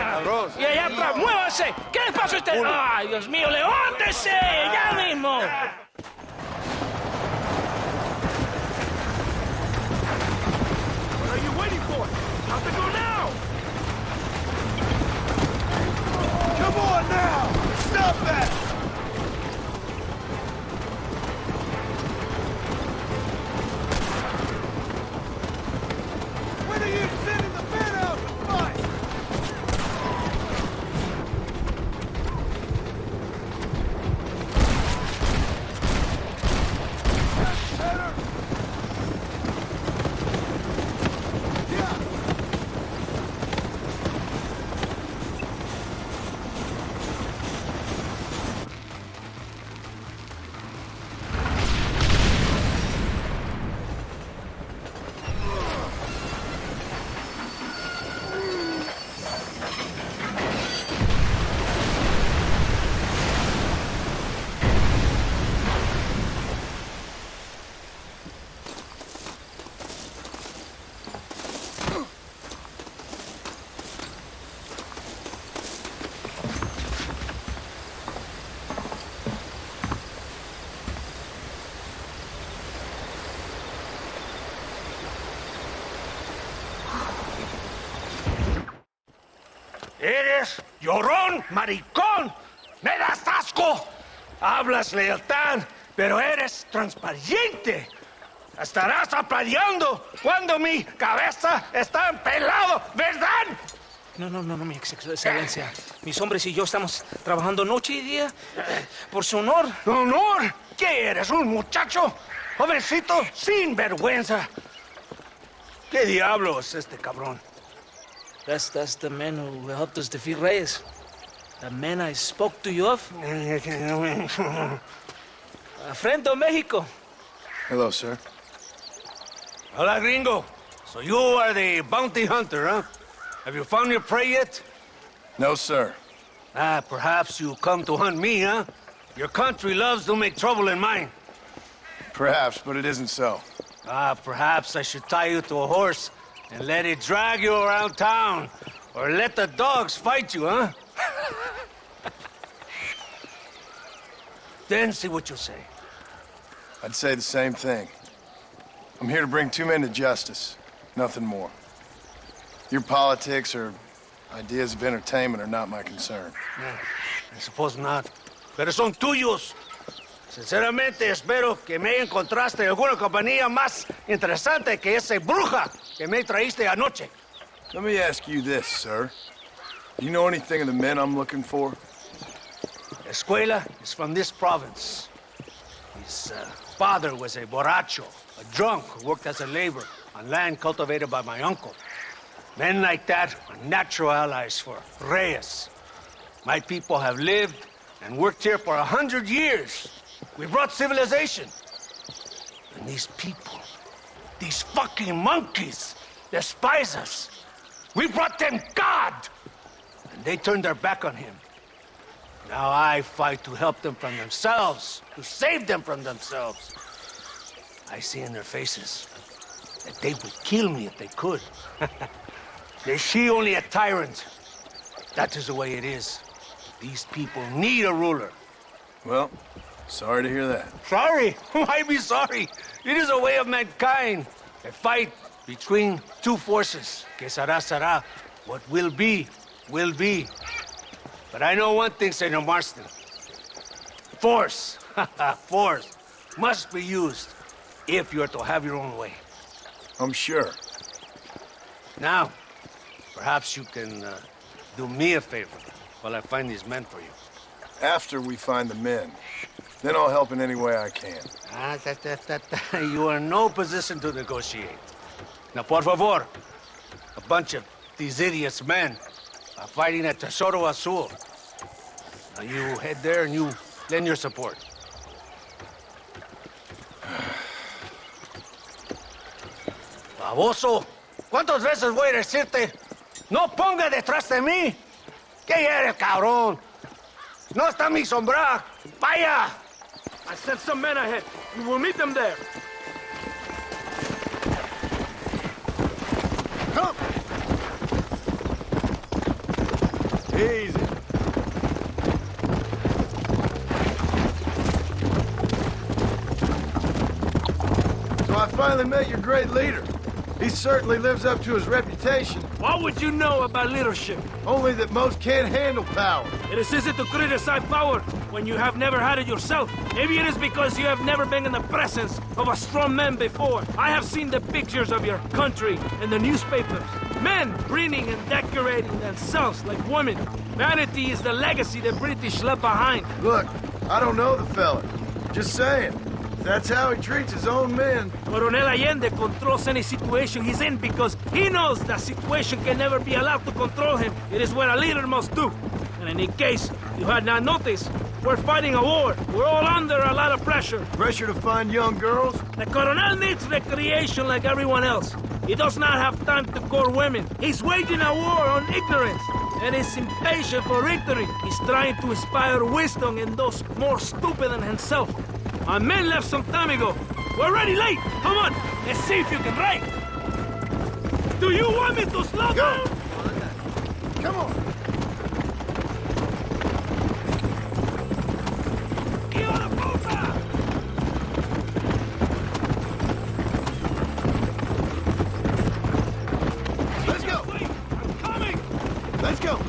R: Y allá atrás, muévase. ¿Qué le pasa a usted? ¡Ay, Dios mío, levántese! ¡Ya mismo!
S: What are you waiting for? Have to go now! Come on now! Stop that! When are you sending the men out to fight?
O: ¡Eres llorón, maricón! ¡Me das asco! Hablas lealtad, pero eres transparente. Estarás aplaudiendo cuando mi cabeza está pelado, ¿verdad?
R: No, mi excelencia. Mis hombres y yo estamos trabajando noche y día por su honor.
O: ¿Honor? ¿Qué eres, un muchacho? Jovencito sin vergüenza. ¿Qué diablo es este cabrón?
R: That's the man who helped us defeat Reyes. The man I spoke to you of. A friend of Mexico.
F: Hello, sir.
O: Hola, gringo. So you are the bounty hunter, huh? Have you found your prey yet?
F: No, sir.
O: Perhaps you come to hunt me, huh? Your country loves to make trouble in mine.
F: Perhaps, but it isn't so.
O: Perhaps I should tie you to a horse and let it drag you around town. Or let the dogs fight you, huh? Then see what you say.
F: I'd say the same thing. I'm here to bring two men to justice. Nothing more. Your politics or ideas of entertainment are not my concern.
O: I suppose not. Pero son tuyos.
K: Sinceramente, espero que me encontraste alguna compañía más interesante que esa bruja que me traíste anoche.
F: Let me ask you this, sir. Do you know anything of the men I'm looking for?
K: Escuela is from this province. His father was a borracho, a drunk who worked as a laborer on land cultivated by my uncle. Men like that are natural allies for Reyes. My people have lived and worked here for 100 years. We brought civilization. And these people, these fucking monkeys, despise us. We brought them God! And they turned their back on him. Now I fight to help them from themselves, to save them from themselves. I see in their faces that they would kill me if they could. Is she only a tyrant? That is the way it is. These people need a ruler.
F: Well, sorry to hear that.
K: Sorry? Why be sorry? It is a way of mankind. A fight between two forces. Que será, será. What will be, will be. But I know one thing, Senor Marston. Force, force, must be used if you're to have your own way.
F: I'm sure.
K: Now, perhaps you can do me a favor while I find these men for you.
F: After we find the men, then I'll help in any way I can.
K: You are in no position to negotiate. Now, por favor, a bunch of these idiots men are fighting at Tesoro Azul. Now you head there and you lend your support. Baboso, ¿cuántas veces voy a decirte? No ponga detrás de mí. ¿Qué eres, cabrón? No está mi sombra. Vaya.
L: I sent some men ahead. We will meet them there.
F: Come! Easy. So I finally met your great leader. He certainly lives up to his reputation.
L: What would you know about leadership?
F: Only that most can't handle power.
L: It is easy to criticize power when you have never had it yourself. Maybe it is because you have never been in the presence of a strong man before. I have seen the pictures of your country in the newspapers. Men breeding and decorating themselves like women. Vanity is the legacy the British left behind.
F: Look, I don't know the fella. Just saying. That's how he treats his own men.
L: Coronel Allende controls any situation he's in because he knows that situation can never be allowed to control him. It is what a leader must do. And in case you had not noticed, we're fighting a war. We're all under a lot of pressure.
F: Pressure to find young girls?
L: The Coronel needs recreation like everyone else. He does not have time to court women. He's waging a war on ignorance. And is impatient for victory. He's trying to inspire wisdom in those more stupid than himself. My men left some time ago. We're already late. Come on, let's see if you can write. Do you want me to slow down?
F: Come on. Let's go.
L: I'm coming.
F: Let's go.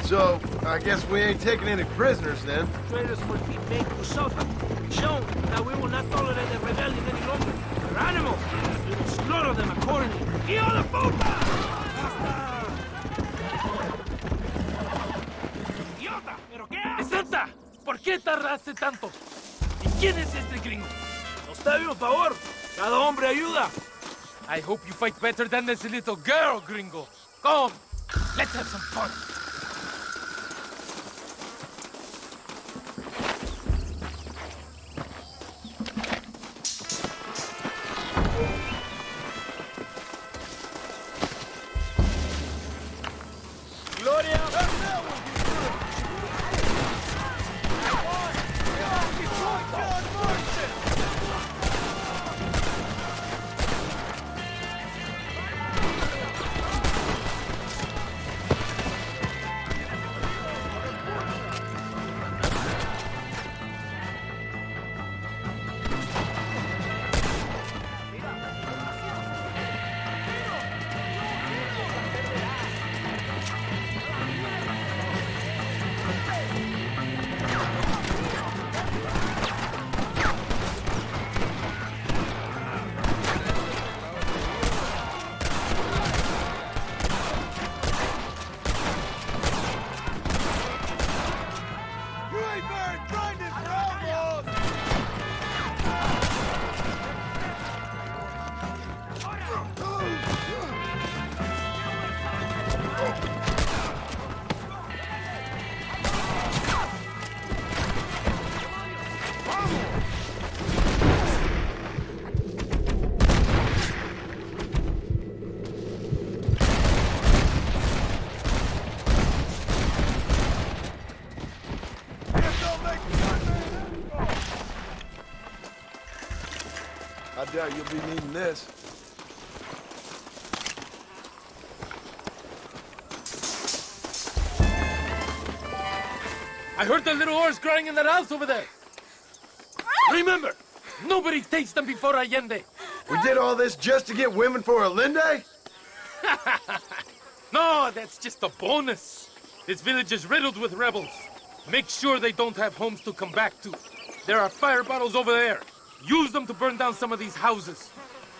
F: So, I guess we ain't taking any prisoners then.
L: Traitors will be made to suffer. Shown that we will not tolerate the rebellion any longer. They're animals. We will slaughter them accordingly. ¡Hijo de puta! ¡Idiota! ¿Pero qué haces? ¡Santa! ¿Por qué tardaste tanto? ¿Y quién es este gringo? Nos debe un favor. Cada hombre ayuda.
I: I hope you fight better than this little girl, gringo. Come, let's have some fun.
L: Gloria!
S: doubt you'll be needing this.
I: I heard the little oars crying in that house over there. Remember, nobody takes them before Allende.
S: We did all this just to get women for Allende?
I: No, that's just a bonus. This village is riddled with rebels. Make sure they don't have homes to come back to. There are fire bottles over there. Use them to burn down some of these houses.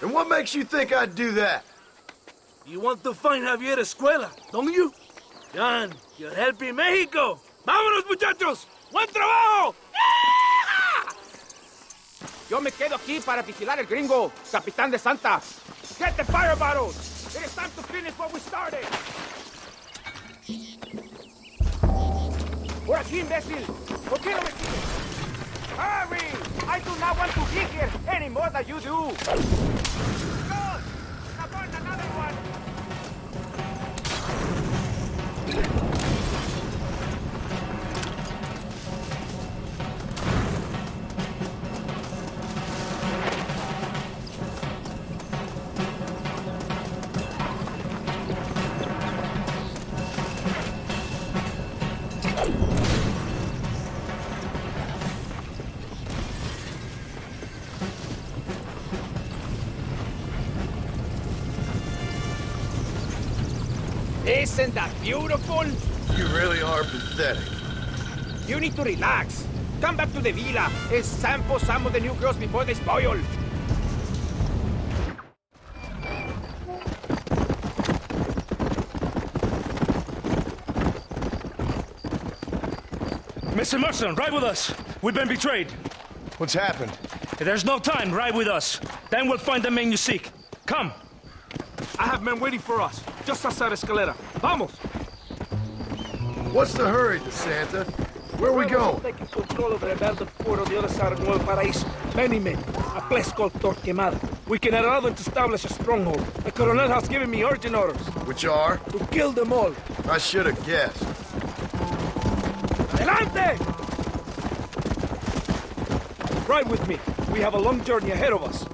S: And what makes you think I'd do that?
L: You want to find Javier Escuela, don't you? John, you're helping Mexico. ¡Vámonos, muchachos! ¡Buen trabajo!
N: Yo me quedo aquí para vigilar el gringo, Capitán de Santa. Get the fire bottles! It is time to finish what we started. Por aquí, imbécil. ¿Por qué no me sigues? Hurry! I do not want to be here any more than you do. Go! Now burn another one. Isn't that beautiful?
S: You really are pathetic.
N: You need to relax. Come back to the villa and sample some of the new girls before they spoil.
O: Mr. Marston, ride with us. We've been betrayed.
S: What's happened?
O: There's no time. Ride with us. Then we'll find the men you seek. Come.
L: I have men waiting for us, just outside Escalera. Vamos!
S: What's the hurry, DeSanta? Where are we going?
L: Taking control of the abandoned fort on the other side of Nuevo Paraíso. Many men, a place called Torquemada. We can allow them to establish a stronghold. The Colonel has given me urgent orders.
S: Which are?
L: To kill them all.
S: I should have guessed.
L: Adelante! Ride with me. We have a long journey ahead of us.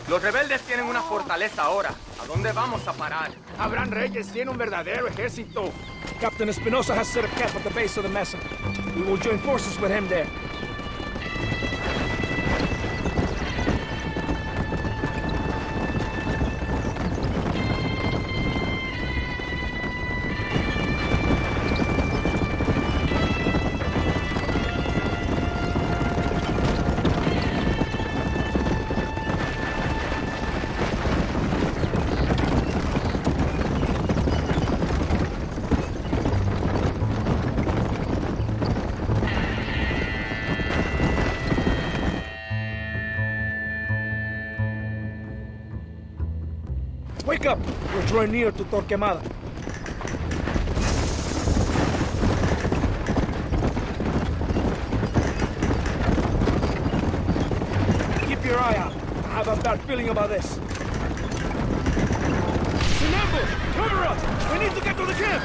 N: Los rebeldes tienen una fortaleza ahora. ¿A dónde vamos a parar? Abraham Reyes tiene un verdadero ejército.
L: Captain Espinosa has set a camp at the base of the mesa. We will join forces with him there. Wake up! We're drawing near to Torquemada. Keep your eye out. I have a bad feeling about this. It's an ambush! Cover us! We need to get to the camp!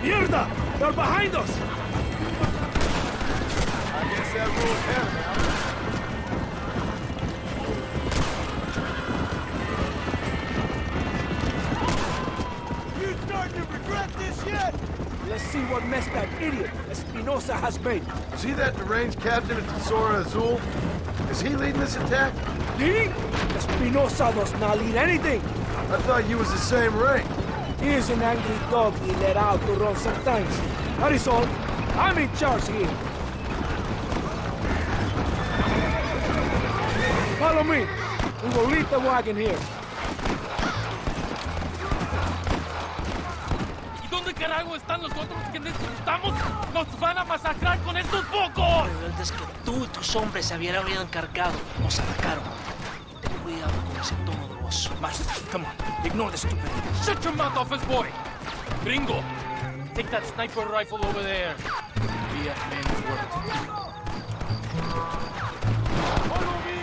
L: Mierda! They're behind us!
S: I guess that rules him now.
L: You starting to regret this yet? Let's see what mess that idiot Espinosa has made.
S: Is he that deranged captain at Tesoro Azul? Is he leading this attack?
L: Leading? Espinosa does not lead anything.
S: I thought you was the same rank.
L: He is an angry dog we let out to run sometimes. That is all. I'm in charge here. Follow me. We will leave the wagon here.
I: ¿Y dónde carajo están los otros que necesitamos? ¡Nos van a masacrar con estos pocos!
R: Rebeldes que tú y tus hombres se habían encargado nos atacaron. Y ten cuidado con ese tono de voz. boss. Marston, come on. Ignore the stupid.
I: Shut your mouth off his boy! Gringo, take that sniper rifle over there. Be a man's work. Follow me!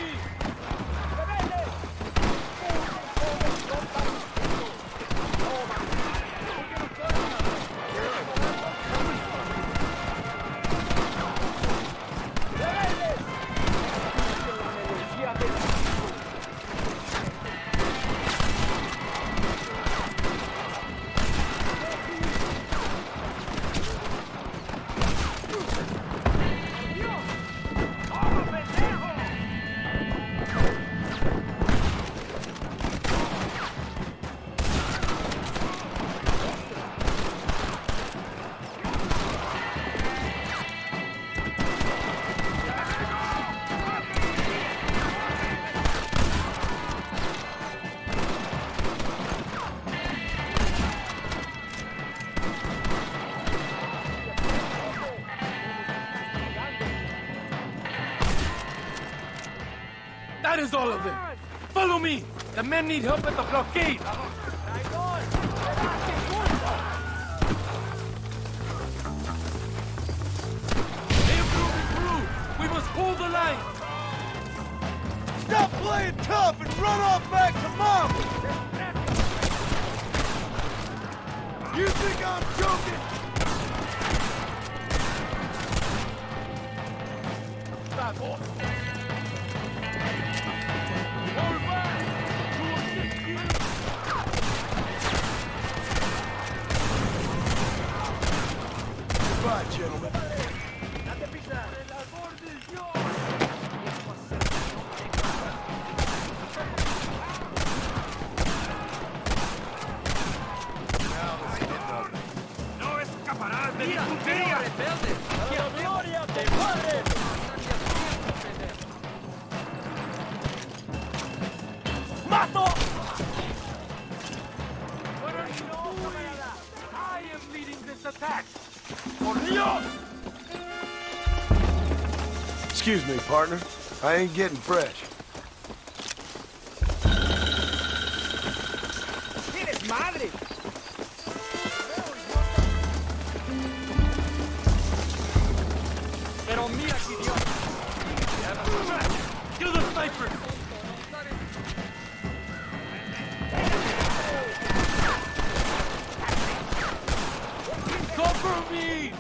I: That is all of them. Follow me. The men need help at the blockade. They are moving through. We must hold the line.
S: Stop playing tough and run off back to mom! You think I'm joking? Goodbye, gentlemen.
A: No escaparás de mi puntería.
S: ¡Que la gloria te padre!
I: ¡Mato! What are you doing? I am leading this attack. Por Dios!
T: Excuse me, partner. I ain't getting fresh.
N: ¡Tienes madre!
I: Pero mira que Dios. Kill the sniper! Cover me!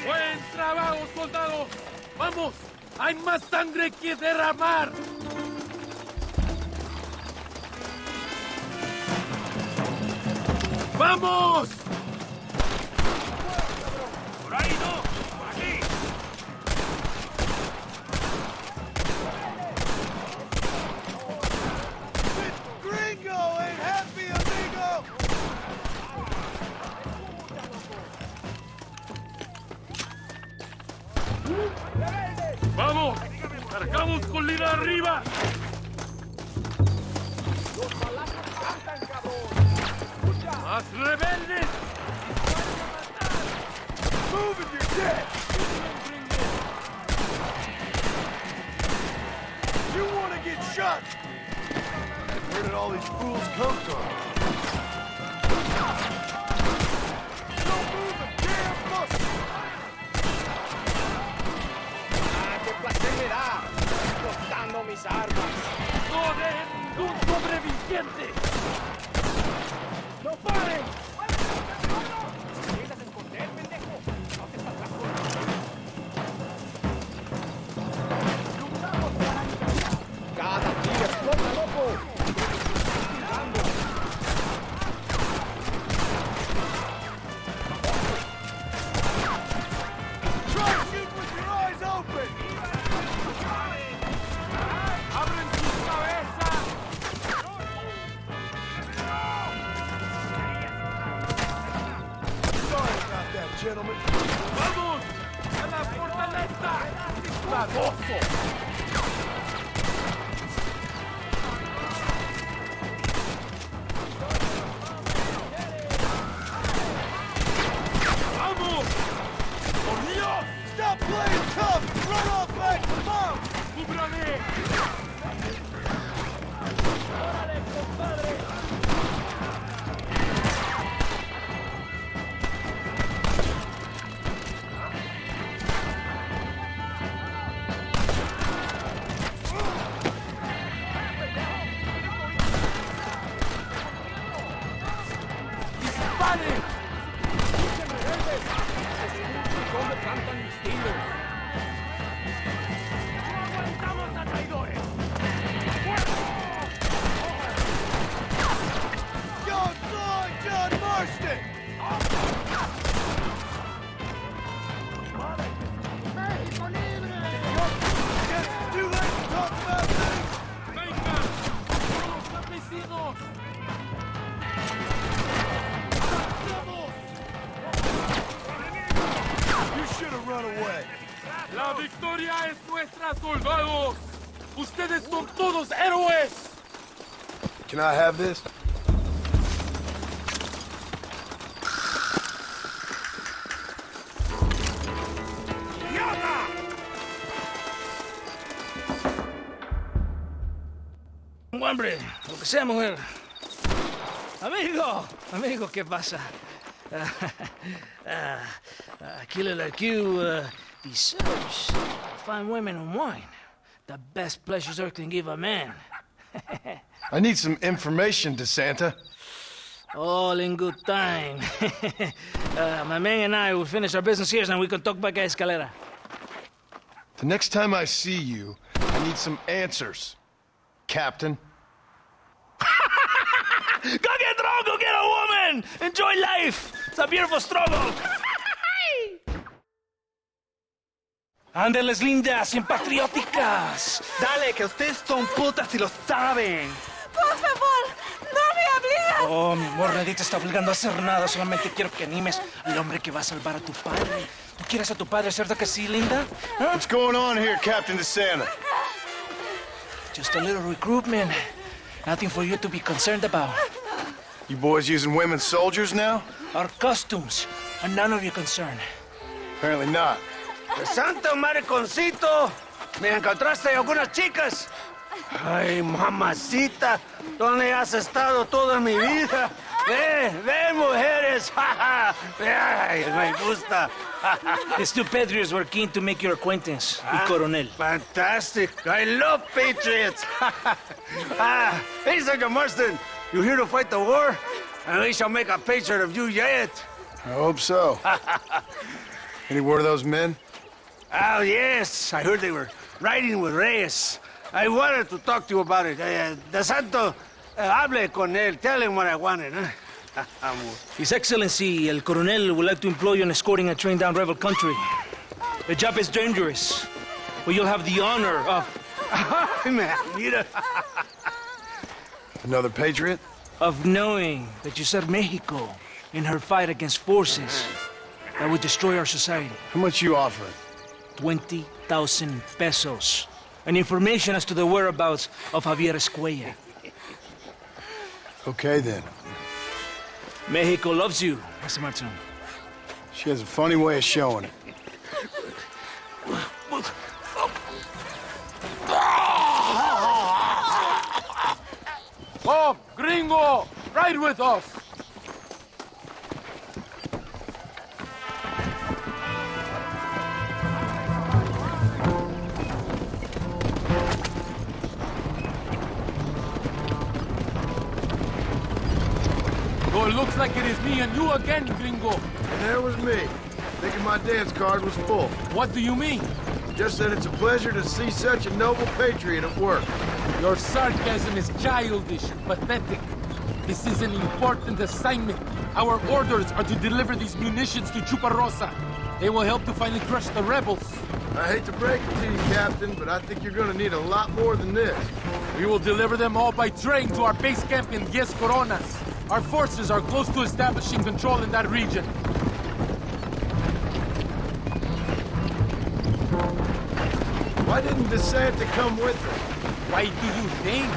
I: ¡Buen trabajo, soldado! ¡Vamos! ¡Hay más sangre que derramar! ¡Vamos!
A: Por ahí no. Por aquí.
S: Gringo ain't happy, amigo!
I: ¡Vamos! ¡Cargamos con lira arriba! ¡Más rebeldes!
S: Move and you're dead! You want to get shot! Where did all these fools come from? Don't move a damn muscle!
N: ¡Qué placer me da! ¡Cortando mis armas!
I: ¡No dejen ningún sobreviviente!
N: ¡No paren! ¿Necesitas esconder, pendejo? No te saldrás con ¡Cada tiro explota, loco!
S: Try to shoot with your eyes open!
I: ¡Abren sus cabezas!
S: Sorry about that, gentlemen.
I: ¡Vamos! ¡A la fortaleza! ¡Baboso!
S: Stop playing tough! Run off back! Come on! John Marston! Too late to talk about things! You should have run away.
I: La victoria es nuestra, soldados. Ustedes son todos héroes.
F: Can I have this?
R: Hombre, lo que sea, mujer. Amigo, ¿qué pasa? Killer like you deserves fine women and wine. The best pleasures Earth can give a man.
V: I need some information, DeSanta.
R: All in good time. My man and I will finish our business here, and we can talk back at Escalera.
V: The next time I see you, I need some answers, Captain.
R: Go get drunk, go get a woman! Enjoy life! It's a beautiful struggle! Ándeles lindas, bien patrióticas.
E: Dale, que ustedes son putas y lo saben.
H: Por favor, no me obligues.
R: Oh, mi amor, nadie te está obligando a hacer nada. Solamente quiero que animes al hombre que va a salvar a tu padre. ¿Tú quieres a tu padre, cierto que sí, linda? ¿Ah?
V: What's going on here, Captain DeSanta?
R: Just a little recruitment. Nothing for you to be concerned about.
V: You boys using women soldiers now?
R: Our costumes are none of your concern.
V: Apparently not.
K: ¡Santo mariconcito! ¿Me encontraste algunas chicas? Ay, mamacita, ¿dónde has estado toda mi vida? Ve, mujeres. Ay, me gusta.
R: These two patriots were keen to make your acquaintance, el coronel.
K: Fantastic. I love patriots. Hey, John Marston, you here to fight the war? And we shall make a patriot of you yet.
F: I hope so. Any word of those men?
K: Oh, yes. I heard they were riding with Reyes. I wanted to talk to you about it. De Santo, hable con él. Tell him what I wanted.
R: His Excellency, el coronel, would like to employ you in escorting a train down rebel country. The job is dangerous, but you'll have the honor of...
K: Mira.
F: Another patriot?
R: Of knowing that you served Mexico in her fight against forces that would destroy our society.
F: How much you offering?
R: 20,000 pesos. And information as to the whereabouts of Javier Escuella.
F: Okay, then.
R: Mexico loves you, Mr. Martin.
F: She has a funny way of showing it.
I: Come, gringo! Ride with us! So it looks like it is me and you again, gringo.
V: And there was me, thinking my dance card was full.
I: What do you mean?
V: Just that it's a pleasure to see such a noble patriot at work.
I: Your sarcasm is childish, pathetic. This is an important assignment. Our orders are to deliver these munitions to Chuparosa. They will help to finally crush the rebels.
V: I hate to break it to you, Captain, but I think you're gonna need a lot more than this.
I: We will deliver them all by train to our base camp in Diez Coronas. Our forces are close to establishing control in that region.
V: Why didn't DeSanta come with us?
I: Why do you think?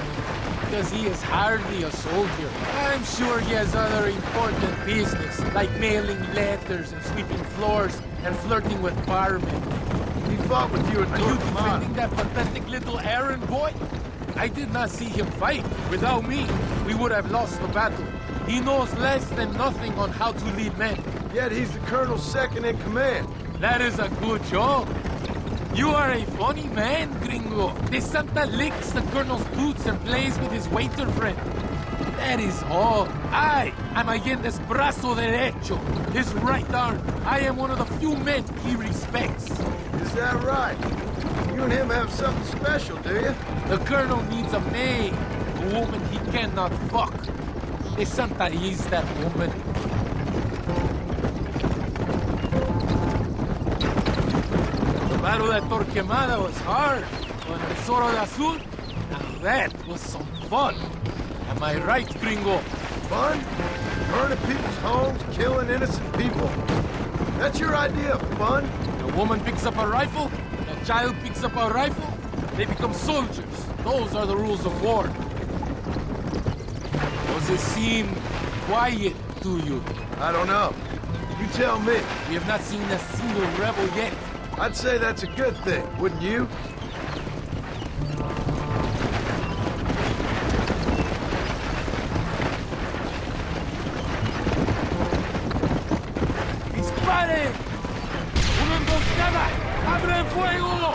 I: because he is hardly a soldier. I'm sure he has other important business, like mailing letters and sweeping floors and flirting with barmen.
S: He fought with you at
I: Are you defending that pathetic little errand boy? I did not see him fight. Without me, we would have lost the battle. He knows less than nothing on how to lead men.
S: Yet he's the colonel's second in command.
I: That is a good job. You are a funny man, gringo. De Santa licks the colonel's boots and plays with his waiter friend. That is all. I am Allende's brazo derecho, his right arm. I am one of the few men he respects.
S: Is that right? You and him have something special, do you?
I: The colonel needs a maid, a woman he cannot fuck. De Santa is that woman. The battle at Torquemada was hard. On the Zorro de Azul, now that was some fun. Am I right, gringo?
S: Fun? Burning people's homes, killing innocent people. That's your idea of fun?
I: A woman picks up a rifle, and a child picks up a rifle, they become soldiers. Those are the rules of war. Does it seem quiet to you?
S: I don't know. You tell me.
I: We have not seen a single rebel yet.
S: I'd say that's a good thing, wouldn't you?
I: ¡Disparen! ¡Una emboscada! ¡Abren fuego!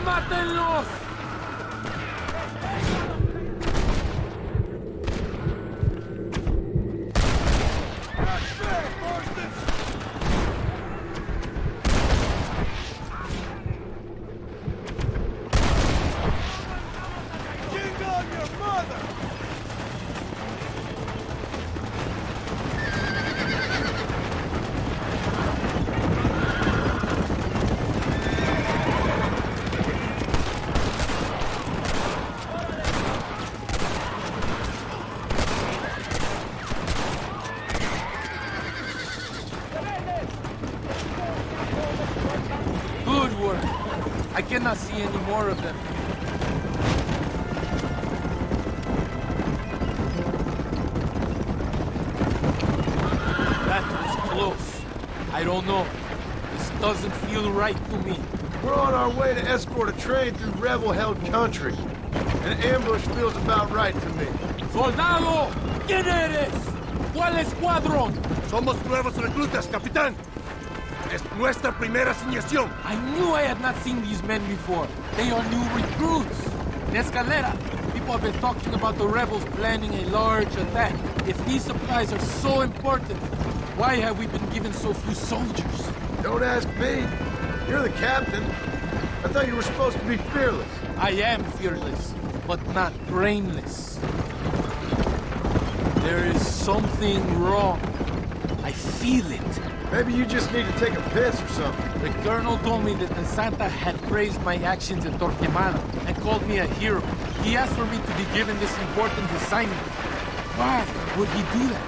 I: ¡Mátenlos! Good work. I cannot see any more of them. That was close. I don't know. This doesn't feel right to me.
S: We're on our way to escort a train through rebel-held country. An ambush feels about right to me.
I: ¡Soldado! ¿Quién eres? ¿Cuál escuadrón?
N: Somos nuevos reclutas, capitán. Es nuestra primera asignación.
I: I knew I had not seen these men before. They are new recruits. In Escalera, people have been talking about the rebels planning a large attack. If these supplies are so important, why have we been given so few soldiers?
S: Don't ask me. You're the captain. I thought you were supposed to be fearless.
I: I am fearless, but not brainless. There is something wrong. I feel it.
S: Maybe you just need to take a piss or something.
I: The colonel told me that the Santa had praised my actions in Torquemada and called me a hero. He asked for me to be given this important assignment. Why would he do that?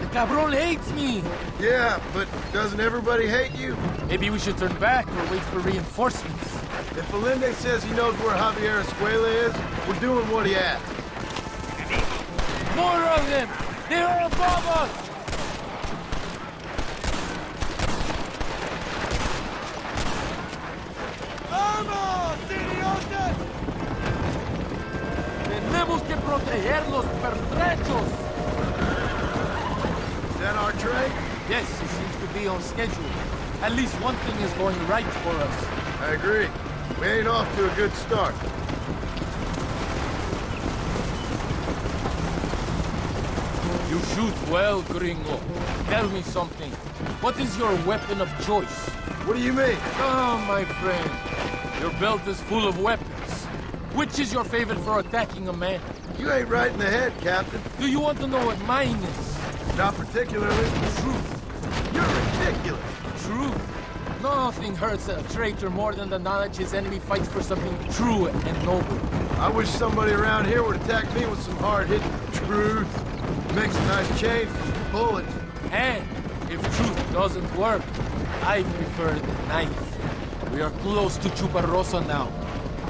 I: The cabron hates me.
S: Yeah, but doesn't everybody hate you?
I: Maybe we should turn back or wait for reinforcements.
S: If Allende says he knows where Javier Escuela is, we're doing what he asked.
I: More of them! They are above us!
N: ¡Vamos, idiotas!
I: Tenemos que proteger los pertrechos!
S: Is that our train?
I: Yes, it seems to be on schedule. At least one thing is going right for us.
S: I agree. We ain't off to a good start.
I: You shoot well, gringo. Tell me something. What is your weapon of choice?
V: What do you mean?
I: Oh, my friend. Your belt is full of weapons. Which is your favorite for attacking a man?
V: You ain't right in the head, Captain.
I: Do you want to know what mine is?
V: Not particularly.
I: Truth.
V: You're ridiculous.
I: Truth. Nothing hurts a traitor more than the knowledge his enemy fights for something true and noble.
V: I wish somebody around here would attack me with some hard-hitting truth. Makes a nice change from bullets.
I: And if truth doesn't work, I prefer the knife. We are close to Chuparrosa now.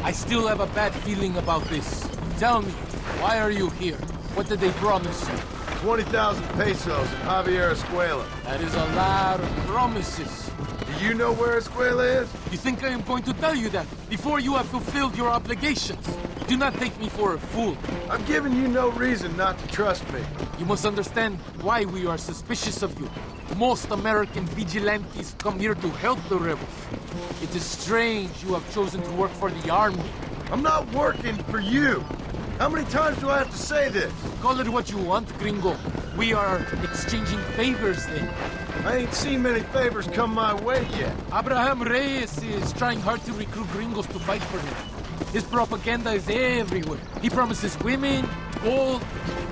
I: I still have a bad feeling about this. Tell me, why are you here? What did they promise you?
V: 20,000 pesos in Javier Escuela.
I: That is a lot of promises.
V: Do you know where Escuela is?
I: You think I am going to tell you that before you have fulfilled your obligations? Do not take me for a fool.
V: I'm giving you no reason not to trust me.
I: You must understand why we are suspicious of you. Most American vigilantes come here to help the rebels. It is strange you have chosen to work for the army.
V: I'm not working for you. How many times do I have to say this?
I: Call it what you want, gringo. We are exchanging favors then.
V: I ain't seen many favors come my way yet.
I: Abraham Reyes is trying hard to recruit gringos to fight for him. His propaganda is everywhere. He promises women, gold,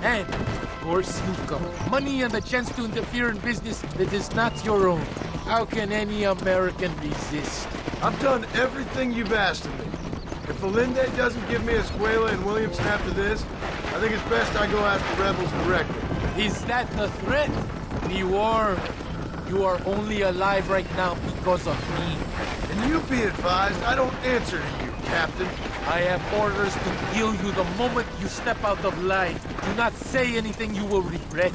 I: and, of course, you come. Money and a chance to interfere in business that is not your own. How can any American resist?
V: I've done everything you've asked of me. If Valinde doesn't give me Escuela and Williamson after this, I think it's best I go ask the rebels directly.
I: Is that a threat? Be warned. You are only alive right now because of me.
V: And you be advised, I don't answer to you, Captain.
I: I have orders to kill you the moment you step out of line. Do not say anything you will regret.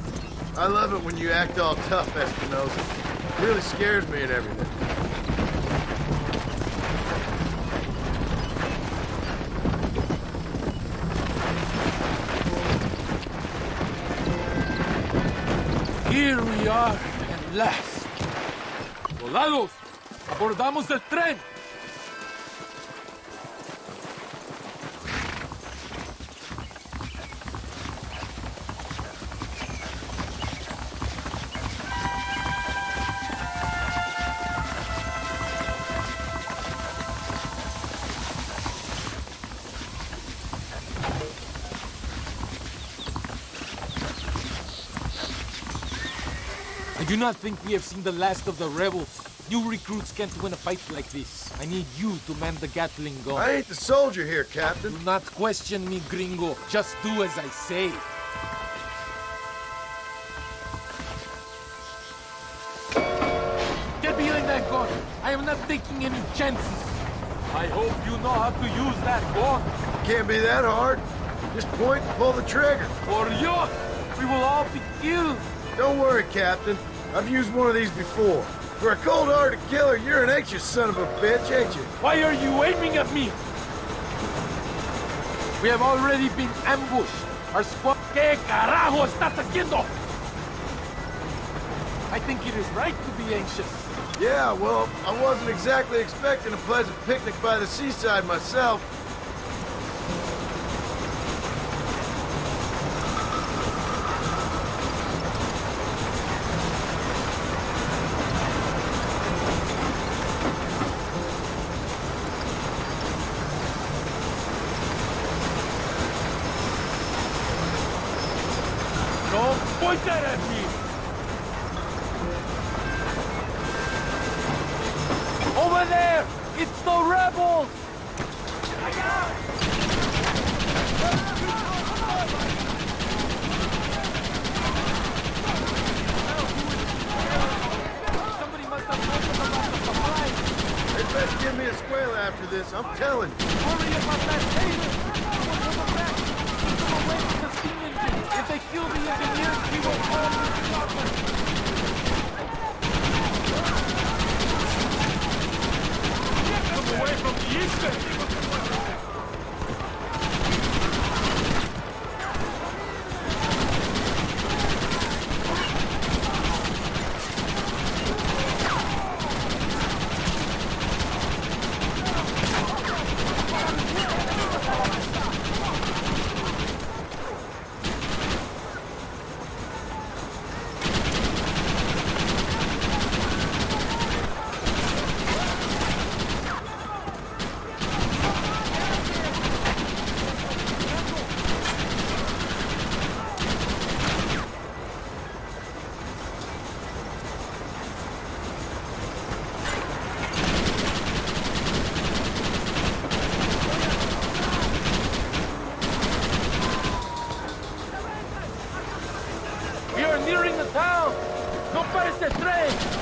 V: I love it when you act all tough, Espinosa. It really scares me and everything.
I: Here we are, at last. Soldados, abordamos el tren. I do not think we have seen the last of the rebels. New recruits can't win a fight like this. I need you to man the Gatling gun.
V: I ain't the soldier here, Captain.
I: Do not question me, gringo. Just do as I say. Get behind that gun. I am not taking any chances. I hope you know how to use that gun.
V: Can't be that hard. Just point and pull the trigger.
I: Or you, we will all be killed.
V: Don't worry, Captain. I've used one of these before. For a cold-hearted killer, you're an anxious son of a bitch, ain't you?
I: Why are you aiming at me? We have already been ambushed. Our squad... ¿Qué carajo estás haciendo? I think it is right to be anxious.
V: Yeah, well, I wasn't exactly expecting a pleasant picnic by the seaside myself.
I: Don't point that at me! Over there! It's the rebels! Somebody must have opened about the supplies.
V: They best give me a Escuela after this, I'm telling you.
I: Worry about that later! Keep them away from the steam engine! If they kill the engineers, we will all be Get them away from the eastern!
L: the train!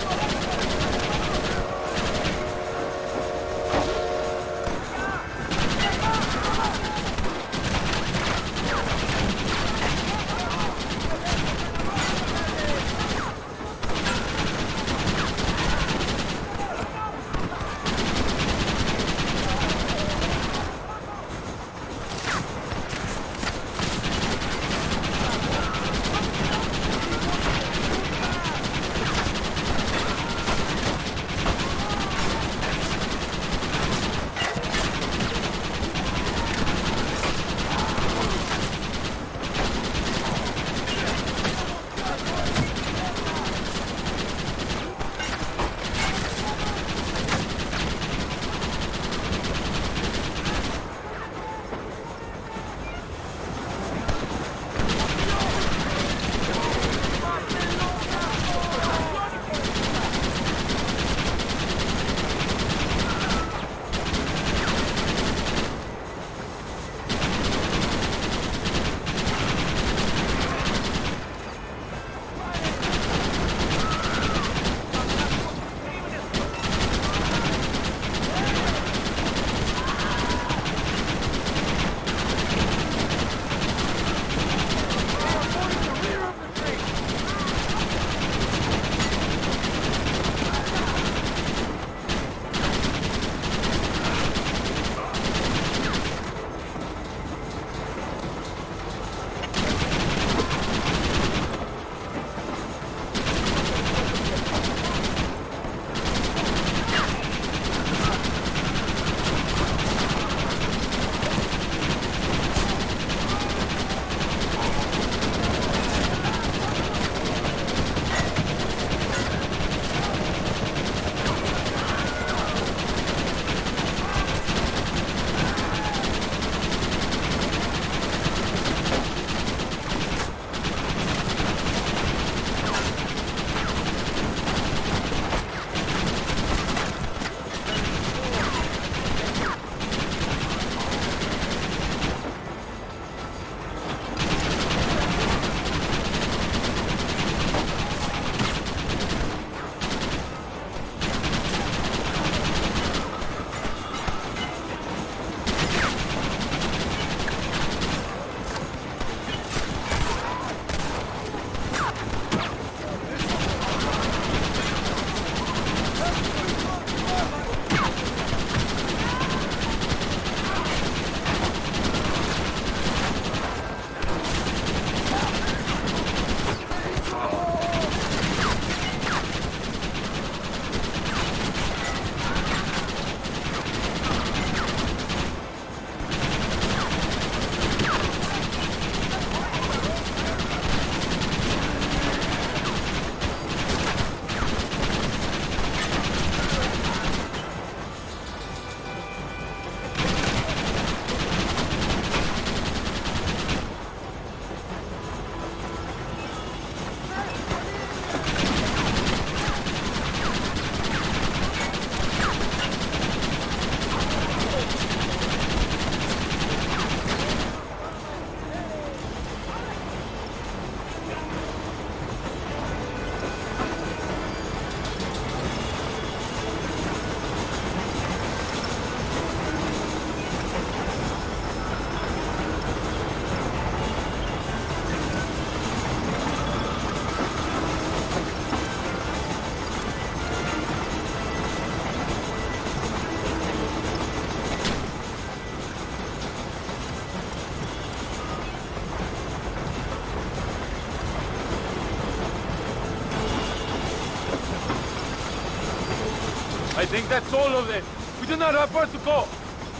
I: I think that's all of them. We do not have far to go.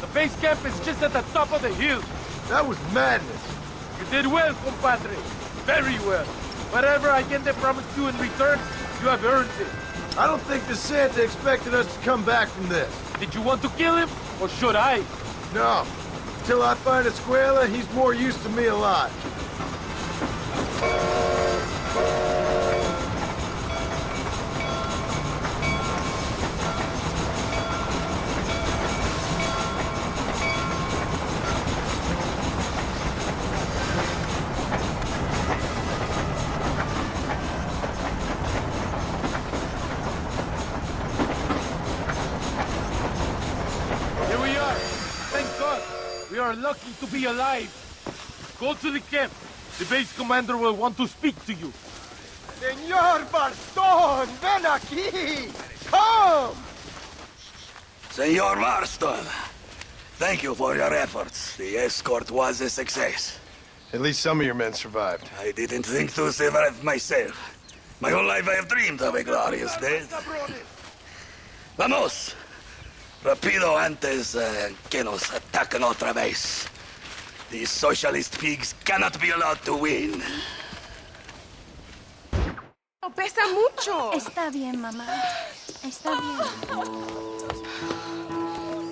I: The base camp is just at the top of the hill.
V: That was madness.
I: You did well, compadre. Very well. Whatever Allende promised you in return, you have earned it.
V: I don't think the Santa expected us to come back from this.
I: Did you want to kill him, or should I?
V: No. Until I find Escuela, he's more used to me alive.
I: We are lucky to be alive. Go to the camp. The base commander will want to speak to you.
S: Señor Marston, ven aquí! Come!
P: Senor Marston, thank you for your efforts. The escort was a success.
F: At least some of your men survived.
P: I didn't think to survive myself. My whole life I have dreamed of a glorious death. Vamos! Rapido antes que nos ataquen otra vez. These socialist pigs cannot be allowed to win.
C: Pesa mucho.
H: Está bien, mamá. Está bien.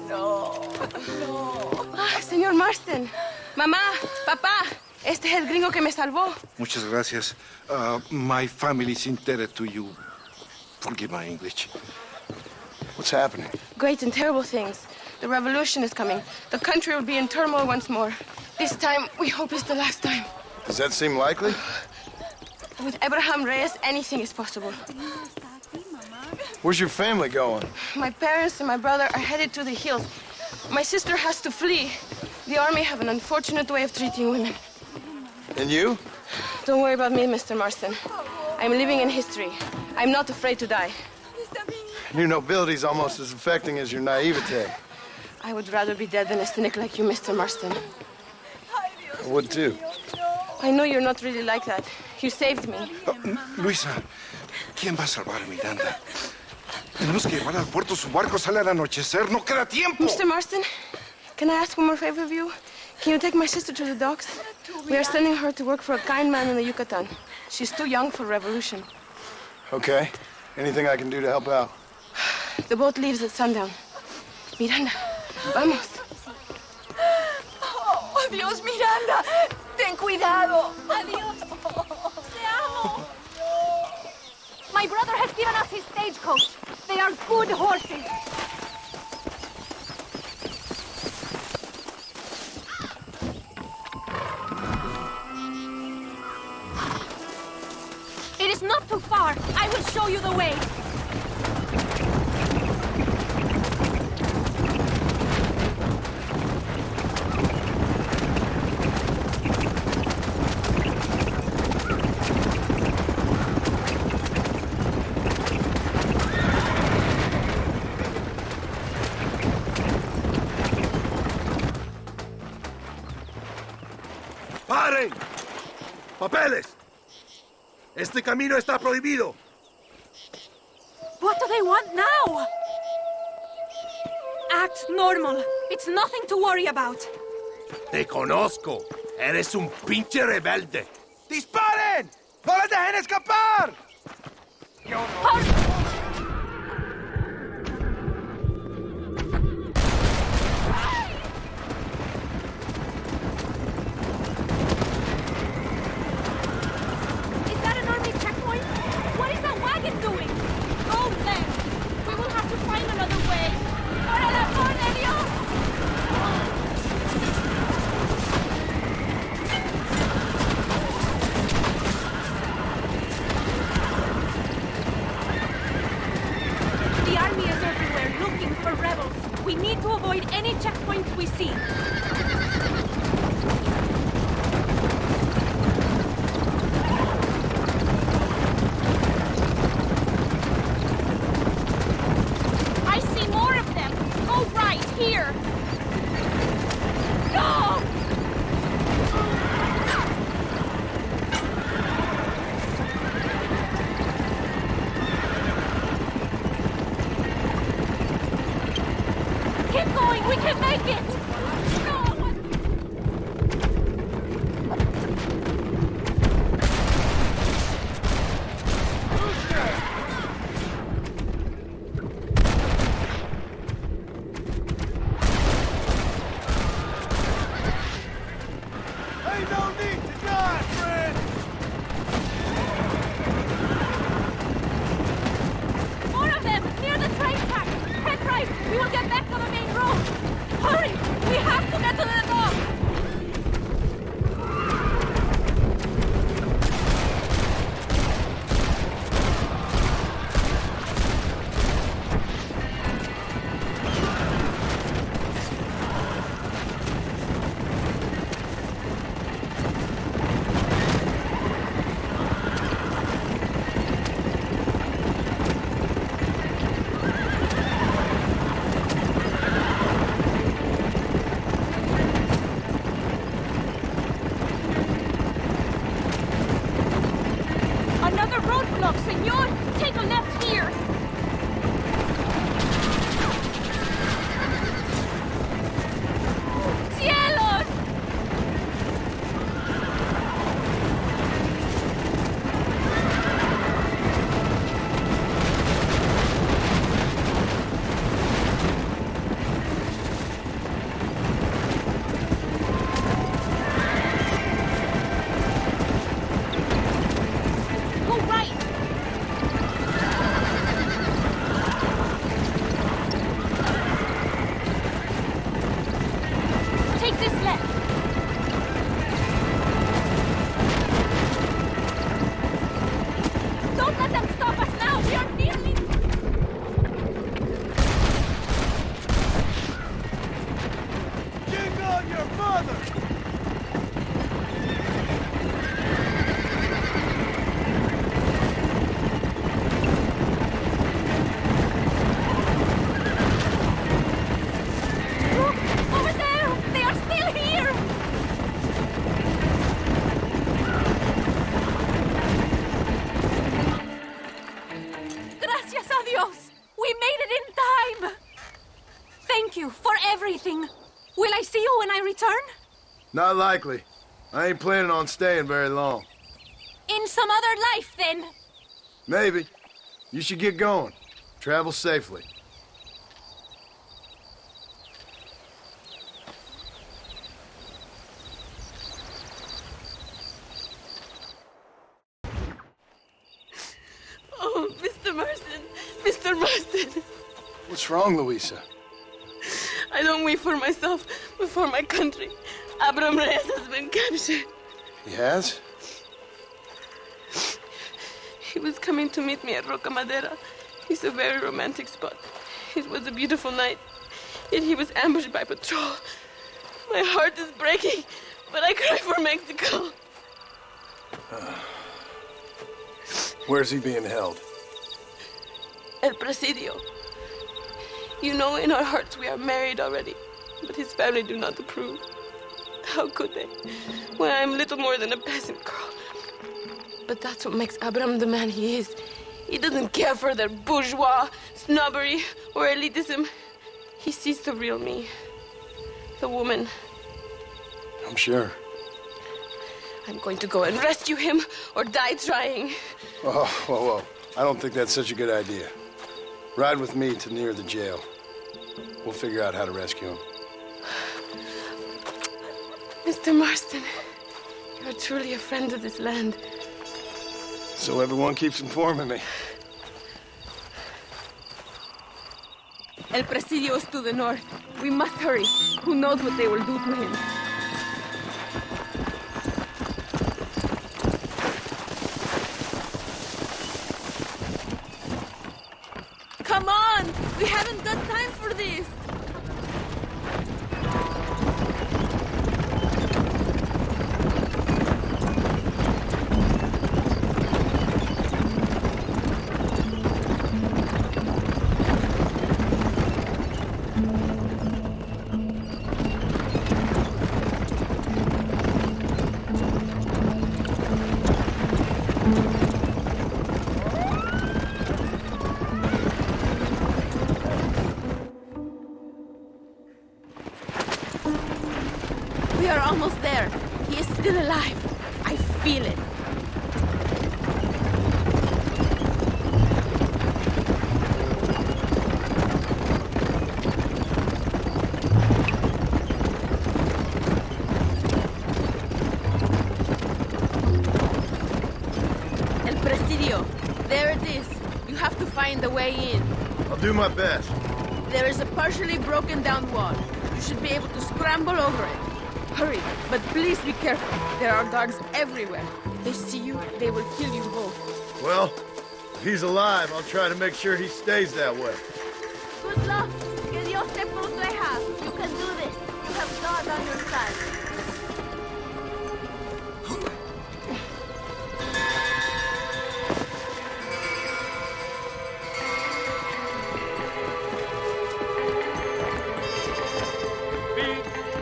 C: No. Señor Marston. Mamá, papá. Este es el gringo que me salvó.
Q: Muchas gracias. My family is indebted to you. Forgive my English.
F: What's happening?
C: Great and terrible things. The revolution is coming. The country will be in turmoil once more. This time, we hope it's the last time.
F: Does that seem likely?
C: With Abraham Reyes, anything is possible.
F: Where's your family going?
C: My parents and my brother are headed to the hills. My sister has to flee. The army have an unfortunate way of treating women.
F: And you?
C: Don't worry about me, Mr. Marston. I'm living in history. I'm not afraid to die.
F: Your nobility's almost as affecting as your naivete.
C: I would rather be dead than a cynic like you, Mr. Marston.
F: I would too.
C: I know you're not really like that. You saved me.
Q: Luisa, ¿quién va a salvar a Miranda? Tenemos que llevar al puerto. Su barco sale al anochecer. No queda tiempo.
C: Mr. Marston, can I ask one more favor of you? Can you take my sister to the docks? We are sending her to work for a kind man in the Yucatan. She's too young for revolution.
F: Okay. Anything I can do to help out?
C: The boat leaves at sundown. Miranda, vamos.
U: Oh, adiós, Miranda. Ten cuidado. Adiós. Te amo.
H: My brother has given us his stagecoach. They are good horses. It is not too far. I will show you the way.
S: ¡Paren! ¡Papeles! Este camino está prohibido.
H: What do they want now? Act normal. It's nothing to worry about.
S: Te conozco. Eres un pinche rebelde. ¡Disparen! ¡No les dejen escapar!
H: We need to avoid any checkpoints we see. I see more of them. Go right, here. Go! Keep going, we can make it! No! this left. Don't let them stop us now. We are nearly...
S: Jingle your mother!
H: Over there! They are still here! Gracias a Dios! We made it in time! Thank you for everything. Will I see you when I return?
F: Not likely. I ain't planning on staying very long.
H: In some other life, then.
F: Maybe. You should get going. Travel safely.
C: Oh, Mr. Marston. Mr. Marston.
F: What's wrong, Louisa?
C: I don't wait for myself, but for my country. Abraham Reyes has been captured.
F: He has?
C: He was coming to meet me at Roca Madera. It's a very romantic spot. It was a beautiful night, yet he was ambushed by patrol. My heart is breaking, but I cry for Mexico.
F: Where's he being held?
C: El Presidio. You know, in our hearts we are married already, but his family do not approve. How could they, when I am little more than a peasant girl? But that's what makes Abraham the man he is. He doesn't care for their bourgeois, snobbery, or elitism. He sees the real me, the woman.
F: I'm sure.
C: I'm going to go and rescue him or die trying.
F: Oh, whoa. I don't think that's such a good idea. Ride with me to near the jail. We'll figure out how to rescue him.
C: Mr. Marston, you're truly a friend of this land.
F: So everyone keeps informing me.
C: El Presidio is to the north. We must hurry. Who knows what they will do to him? Come on! We haven't got time for this! We are almost there. He is still alive. I feel it. El Presidio. There it is. You have to find the way in.
V: I'll do my best.
C: There is a partially broken down wall. You should be able to scramble over it. Hurry, but please be careful. There are guards everywhere. If they see you, they will kill you both.
V: Well, if he's alive, I'll try to make sure he stays that way.
H: Good luck. Que Dios te proteja. You can do this. You have God on your side.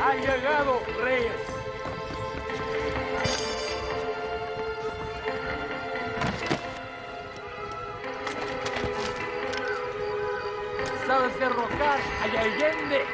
N: Ha llegado Reyes. Sabes derrocar a Allende.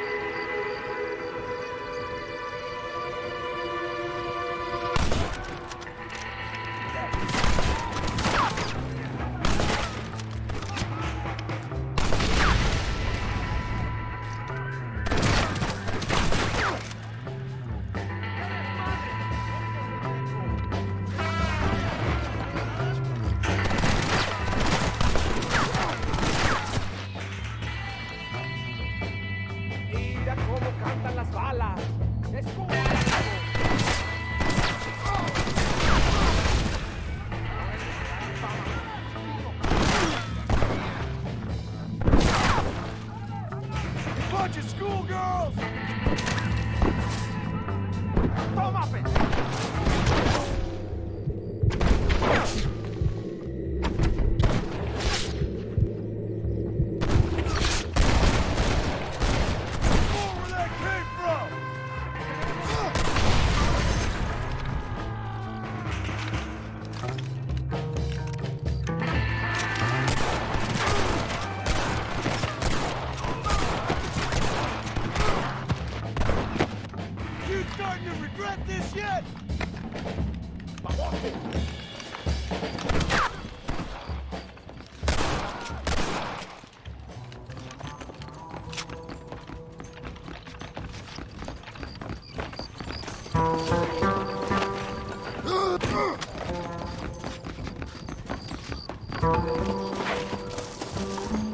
S: starting to regret this yet?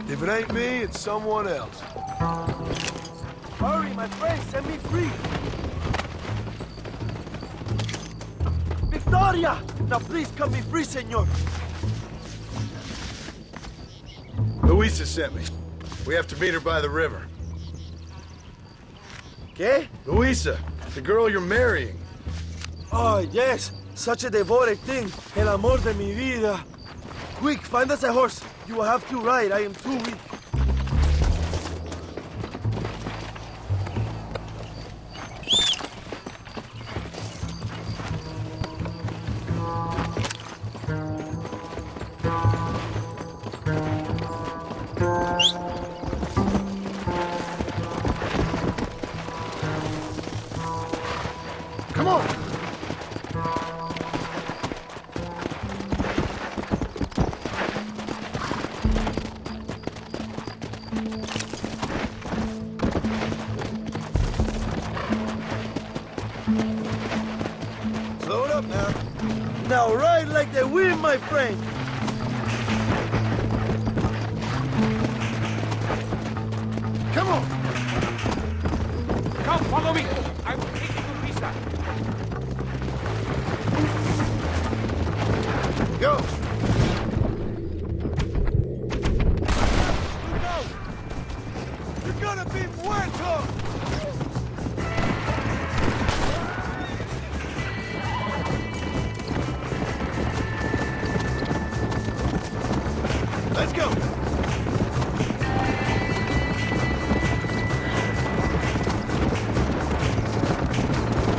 S: If it ain't me, it's someone else.
N: Hurry, my friend, set me free. Victoria! Now please cut me free, senor.
V: Luisa sent me. We have to meet her by the river.
N: ¿Qué?
V: Luisa, the girl you're marrying.
N: Oh, yes. Such a devoted thing. El amor de mi vida. Quick, find us a horse. You will have to ride. I am too weak.
V: Come on!
N: Slow it up now. Now ride like the wind, my friend.
V: Come on!
M: Come, follow me. I will take you to Pisa.
V: Go!
S: You're gonna be muerto!
V: Let's go!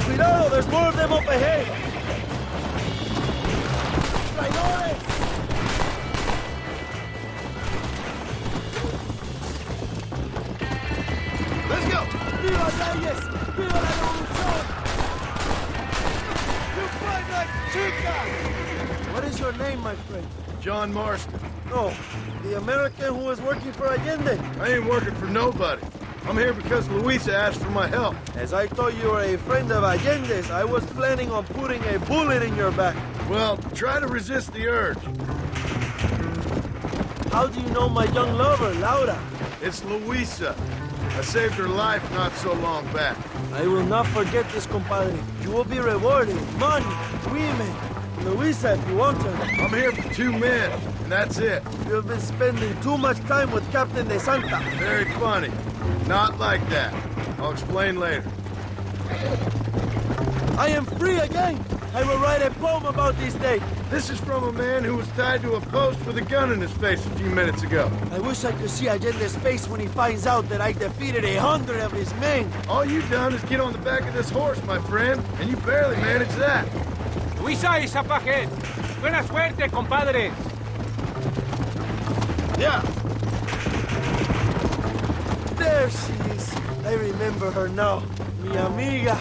N: Cuidado, there's more of them up ahead. Traidores!
V: Let's go!
N: ¡Viva Reyes! ¡Viva la revolución!
S: You fight like chicas!
N: What is your name, my friend?
V: John Marston.
N: No, the American who was working for Allende.
V: I ain't working for nobody. I'm here because Luisa asked for my help.
N: As I thought you were a friend of Allende's, I was planning on putting a bullet in your back.
V: Well, try to resist the urge.
N: How do you know my young lover, Laura?
V: It's Luisa. I saved her life not so long back.
N: I will not forget this, compadre. You will be rewarded. Money, women, Luisa if you want her.
V: I'm here for 2 men, and that's it.
N: You have been spending too much time with Captain De Santa.
V: Very funny. Not like that. I'll explain later.
N: I am free again. I will write a poem about this day.
V: This is from a man who was tied to a post with a gun in his face a few minutes ago.
N: I wish I could see Allende's face when he finds out that I defeated 100 of his men.
V: All you've done is get on the back of this horse, my friend, and you barely managed that.
M: Luisa is up ahead. Buena suerte, compadre.
V: Yeah.
N: There she is. I remember her now. Mi amiga.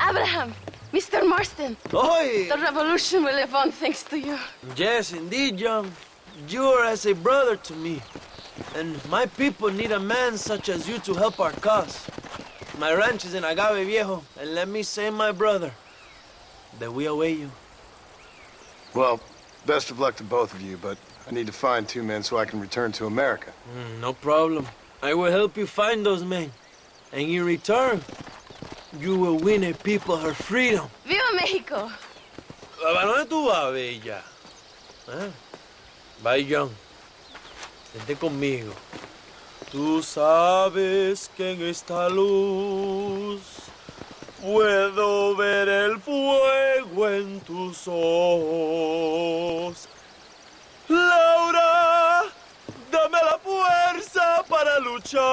C: Abraham, Mr. Marston.
N: Oi!
C: The revolution will live on thanks to you.
N: Yes, indeed, John. You are as a brother to me. And my people need a man such as you to help our cause. My ranch is in Agave Viejo, and let me say, my brother, that we await you.
F: Well, best of luck to both of you, but I need to find 2 men so I can return to America.
N: No problem. I will help you find those men. And in return, you will win a people her freedom.
C: Viva Mexico!
N: ¿A dónde tú vas, bella? ¿Eh? Bye, John. Vente conmigo. Tú sabes que en esta luz puedo ver el fuego en tus ojos. Laura, dame la fuerza para luchar.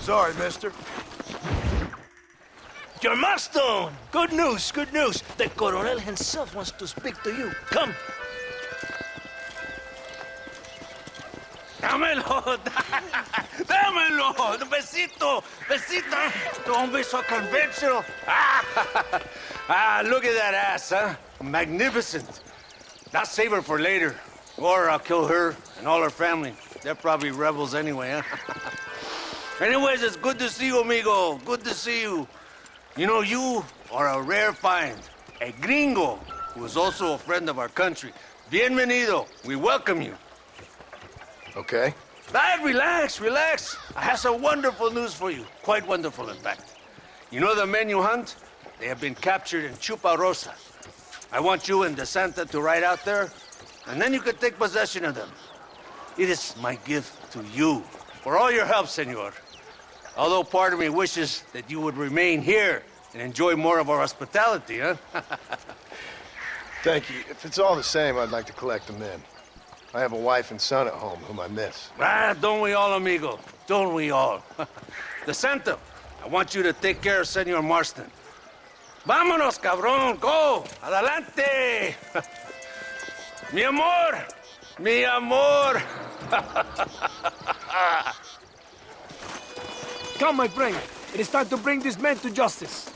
V: Sorry, mister.
R: John Marston! Good news, good news. The Coronel himself wants to speak to you. Come.
L: Dámelo, dámelo, besito, besito. Don't be so conventional.
O: Look at that ass, huh? Magnificent. I'll save her for later. Or I'll kill her and all her family. They're probably rebels anyway, huh? Anyways, it's good to see you, amigo. Good to see you. You know, you are a rare find. A gringo who is also a friend of our country. Bienvenido. We welcome you.
F: Okay.
O: Relax, relax. I have some wonderful news for you. Quite wonderful, in fact. You know the men you hunt? They have been captured in Chuparosa. I want you and DeSanta to ride out there, and then you can take possession of them. It is my gift to you for all your help, senor. Although part of me wishes that you would remain here and enjoy more of our hospitality, huh?
F: Thank you. If it's all the same, I'd like to collect the men. I have a wife and son at home whom I miss.
O: Don't we all, amigo? Don't we all? DeSanta, I want you to take care of Senor Marston. Vámonos, cabrón, go! Adelante! Mi amor! Mi amor!
L: Come, my friend. It is time to bring these men to justice.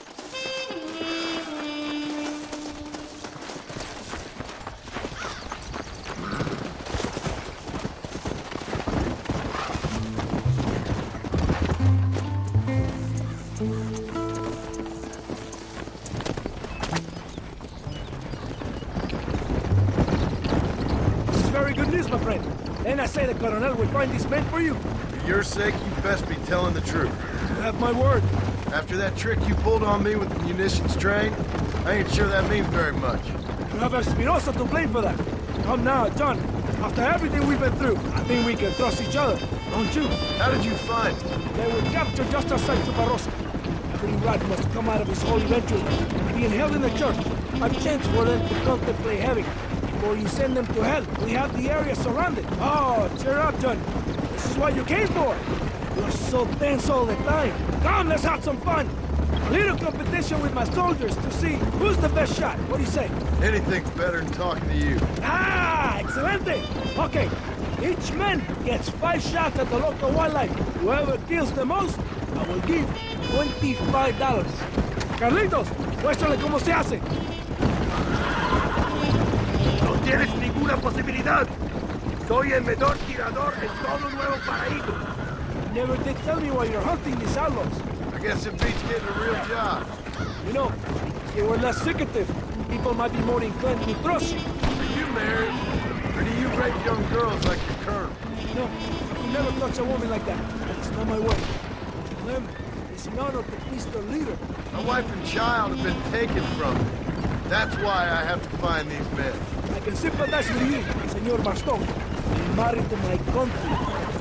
L: My friend. Then I say the Colonel will find these men for you.
V: For your sake, you best be telling the truth.
L: You have my word.
V: After that trick you pulled on me with the munitions train, I ain't sure that means very much.
L: You have Espinosa to blame for that. Come now, John. After everything we've been through, I think we can trust each other, don't you?
V: How did you find me?
L: They were captured just outside Chuparosa. Every rat must come out of his hole eventually, and being held in the church. A chance for them to contemplate heaven. Before you send them to hell, we have the area surrounded. Oh, cheer up, John. This is what you came for. You're so tense all the time. Come, let's have some fun. A little competition with my soldiers to see who's the best shot. What do you say?
V: Anything's better than talking to you.
L: Excelente. Okay, each man gets 5 shots at the local wildlife. Whoever kills the most, I will give $25. Carlitos, muéstrale cómo se hace.
S: No tienes ninguna posibilidad. Soy el mejor tirador en todo Nuevo Paraíso.
L: You never did tell me why you're hunting these outlaws.
V: I guess it beats getting a real job.
L: You know, if you were less secretive, people might be more inclined to trust you.
V: Are you married? Or do you rape young girls like your colonel?
L: No, I could never touch a woman like that. It's not my way. Them, it's an honor to please their leader.
V: My wife and child have been taken from me. That's why I have to find these men.
L: I can sympathize with you, Senor Marston. I'm married to my country.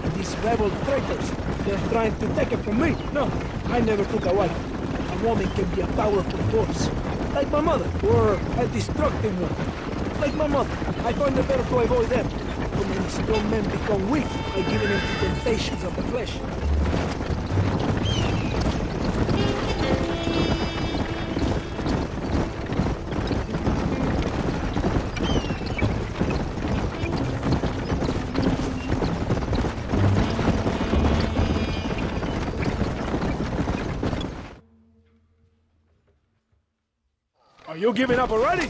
L: And these rebel traitors, they're trying to take it from me. No, I never took a wife. A woman can be a powerful force. Like my mother, or a destructive one. Like my mother, I find it better to avoid them. Too many strong men become weak by giving in to temptations of the flesh. Are you giving up already?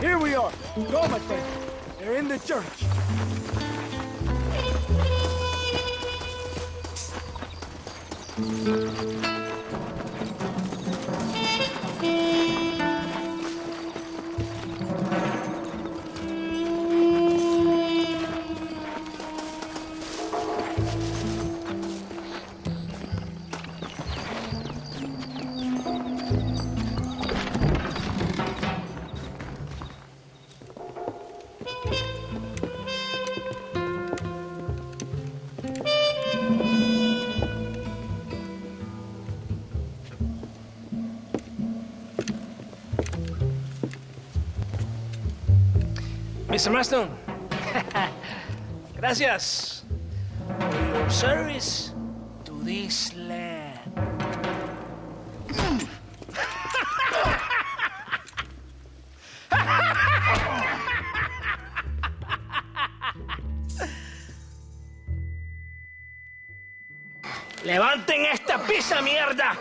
L: Here we are. Go, my friend. They're in the church.
R: Mr. Marston, Gracias for your service to this land. ¡Levanten esta pizza, mierda!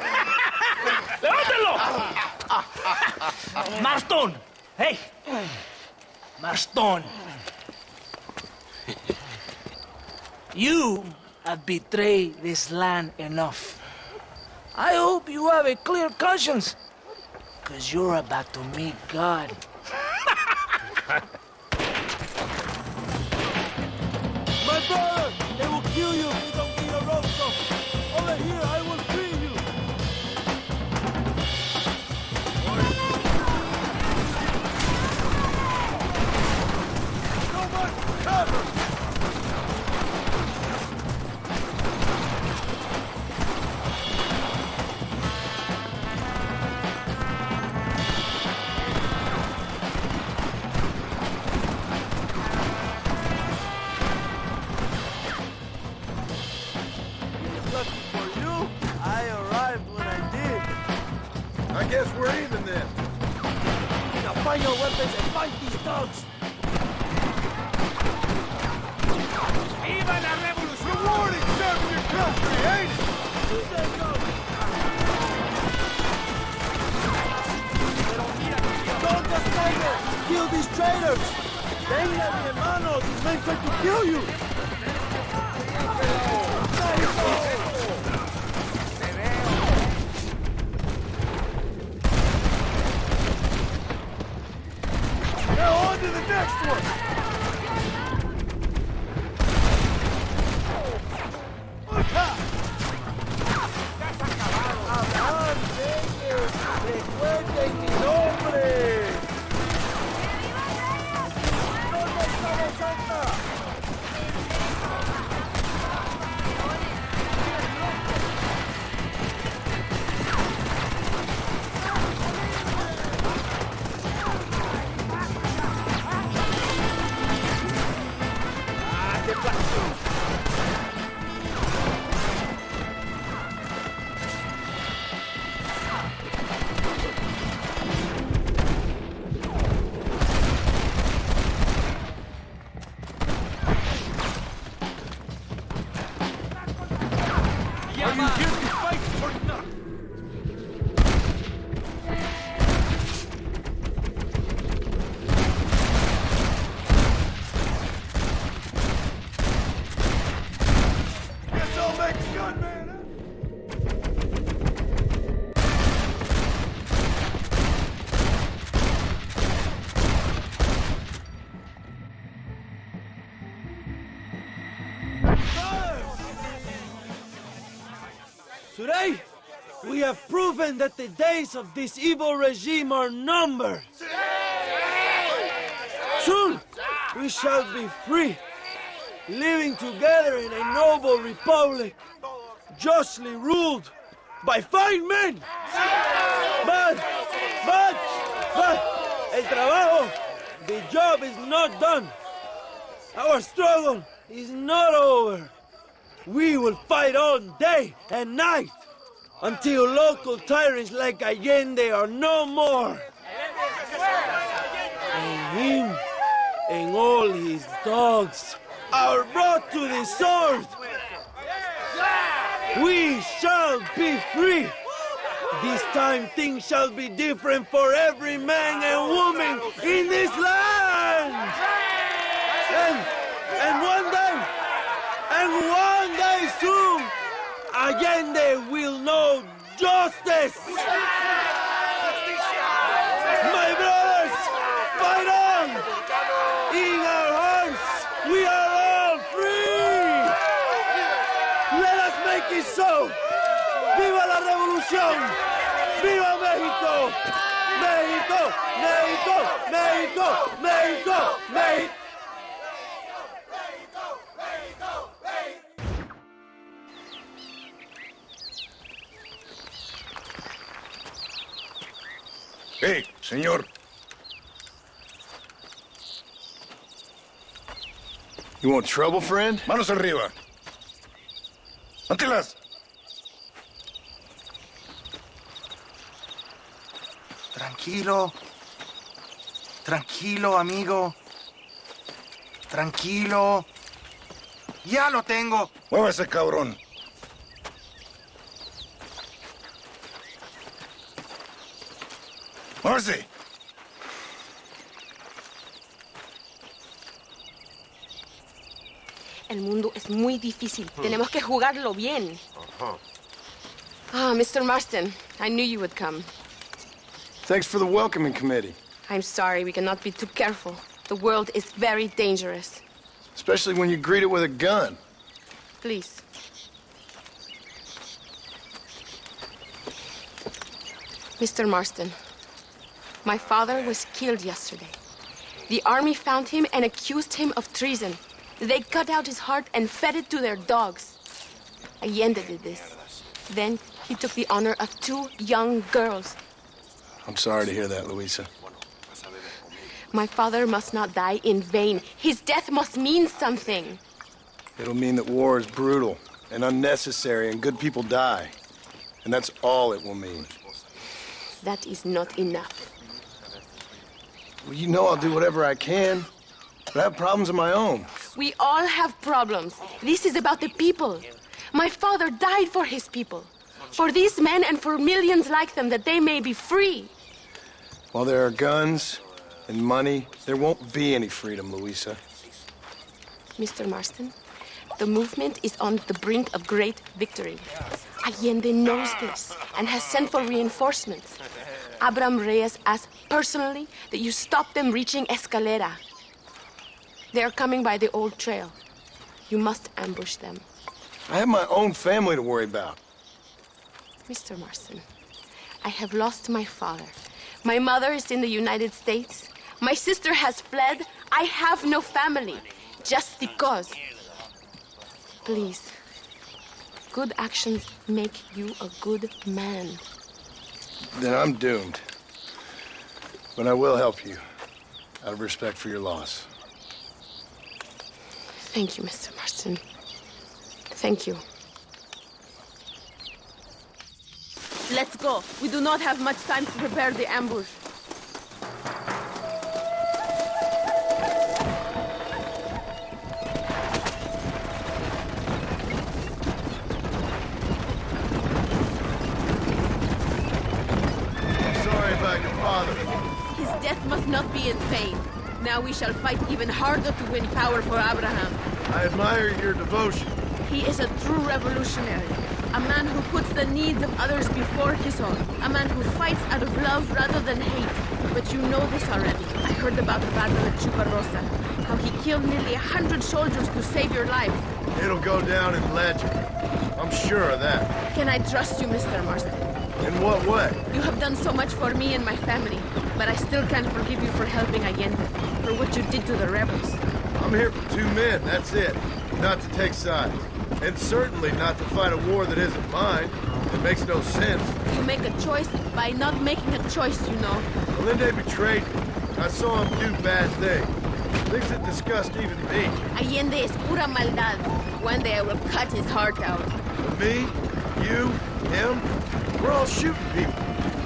R: ¡Levántenlo! Marston! Hey! Marston! You have betrayed this land enough. I hope you have a clear conscience, because you're about to meet God.
N: My brother! They will kill you if you don't eat a rosto! Over here, I will free you!
S: So much cover!
N: Lucky for you, I arrived when I did.
V: I guess we're even then.
N: Now find your weapons and fight these dogs!
S: Viva la revolución! Rewarding serving your country, ain't it?
N: Don't just stay there! Kill these traitors! Venga, mi hermano! These men try to kill you!
S: Now on to the next one!
N: ¡Recuerden mi nombre! ¿Dónde está la santa?
S: Are you here to fight or not? Guess I'll make gunman, huh?
N: Today, we have proven that the days of this evil regime are numbered. Soon, we shall be free, living together in a noble republic, justly ruled by fine men. But, el trabajo, the job is not done. Our struggle is not over. We will fight all day and night until local tyrants like Allende are no more. And him and all his dogs are brought to the sword. We shall be free. This time things shall be different for every man and woman in this land. And one day soon, Allende will know justice. My brothers, fight on! In our hearts, we are all free! Let us make it so! ¡Viva la revolución! ¡Viva México! ¡México! ¡México! ¡México! ¡México! ¡México!
Q: ¡Hey, señor!
F: You want trouble, friend?
Q: Manos arriba. Antilas.
S: Tranquilo. Tranquilo, amigo. Tranquilo. Ya lo tengo.
Q: Muévase, cabrón. Muévase.
C: El mundo es muy difícil. Tenemos que jugarlo bien. Ah, Mr. Marston, I knew you would come.
F: Thanks for the welcoming committee.
C: I'm sorry, we cannot be too careful. The world is very dangerous.
F: Especially when you greet it with a gun.
C: Please. Mr. Marston, my father was killed yesterday. The army found him and accused him of treason. They cut out his heart and fed it to their dogs. Allende did this. Then he took the honor of 2 young girls.
F: I'm sorry to hear that, Luisa.
C: My father must not die in vain. His death must mean something.
F: It'll mean that war is brutal and unnecessary and good people die. And that's all it will mean.
C: That is not enough.
F: Well, you know I'll do whatever I can, but I have problems of my own.
C: We all have problems. This is about the people. My father died for his people. For these men and for millions like them, that they may be free.
F: While there are guns and money, there won't be any freedom, Luisa.
C: Mr. Marston, the movement is on the brink of great victory. Allende knows this and has sent for reinforcements. Abraham Reyes asked personally that you stop them reaching Escalera. They are coming by the old trail. You must ambush them.
F: I have my own family to worry about.
C: Mr. Marston, I have lost my father. My mother is in the United States. My sister has fled. I have no family. Just because. Please. Good actions make you a good man.
F: Then I'm doomed. But I will help you, out of respect for your loss.
C: Thank you, Mr. Marston. Thank you. Let's go. We do not have much time to prepare the ambush.
V: I'm sorry about your father.
C: His death must not be in vain. Now we shall fight even harder to win power for Abraham.
V: I admire your devotion.
C: He is a true revolutionary. A man who puts the needs of others before his own. A man who fights out of love rather than hate. But you know this already. I heard about the battle at Chuparosa. How he killed nearly 100 soldiers to save your life.
V: It'll go down in legend. I'm sure of that.
C: Can I trust you, Mr. Marston?
V: In what way?
C: You have done so much for me and my family. But I still can't forgive you for helping Allende. For what you did to the rebels.
V: I'm here for 2 men, that's it. Not to take sides. And certainly not to fight a war that isn't mine. It makes no sense.
C: You make a choice by not making a choice, you know.
V: Allende betrayed me. I saw him do bad things. Things that disgust even me.
C: Allende es pura maldad. One day I will cut his heart out.
V: Me, you, him, we're all shooting people.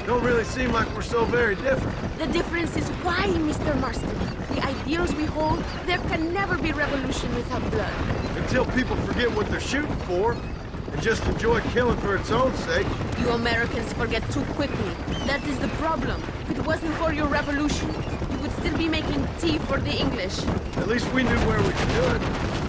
V: Don't really seem like we're so very different.
C: The difference is why, Mr. Marston. The ideals we hold, there can never be revolution without blood.
V: Until people forget what they're shooting for and just enjoy killing for its own sake.
C: You Americans forget too quickly. That is the problem. If it wasn't for your revolution, you would still be making tea for the English.
V: At least we knew where we stood.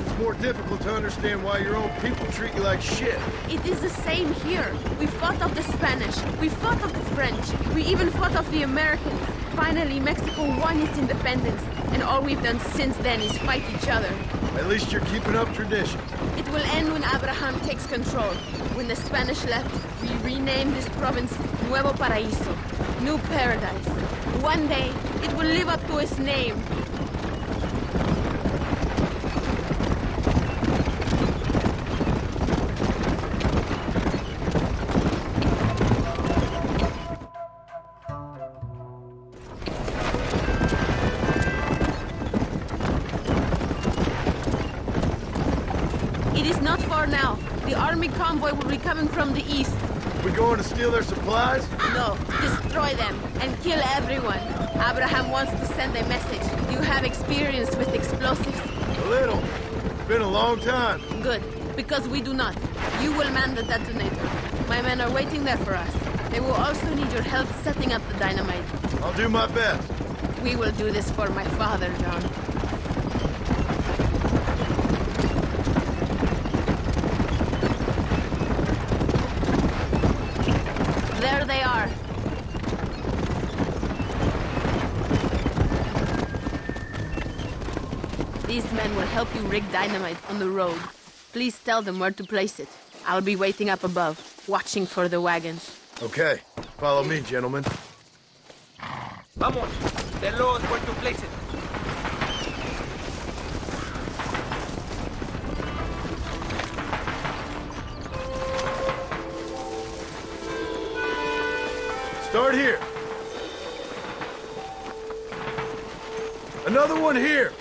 V: It's more difficult to understand why your own people treat you like shit.
C: It is the same here. We fought off the Spanish. We fought off the French. We even fought off the Americans. Finally, Mexico won its independence. And all we've done since then is fight each other.
V: At least you're keeping up traditions.
C: It will end when Abraham takes control. When the Spanish left, we renamed this province Nuevo Paraíso, New Paradise. One day, it will live up to its name. for now. The army convoy will be coming from the east.
V: We going to steal their supplies?
C: No, destroy them and kill everyone. Abraham wants to send a message. You have experience with explosives?
V: A little. It's been a long time.
C: Good, because we do not. You will man the detonator. My men are waiting there for us. They will also need your help setting up the dynamite.
V: I'll do my best.
C: We will do this for my father, John. There they are. These men will help you rig dynamite on the road. Please tell them where to place it. I'll be waiting up above, watching for the wagons.
V: Okay. Follow me, gentlemen.
M: Vamos. Tell us where to place it.
V: Start here. Another one here.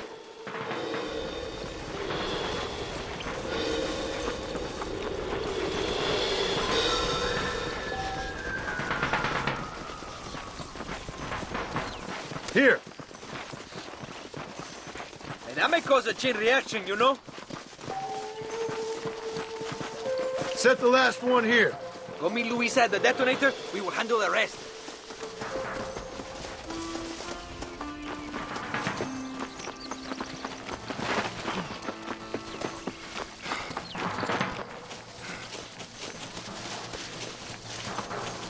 V: Here.
M: And that may cause a chain reaction, you know?
V: Set the last one here.
M: Go meet Luisa at the detonator. We will handle the rest.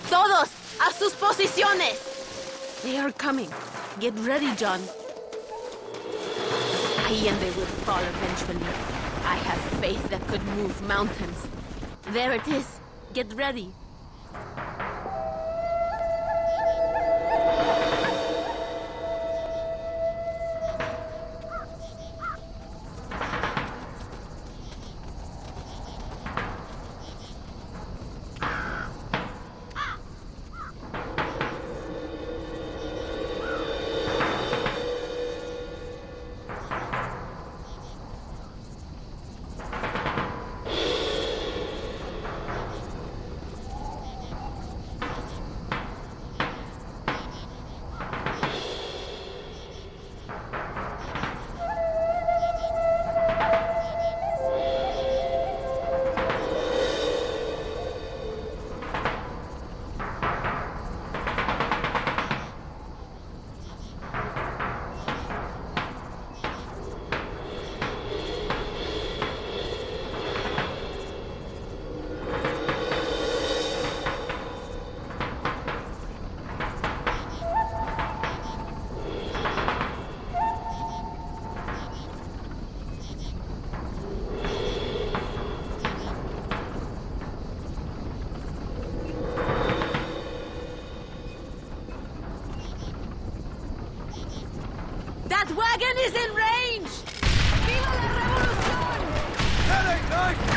C: Todos, a sus posiciones! They are coming. Get ready, John. Allende will fall eventually. I have faith that could move mountains. There it is. Get ready. That wagon is in range! Viva la revolución!
V: That ain't nice!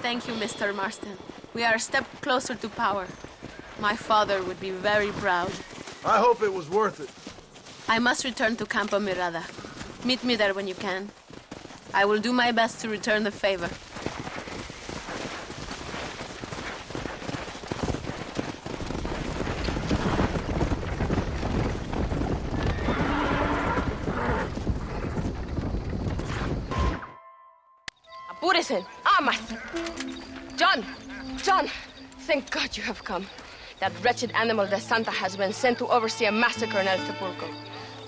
C: Thank you, Mr. Marston. We are a step closer to power. My father would be very proud.
V: I hope it was worth it.
C: I must return to Campo Mirada. Meet me there when you can. I will do my best to return the favor. Apúrese! ¡Amas! John! John! Thank God you have come. That wretched animal de Santa has been sent to oversee a massacre in El Sepulcro.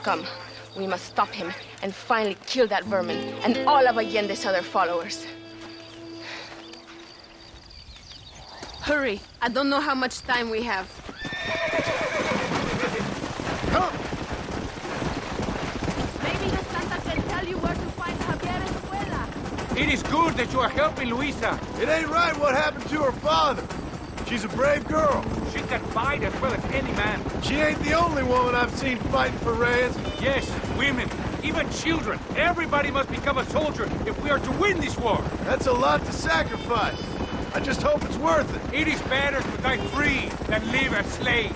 C: Come, we must stop him and finally kill that vermin and all of Allende's other followers. Hurry! I don't know how much time we have. Maybe the Santa can tell you where to find Javier Escuela.
I: It is good that you are helping Luisa.
V: It ain't right what happened to her father. She's a brave girl.
M: She can fight as well as any man.
V: She ain't the only woman I've seen fighting for Reyes.
M: Yes, women, even children. Everybody must become a soldier if we are to win this war.
V: That's a lot to sacrifice. I just hope it's worth it.
M: It is better to die free than live as slaves.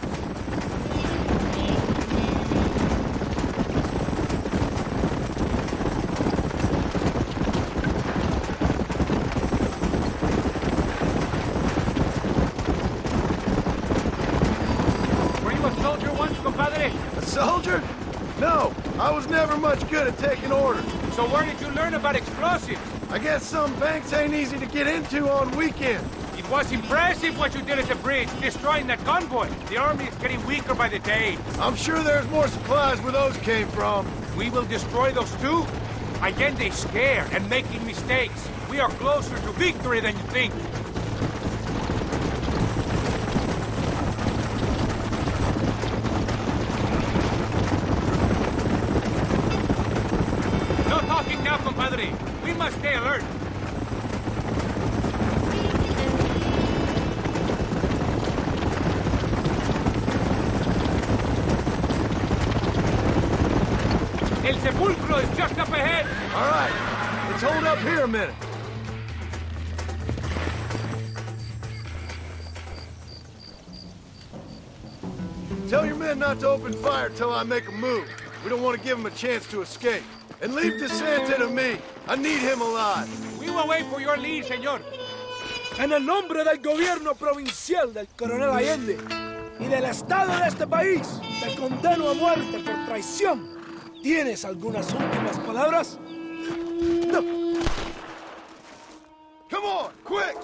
V: Soldier? No, I was never much good at taking orders.
M: So where did you learn about explosives?
V: I guess some banks ain't easy to get into on weekends.
M: It was impressive what you did at the bridge, destroying that convoy. The army is getting weaker by the day.
V: I'm sure there's more supplies where those came from.
M: We will destroy those too? Allende's scared and making mistakes. We are closer to victory than you think. We must stay alert. El Sepulcro is just up ahead.
V: All right, let's hold up here a minute. Tell your men not to open fire till I make a move. We don't want to give them a chance to escape. And leave DeSanta to me. I need him alive.
M: We will wait for your lead, señor.
L: En el nombre del gobierno provincial del coronel Allende y del estado de este país, te condeno a muerte por traición. ¿Tienes algunas últimas palabras?
V: No. Come on, quick!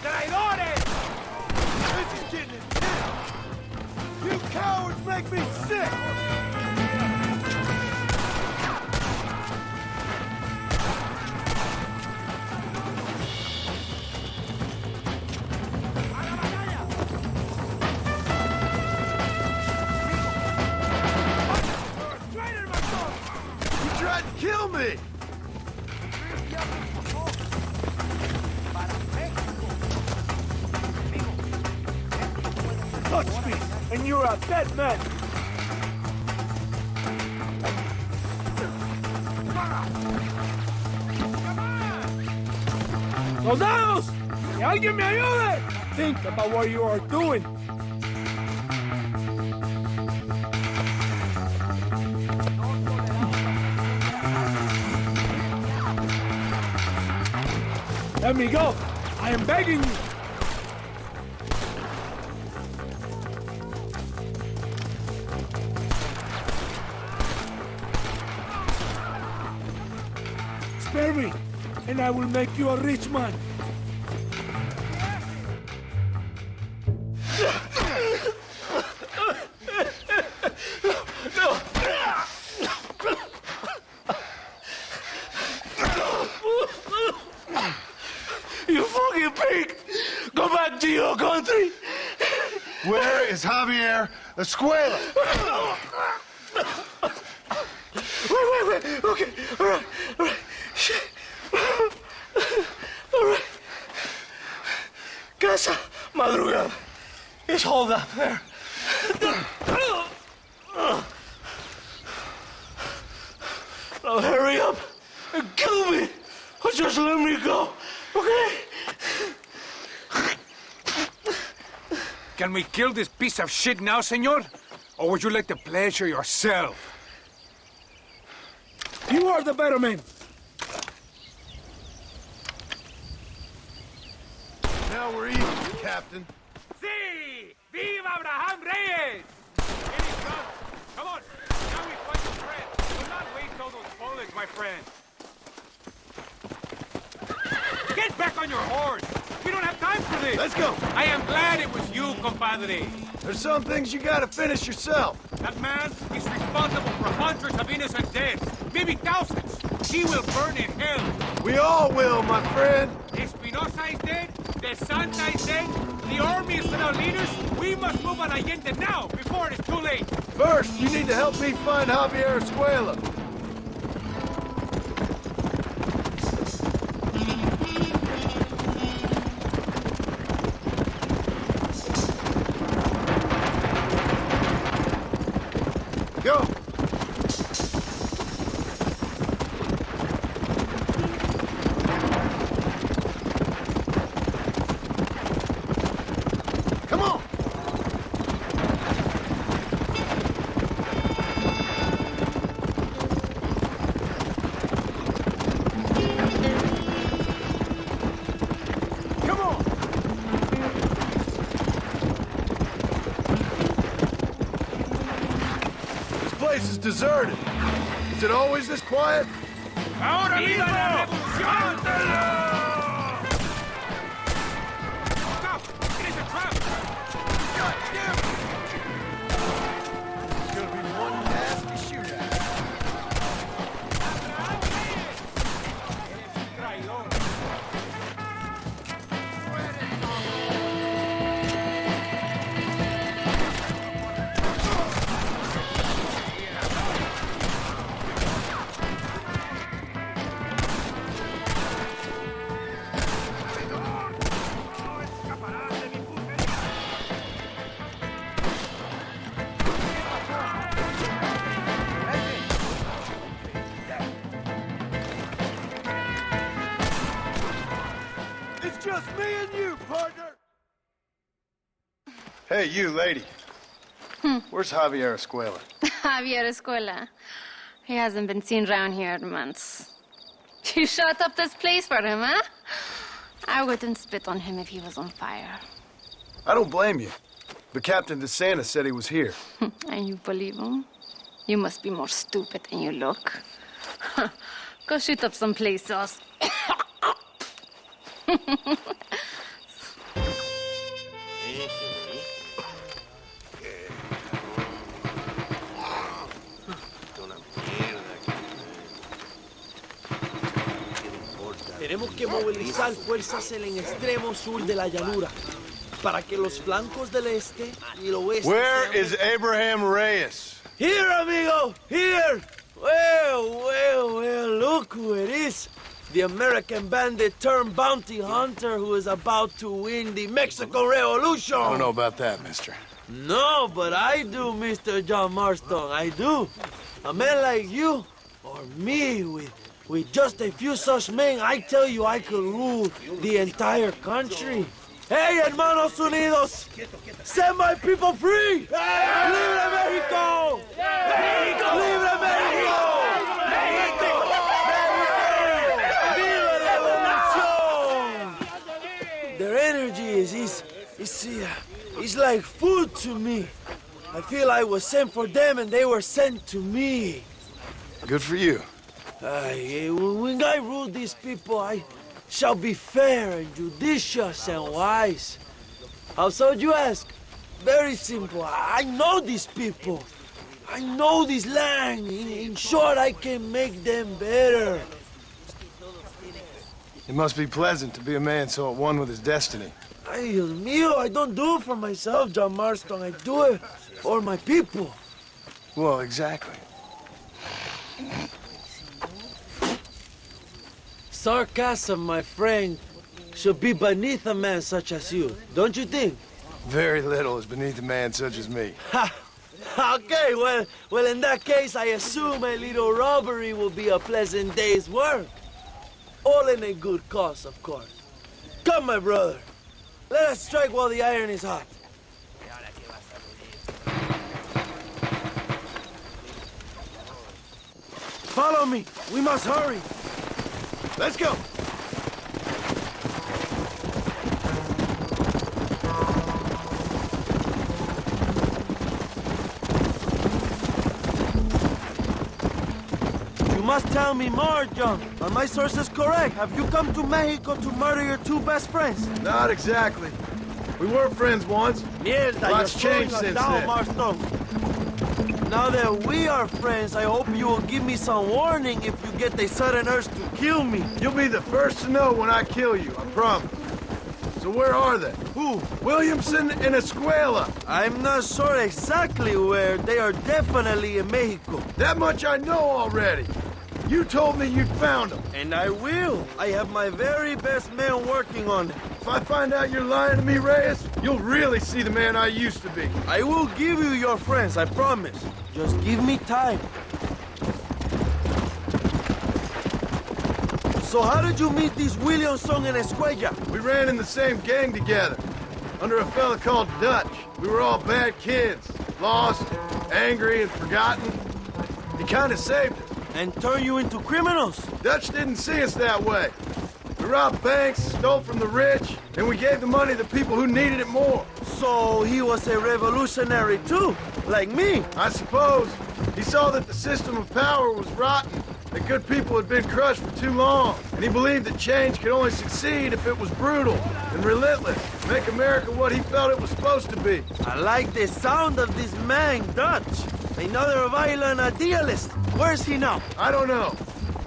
M: ¡Traidores!
V: This is getting intense! You cowards make me sick! You tried to kill me!
L: Touch me, and you're a dead man. ¡Soldados! ¡Que alguien me ayude! Think about what you are doing. Let me go. I am begging you. Spare me, and I will make you a rich man.
O: You fucking pig! Go back to your country!
V: Where is Javier Escuela?
O: Wait. Okay, all right. Shit. All right. Casa Madrugada. It's hold up there. Now hurry up and kill me, or just let me go, okay?
M: Can we kill this piece of shit now, senor? Or would you like the pleasure yourself?
L: You are the better man.
V: Now we're even, Captain.
M: Sí! Viva Abraham Reyes! It is done. Come on. Now we fight the threat. Do not waste all those bullets, my friend. Get back on your horse. We don't have time for this.
V: Let's go.
M: I am glad it was you, compadre.
V: There's some things you gotta finish yourself.
M: That man is responsible for hundreds of innocent deaths, maybe thousands. He will burn in hell.
V: We all will, my friend.
M: Espinosa is dead. The
I: Santa is dead, the army is without leaders, we must move on Allende now, before it is too late.
V: First, you need to help me find Javier Escuela. Go! Come on! Come on! This place is deserted. Is it always this quiet?
I: Ahora mismo! Stop! It is a trap! God damn it!
V: It's gonna be one nasty shootout. It's just me and you, partner!
F: Hey, you, lady. Where's Javier Escuela?
B: Javier Escuela. He hasn't been seen around here in months. You shut up this place for him, huh? I wouldn't spit on him if he was on fire.
F: I don't blame you. But Captain DeSanta said he was here.
B: And you believe him? You must be more stupid than you look. Go shoot up some places.
N: Tenemos que movilizar fuerzas en el extremo sur de la llanura para que los flancos del este y el oeste.
F: Where is Abraham Reyes?
N: Here, amigo, here. Well, look who it is. The American bandit turned bounty hunter who is about to win the Mexican Revolution.
F: I don't know about that, mister.
N: No, but I do, Mr. John Marston, I do. A man like you, or me, with just a few such men, I tell you I could rule the entire country. Hey, hermanos unidos, set my people free! Hey! ¡Libre México! ¡México! ¡Libre México! ¡México! ¡Viva la revolución! Their energy is like food to me. I feel I was sent for them and they were sent to me.
F: Good for you.
N: When I rule these people, I shall be fair and judicious and wise. How so, you ask? Very simple. I know these people. I know this land. In short, I can make them better.
F: It must be pleasant to be a man so at one with his destiny.
N: Ay, Dios mío, I don't do it for myself, John Marston. I do it for my people.
F: Well, exactly.
N: Sarcasm, my friend, should be beneath a man such as you, don't you think?
F: Very little is beneath a man such as me.
N: Ha! Okay, well, in that case, I assume a little robbery will be a pleasant day's work. All in a good cause, of course. Come, my brother. Let us strike while the iron is hot. Follow me. We must hurry. Let's go. You must tell me more, John. Are my sources correct? Have you come to Mexico to murder your two best friends?
V: Not exactly. We were friends once.
N: Mierda,
V: Lots changed since then.
N: Marston. Now that we are friends, I hope you will give me some warning if you get a sudden urge to kill me.
V: You'll be the first to know when I kill you, I promise. So where are they?
N: Who?
V: Williamson and Escuela.
N: I'm not sure exactly where. They are definitely in Mexico.
V: That much I know already. You told me you'd found them.
N: And I will. I have my very best men working on it.
V: If I find out you're lying to me, Reyes, you'll really see the man I used to be.
N: I will give you your friends, I promise. Just give me time. So how did you meet these Williamson and Escuella?
V: We ran in the same gang together, under a fella called Dutch. We were all bad kids, lost, angry, and forgotten. He kind of saved us.
N: And turned you into criminals?
V: Dutch didn't see us that way. We robbed banks, stole from the rich, and we gave the money to people who needed it more.
N: So he was a revolutionary too, like me?
V: I suppose. He saw that the system of power was rotten, that good people had been crushed for too long, and he believed that change could only succeed if it was brutal and relentless, make America what he felt it was supposed to be.
N: I like the sound of this man, Dutch. Another violent idealist. Where's he now?
V: I don't know,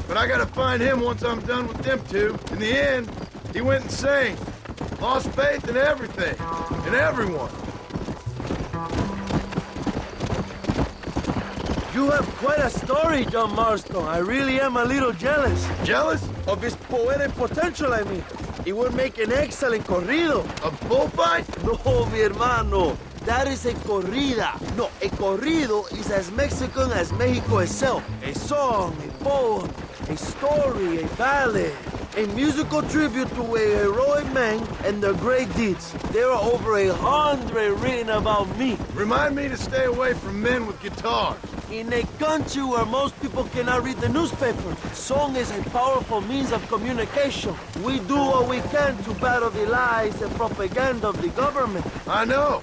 V: but I gotta find him once I'm done with them two. In the end, he went insane. Lost faith in everything, in everyone.
N: You have quite a story, John Marston. I really am a little jealous.
V: Jealous?
N: Of his poetic potential, I mean. It would make an excellent corrido.
V: A bullfight?
N: No, mi hermano. That is a corrida. No, a corrido is as Mexican as Mexico itself. A song, a poem, a story, a ballad, a musical tribute to a heroic man and their great deeds. There are over 100 written about me.
V: Remind me to stay away from men with guitars.
N: In a country where most people cannot read the newspaper, song is a powerful means of communication. We do what we can to battle the lies and propaganda of the government.
V: I know.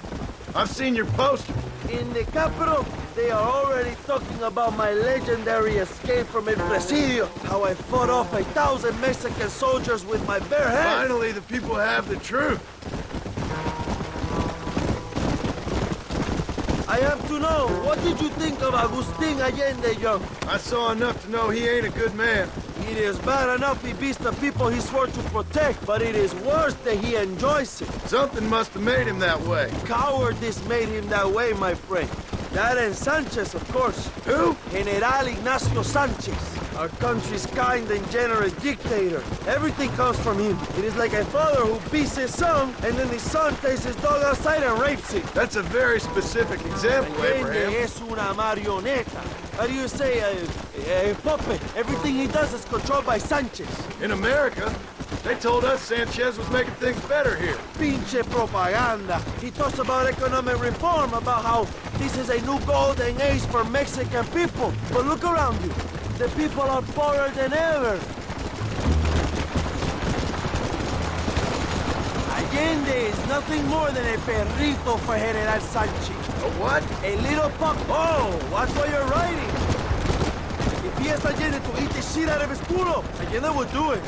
V: I've seen your poster.
N: In the capital, they are already talking about my legendary escape from El Presidio, how I fought off 1,000 Mexican soldiers with my bare hands.
V: Finally, the people have the truth.
N: I have to know, what did you think of Agustin Allende, Young?
V: I saw enough to know he ain't a good man.
N: It is bad enough he beats the people he swore to protect, but it is worse that he enjoys it.
V: Something must have made him that way.
N: Cowardice made him that way, my friend. That and Sanchez, of course.
V: Who?
N: General Ignacio Sanchez, our country's kind and generous dictator. Everything comes from him. It is like a father who beats his son, and then his son takes his dog outside and rapes it.
V: That's a very specific example, Abraham.
N: Allende es una marioneta. How do you say, a puppet? Everything he does is controlled by Sanchez.
V: In America, they told us Sanchez was making things better here.
N: Pinche propaganda. He talks about economic reform, about how this is a new golden age for Mexican people. But look around you. The people are poorer than ever. Allende is nothing more than a perrito for General Sanchez.
V: A what?
N: A little pup. Oh, watch what you're riding. If he has Allende to eat the shit out of his culo, Allende will do it.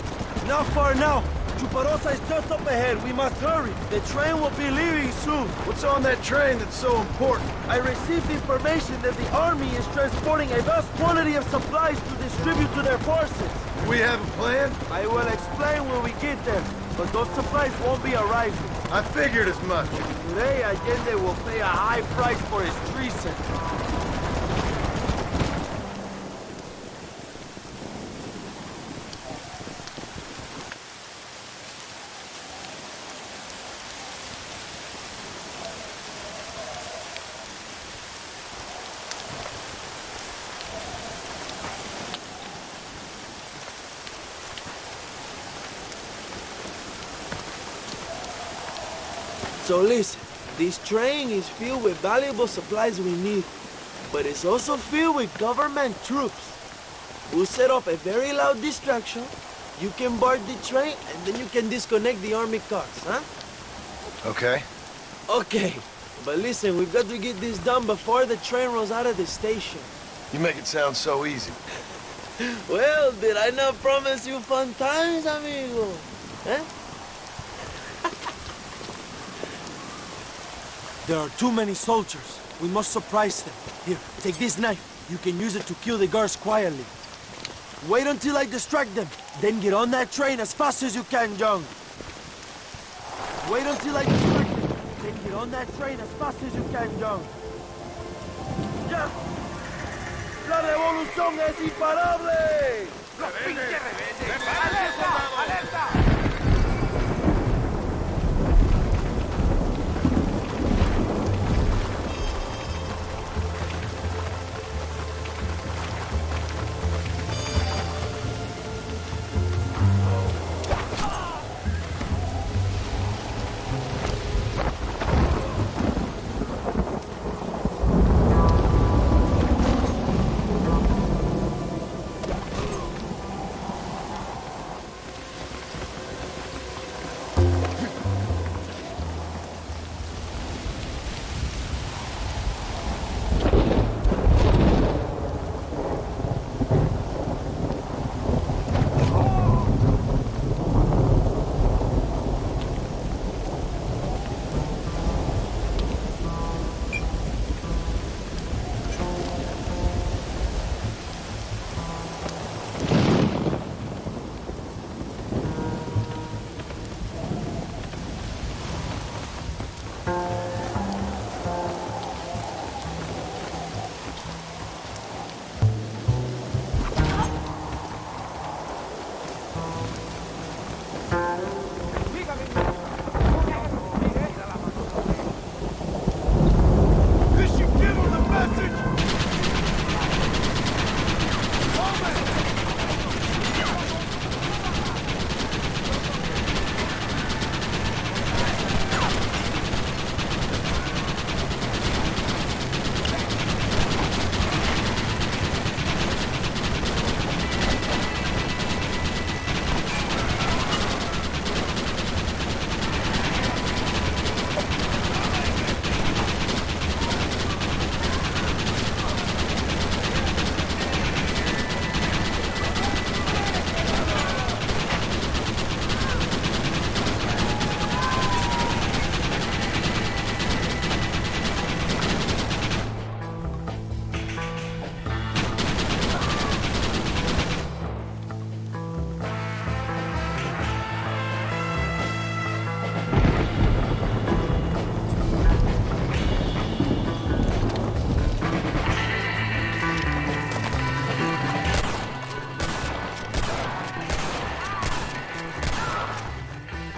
N: Not far now. Chuparosa is just up ahead. We must hurry. The train will be leaving soon.
V: What's on that train that's so important?
N: I received information that the army is transporting a vast quantity of supplies to distribute to their forces.
V: Do we have a plan?
N: I will explain when we get there, but those supplies won't be arriving.
V: I figured as much.
N: Today, Allende will pay a high price for his treason. So listen, this train is filled with valuable supplies we need, but it's also filled with government troops. We'll set up a very loud distraction. You can board the train, and then you can disconnect the army cars, huh?
V: Okay.
N: Okay, but listen, we've got to get this done before the train runs out of the station.
F: You make it sound so easy.
N: Well, did I not promise you fun times, amigo? Huh? There are too many soldiers. We must surprise them. Here, take this knife. You can use it to kill the guards quietly. Wait until I distract them. Then get on that train as fast as you can, John. Wait until I distract him. Then get on that train as fast as you can, John. ¡Ya! ¡La revolución es imparable!
A: ¡Los pinches rebeldes! ¡Alerta! ¡Alerta!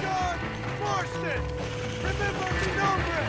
S: John Marston! Remember mi nombre!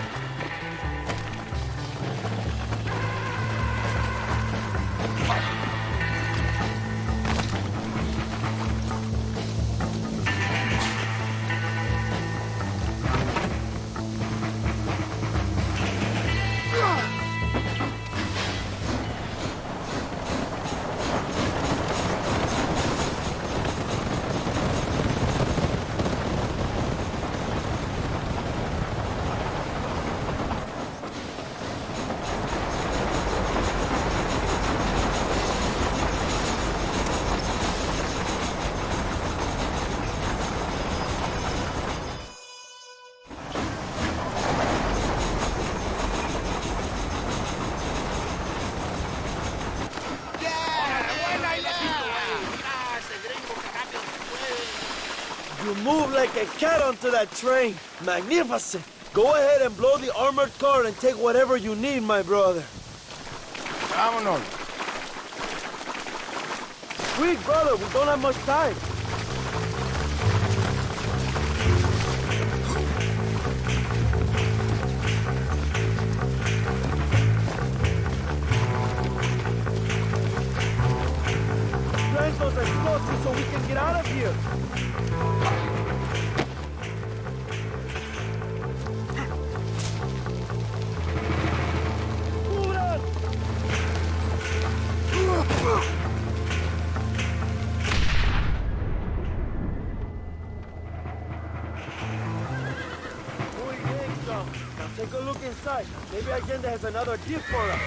N: You move like a cat onto that train. Magnificent. Go ahead and blow the armored car and take whatever you need, my brother.
F: Vámonos.
N: Quick, brother, we don't have much time. Plant those explosives so we can get out of here. Now take a look inside. Maybe Allende has another gift for us.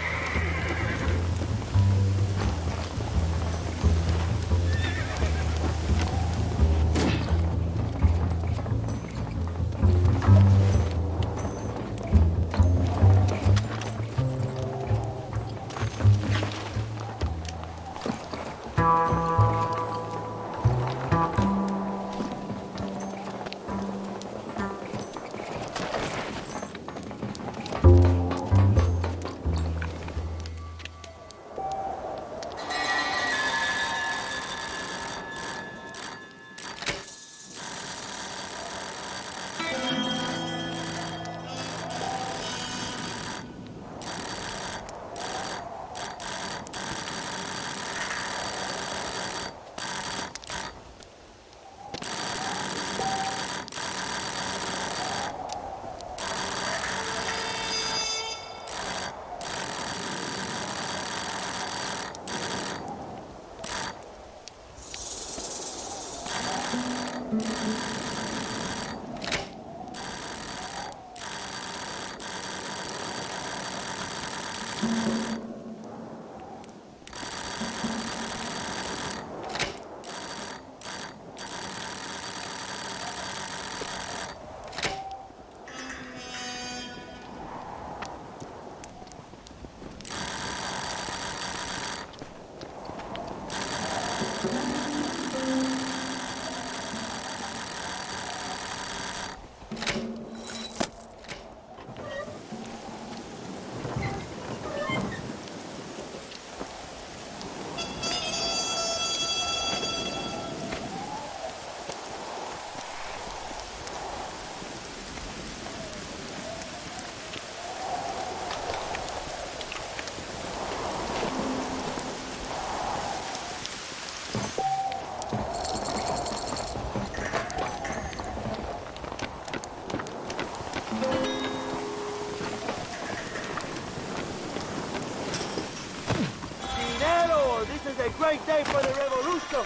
N: This is a great day for the revolution.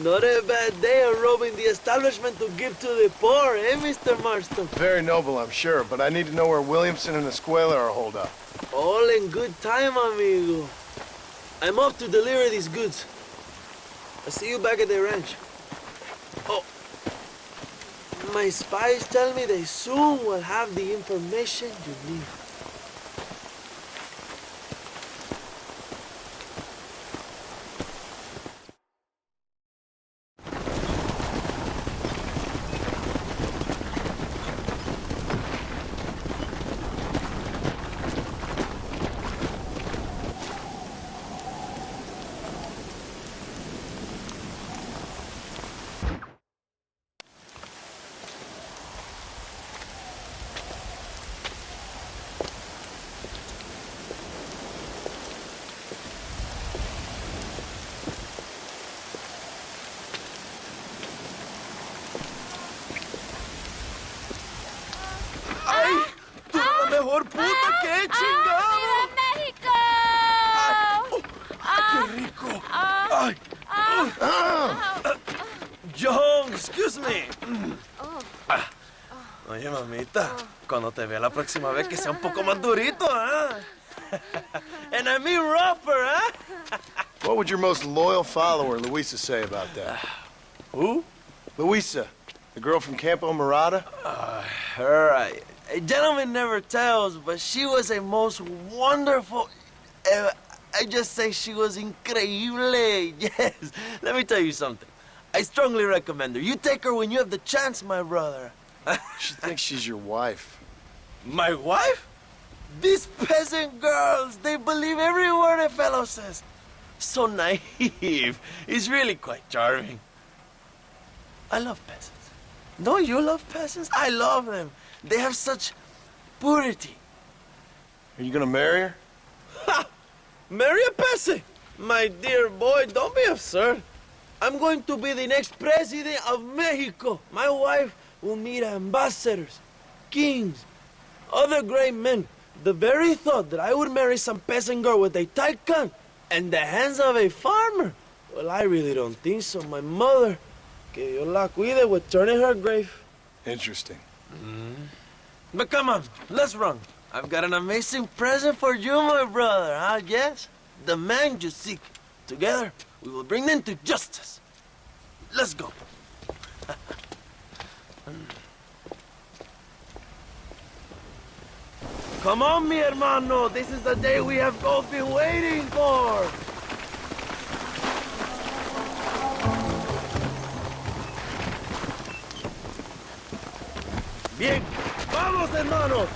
N: Not a bad day of robbing the establishment to give to the poor, eh, Mr. Marston?
F: Very noble, I'm sure, but I need to know where Williamson and Escuela are holed up.
N: All in good time, amigo. I'm off to deliver these goods. I'll see you back at the ranch. Oh, my spies tell me they soon will have the information you need.
U: ¡Mejor puta que he chingado! ¡Viva México!
N: ¡Qué rico! Ay. John, excuse me. Oye, mamita, cuando te vea la próxima vez que sea un poco más durito, ¿eh? And I mean rougher, ¿eh?
F: What would your most loyal follower, Luisa, say about that?
N: Who?
F: Luisa, the girl from Campo Mirada?
N: Her, a gentleman never tells, but she was a most wonderful... I just say she was increíble. Yes. Let me tell you something. I strongly recommend her. You take her when you have the chance, my brother.
F: She thinks she's your wife.
N: My wife? These peasant girls, they believe every word a fellow says. So naive. It's really quite charming. I love peasants. Don't you love peasants? I love them. They have such purity.
F: Are you gonna marry her?
N: Ha! Marry a peasant? My dear boy, don't be absurd. I'm going to be the next president of Mexico. My wife will meet ambassadors, kings, other great men. The very thought that I would marry some peasant girl with a tight gun and the hands of a farmer. Well, I really don't think so. My mother, que Dios la cuide, would turn in her grave.
F: Interesting.
N: But come on, let's run. I've got an amazing present for you, my brother, huh? Yes? The man you seek. Together, we will bring them to justice. Let's go. Come on, mi hermano. This is the day we have both been waiting for. Bien. ¡Vamos, hermanos!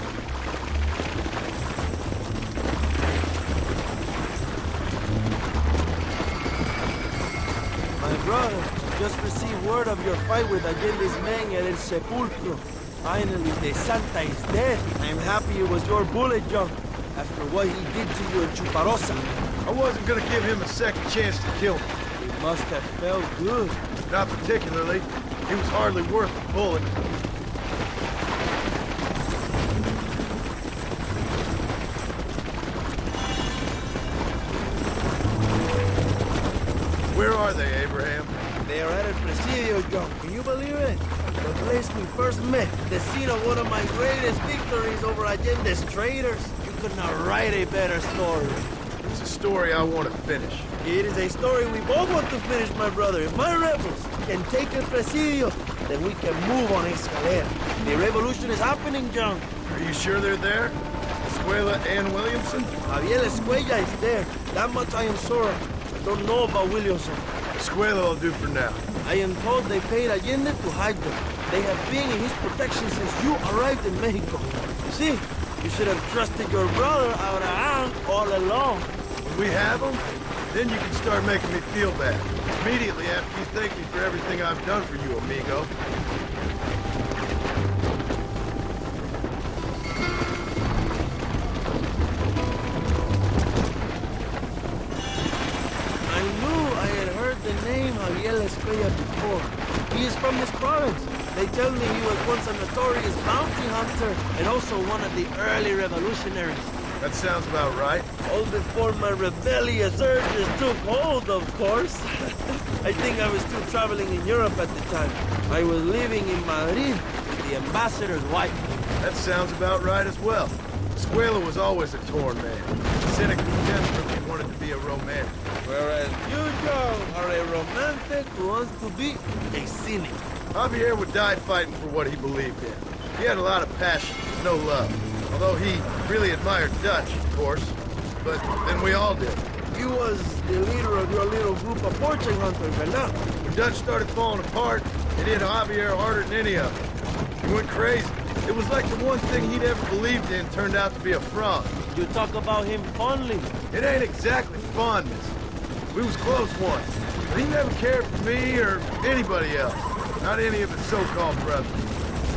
N: My brother just received word of your fight with Allende's men at El Sepulcro. Finally, the Santa is dead. I'm happy it was your bullet, John, after what he did to you in Chuparosa.
V: I wasn't gonna give him a second chance to kill me.
N: It must have felt good.
V: Not particularly. He was hardly worth the bullet. Where are they, Abraham?
N: They are at El Presidio, John. Can you believe it? The place we first met. The scene of one of my greatest victories over Allende's traitors. You could not write a better story.
V: It's a story I want to finish.
N: It is a story we both want to finish, my brother. If my rebels can take El Presidio, then we can move on Escalera. The revolution is happening, John.
V: Are you sure they're there? Escuela and Williamson?
N: Javier Escuela is there. That much I am sure of. I don't know about Williamson.
V: Escuela will do for now.
N: I am told they paid Allende to hide them. They have been in his protection since you arrived in Mexico. See, you should have trusted your brother Abraham all along.
V: When we have them, then you can start making me feel bad. Immediately after you thank me for everything I've done for you, amigo.
N: I knew I had heard the name Javier Escuela before. He is from this province. They tell me he was once a notorious bounty hunter and also one of the early revolutionaries.
V: That sounds about right.
N: All before my rebellious urges took hold, of course. I think I was still traveling in Europe at the time. I was living in Madrid with the ambassador's wife.
V: That sounds about right as well. Escuela was always a torn man. Cynic and desperately wanted to be a romantic.
N: Whereas you, Joe, are a romantic who wants to be a cynic.
V: Javier would die fighting for what he believed in. He had a lot of passion, no love. Although he really admired Dutch, of course. But then we all did.
N: He was the leader of your little group of fortune hunters, ¿verdad?
V: When Dutch started falling apart, it hit Javier harder than any of them. He went crazy. It was like the one thing he'd ever believed in turned out to be a fraud.
N: You talk about him fondly.
V: It ain't exactly fondness. We was close once, but he never cared for me or anybody else. Not any of his so-called brothers.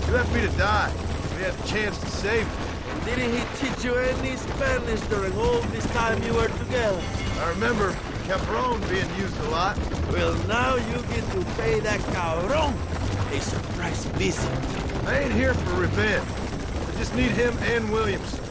V: He left me to die. We had the chance to save him.
N: Didn't he teach you any Spanish during all this time you were together?
V: I remember Cabron being used a lot.
N: Well, now you get to pay that cabron a surprise visit.
V: I ain't here for revenge. I just need him and Williamson.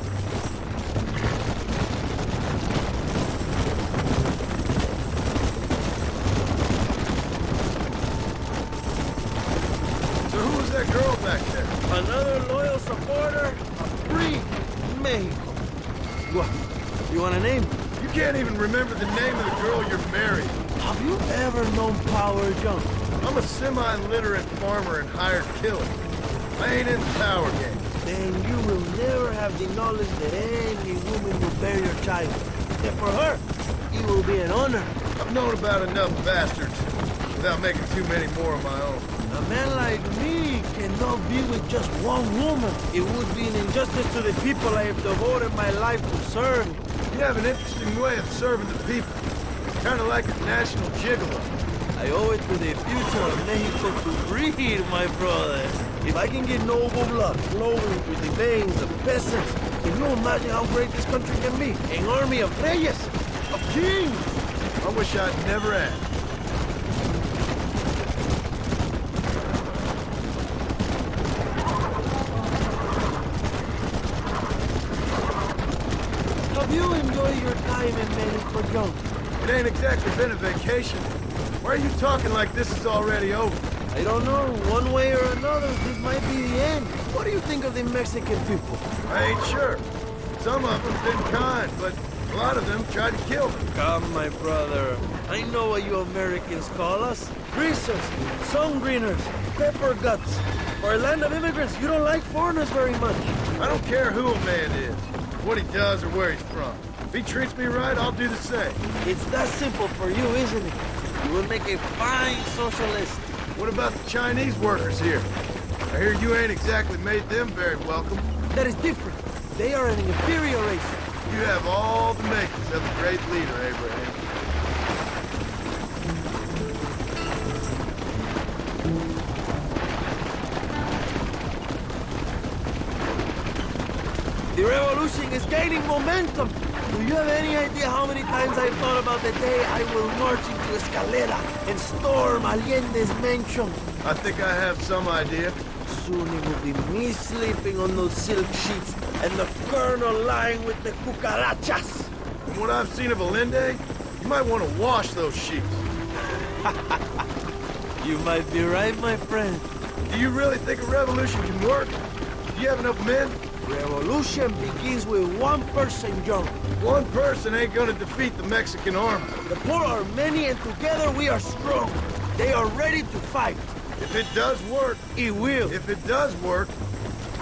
V: So who was that girl back there?
N: Another loyal supporter of free Mexico. What? You want a name?
V: You can't even remember the name of the girl you're marrying.
N: Have you ever known power, John?
V: I'm a semi-literate farmer and hired killer. I ain't in the power game.
N: Then you will never have the knowledge that any woman will bear your child. And for her, it will be an honor.
V: I've known about enough bastards without making too many more of my own.
N: A man like me cannot be with just one woman. It would be an injustice to the people I have devoted my life to serve.
V: You have an interesting way of serving the people. It's kind of like a national gigolo.
N: I owe it to the future of Mexico to breed, my brother. If I can get noble blood flowing through the veins of peasants, can you imagine how great this country can be? An army of reyes, of kings.
V: I wish I'd never asked.
N: Have you enjoyed your time in Mexico, John?
V: It ain't exactly been a vacation. Why are you talking like this is already over?
N: I don't know. One way or another, this might be the end. What do you think of the Mexican people?
V: I ain't sure. Some of them been kind, but a lot of them tried to kill me.
N: Come, my brother. I know what you Americans call us. Greasers, sun greeners, pepper guts. For a land of immigrants, you don't like foreigners very much.
V: I don't care who a man is, what he does or where he's from. If he treats me right, I'll do the same.
N: It's that simple for you, isn't it? You will make a fine socialist.
V: What about the Chinese workers here? I hear you ain't exactly made them very welcome.
N: That is different. They are an inferior race.
V: You have all the makings of a great leader, Abraham.
N: The revolution is gaining momentum. Do you have any idea how many times I've thought about the day I will march into Escalera and storm Allende's mansion?
V: I think I have some idea.
N: Soon it will be me sleeping on those silk sheets and the colonel lying with the cucarachas.
V: From what I've seen of Allende, you might want to wash those sheets.
N: You might be right, my friend.
V: Do you really think a revolution can work? Do you have enough men?
N: Revolution begins with one person, John.
V: One person ain't gonna defeat the Mexican army.
N: The poor are many and together we are strong. They are ready to fight.
V: If it does work,
N: it will.
V: If it does work,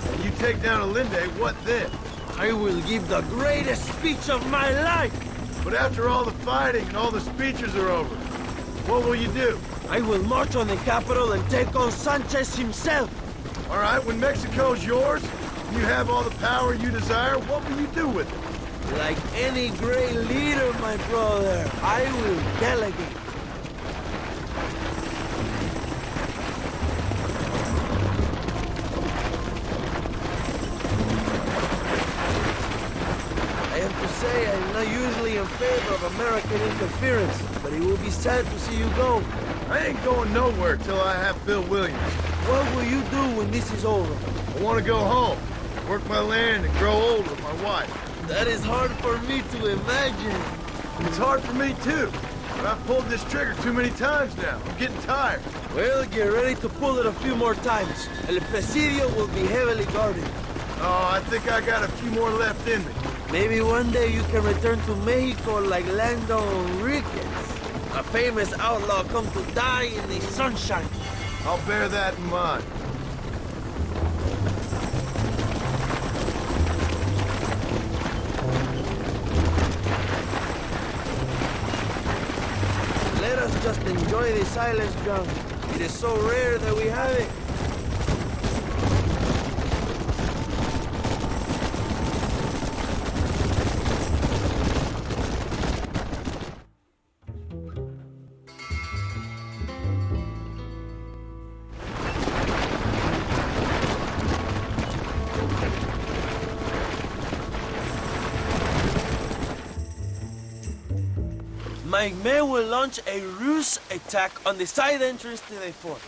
V: and you take down Allende, what then?
N: I will give the greatest speech of my life.
V: But after all the fighting and all the speeches are over, what will you do?
N: I will march on the capital and take on Sanchez himself.
V: All right, when Mexico's yours, and you have all the power you desire, what will you do with it?
N: Like any great leader, my brother, I will delegate. I have to say, I'm not usually in favor of American interference, but it will be sad to see you go.
V: I ain't going nowhere till I have Bill Williams.
N: What will you do when this is over?
V: I want to go home, work my land, and grow old with my wife.
N: That is hard for me to imagine.
V: It's hard for me, too. But I've pulled this trigger too many times now. I'm getting tired.
N: Well, get ready to pull it a few more times. El Presidio will be heavily guarded.
V: Oh, I think I got a few more left in me.
N: Maybe one day you can return to Mexico like Lando Enriquez. A famous outlaw come to die in the sunshine.
V: I'll bear that in mind.
N: Let us just enjoy the silence, John. It is so rare that we have it. My men will launch a ruse attack on the side entrance to the fort.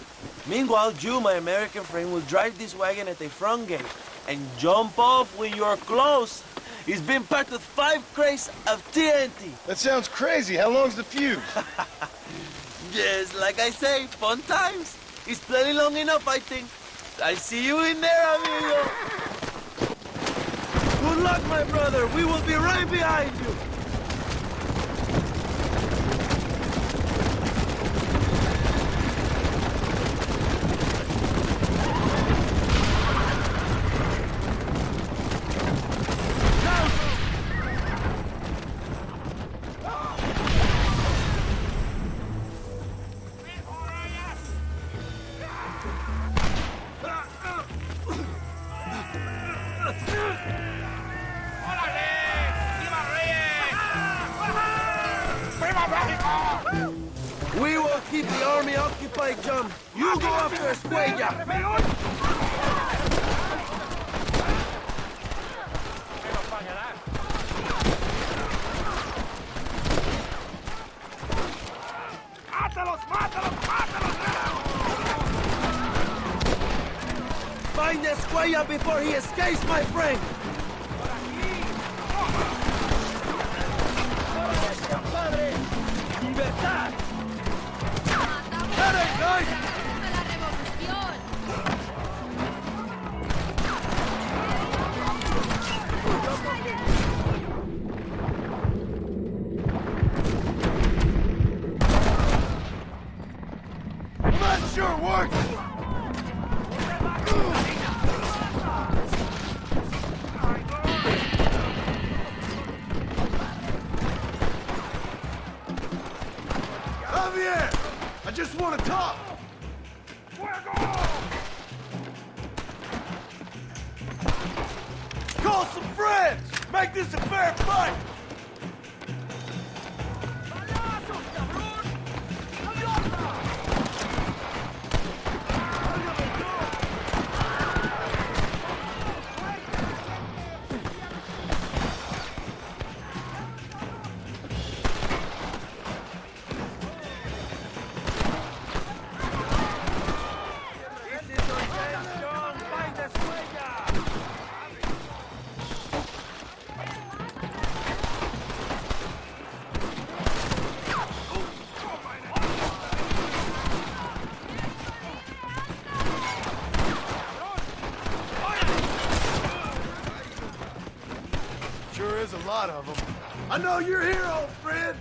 N: Meanwhile, you, my American friend, will drive this wagon at the front gate and jump off when you're close. It's been packed with 5 crates of TNT.
V: That sounds crazy. How long's the fuse?
N: Yes, like I say, fun times. It's plenty long enough, I think. I see you in there, amigo. Good luck, my brother. We will be right behind you. We will keep the army occupied, John. You go after Xenia. Find Xenia before he escapes, my friend. Libertad.
V: That sure worked! Javier! I just want to talk! Call some friends! Make this a fair fight! lot of them. I know you're here, old friend.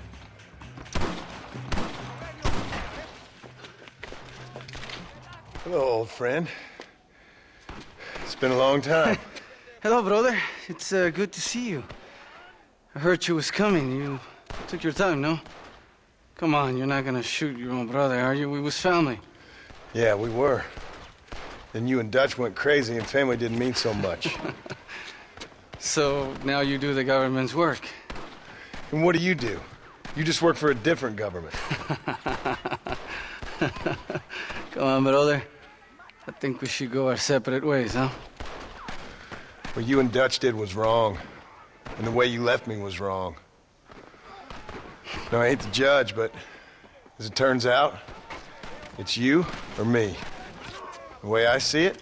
F: Hello, old friend. It's been a long time.
E: Hello, brother. It's good to see you. I heard you was coming. You took your time, no? Come on, you're not gonna shoot your own brother, are you? We was family.
F: Yeah, we were. Then you and Dutch went crazy and family didn't mean so much.
E: So now you do the government's work.
F: And what do? You just work for a different government.
E: Come on, brother. I think we should go our separate ways, huh?
F: What you and Dutch did was wrong. And the way you left me was wrong. Now, I hate to judge, but as it turns out, it's you or me. The way I see it,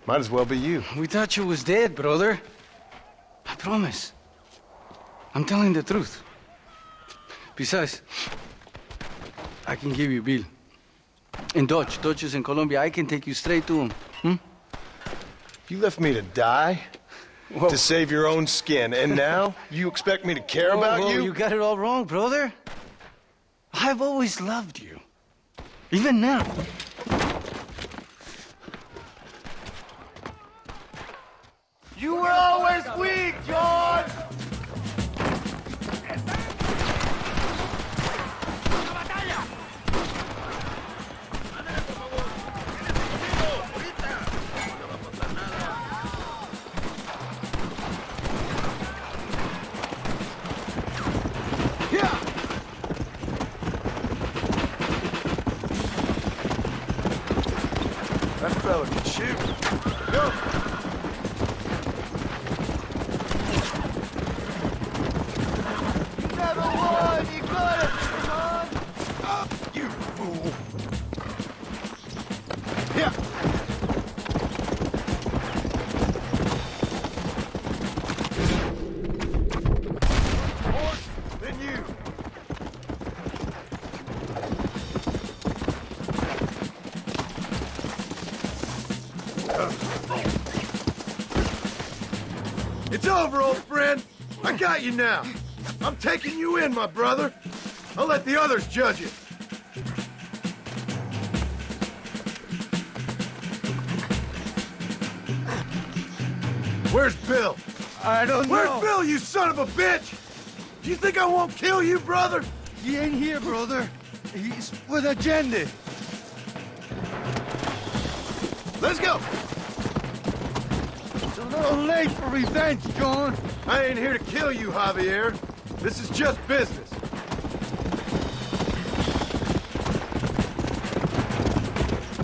F: might as well be you.
E: We thought you was dead, brother. I promise. I'm telling the truth. Besides, I can give you Bill. And Dutch. Dutch is in Colombia. I can take you straight to him. Hmm?
F: You left me to die? Whoa. To save your own skin, and now you expect me to care about you?
E: You got it all wrong, brother. I've always loved you. Even now.
V: You were always weak, George!
F: That fella can shoot. Go!
K: You never won! You got it! Come on!
F: You fool! Yeah!
V: Horse, then you. It's over, old friend. I got you now. I'm taking you in, my brother. I'll let the others judge it. Where's Bill?
K: I don't know.
V: Where's Bill, you son of a bitch? Do you think I won't kill you, brother?
K: He ain't here, brother. He's with Agenda.
V: Let's go.
K: It's a little late for revenge, John.
V: I ain't here to kill you, Javier. This is just business.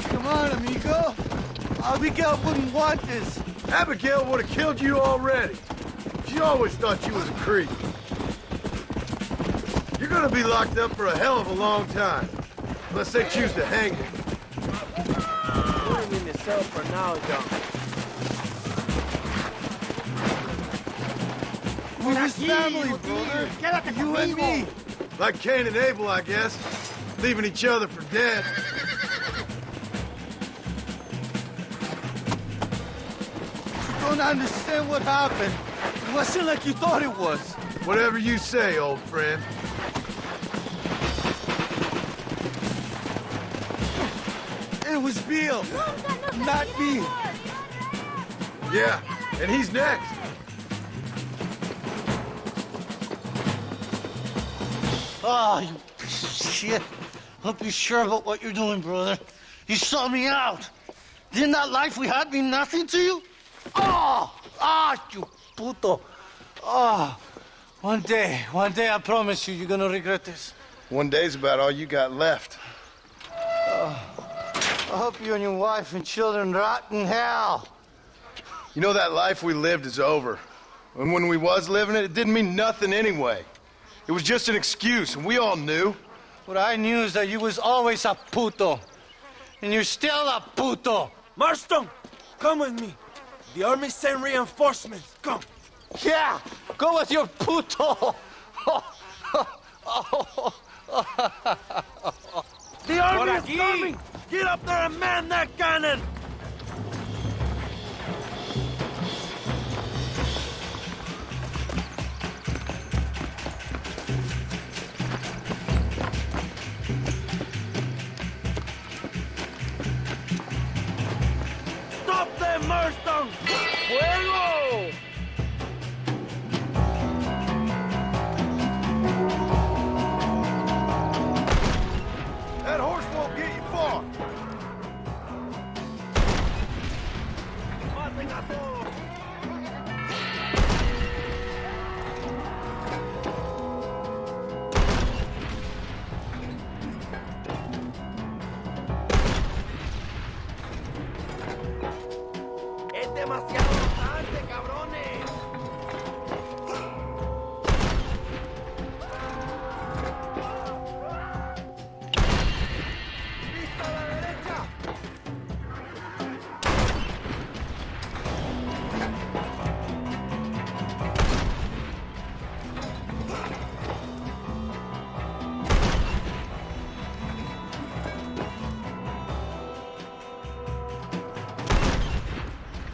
K: Come on, amigo. Abigail wouldn't want this.
V: Abigail would have killed you already. She always thought you was a creep. You're gonna be locked up for a hell of a long time. Unless they choose to hang you.
N: Put him in the cell for now, John.
K: We're his family, brother. You and me.
V: Like Cain and Abel, I guess. Leaving each other for dead.
K: You don't understand what happened. It wasn't like you thought it was.
V: Whatever you say, old friend.
K: It was Bill, not me.
V: Yeah, and he's next.
K: Ah, you piece of shit. Hope you're sure about what you're doing, brother. You saw me out. Didn't that life we had mean nothing to you? You puto. One day, I promise you, you're gonna regret this.
F: One day's about all you got left.
K: I hope you and your wife and children rot in hell.
F: You know, that life we lived is over. And when we was living it, it didn't mean nothing anyway. It was just an excuse, and we all knew.
K: What I knew is that you was always a puto. And you're still a puto.
N: Marston, come with me. The army sent reinforcements. Come.
K: Yeah, go with your puto.
L: The army is coming! Get up there and man that cannon! Young! Fuego!
S: That horse won't get you far.
N: ¡Es demasiado bastante, cabrones!
S: ¡Vista a la derecha!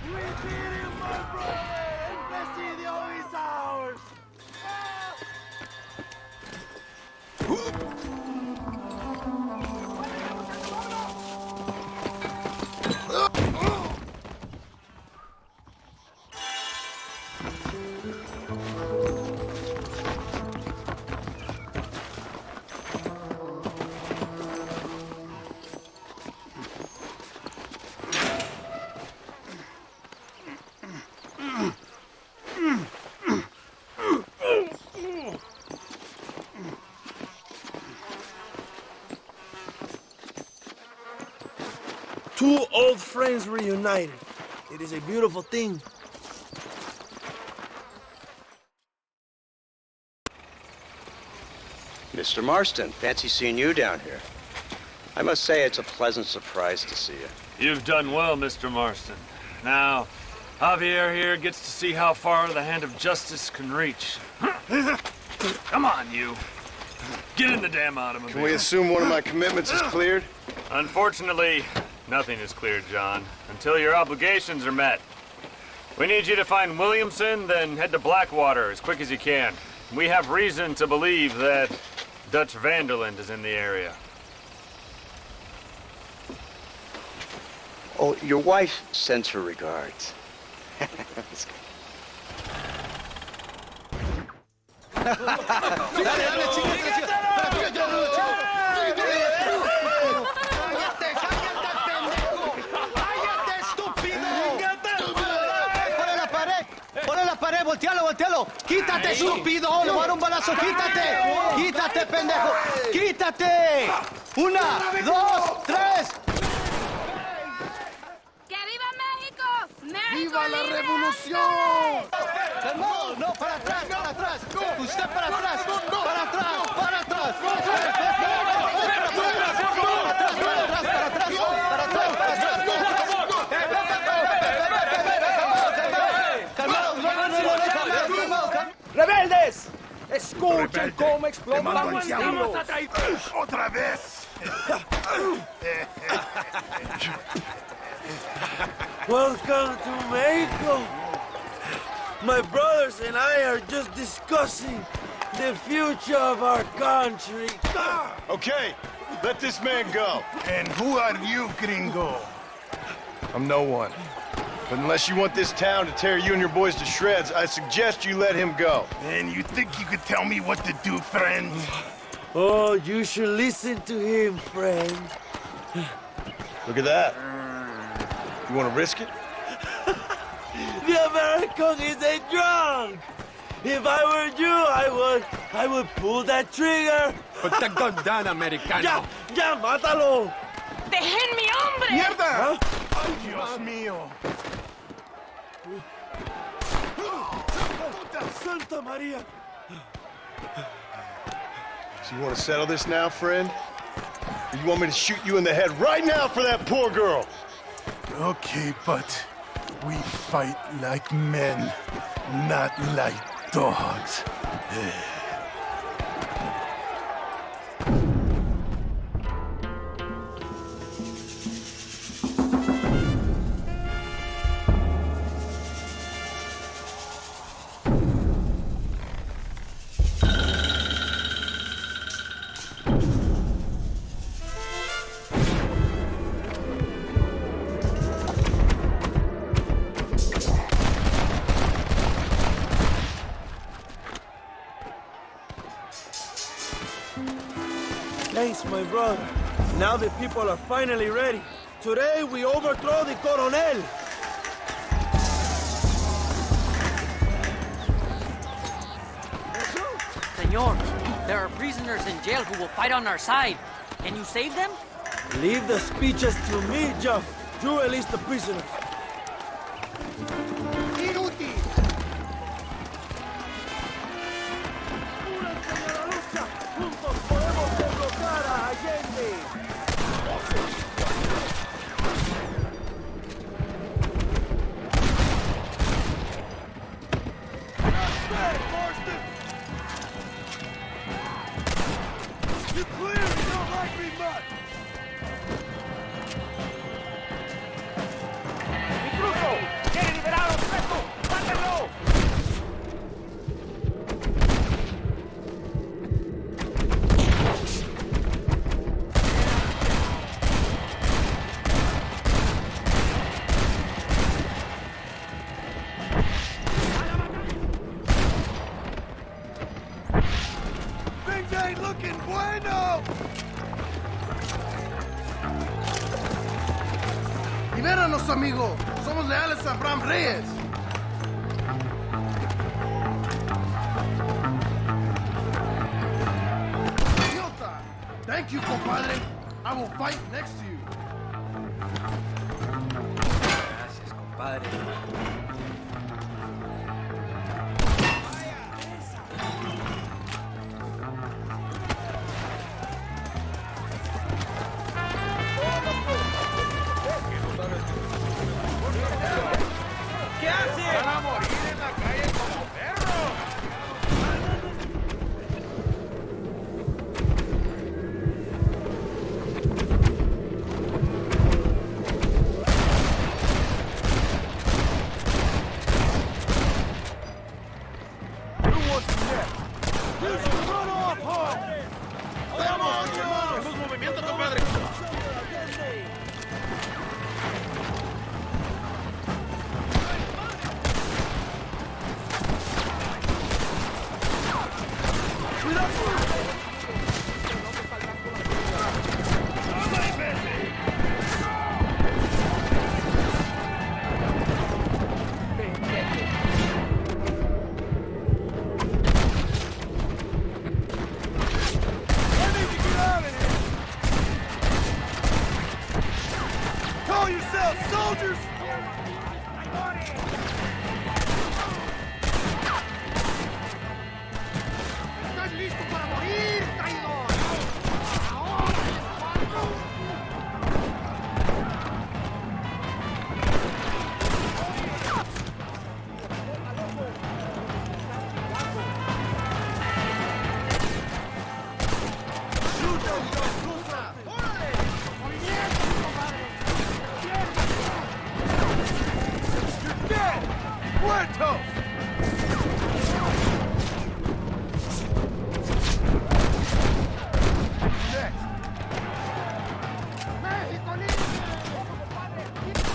S: We did it, my brother! El presidio is ours!
N: Two old friends reunited. It is a beautiful thing.
G: Mr. Marston, fancy seeing you down here. I must say it's a pleasant surprise to see you.
M: You've done well, Mr. Marston. Now, Javier here gets to see how far the hand of justice can reach. Come on, you. Get in the damn automobile.
F: Can we assume one of my commitments is cleared?
M: Unfortunately, nothing is cleared, John, until your obligations are met. We need you to find Williamson, then head to Blackwater as quick as you can. We have reason to believe that Dutch Vanderland is in the area.
G: Oh, your wife sends her regards.
K: ¡Voltealo! ¡Quítate, estúpido! ¡Le voy a dar un balazo! ¡Quítate! ¡Quítate, pendejo! ¡Quítate! ¡Una, dos, tres!
B: ¡Que viva México! ¡México
S: ¡Viva la
B: libre!
S: revolución!
K: ¡Calmado! ¡No, para atrás! ¡Usted para atrás! ¡Para atrás!
L: ¡Rebeldes! ¡Escuchen cómo explota el
S: diablo!
L: estilo!
S: ¡Otra vez!
N: Welcome to Mexico. My brothers and I are just discussing the future of our country.
F: Okay, let this man go.
S: And who are you, gringo?
F: I'm no one. But unless you want this town to tear you and your boys to shreds, I suggest you let him go.
S: And you think you could tell me what to do, friend?
N: Oh, you should listen to him, friend.
F: Look at that. You want to risk it?
N: The American is a drunk. If I were you, I would pull that trigger.
A: Put the gun down, Americano.
N: Ya, mátalo.
B: ¡Dejen mi hombre!
S: ¡Mierda! ¡Ay, Dios mío!
N: Santa Maria.
F: So you want to settle this now, friend? Or you want me to shoot you in the head right now for that poor girl?
S: Okay, but we fight like men, not like dogs.
N: Thanks, my brother. Now the people are finally ready. Today we overthrow the Coronel.
D: Senor, there are prisoners in jail who will fight on our side. Can you save them?
N: Leave the speeches to me, John. You release the prisoners.
S: ¡Inútil!
N: ¡Juntos podemos derrotar a Allende!
S: Marston! You clearly don't like me much!
A: ¡Intruso! ¡Quiere liberar a los presos! ¡Mátenlo!
S: Things ain't looking bueno! Libéranos, amigo. Somos leales a Abraham Reyes. Idiota! Thank you, compadre. I will fight next to you.
D: Gracias, compadre.
N: ¿Qué hace?
A: ¡Van a morir en la calle como perros!
S: Who wants to next? You should run off home! ¡Vamos, hermanos! ¡Sus movimientos, compadre! Call yourselves soldiers! ¿Estás listo para morir, traidor? You're dead! Muertos!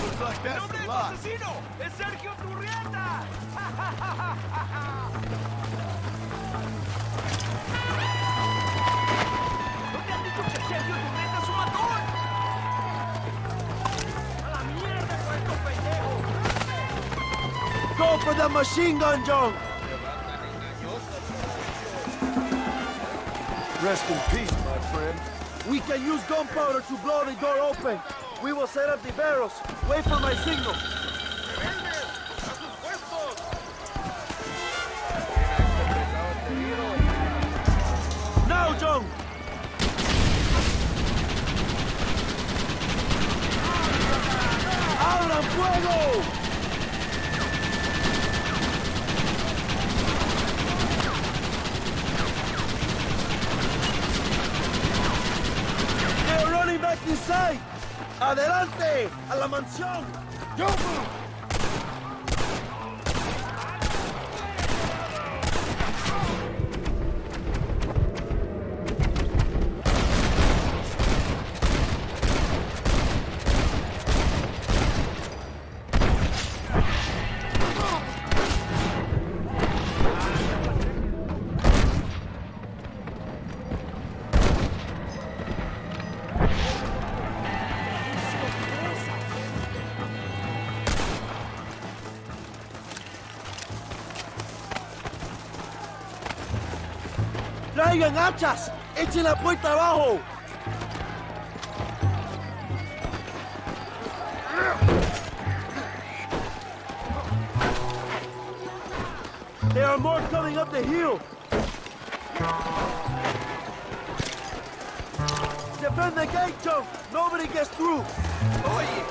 S: Looks like that's the lot.
A: ¡Asesino! ¡Es Sergio Turrieta! ¿No te han dicho que Sergio Turrieta es un matón? ¡A la mierda con estos pendejos!
N: Go for the machine gun, John!
S: Rest in peace, my friend.
N: We can use gunpowder to blow the door open. We will set up the barrels. Wait for my signal. Now, John! ¡Abran fuego! They're running back inside! ¡Adelante! ¡A la mansión! ¡Traigan hachas! ¡Echen la puerta abajo! There are more coming up the hill! Defend the gate, Joe! Nobody gets through! Oye!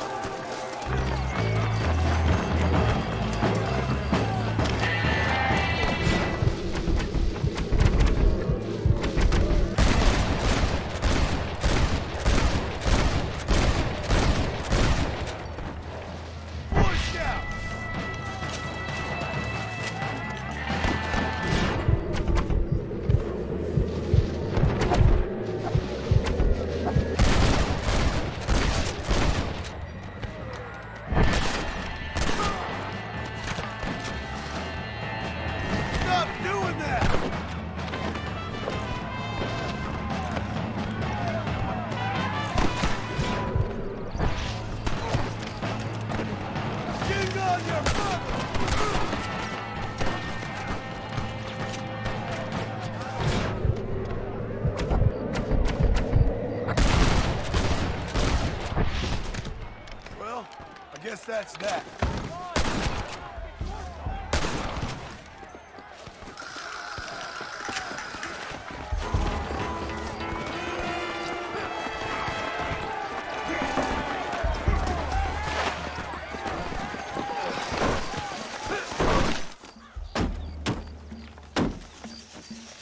V: Guess that's that.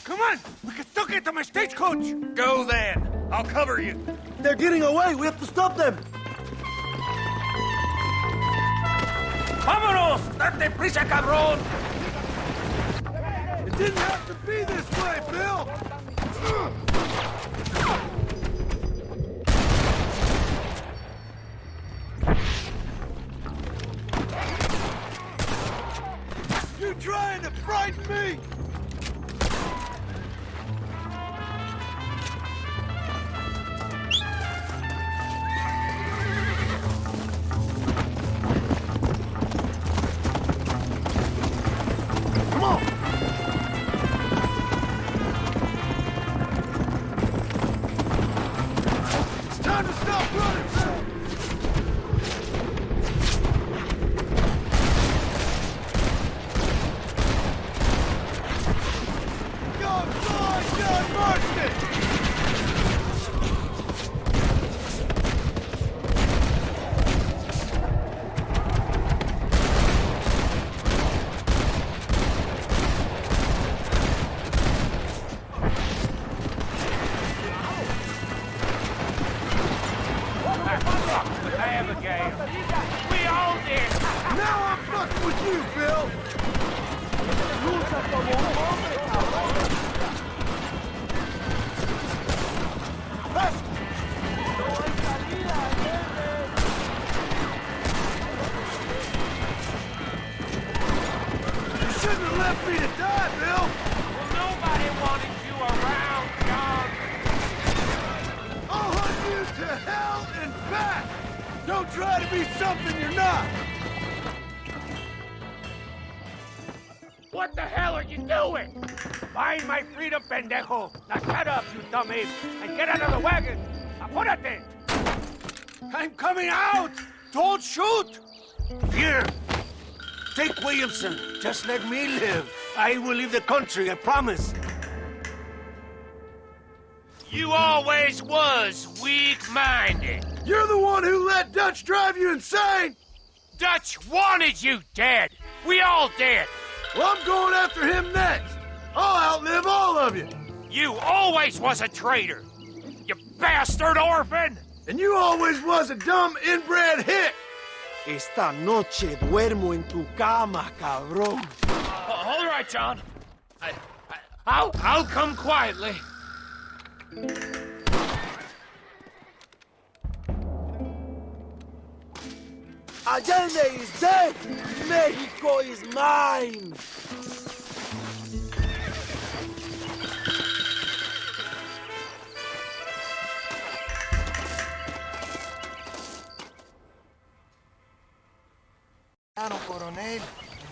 A: Come on! We can still get to my stagecoach! Go then! I'll cover you!
N: They're getting away! We have to stop them!
A: ¡Vámonos! ¡Date prisa, cabrón!
V: It didn't have to be this way, Bill! You trying to frighten me? John Marston!
A: We own this!
V: Now I'm fucking with you, Bill! You shouldn't have left me to die, Bill!
A: Well, nobody wanted you around, John.
V: I'll hunt you to hell and back! Don't try to be something you're not!
A: What the hell are you doing? Find my freedom, pendejo! Now shut up, you dummy, and get out of the wagon! Apúrate!
S: I'm coming out! Don't shoot! Here! Take Williamson. Just let me live. I will leave the country, I promise.
A: You always was weak-minded.
V: You're the one who let Dutch drive you insane!
A: Dutch wanted you dead! We all did!
V: Well, I'm going after him next! I'll outlive all of you!
A: You always was a traitor! You bastard orphan!
V: And you always was a dumb, inbred hick!
N: Esta noche duermo en tu cama, cabrón.
A: All right, John. I'll come quietly.
N: Allende is dead! Mexico is mine!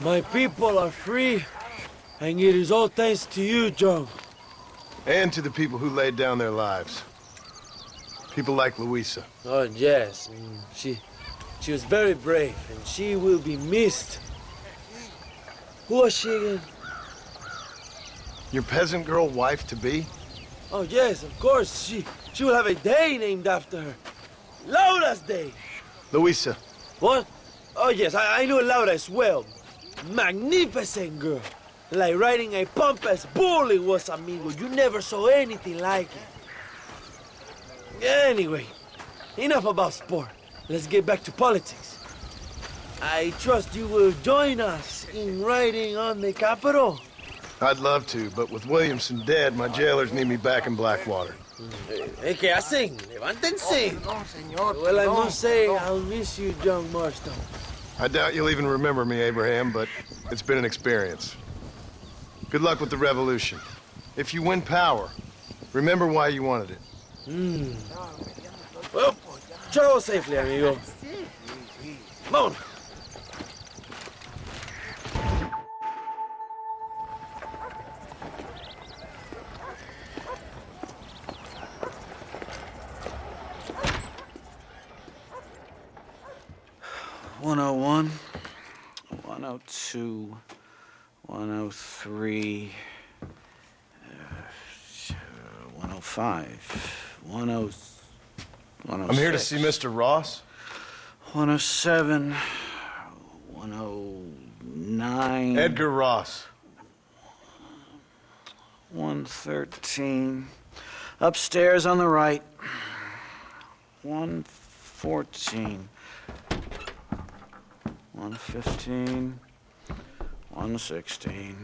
N: My people are free, and it is all thanks to you, John.
F: And to the people who laid down their lives. People like Luisa.
N: Oh, yes. She was very brave, and she will be missed. Who was she again?
F: Your peasant girl wife-to-be?
N: Oh, yes, of course. She will have a day named after her. Laura's Day.
F: Luisa.
N: What? Oh, yes, I know Laura as well. Magnificent girl. Like riding a pompous bull it was, amigo. You never saw anything like it. Anyway, enough about sport. Let's get back to politics. I trust you will join us in riding on the Capitol.
F: I'd love to, but with Williamson dead, my jailers need me back in Blackwater.
N: ¿Qué hacen? Levántense. Well, I must say, I'll miss you, John Marston.
F: I doubt you'll even remember me, Abraham, but it's been an experience. Good luck with the revolution. If you win power, remember why you wanted it.
N: Well, travel safely, amigo. Come on.
E: $101, $102, $103, $105, $106.
F: I'm here to see Mr. Ross.
E: $107, $109.
F: Edgar Ross.
E: $113. Upstairs on the right. $114. $115. $116.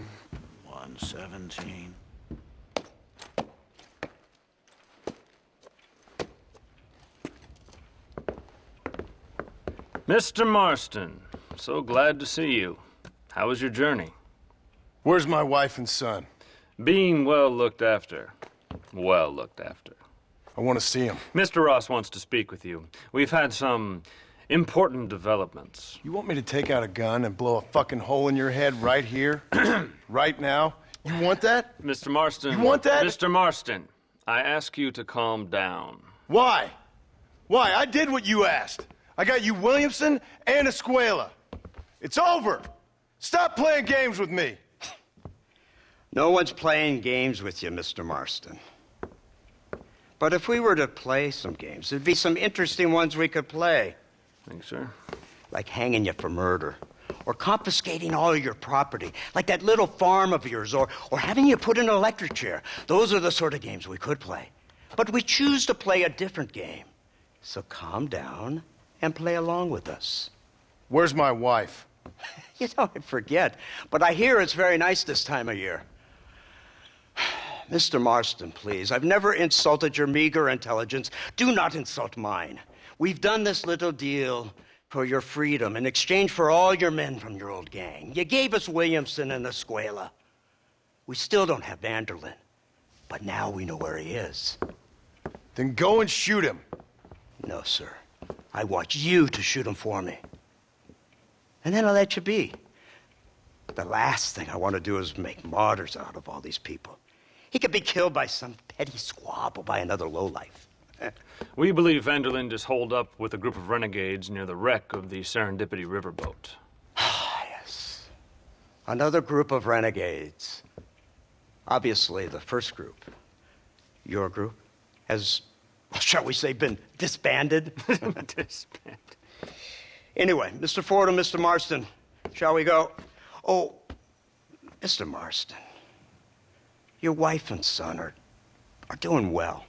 E: $117.
J: Mr. Marston, so glad to see you. How was your journey?
F: Where's my wife and son?
J: Being well looked after. Well looked after.
F: I want to see him.
J: Mr. Ross wants to speak with you. We've had some important developments.
F: You want me to take out a gun and blow a fucking hole in your head right here? Right now? You want that?
J: Mr. Marston.
F: You want that?
J: Mr. Marston, I ask you to calm down.
F: Why? Why? I did what you asked. I got you Williamson and Escuela. It's over. Stop playing games with me.
G: No one's playing games with you, Mr. Marston. But if we were to play some games, there'd be some interesting ones we could play.
J: Thanks, sir.
G: Like hanging you for murder, or confiscating all of your property, like that little farm of yours, or having you put in an electric chair. Those are the sort of games we could play. But we choose to play a different game. So calm down and play along with us.
F: Where's my wife?
G: You know, I forget, but I hear it's very nice this time of year. Mr. Marston, please, I've never insulted your meager intelligence. Do not insult mine. We've done this little deal for your freedom in exchange for all your men from your old gang. You gave us Williamson and Escuela. We still don't have Vanderlyn, but now we know where he is.
F: Then go and shoot him.
G: No, sir. I want you to shoot him for me. And then I'll let you be. The last thing I want to do is make martyrs out of all these people. He could be killed by some petty squabble by another lowlife.
J: We believe Vanderlyn is holed up with a group of renegades near the wreck of the Serendipity riverboat.
G: Ah, yes. Another group of renegades. Obviously, the first group, your group, has, shall we say, been disbanded?
J: Disbanded.
G: Anyway, Mr. Ford and Mr. Marston, shall we go? Oh, Mr. Marston, your wife and son are doing well.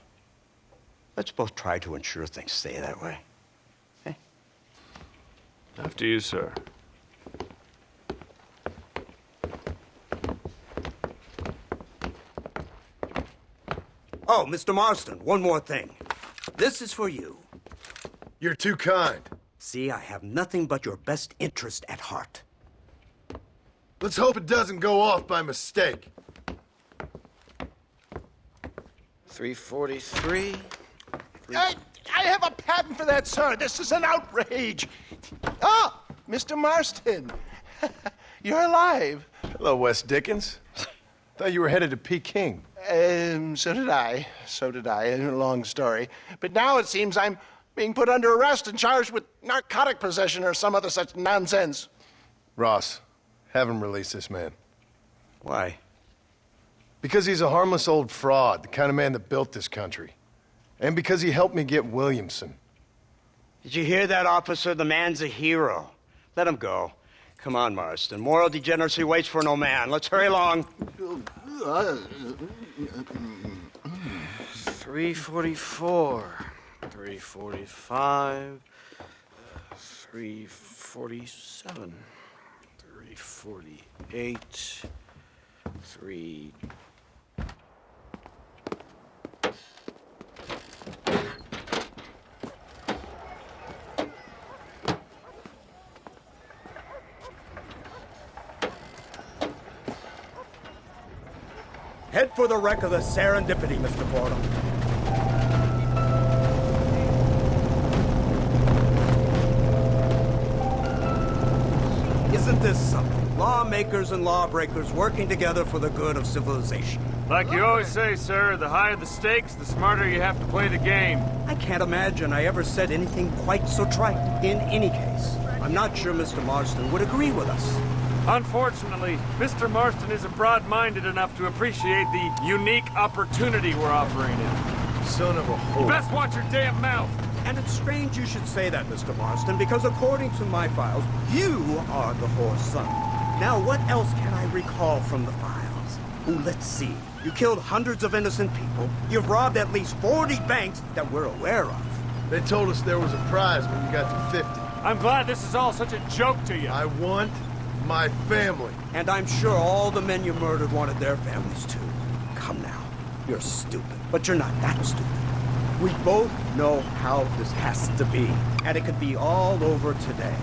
G: Let's both try to ensure things stay that way. Okay?
J: After you, sir.
G: Oh, Mr. Marston, one more thing. This is for you.
F: You're too kind.
G: See, I have nothing but your best interest at heart.
F: Let's hope it doesn't go off by mistake.
E: 343.
S: I have a patent for that, sir. This is an outrage. Ah, Mr. Marston. You're alive.
F: Hello, Wes Dickens. Thought you were headed to Peking.
P: So did I. So did I. Long story. But now it seems I'm being put under arrest and charged with narcotic possession or some other such nonsense.
F: Ross, have him release this man.
G: Why?
F: Because he's a harmless old fraud, the kind of man that built this country. And because he helped me get Williamson.
G: Did you hear that, officer? The man's a hero. Let him go. Come on, Marston. Moral degeneracy waits for no man. Let's hurry along.
N: 344, 345, 347, 348, 3...
G: Head for the wreck of the Serendipity, Mr. Fordham. Isn't this something? Lawmakers and lawbreakers working together for the good of civilization.
J: Like you always say, sir, the higher the stakes, the smarter you have to play the game.
G: I can't imagine I ever said anything quite so trite. In any case, I'm not sure Mr. Marston would agree with us.
J: Unfortunately, Mr. Marston isn't broad-minded enough to appreciate the unique opportunity we're offering him.
P: Son of a whore.
J: You best watch your damn mouth.
G: And it's strange you should say that, Mr. Marston, because according to my files, you are the whore's son. Now, what else can I recall from the files? Ooh, let's see. You killed hundreds of innocent people. You've robbed at least 40 banks that we're aware of.
V: They told us there was a prize when you got to 50.
J: I'm glad this is all such a joke to you.
V: I want my family.
G: And I'm sure all the men you murdered wanted their families too. Come now. You're stupid, but you're not that stupid. We both know how this has to be, and it could be all over today.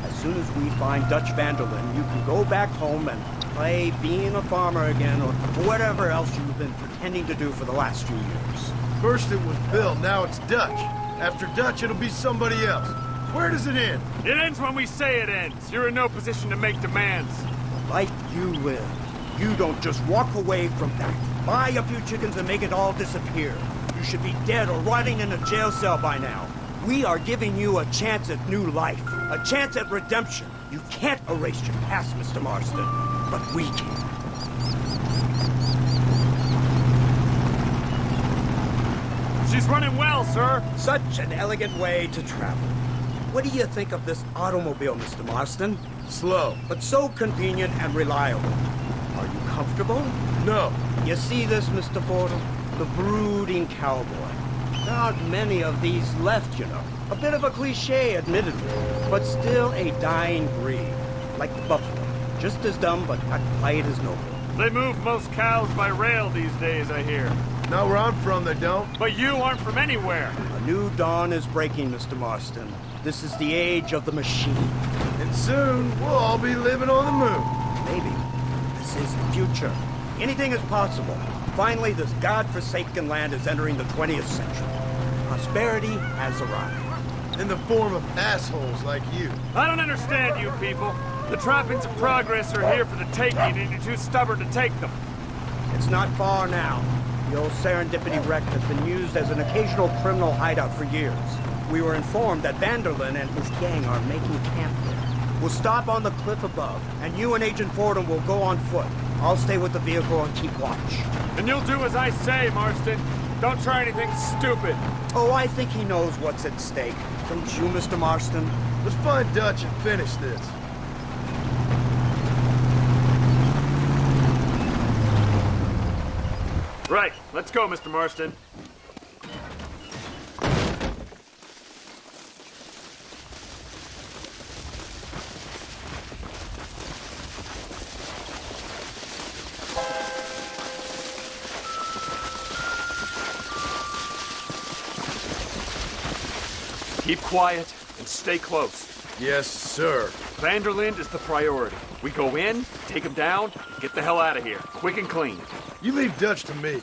G: As soon as we find Dutch Vanderlyn, you can go back home and play being a farmer again, or whatever else you've been pretending to do for the last few years.
V: First it was Bill, now it's Dutch. After Dutch, it'll be somebody else. Where does it end?
J: It ends when we say it ends. You're in no position to make demands.
G: Like you will. You don't just walk away from that. Buy a few chickens and make it all disappear. You should be dead or rotting in a jail cell by now. We are giving you a chance at new life. A chance at redemption. You can't erase your past, Mr. Marston. But we can.
J: She's running well, sir.
G: Such an elegant way to travel. What do you think of this automobile, Mr. Marston?
V: Slow.
G: But so convenient and reliable. Are you comfortable?
V: No.
G: You see this, Mr. Fordham? The brooding cowboy. There aren't many of these left, you know. A bit of a cliche, admittedly, but still a dying breed. Like the buffalo. Just as dumb, but not quite as noble.
J: They move most cows by rail these days, I hear.
V: Not where I'm from, they don't.
J: But you aren't from anywhere.
G: A new dawn is breaking, Mr. Marston. This is the age of the machine.
V: And soon, we'll all be living on the moon.
G: Maybe. This is the future. Anything is possible. Finally, this godforsaken land is entering the 20th century. Prosperity has arrived.
V: In the form of assholes like you.
J: I don't understand you people. The trappings of progress are here for the taking, and you're too stubborn to take them.
G: It's not far now. The old Serendipity wreck has been used as an occasional criminal hideout for years. We were informed that Vanderlyn and his gang are making camp there. We'll stop on the cliff above, and you and Agent Fordham will go on foot. I'll stay with the vehicle and keep watch.
J: And you'll do as I say, Marston. Don't try anything stupid.
G: Oh, I think he knows what's at stake. Don't you, Mr. Marston?
V: Let's find Dutch and finish this.
J: Right. Let's go, Mr. Marston. Keep quiet and stay close.
V: Yes, sir.
J: Vanderlyn is the priority. We go in, take him down, get the hell out of here. Quick and clean.
V: You leave Dutch to me.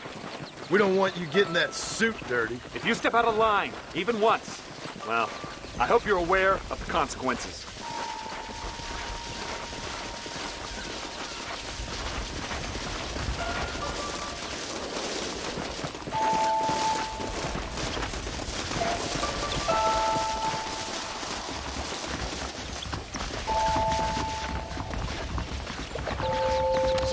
V: We don't want you getting that suit dirty.
J: If you step out of line, even once, well, I hope you're aware of the consequences.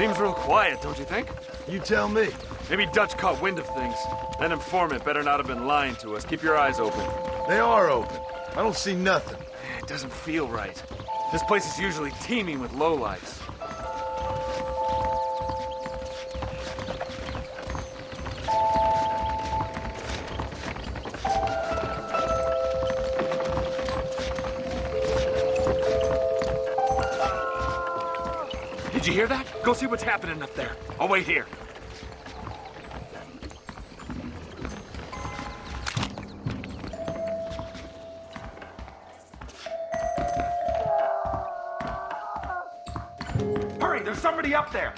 J: Seems real quiet, don't you think?
V: You tell me.
J: Maybe Dutch caught wind of things. That informant better not have been lying to us. Keep your eyes open.
V: They are open. I don't see nothing.
J: It doesn't feel right. This place is usually teeming with lowlifes. Did you hear that? Go see what's happening up there. I'll wait here. Hurry, there's somebody up there.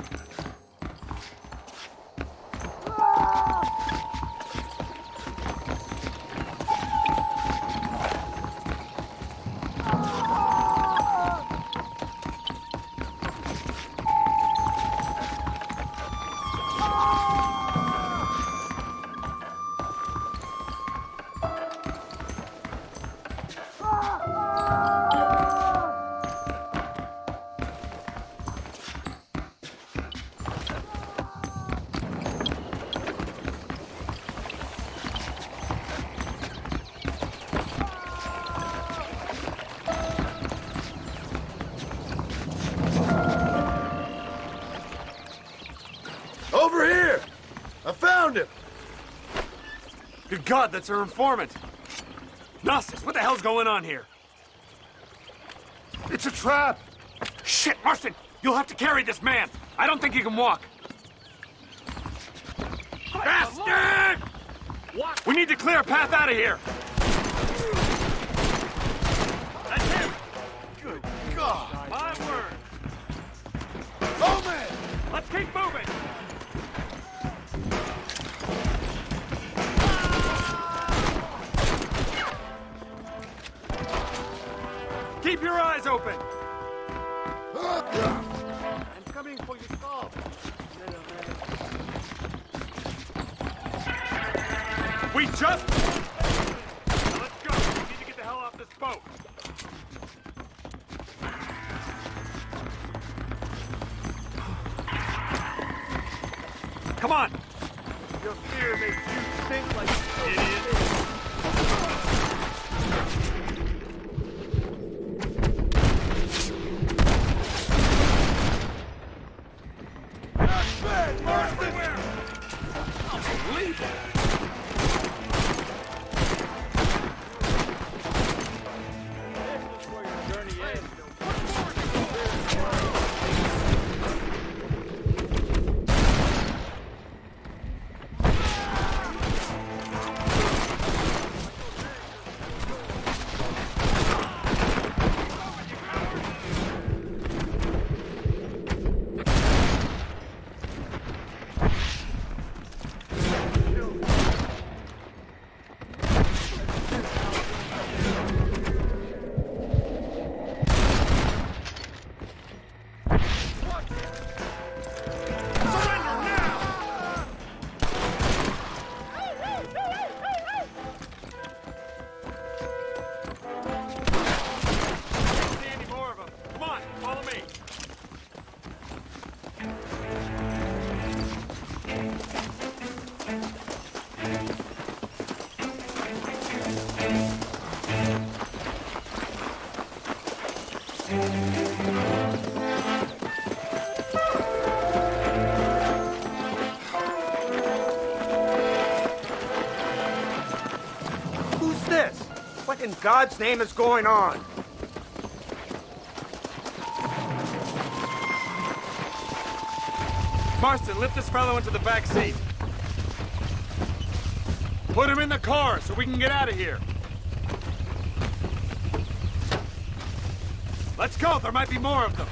V: Over here! I found him!
J: Good God, that's our informant. Gnostus, what the hell's going on here? It's a trap! Shit, Marston! You'll have to carry this man! I don't think he can walk. Bastard! We need to clear a path out of here! That's him!
V: Good God!
J: My word!
V: Oh, man!
J: Let's keep moving! Keep your eyes open!
V: I'm coming for your stop.
J: We just... Now let's go. We need to get the hell off this boat. Come on!
V: Your fear makes you think like...
J: Idiot.
K: Who's this? What in God's name is going on?
J: Marston, lift this fellow into the back seat. Put him in the car so we can get out of here. Let's go, there might be more of them.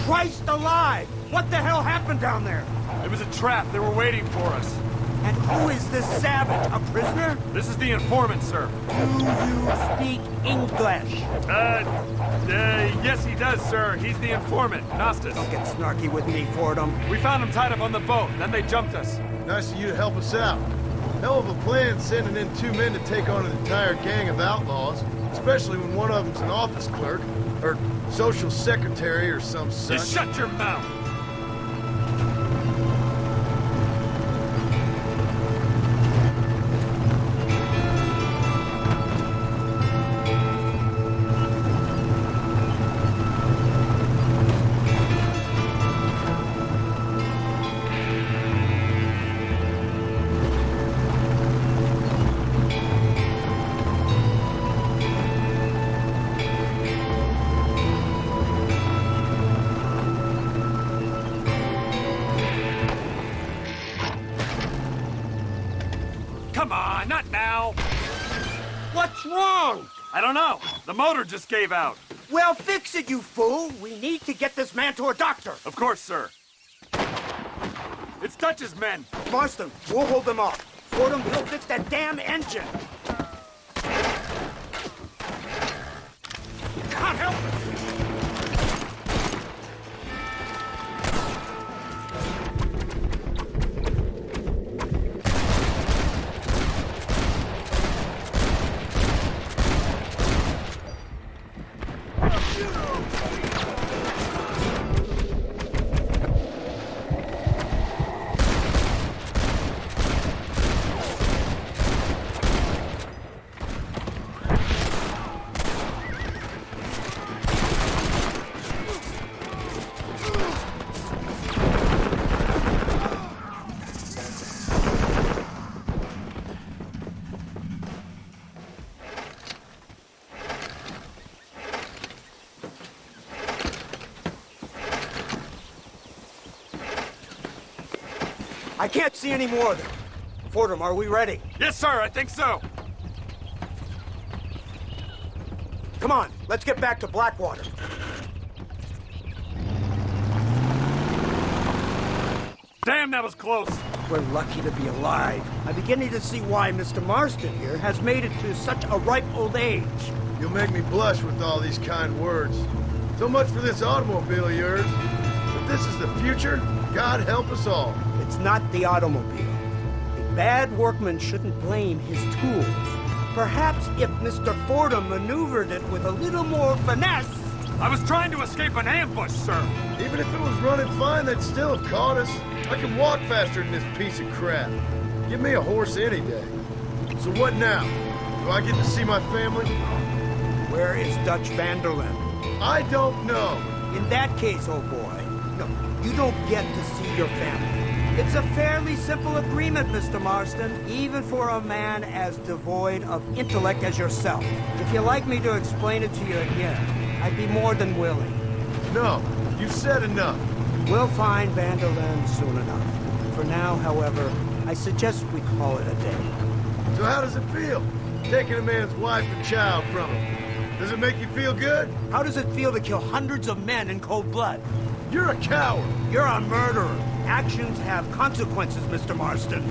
K: Christ alive! What the hell happened down there?
J: It was a trap. They were waiting for us.
K: And who is this savage? A prisoner?
J: This is the informant, sir.
K: Do you speak English?
J: Yes, he does, sir. He's the informant, Gnostus.
K: Don't get snarky with me, Fordham.
J: We found him tied up on the boat, then they jumped us.
V: Nice of you to help us out. Hell of a plan sending in 2 men to take on an entire gang of outlaws, especially when one of them's an office clerk, or social secretary or some such.
A: Just shut your mouth! Come on, not now!
G: What's wrong?
J: I don't know. The motor just gave out.
G: Well, fix it, you fool. We need to get this man to a doctor.
J: Of course, sir. It's Dutch's men.
G: Marston, we'll hold them off. Fordham, he'll fix that damn engine.
A: Can't help us!
G: I can't see any more of them. Fordham, are we ready?
J: Yes, sir, I think so.
G: Come on, let's get back to Blackwater.
J: Damn, that was close.
G: We're lucky to be alive. I'm beginning to see why Mr. Marston here has made it to such a ripe old age.
V: You'll make me blush with all these kind words. So much for this automobile of yours. If this is the future, God help us all.
G: It's not the automobile. A bad workman shouldn't blame his tools. Perhaps if Mr. Fordham maneuvered it with a little more finesse...
J: I was trying to escape an ambush, sir.
V: Even if it was running fine, they'd still have caught us. I can walk faster than this piece of crap. Give me a horse any day. So what now? Do I get to see my family?
G: Where is Dutch Vanderlyn?
V: I don't know.
G: In that case, old boy, no, you don't get to see your family. It's a fairly simple agreement, Mr. Marston, even for a man as devoid of intellect as yourself. If you'd like me to explain it to you again, I'd be more than willing.
V: No, you've said enough.
G: We'll find Vanderlyn soon enough. For now, however, I suggest we call it a day.
V: So how does it feel, taking a man's wife and child from him? Does it make you feel good?
G: How does it feel to kill hundreds of men in cold blood?
V: You're a coward.
G: You're a murderer. Actions have consequences, Mr. Marston.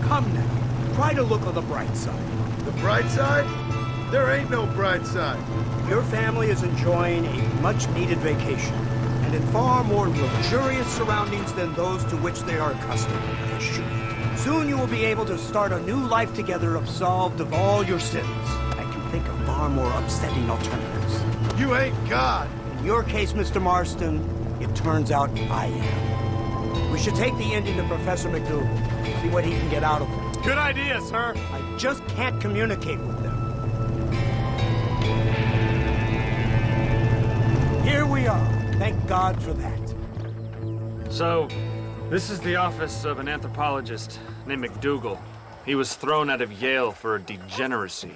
G: Come now, try to look on the bright side.
V: The bright side? There ain't no bright side.
G: Your family is enjoying a much-needed vacation, and in far more luxurious surroundings than those to which they are accustomed, I assure you. Soon you will be able to start a new life together, absolved of all your sins. I can think of far more upsetting alternatives.
V: You ain't God.
G: In your case, Mr. Marston, it turns out I am. We should take the Indian to Professor McDougal, see what he can get out of him.
J: Good idea, sir.
G: I just can't communicate with them. Here we are. Thank God for that.
J: So, this is the office of an anthropologist named McDougal. He was thrown out of Yale for a degeneracy.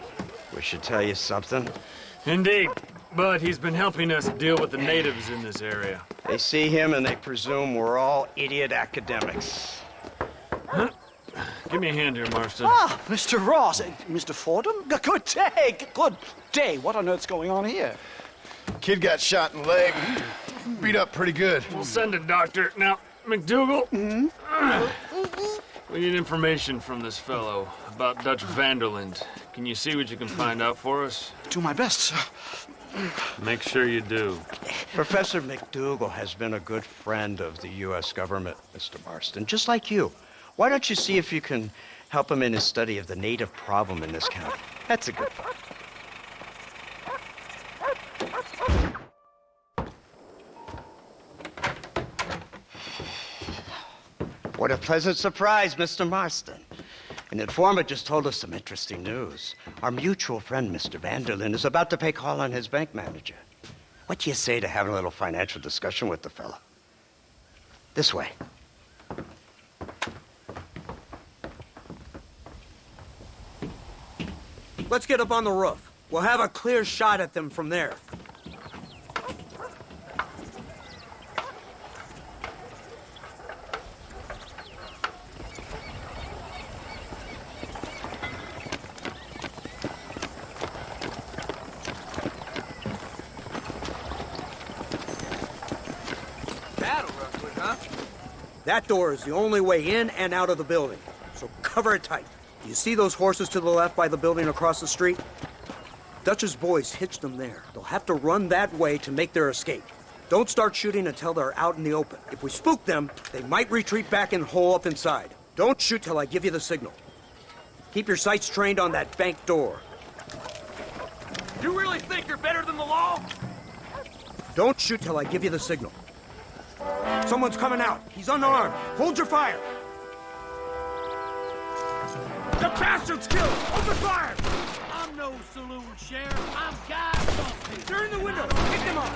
G: We should tell you something.
J: Indeed. But he's been helping us deal with the natives in this area.
G: They see him and they presume we're all idiot academics.
J: Huh? Give me a hand here, Marston.
H: Ah, Mr. Ross. Mr. Fordham? Good day. Good day. What on earth's going on here?
F: Kid got shot in the leg. Beat up pretty good.
J: We'll send a doctor. Now, McDougal, we need information from this fellow about Dutch Vanderlyn. Can you see what you can find out for us?
H: Do my best, sir.
J: Make sure you do.
G: Professor McDougal has been a good friend of the U.S. government, Mr. Marston, just like you. Why don't you see if you can Help him in his study of the native problem in this county. That's a good thought. What a pleasant surprise, Mr. Marston. An informant just told us some interesting news. Our mutual friend, Mr. Vanderlyn, is about to pay call on his bank manager. What do you say to having a little financial discussion with the fella? This way.
D: Let's get up on the roof. We'll have a clear shot at them from there. That door is the only way in and out of the building, so cover it tight. You see those horses to the left by the building across the street? Dutch's boys hitched them there. They'll have to run that way to make their escape. Don't start shooting until they're out in the open. If we spook them, they might retreat back and hole up inside. Don't shoot till I give you the signal. Keep your sights trained on that bank door.
M: You really think you're better than the law?
D: Don't shoot till I give you the signal. Someone's coming out. He's unarmed. Hold your fire.
M: The bastard's killed! Open fire! I'm no saloon sheriff. I'm Guy Dusty.
D: They're in the window. Pick them up.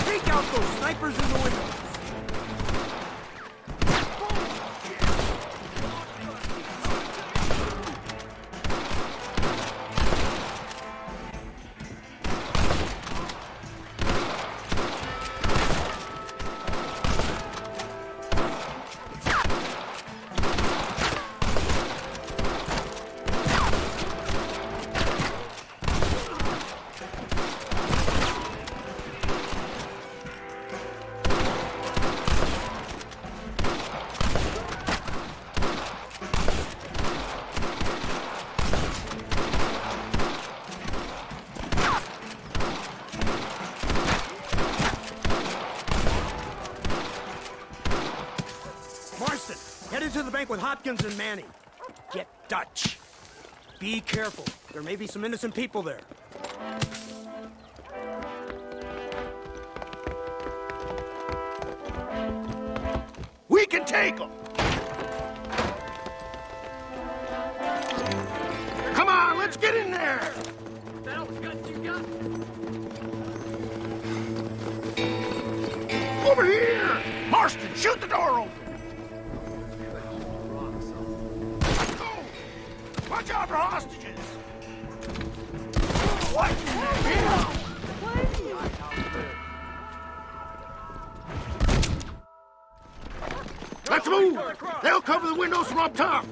D: Take out those snipers in the window. Head into the bank with Hopkins and Manning. Get Dutch. Be careful. There may be some innocent people there.
S: We can take them! Come on, let's get in there!
M: That all the guns you got?
S: Over here! Marston, shoot the door open! Watch out for hostages! What? Let's move! They'll cover the windows from up top!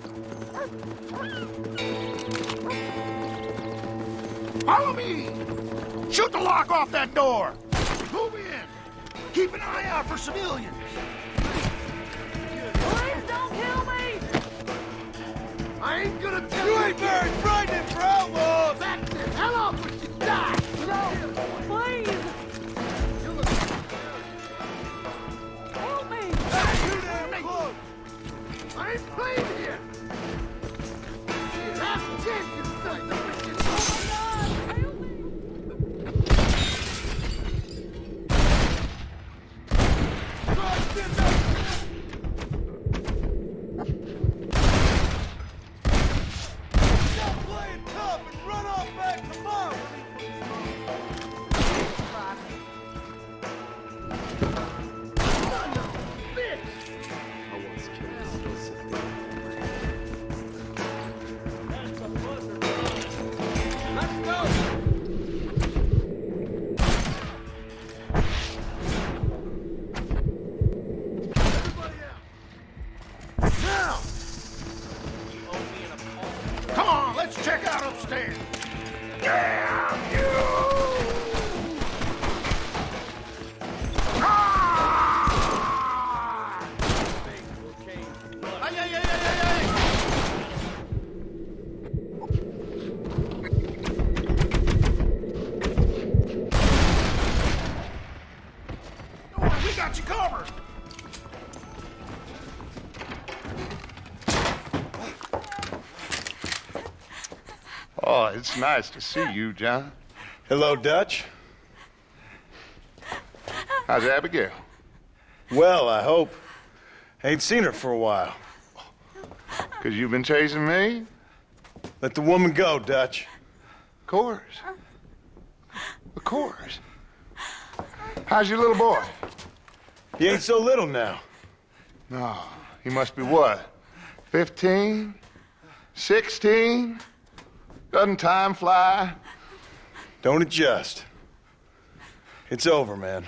S: Follow me! Shoot the lock off that door! Move in! Keep an eye out for civilians!
U: Please don't kill me!
S: I ain't gonna tell
U: You ain't very frightening for outlaws!
S: Back the hell off when you die!
U: No! Please! Help me!
S: Hey, you damn close! I ain't playing here! Last chance you son of a bitch!
U: Stop playing tough and run off back tomorrow!
S: got you covered.
Q: Oh, it's nice to see you, John.
F: Hello, Dutch.
Q: How's Abigail?
F: Well, I hope. Ain't seen her for a while.
Q: 'Cause you've been chasing me?
F: Let the woman go, Dutch.
Q: Of course. Of course. How's your little boy?
F: He ain't so little now.
Q: No, he must be what? 15? 16? Doesn't time fly?
F: Don't adjust. It's over, man.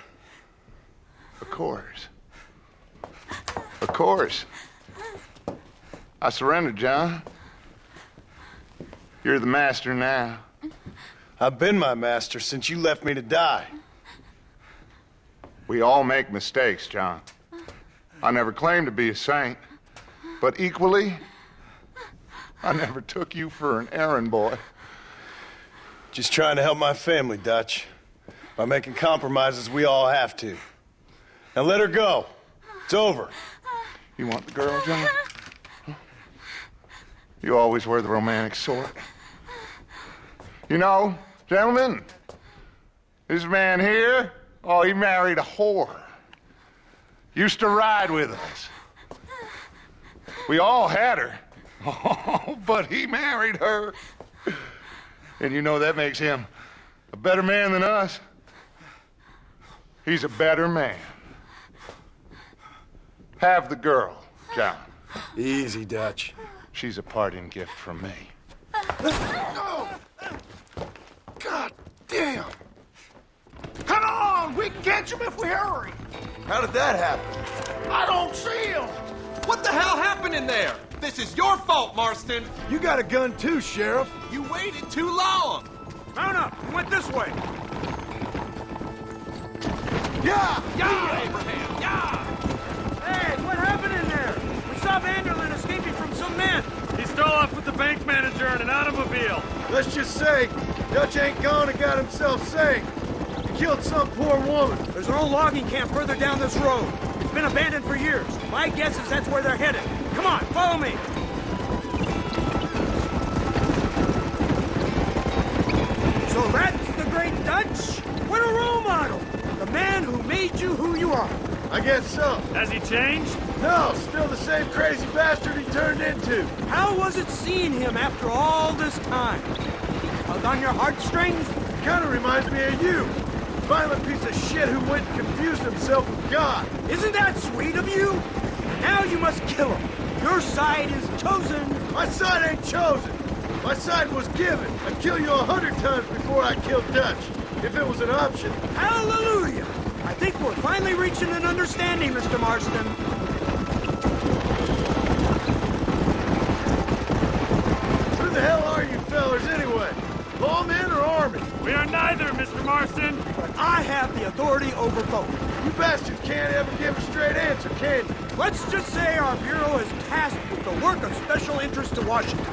Q: Of course. Of course. I surrendered, John. You're the master now.
F: I've been my master since you left me to die.
Q: We all make mistakes, John. I never claimed to be a saint, but equally, I never took you for an errand boy.
F: Just trying to help my family, Dutch. By making compromises we all have to. Now let her go. It's over.
Q: You want the girl, John? You always were the romantic sort. You know, gentlemen, this man here, oh, he married a whore. Used to ride with us. We all had her. Oh, but he married her. And you know that makes him a better man than us. He's a better man. Have the girl, John.
F: Easy, Dutch.
Q: She's a parting gift from me.
S: Oh. God damn! Come on! We can catch him if we hurry!
F: How did that happen?
S: I don't see him!
M: What the hell happened in there? This is your fault, Marston!
V: You got a gun too, Sheriff.
M: You waited too long!
L: Mount up! We went this way!
S: Yeah!
M: Yeah, Abraham! Yeah!
L: Hey, what happened in there? We saw Vanderlyn escaping from some men.
J: He stole off with the bank manager in an automobile.
V: Let's just say, Dutch ain't gone and got himself saved. He killed some poor woman.
L: There's an old logging camp further down this road. It's been abandoned for years. My guess is that's where they're headed. Come on, follow me. So that's the great Dutch? What a role model! The man who made you who you are.
V: I guess so.
J: Has he changed?
V: No, still the same crazy bastard he turned into.
L: How was it seeing him after all this time? Tug on your heartstrings?
V: Kinda reminds me of you. Violent piece of shit who went and confused himself with God.
L: Isn't that sweet of you? Now you must kill him. Your side is chosen.
V: My side ain't chosen. My side was given. I'd kill you 100 times before I killed Dutch, if it was an option.
L: Hallelujah! I think we're finally reaching an understanding, Mr. Marston.
V: Who the hell are you fellers anyway? Lawmen or army?
J: We are neither, Mr. Marston.
L: But I have the authority over both.
V: You bastards can't ever give a straight answer, can you?
L: Let's just say our bureau is tasked with the work of special interest to Washington.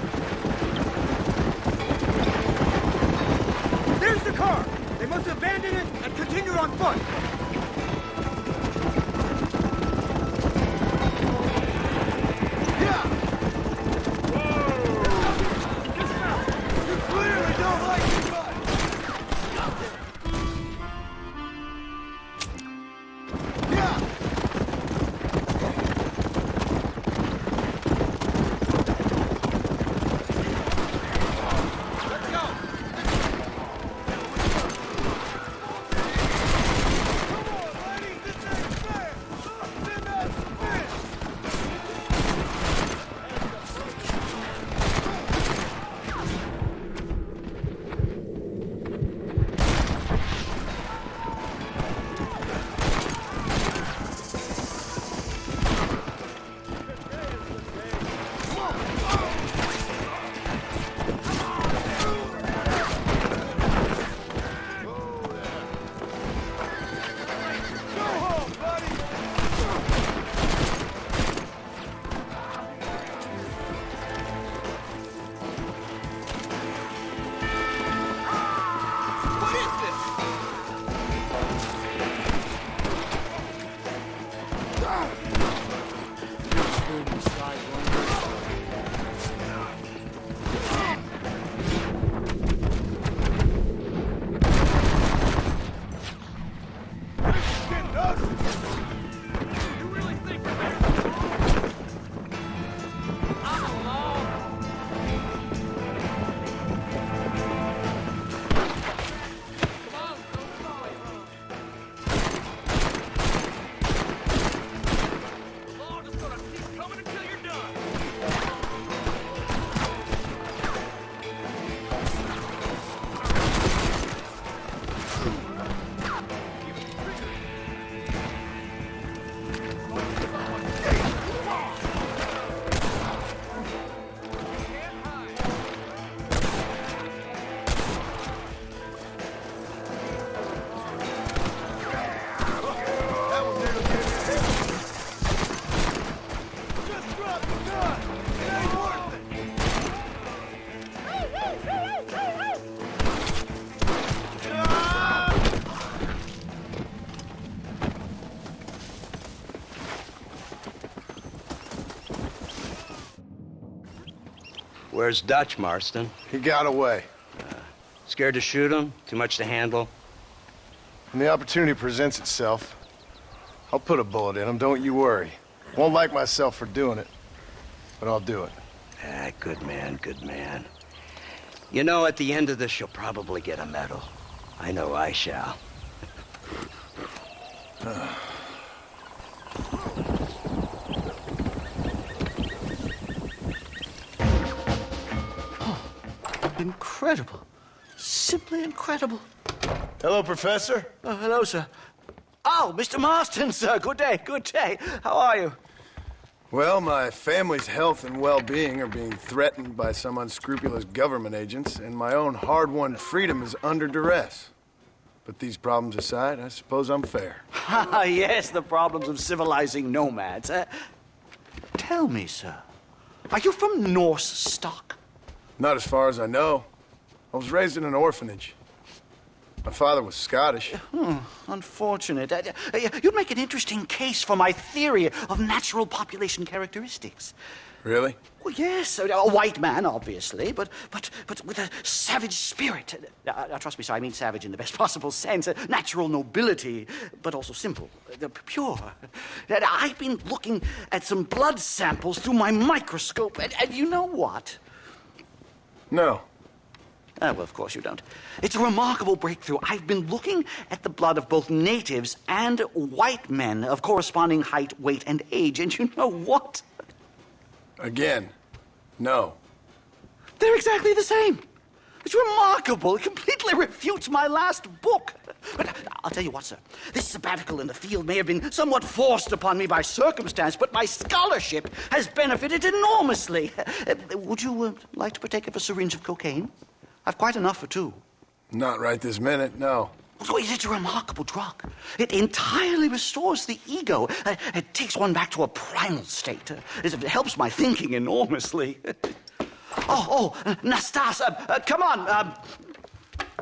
L: There's the car. They must abandon it and continue on foot.
V: Yeah! You clearly don't like me much. Yeah!
S: Let's go!
G: Where's Dutch, Marston?
F: He got away.
G: Scared to shoot him? Too much to handle?
F: When the opportunity presents itself, I'll put a bullet in him, don't you worry. Won't like myself for doing it, but I'll do it.
G: Ah, good man, good man. You know, at the end of this, you'll probably get a medal. I know I shall.
H: Incredible. Simply incredible.
F: Hello, Professor.
H: Oh, hello, sir. Oh, Mr. Marston, sir. Good day, good day. How are you?
F: Well, my family's health and well-being are being threatened by some unscrupulous government agents, and my own hard-won freedom is under duress. But these problems aside, I suppose I'm fair.
H: Yes, the problems of civilizing nomads. Tell me, sir, are you from Norse stock?
F: Not as far as I know. I was raised in an orphanage. My father was Scottish.
H: Unfortunate. You'd make an interesting case for my theory of natural population characteristics.
F: Really?
H: Well, yes, a white man, obviously, but with a savage spirit. Trust me, sir, I mean savage in the best possible sense. Natural nobility, but also simple, pure. I've been looking at some blood samples through my microscope, and you know what?
F: No.
H: Well, of course you don't. It's a remarkable breakthrough. I've been looking at the blood of both natives and white men of corresponding height, weight, and age, and you know what?
F: Again, no.
H: They're exactly the same. It's remarkable. It completely refutes my last book. But I'll tell you what, sir. This sabbatical in the field may have been somewhat forced upon me by circumstance, but my scholarship has benefited enormously. Would you like to partake of a syringe of cocaine? I've quite enough for two.
F: Not right this minute, no.
H: So it's a remarkable drug. It entirely restores the ego. It takes one back to a primal state. It helps my thinking enormously. Nastas, come on.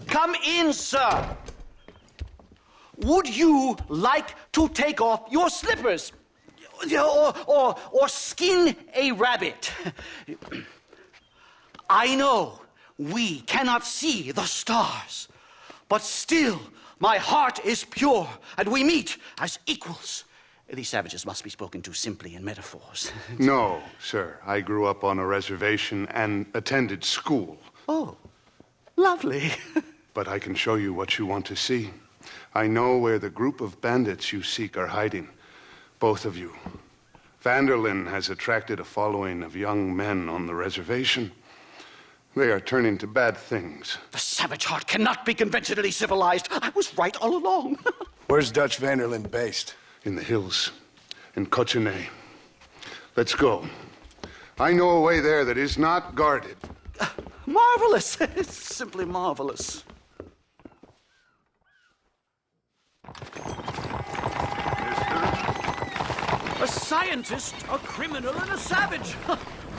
H: Come in, sir. Would you like to take off your slippers? Or skin a rabbit? I know we cannot see the stars, but still my heart is pure, and we meet as equals. These savages must be spoken to simply in metaphors.
Q: No, sir. I grew up on a reservation and attended school.
H: Oh, lovely.
Q: But I can show you what you want to see. I know where the group of bandits you seek are hiding. Both of you. Vanderlyn has attracted a following of young men on the reservation. They are turning to bad things.
H: The savage heart cannot be conventionally civilized. I was right all along.
F: Where's Dutch Vanderlyn based?
Q: In the hills, in Cochene. Let's go. I know a way there that is not guarded.
H: Marvelous. It's simply marvelous.
R: A scientist, a criminal, and a savage.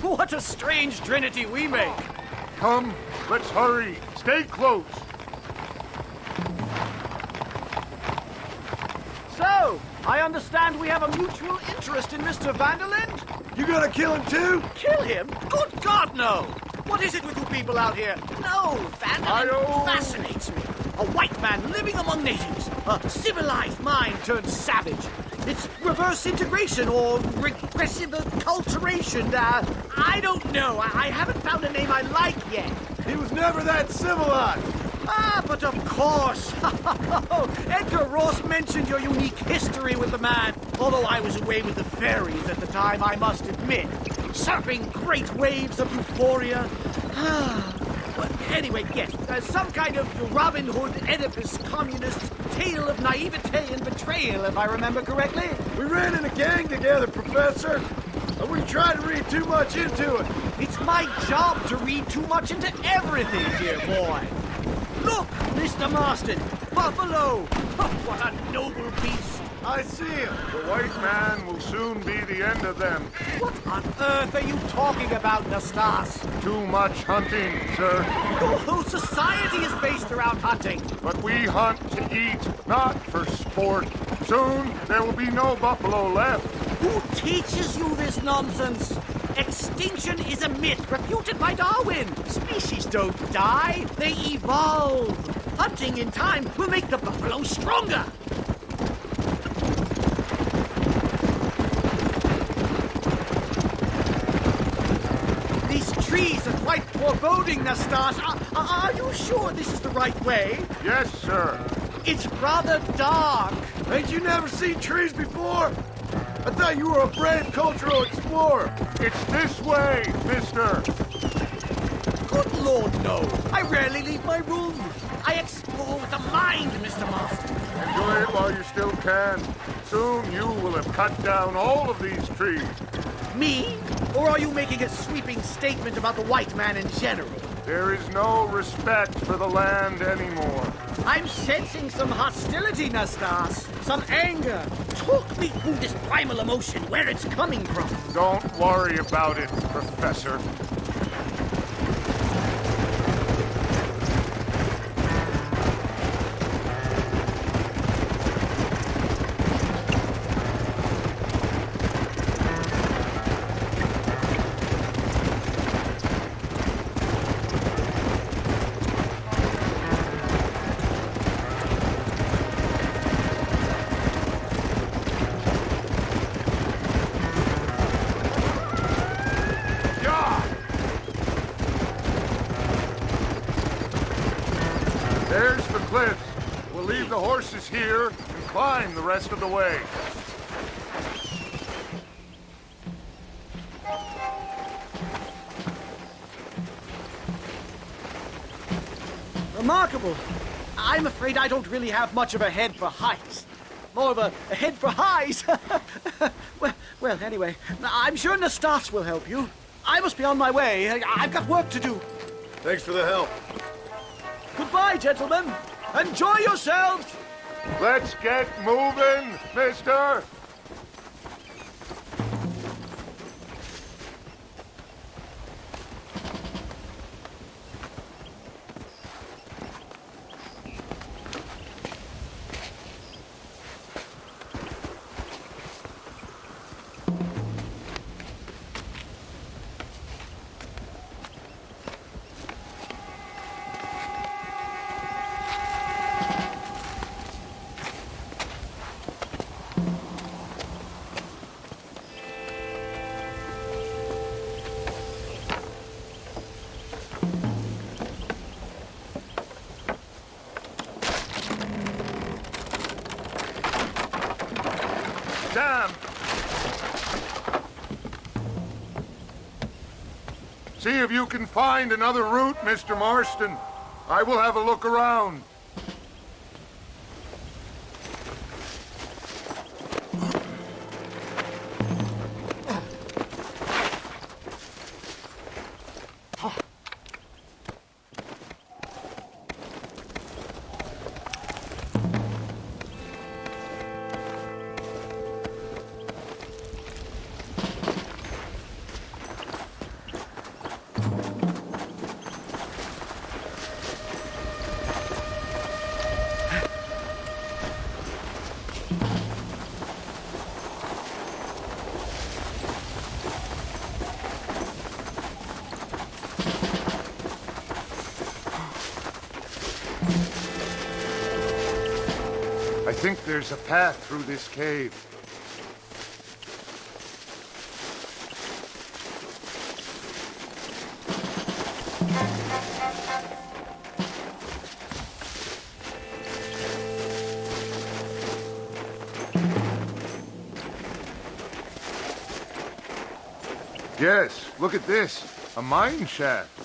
R: What a strange trinity we make.
Q: Come, let's hurry. Stay close.
R: So, I understand we have a mutual interest in Mr. Vanderlyn?
V: You gonna kill him too?
R: Kill him? Good God, no! What is it with you people out here? No, Vanderlyn fascinates me. A white man living among natives. A civilized mind turned savage. It's reverse integration or regressive acculturation. I don't know. I haven't found a name I like yet.
V: He was never that civilized.
R: But of course. Edgar Ross mentioned your unique history with the man. Although I was away with the fairies at the time, I must admit. Surfing great waves of euphoria. But anyway, yes, some kind of Robin Hood, Oedipus, communist tale of naivete and betrayal, if I remember correctly.
V: We ran in a gang together, Professor. And we tried to read too much into it.
R: It's my job to read too much into everything, dear boy. Look, Mr. Marston, buffalo. Oh, what a noble beast.
V: I see him.
Q: The white man will soon be the end of them.
R: What on earth are you talking about, Nastas?
Q: Too much hunting, sir.
R: Your whole society is based around hunting.
Q: But we hunt to eat, not for sport. Soon there will be no buffalo left.
R: Who teaches you this nonsense? Extinction is a myth refuted by Darwin. Species don't die, they evolve. Hunting in time will make the buffalo stronger. These trees are quite foreboding, Nastas. Are you sure this is the right way?
Q: Yes, sir.
R: It's rather dark.
V: Ain't you never seen trees before? I thought you were a brave cultural explorer.
Q: It's this way, mister.
R: Good Lord, no. I rarely leave my room. I explore with the mind, Mr. Marston.
Q: Enjoy it while you still can. Soon you will have cut down all of these trees.
R: Me? Or are you making a sweeping statement about the white man in general?
Q: There is no respect for the land anymore.
R: I'm sensing some hostility, Nastas. Some anger. Talk me through this primal emotion, where it's coming from.
Q: Don't worry about it, Professor. There's the cliffs. We'll leave the horses here and climb the rest of the way.
R: Remarkable. I'm afraid I don't really have much of a head for heights. More of a head for highs. well, anyway, I'm sure Nastas will help you. I must be on my way. I've got work to do.
V: Thanks for the help.
R: Goodbye, gentlemen. Enjoy yourselves.
Q: Let's get moving, mister. Damn! See if you can find another route, Mr. Marston. I will have a look around. I think there's a path through this cave. Yes, look at this. A mine shaft.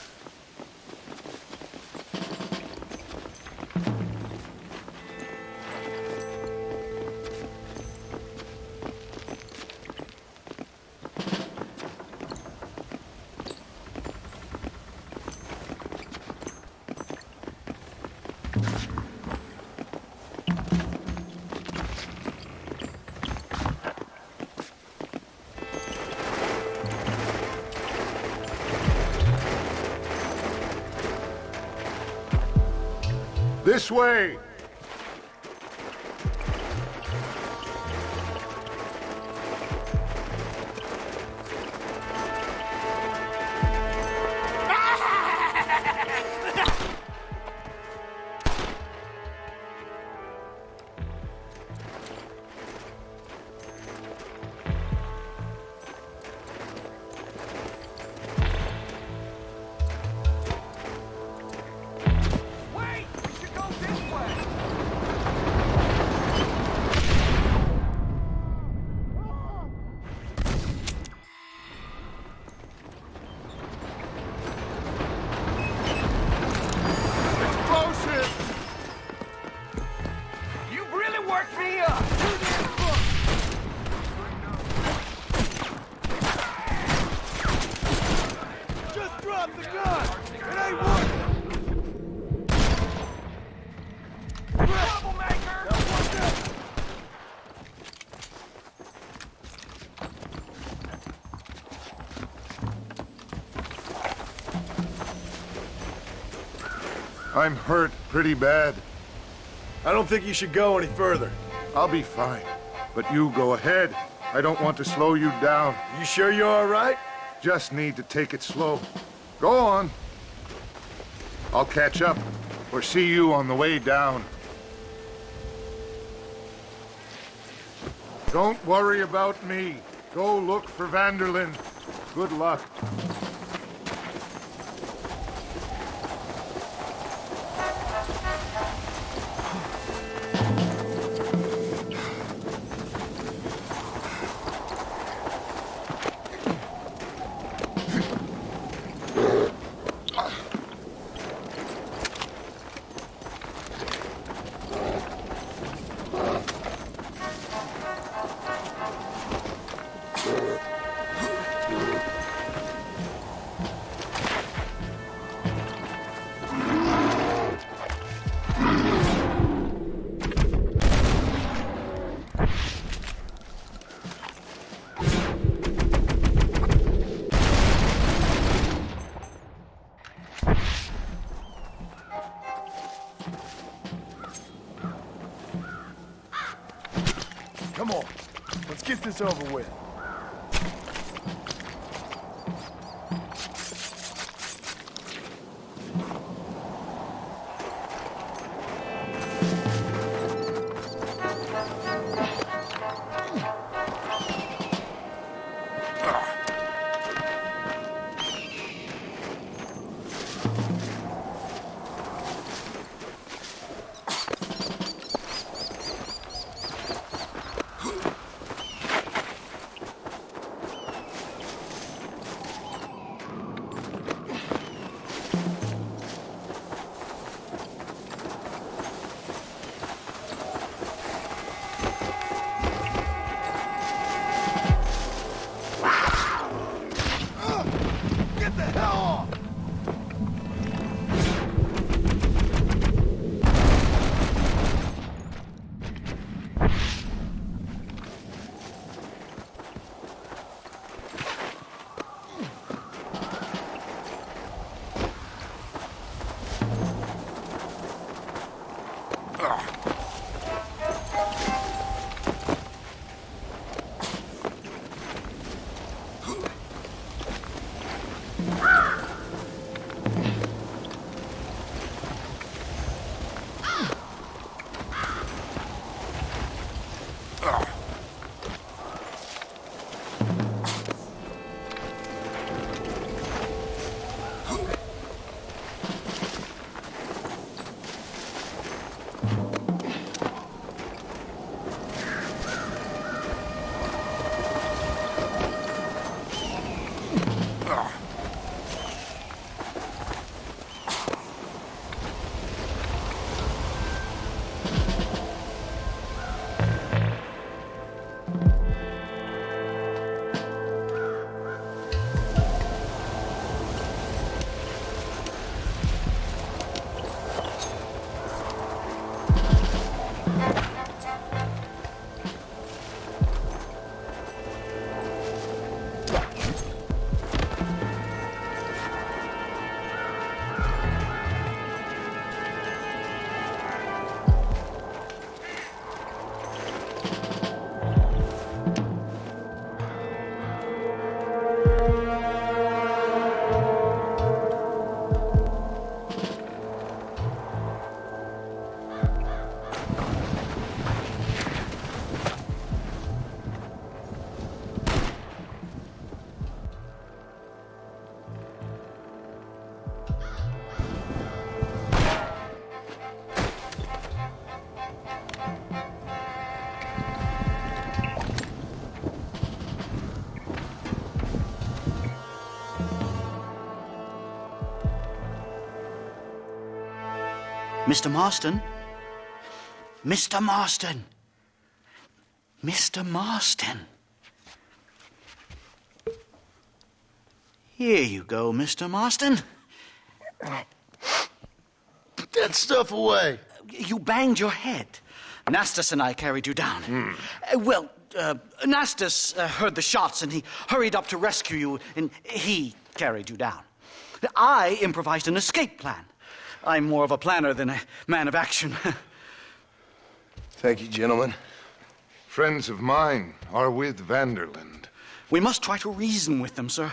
Q: This way! I'm hurt pretty bad.
V: I don't think you should go any further.
Q: I'll be fine. But you go ahead. I don't want to slow you down.
V: You sure you're all right?
Q: Just need to take it slow. Go on. I'll catch up, or see you on the way down. Don't worry about me. Go look for Vanderlyn. Good luck.
V: Come on, let's get this over with.
H: Mr. Marston? Mr. Marston! Mr. Marston! Here you go, Mr. Marston.
F: Put that stuff away.
H: You banged your head. Nastas and I carried you down. Nastas heard the shots and he hurried up to rescue you and he carried you down. I improvised an escape plan. I'm more of a planner than a man of action.
F: Thank you, gentlemen.
Q: Friends of mine are with Vanderland.
H: We must try to reason with them, sir.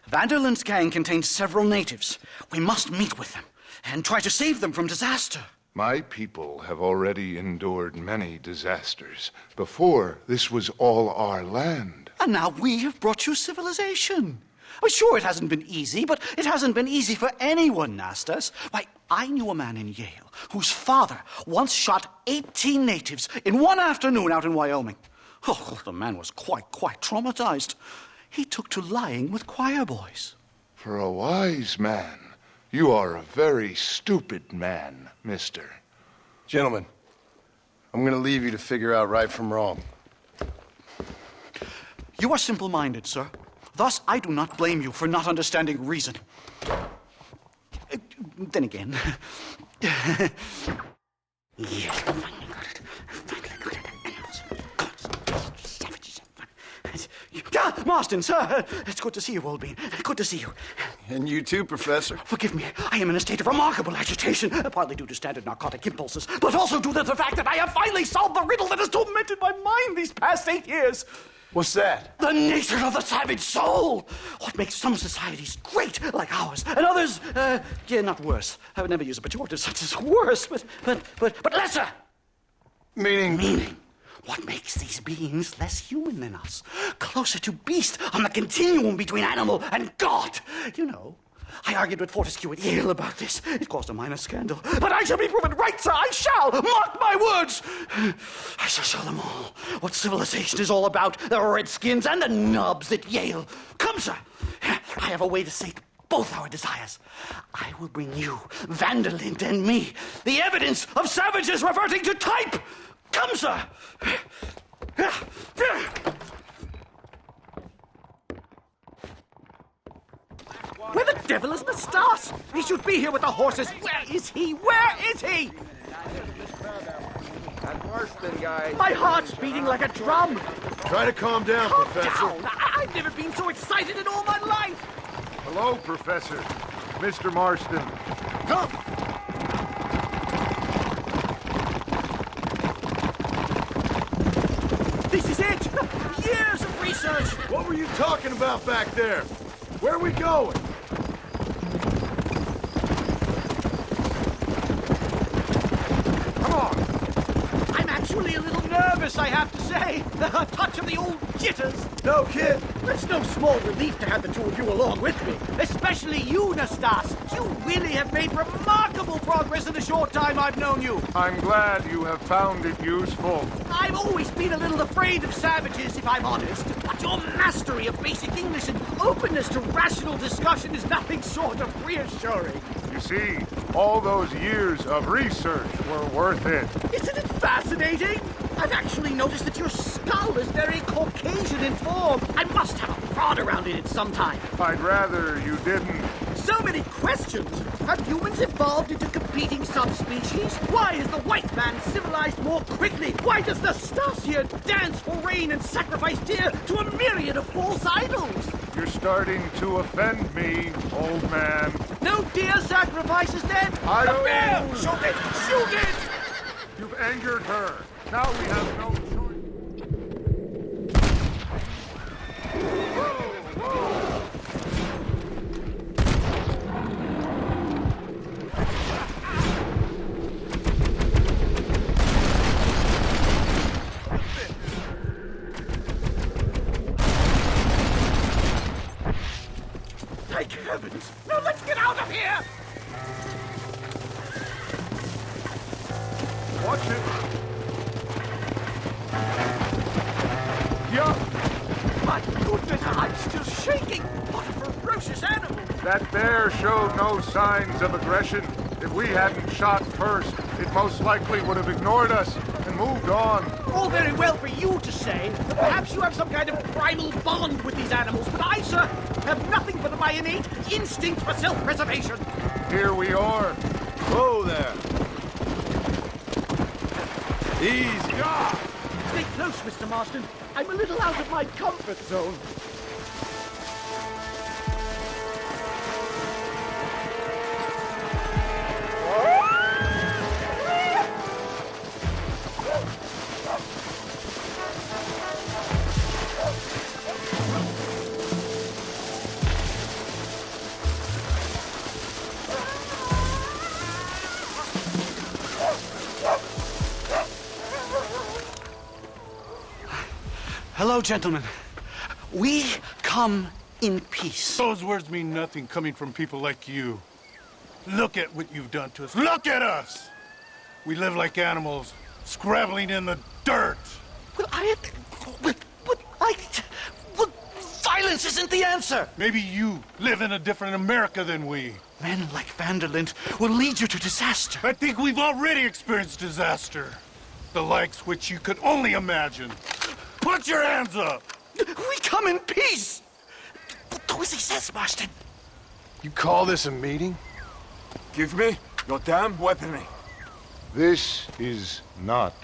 H: Vanderland's gang contains several natives. We must meet with them and try to save them from disaster.
Q: My people have already endured many disasters. Before, this was all our land.
H: And now we have brought you civilization. Well, sure, it hasn't been easy, but it hasn't been easy for anyone, Nastas. Why, I knew a man in Yale whose father once shot 18 natives in one afternoon out in Wyoming. Oh, the man was quite traumatized. He took to lying with choir boys.
Q: For a wise man, you are a very stupid man, mister.
F: Gentlemen, I'm gonna leave you to figure out right from wrong.
H: You are simple-minded, sir. Thus, I do not blame you for not understanding reason. Then again... Yes, Marston, sir! It's good to see you, old bean. Good to see you.
F: And you too, Professor.
H: Forgive me. I am in a state of remarkable agitation, partly due to standard narcotic impulses, but also due to the fact that I have finally solved the riddle that has tormented my mind these past 8 years.
F: What's that?
H: The nature of the savage soul. What makes some societies great, like ours, and others, not worse. I would never use a pejorative such as worse, but lesser. Meaning. What makes these beings less human than us? Closer to beast on the continuum between animal and God. You know, I argued with Fortescue at Yale about this. It caused a minor scandal. But I shall be proven right, sir. I shall. Mark my words. I shall show them all what civilization is all about. The redskins and the nubs at Yale. Come, sir. I have a way to sate both our desires. I will bring you, Vanderland and me, the evidence of savages reverting to type. Come, sir!
R: Where the devil is Nastas? He should be here with the horses. Where is he? Where is he?
M: That Marston guy.
R: My heart's beating like a drum.
V: Try to calm down,
R: Calm
V: Professor.
R: down. I've never been so excited in all my life.
Q: Hello, Professor. Mr. Marston.
V: Come!
R: This is it! Years of research!
V: What were you talking about back there? Where are we going?
R: Come on! I'm actually a little nervous, I have to say. A touch of the old jitters.
V: No kid.
R: It's no small relief to have the two of you along with me. Especially you, Nastas. You really have made remarkable progress in the short time I've known you.
Q: I'm glad you have found it useful.
R: I've always been a little afraid of savages, if I'm honest. But your mastery of basic English and openness to rational discussion is nothing short of reassuring.
Q: You see, all those years of research were worth it.
R: Isn't it fascinating? I've actually noticed that your skull is very Caucasian in form. I must have a prod around it at some time.
Q: I'd rather you didn't.
R: So many questions. Have humans evolved into competing subspecies? Why is the white man civilized more quickly? Why does Nastasia dance for rain and sacrifice deer to a myriad of false idols?
Q: You're starting to offend me, old man.
R: No deer sacrifices then?
Q: I
R: The
Q: don't...
R: bear! Shoot it! Shoot it!
Q: You've angered her. Now we have no choice.
R: Thank heavens! Now let's get out of here!
Q: Watch it. Yeah.
R: My goodness, I'm still shaking! What a ferocious animal!
Q: That bear showed no signs of aggression. If we hadn't shot first, it most likely would have ignored us and moved on.
R: All very well for you to say. Perhaps you have some kind of primal bond with these animals, but I, sir, have nothing but my innate instinct for self-preservation.
Q: Here we are.
V: Whoa there. Easy.
R: Stay close, Mr. Marston. I'm a little out of my comfort zone.
H: Hello, gentlemen. We come in peace.
S: Those words mean nothing coming from people like you. Look at what you've done to us. Look at us! We live like animals, scrabbling in the dirt.
H: Violence isn't the answer!
S: Maybe you live in a different America than we.
H: Men like Vanderlint will lead you to disaster.
S: I think we've already experienced disaster. The likes which you could only imagine. Put your hands up!
H: We come in peace! Do as he says, Marston.
F: You call this a meeting?
C: Give me your damn weaponry.
Q: This is not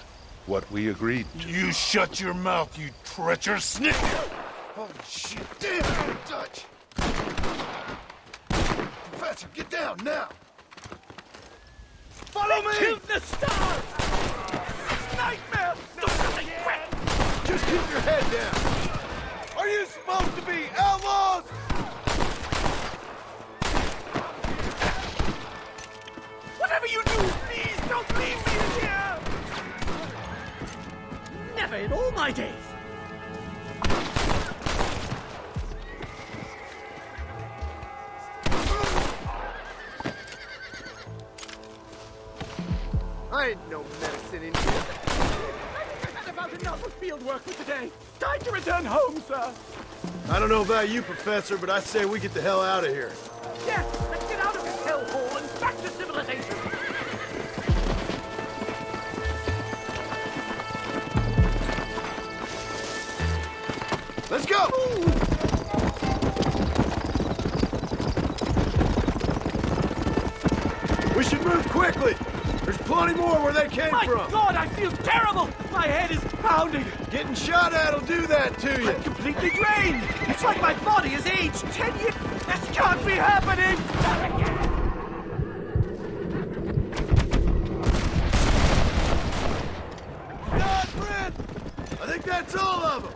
Q: what we agreed to.
S: You shut your mouth, you treacherous snake!
V: Holy shit, damn, Dutch! Professor, get down now! Follow me!
R: Kill the stars! Nightmare!
V: Just keep your head down! Are you supposed to be outlaws?
R: Whatever you do, please don't leave me in here! Never in all my days!
V: I ain't no medicine in here.
R: I've had about enough of field work for today. Time to return home, sir.
V: I don't know about you, Professor, but I say we get the hell out of here.
R: Yes, let's get out of this hellhole and back to civilization.
V: Let's go! We should move quickly. There's plenty more where they came from.
R: My God, I feel terrible! My head is pounding.
V: Getting shot at'll do that to you.
R: I'm completely drained. It's like my body has aged 10 years. This can't be happening!
V: God, Brent! I think that's all of them.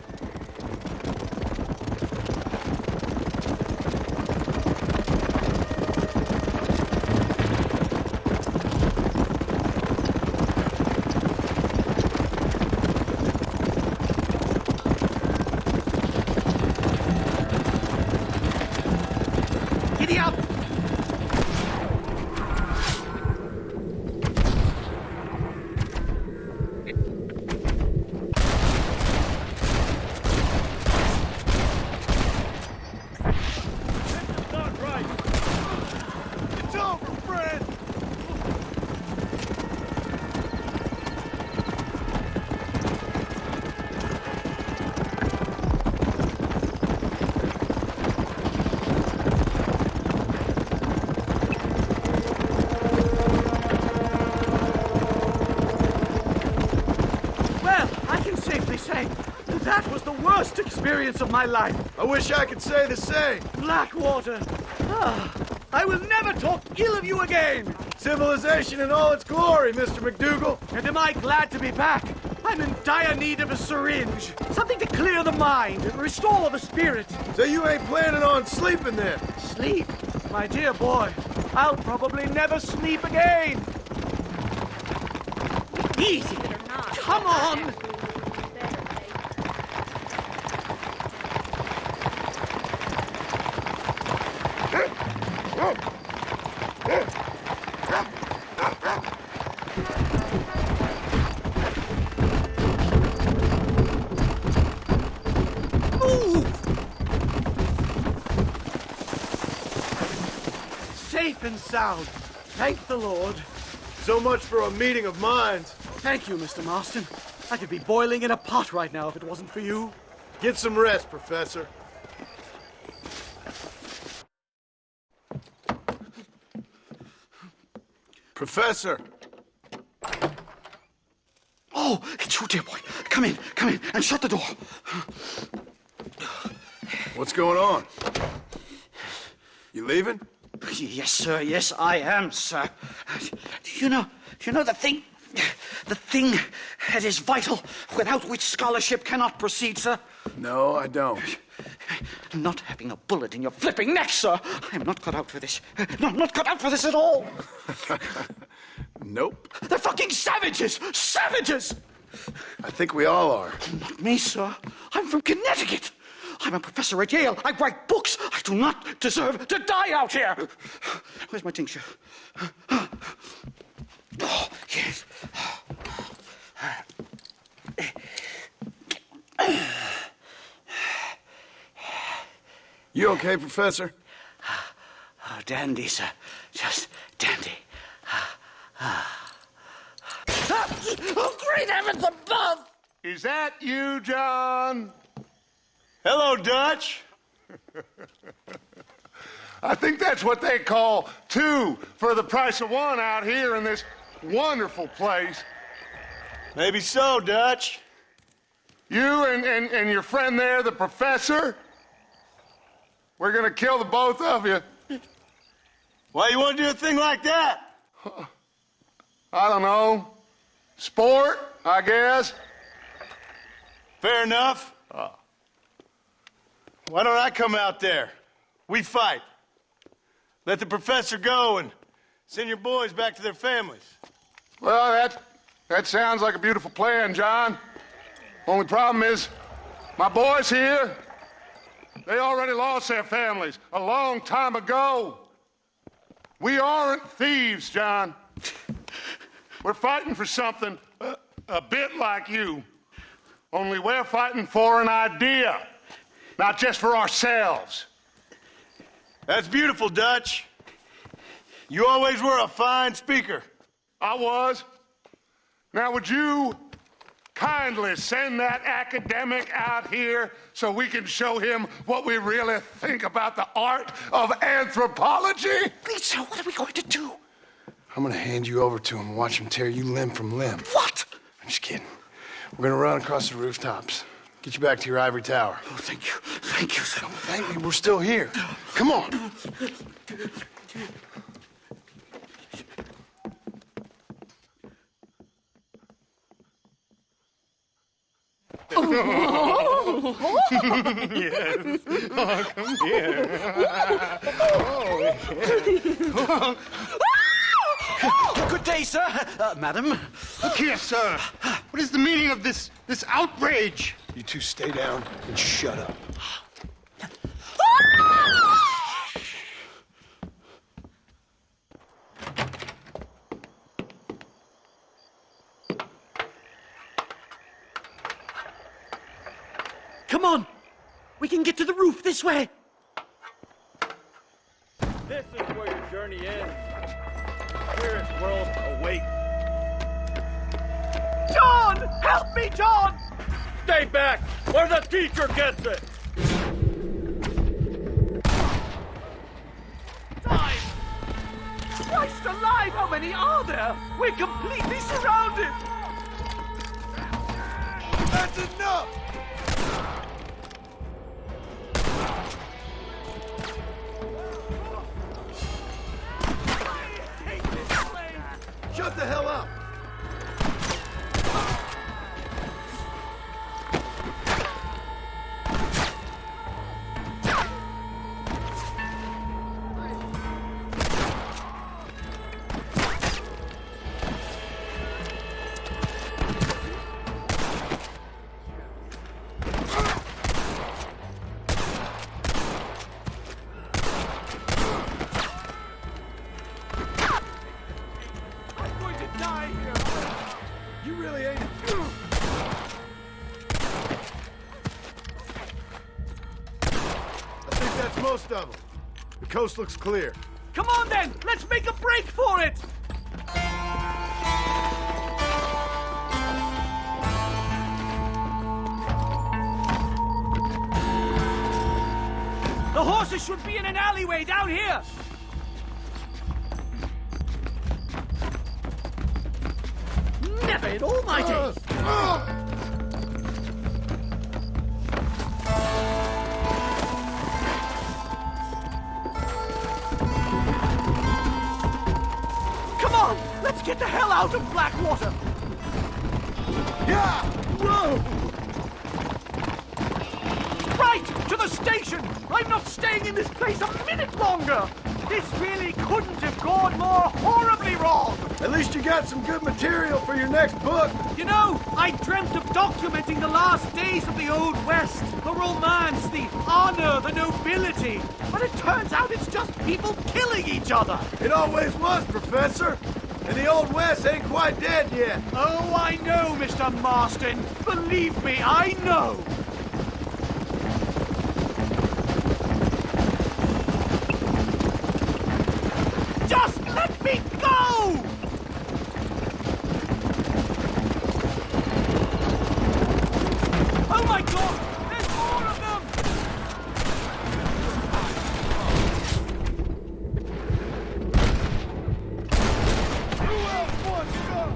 R: Giddy up!
V: Not right. It's over, Brent.
R: Well, I can safely say that was the worst experience of my life.
V: I wish I could say the same.
R: Blackwater. Ah, I will never talk ill of you again.
V: Civilization in all its glory, Mr. McDougal.
R: And am I glad to be back? I'm in dire need of a syringe. Something to clear the mind and restore the spirit.
V: So you ain't planning on sleeping then?
R: Sleep? My dear boy, I'll probably never sleep again. Easy. Come on. Safe and sound. Thank the Lord.
V: So much for a meeting of minds.
R: Thank you, Mr. Marston. I could be boiling in a pot right now if it wasn't for you.
V: Get some rest, Professor. Professor!
H: Oh, it's you, dear boy. Come in, and shut the door.
V: What's going on? You leaving?
H: Yes, sir. Yes, I am, sir. You know the thing that is vital, without which scholarship cannot proceed, sir?
V: No, I don't.
H: Not having a bullet in your flipping neck, sir. I'm not cut out for this. No, I'm not cut out for this at all.
V: Nope.
H: They're fucking savages! Savages!
F: I think we all are.
H: Not me, sir. I'm from Connecticut. I'm a professor at Yale. I write books. I do not deserve to die out here. Where's my tincture? Oh, yes.
F: You okay, Professor?
H: Oh, dandy, sir. Just dandy. Oh, great heavens above!
Q: Is that you, John?
F: Hello, Dutch.
Q: I think that's what they call two for the price of one out here in this wonderful place.
F: Maybe so, Dutch.
Q: You and your friend there, the professor, we're gonna kill the both of you.
F: Why you want to do a thing like that?
Q: I don't know. Sport, I guess.
F: Fair enough. Why don't I come out there? We fight. Let the professor go and send your boys back to their families.
Q: Well, that sounds like a beautiful plan, John. Only problem is, my boys here, they already lost their families a long time ago. We aren't thieves, John. We're fighting for something a bit like you. Only we're fighting for an idea, not just for ourselves.
F: That's beautiful, Dutch. You always were a fine speaker.
Q: I was. Now, would you kindly send that academic out here so we can show him what we really think about the art of anthropology?
H: Please, sir, what are we going to do?
F: I'm gonna hand you over to him and watch him tear you limb from limb.
H: What?
F: I'm just kidding. We're gonna run across the rooftops. Get you back to your ivory tower.
H: Oh, thank you. Thank you, sir.
F: Don't thank me. We're still here. Come on.
Q: Oh. Yes. Oh, come here. Oh.
H: Good day, sir. Madam.
Q: Look here, sir. What is the meaning of this outrage?
F: You two stay down and shut up.
R: Come on! We can get to the roof this way!
M: This is where your journey ends. The spirit world awaits.
R: John! Help me, John!
M: Stay back, or the teacher gets it!
R: Time! Christ alive, how many are there? We're completely surrounded!
V: That's enough! Shut the hell up! Most of them. The coast looks clear.
R: Come on then! Let's make a break for it! The horses should be in an alleyway down here! Never in all my days! Let's get the hell out of Blackwater!
V: Yeah!
R: Whoa! Right! To the station! I'm not staying in this place a minute longer! This really couldn't have gone more horribly wrong!
V: At least you got some good material for your next book.
R: You know, I dreamt of documenting the last days of the Old West. The romance, the honor, the nobility. But it turns out it's just people killing each other.
V: It always was, Professor. And the Old West ain't quite dead yet.
R: Oh, I know, Mr. Marston. Believe me, I know. Just let me go! Oh my God! There's more of them!
V: Who else wants some?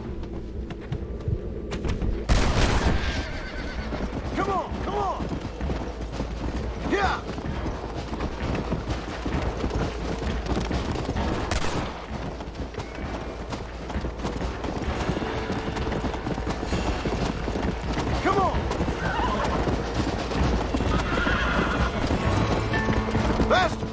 V: Come on, come on! Yeah! Come on! Faster!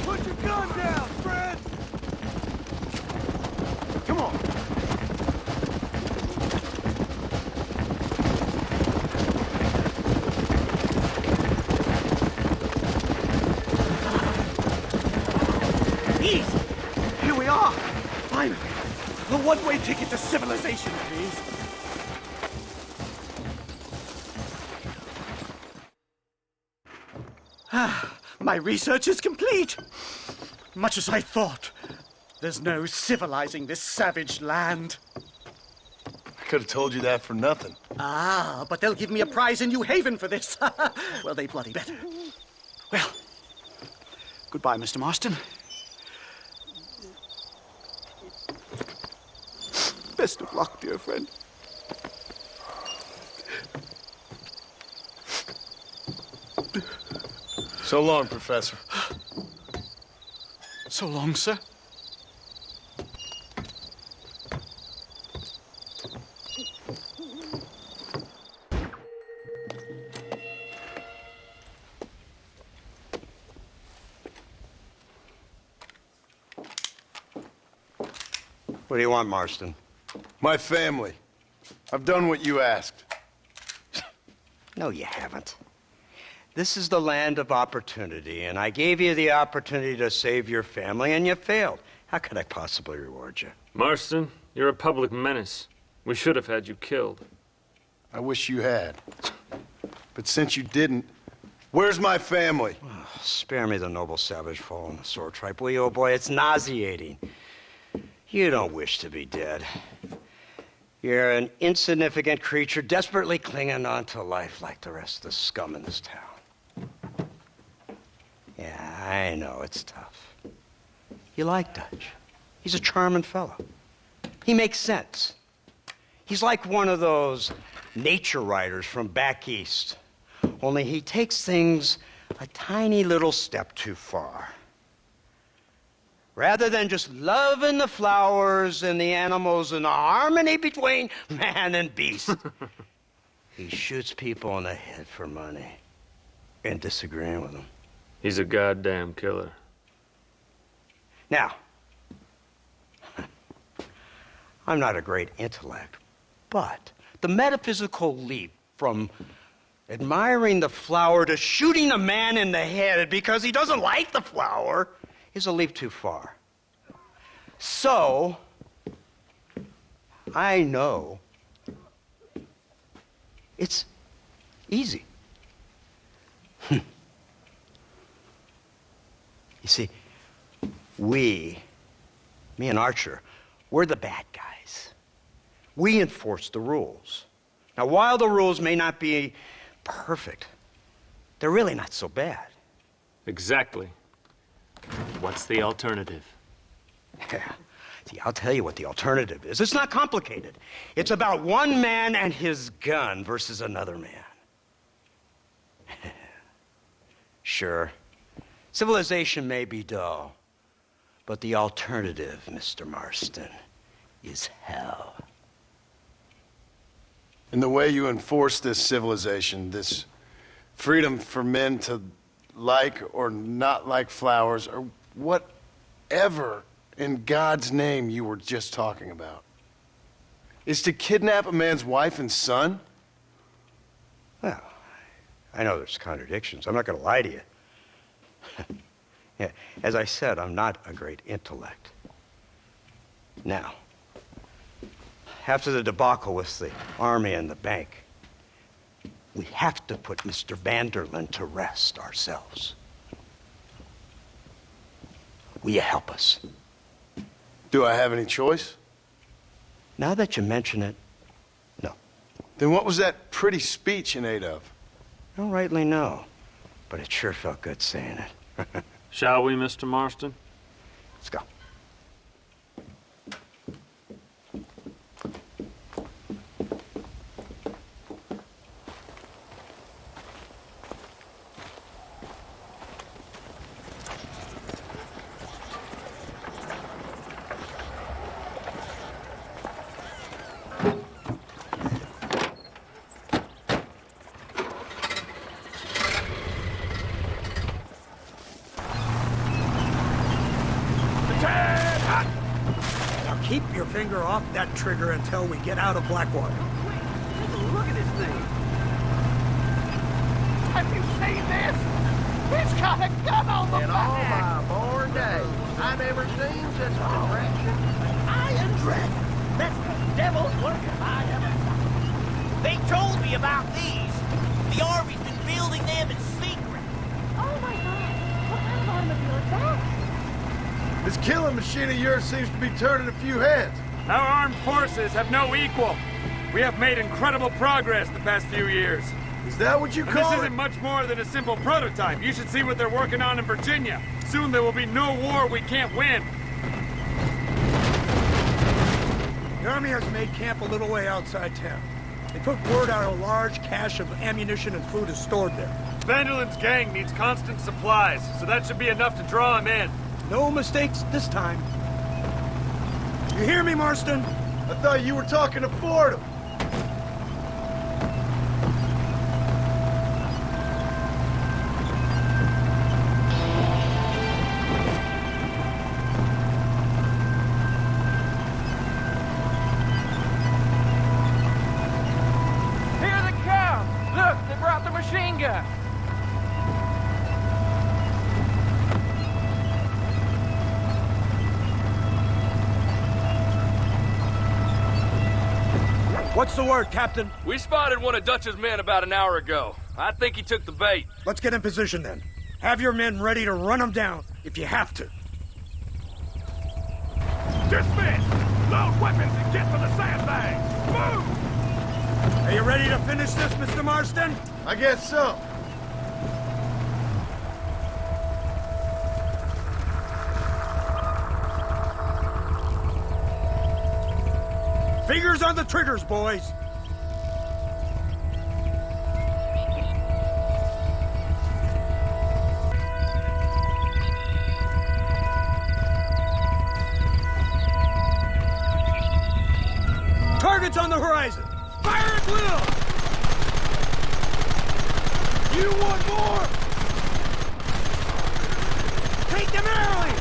V: Put your gun down, friend! Come on!
R: Easy! Here we are! Finally! The one-way ticket to civilization, please. My research is complete. Much as I thought. There's no civilizing this savage land.
F: I could have told you that for nothing.
R: Ah, but they'll give me a prize in New Haven for this. Well, they bloody better.
H: Well, goodbye, Mr. Marston. Best of luck, dear friend.
F: So long, Professor.
H: So long, sir.
G: What do you want, Marston?
F: My family. I've done what you asked.
G: No, you haven't. This is the land of opportunity, and I gave you the opportunity to save your family, and you failed. How could I possibly reward you?
J: Marston, you're a public menace. We should have had you killed.
F: I wish you had. But since you didn't, where's my family?
G: Oh, spare me the noble savage fall on the sword tripe, will you, old boy? It's nauseating. You don't wish to be dead. You're an insignificant creature desperately clinging on to life like the rest of the scum in this town. Yeah, I know, it's tough. You like Dutch. He's a charming fellow. He makes sense. He's like one of those nature writers from back east. Only he takes things a tiny little step too far. Rather than just loving the flowers and the animals and the harmony between man and beast, he shoots people in the head for money and disagreeing with them.
J: He's a goddamn killer.
G: Now, I'm not a great intellect, but the metaphysical leap from admiring the flower to shooting a man in the head because he doesn't like the flower is a leap too far. So, I know it's easy. You see, me and Archer, we're the bad guys. We enforce the rules. Now, while the rules may not be perfect, they're really not so bad.
J: Exactly. What's the alternative?
G: Yeah. See, I'll tell you what the alternative is. It's not complicated. It's about one man and his gun versus another man. Sure, civilization may be dull, but the alternative, Mr. Marston, is hell.
F: And the way you enforce this civilization, this freedom for men to like or not like flowers, or whatever in God's name you were just talking about, is to kidnap a man's wife and son?
G: Well, I know there's contradictions. I'm not going to lie to you. Yeah, as I said, I'm not a great intellect. Now, after the debacle with the army and the bank, we have to put Mr. Vanderlyn to rest ourselves. Will you help us?
F: Do I have any choice?
G: Now that you mention it, no.
F: Then what was that pretty speech in aid of?
G: I don't rightly know, but it sure felt good saying it.
J: Shall we, Mr. Marston?
G: Let's go.
D: Keep your finger off that trigger until we get out of Blackwater.
K: Take a look at this thing. Have you seen this? He's got a gun on the back. In all my born days, I never seen such a contraption. Iron Dragon. That's the devil's work if I ever saw it.
O: They told me about these. The Army's been building them in secret.
U: Oh my God! What kind of automobile is that?
V: This killing machine of yours seems to be turning a few heads.
M: Our armed forces have no equal. We have made incredible progress the past few years.
V: Is that what you
M: And
V: call
M: this
V: it?
M: isn't much more than a simple prototype. You should see what they're working on in Virginia. Soon there will be no war we can't win.
D: The Army has made camp a little way outside town. They put word out a large cache of ammunition and food is stored there.
M: Vanderlyn's gang needs constant supplies, so that should be enough to draw him in.
D: No mistakes this time. You hear me, Marston?
V: I thought you were talking to Fordham.
M: Here they come! Look, they brought the machine gun!
D: What's the word, Captain?
M: We spotted one of Dutch's men about an hour ago. I think he took the bait.
D: Let's get in position then. Have your men ready to run them down if you have to.
A: Dismiss! Load weapons and get to the sandbags! Move!
D: Are you ready to finish this, Mr. Marston?
V: I guess so.
D: Fingers on the triggers, boys. Targets on the horizon. Fire at will. You want more? Take them early.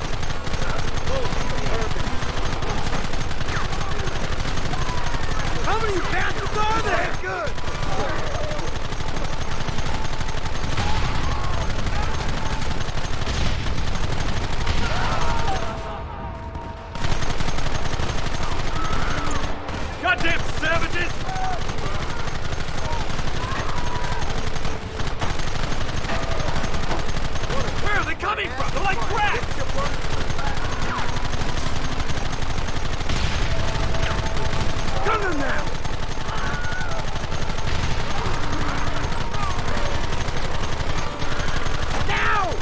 D: How many bastards are there? Good.
M: Goddamn savages! Where are they coming from? They're like rats!
D: Gun them now! Now!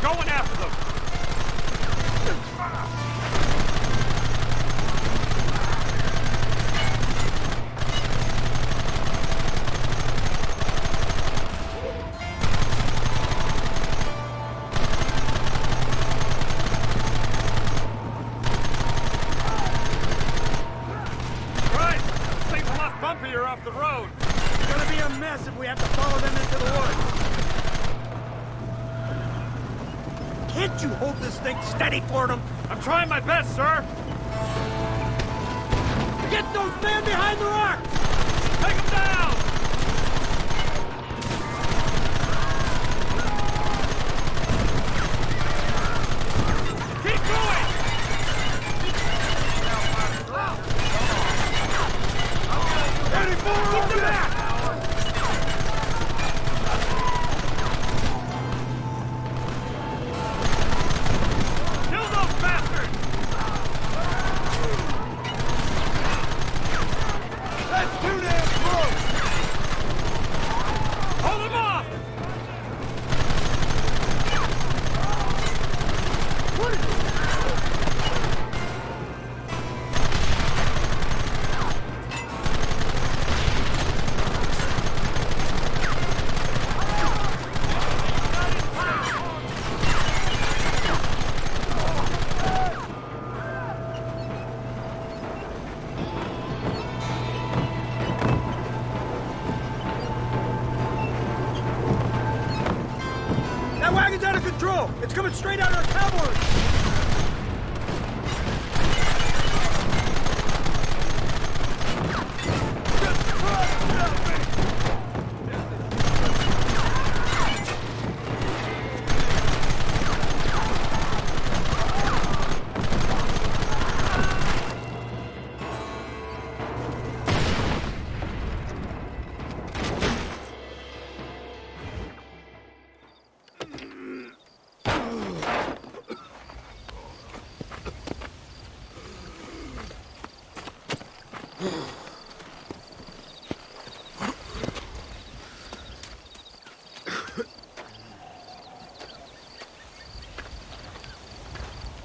A: going after them.
J: Bumpier off the road.
R: It's gonna be a mess if we have to follow them into the woods. Can't you hold this thing steady for them?
J: I'm trying my best, sir.
R: Get those men behind the rocks!
J: Take them down!
R: Keep going! Ready for Keep them back!
J: Kill those bastards!
R: That's too damn close!
J: Hold them off!
R: What is it? That wagon's out of control! It's coming straight out of our cavalry!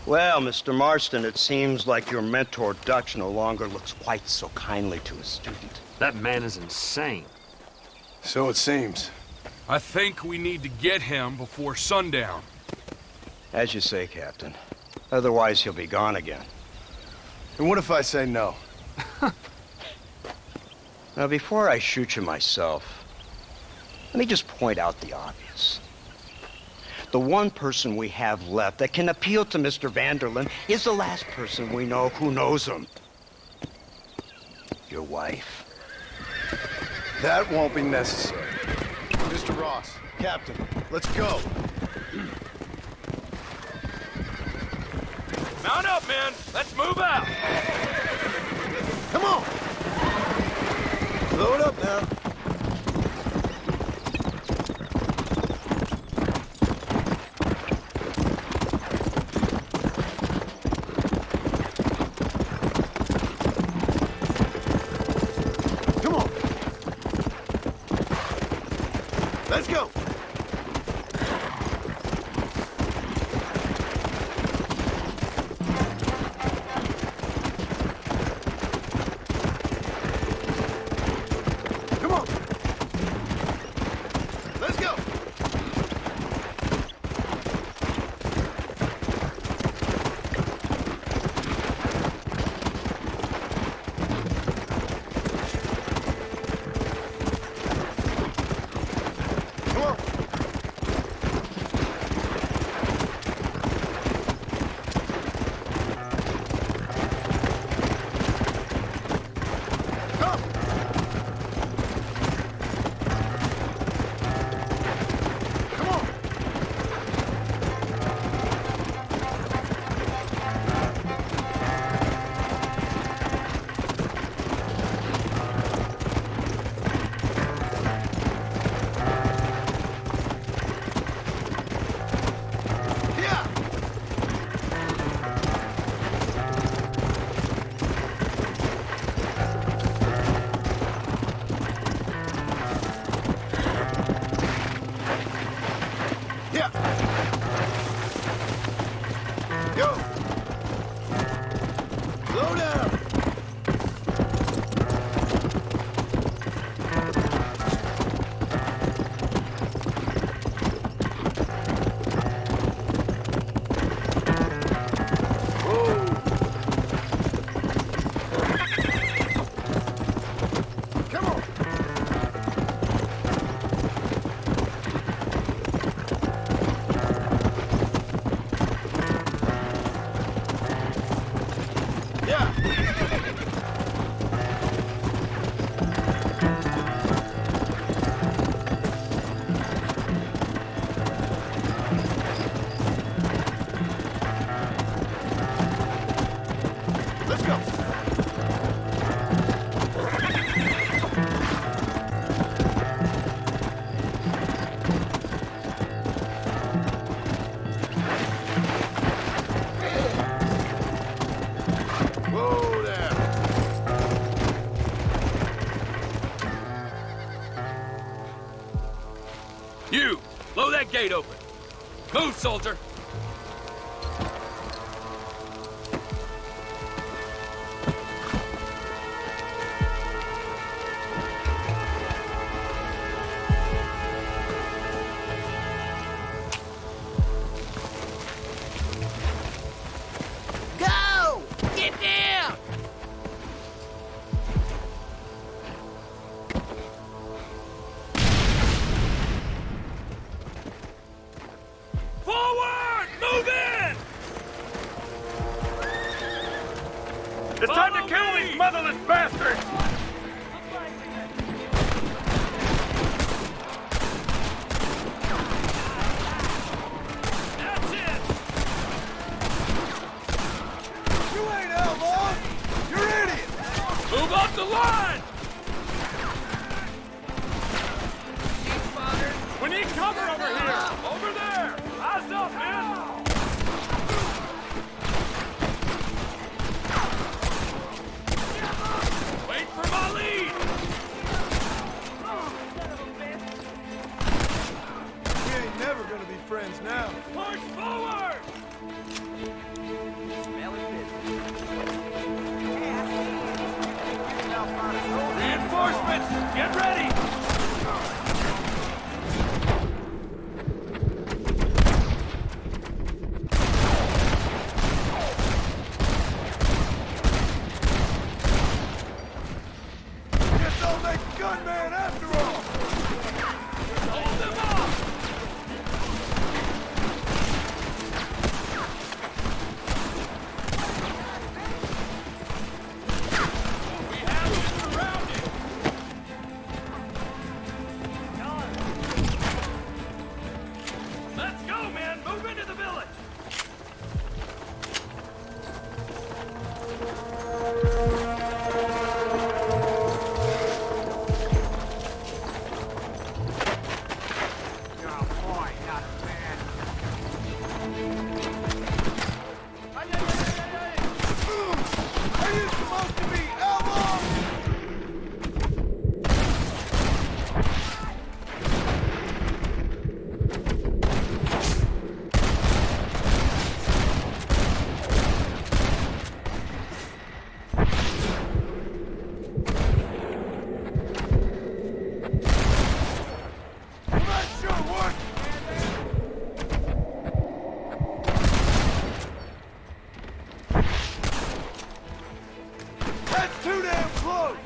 G: Well, Mr. Marston, it seems like your mentor Dutch no longer looks quite so kindly to his student.
J: That man is insane.
F: So it seems.
C: I think we need to get him before sundown.
G: As you say, Captain. Otherwise, he'll be gone again.
F: And what if I say no?
G: Now, before I shoot you myself, let me just point out the obvious. The one person we have left that can appeal to Mr. Vanderlyn is the last person we know who knows him. Your wife.
F: That won't be necessary. Mr. Ross, Captain, let's go.
M: Mount up, men. Let's move out.
R: Come on!
V: Load up now.
R: Come on!
V: Let's go. Come on.
C: gate open. Move, soldier.
O: Go! Get down!
A: Forward! Move in!
M: It's time to kill these motherless bastards!
A: That's it!
V: You ain't outlaws! You're idiots!
A: Move up the line!
M: We need cover over here! Over there! Eyes up, man!
A: Wait for my lead!
V: We ain't never gonna be friends now.
A: Push forward! Reinforcements! Get ready!
V: Guess I'll make a gunman after all!
A: Hold them off! We have you surrounded! Let's go, man! Move into the village!
V: Are you supposed to be outlaws? Well, that sure worked! That's too damn close!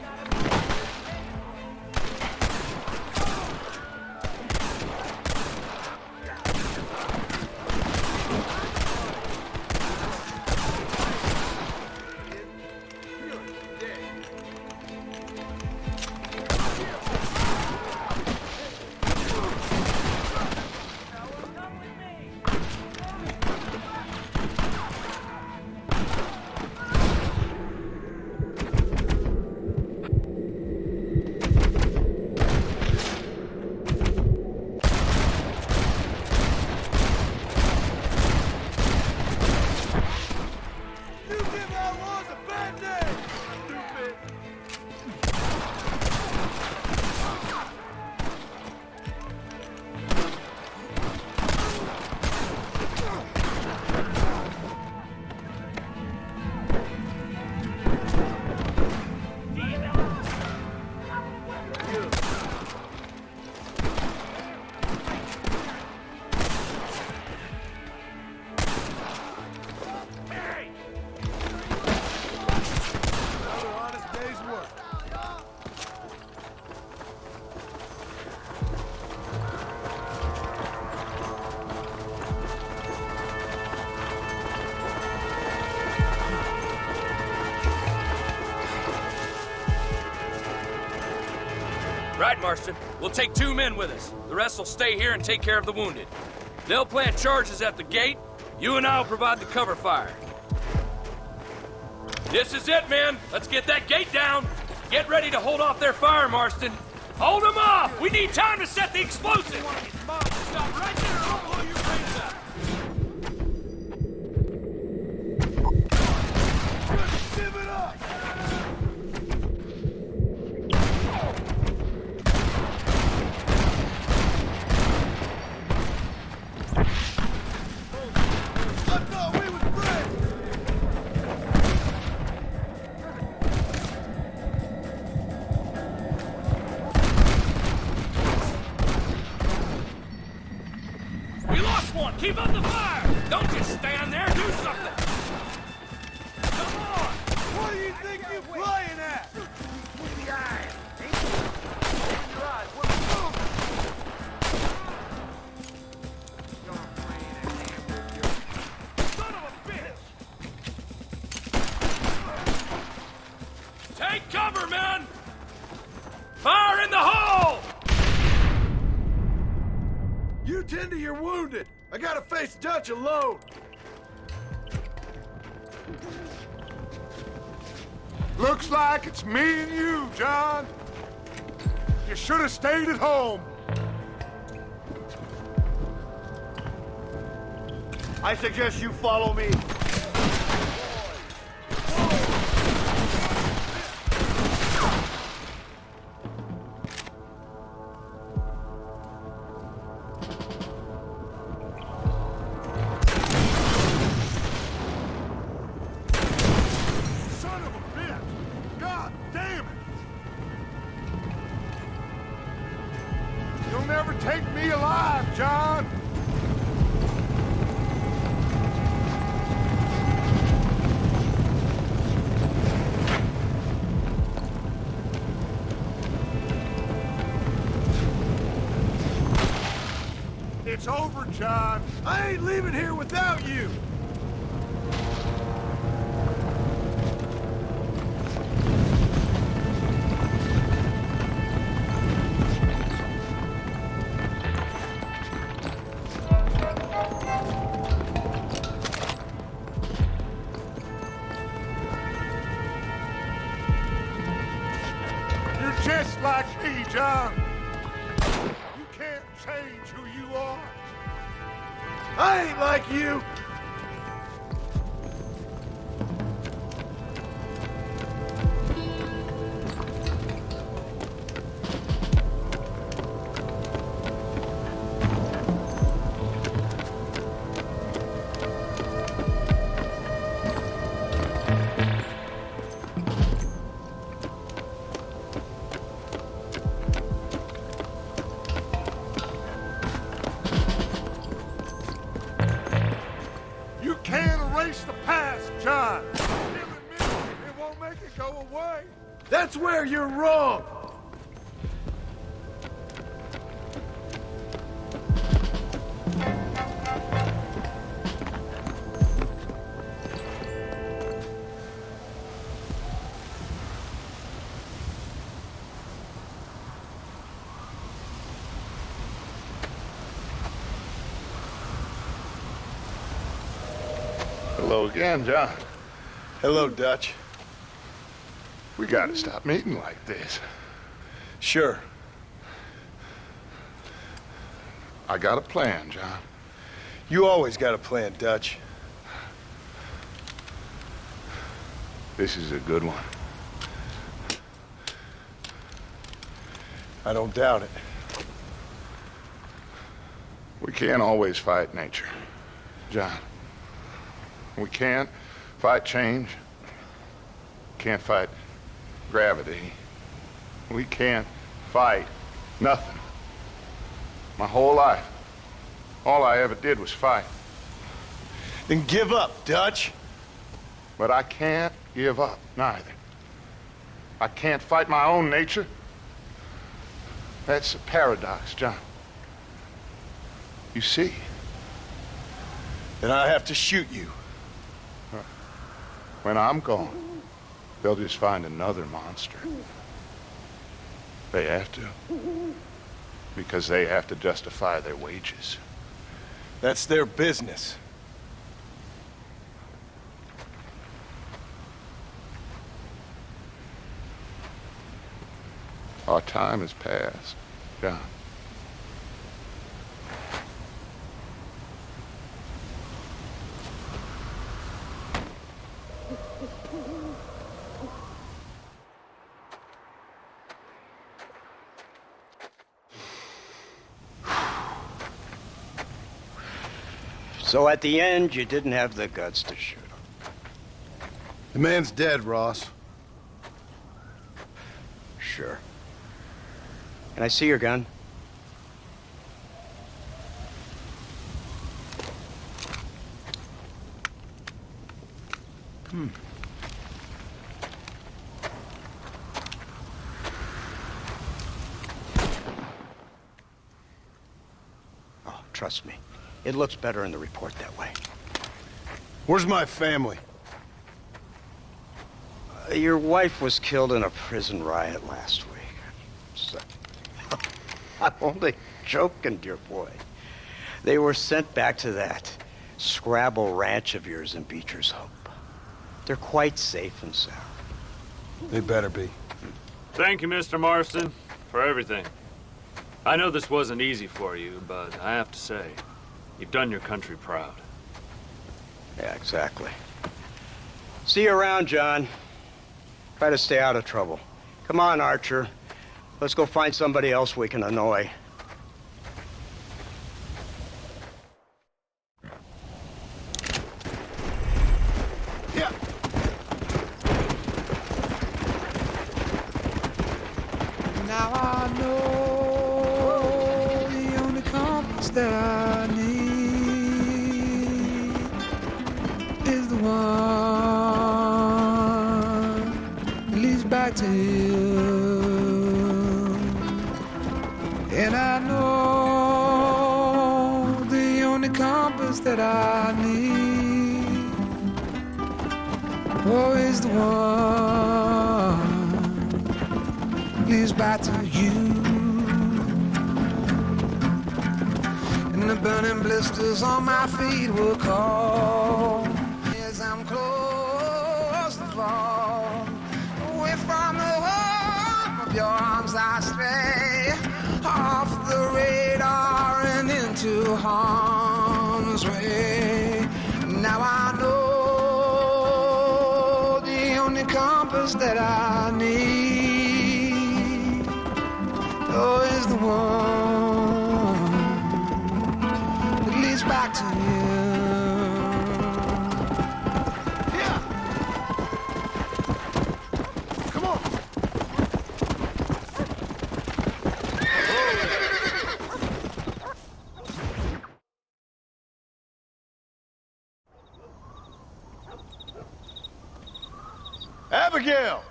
V: You give outlaws a bad name, stupid! Another honest day's work.
C: Right, Marston. We'll take 2 men with us. The rest will stay here and take care of the wounded. They'll plant charges at the gate. You and I'll provide the cover fire. This is it, men. Let's get that gate down. Get ready to hold off their fire, Marston. Hold them off! We need time to set the explosive! Stop right there or I'll blow your brains out!
V: Give it up! wounded. I gotta face Dutch alone.
Q: Looks like it's me and you, John. You should have stayed at home.
K: I suggest you follow me.
Q: Son of a bitch! God damn it! You'll never take me alive, John! It's over, John.
V: I ain't leaving here without you.
Q: You're just like me, John. You can't change who you are.
V: I ain't like you.
Q: You can't erase the past, John. It won't make it go away.
V: That's where you're wrong.
Q: Hello again, John.
F: Hello, Dutch.
Q: We gotta stop meeting like this.
F: Sure.
Q: I got a plan, John.
F: You always got a plan, Dutch.
Q: This is a good one.
F: I don't doubt it.
Q: We can't always fight nature, John. We can't fight change. Can't fight gravity. We can't fight nothing. My whole life, all I ever did was fight.
F: Then give up, Dutch.
Q: But I can't give up, neither. I can't fight my own nature. That's a paradox, John. You see?
F: Then I have to shoot you.
Q: When I'm gone, they'll just find another monster. They have to. Because they have to justify their wages.
F: That's their business.
Q: Our time has passed, John.
G: So at the end, you didn't have the guts to shoot him.
F: The man's dead, Ross.
G: Sure. Can I see your gun? Oh, trust me. It looks better in the report that way.
F: Where's my family?
G: Your wife was killed in a prison riot last week. So, I'm only joking, dear boy. They were sent back to that Scrabble ranch of yours in Beecher's Hope. They're quite safe and sound.
F: They better be.
J: Thank you, Mr. Marston, for everything. I know this wasn't easy for you, but I have to say, you've done your country proud.
G: Yeah, exactly. See you around, John. Try to stay out of trouble. Come on, Archer. Let's go find somebody else we can annoy.
I: Now I know the only compass that I need is the one that leads back to you. And I know the only compass that I need, oh, is the one leads back to you. And the burning blisters on my feet will call as I'm close to fall. Away from the warmth of your arms I stray, off the radar and into harm's way. Now I know the only compass that I need, oh, is the one that leads back to you.
V: Yeah. Come on. Abigail!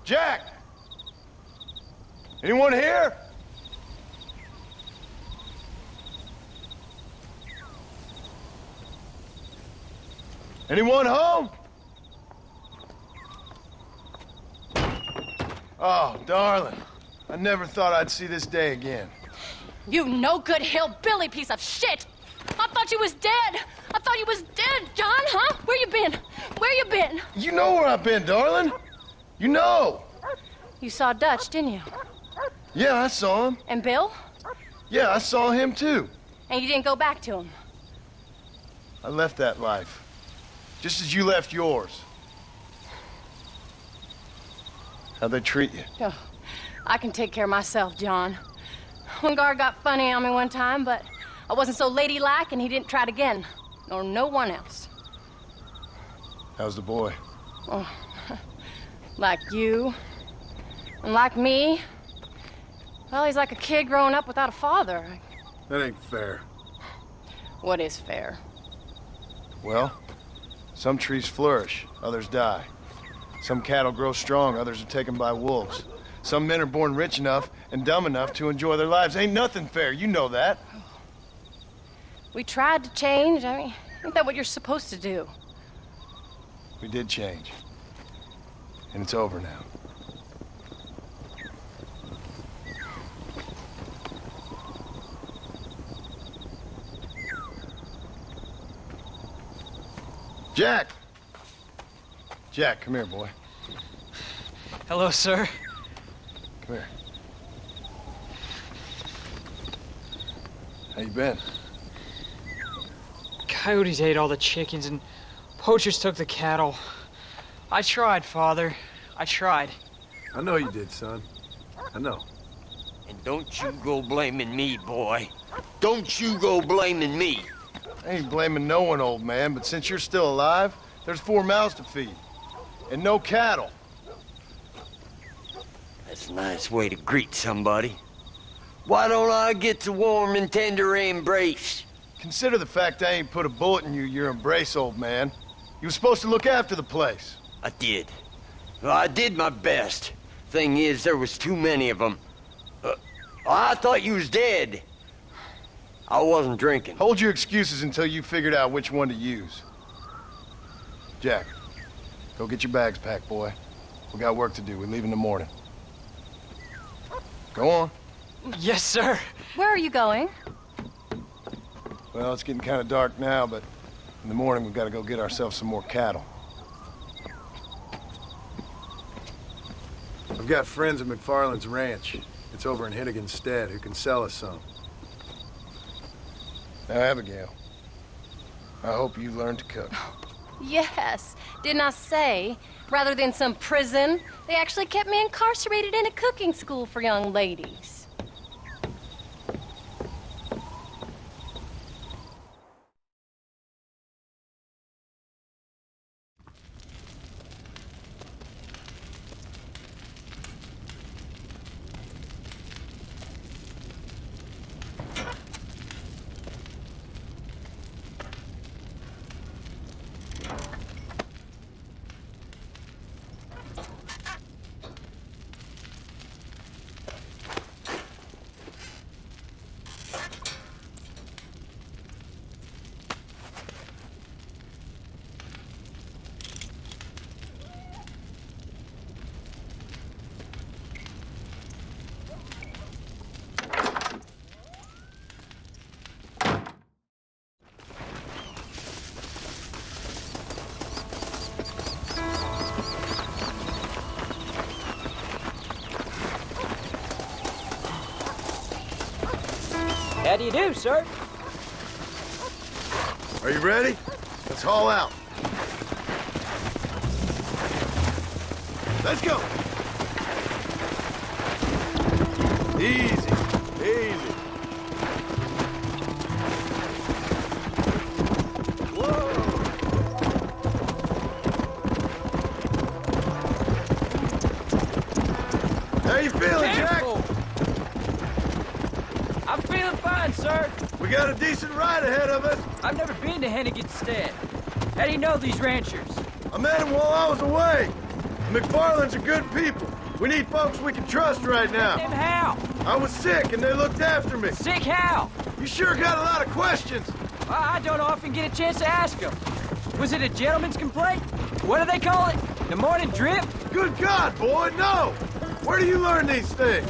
V: Jack! Anyone here? Anyone home? Oh, darling. I never thought I'd see this day again.
T: You no-good hillbilly piece of shit! I thought you was dead! I thought you was dead, John, huh? Where you been? Where you been?
V: You know where I've been, darling. You know.
T: You saw Dutch, didn't you?
V: Yeah, I saw him.
T: And Bill?
V: Yeah, I saw him too.
T: And you didn't go back to him?
V: I left that life. Just as you left yours. How'd they treat you?
T: Oh, I can take care of myself, John. One guard got funny on me one time, but I wasn't so ladylike and he didn't try it again. Nor no one else.
V: How's the boy?
T: Oh, like you. And like me. Well, he's like a kid growing up without a father.
V: That ain't fair.
T: What is fair?
V: Well, some trees flourish, others die. Some cattle grow strong, others are taken by wolves. Some men are born rich enough and dumb enough to enjoy their lives. Ain't nothing fair, you know that.
T: We tried to change. I mean, isn't that what you're supposed to do?
V: We did change. And it's over now. Jack! Jack, come here, boy.
W: Hello, sir.
V: Come here. How you been?
W: Coyotes ate all the chickens and poachers took the cattle. I tried, Father. I tried.
V: I know you did, son. I know.
O: And don't you go blaming me, boy. Don't you go blaming me.
V: I ain't blaming no one, old man, but since you're still alive, there's 4 mouths to feed. And no cattle.
O: That's a nice way to greet somebody. Why don't I get the warm and tender embrace?
V: Consider the fact I ain't put a bullet in your embrace, old man. You were supposed to look after the place.
O: I did. Well, I did my best. Thing is, there was too many of them. I thought you was dead. I wasn't drinking.
V: Hold your excuses until you figured out which one to use. Jack, go get your bags packed, boy. We got work to do. We leave in the morning. Go on.
W: Yes, sir.
T: Where are you going?
F: Well, it's getting kind of dark now, but in the morning we've got to go get ourselves some more cattle. I've got friends at McFarland's ranch. It's over in Hennigan's stead who can sell us some. Now, Abigail, I hope you learned to cook.
T: Yes. Didn't I say, rather than some prison, they actually kept me incarcerated in a cooking school for young ladies.
B: How do you do, sir?
V: Are you ready? Let's haul out. Let's go. Easy, easy. Whoa. How you feeling, Jack?
B: I'm feeling fine, sir.
V: We got a decent ride ahead of us.
B: I've never been to Hennigan's stead. How do you know these ranchers?
V: I met them while I was away. The McFarlands are good people. We need folks we can trust right now.
B: And how?
V: I was sick and they looked after me.
B: Sick how?
V: You sure got a lot of questions.
B: I don't often get a chance to ask them. Was it a gentleman's complaint? What do they call it? The morning drip?
V: Good God, boy, no! Where do you learn these things?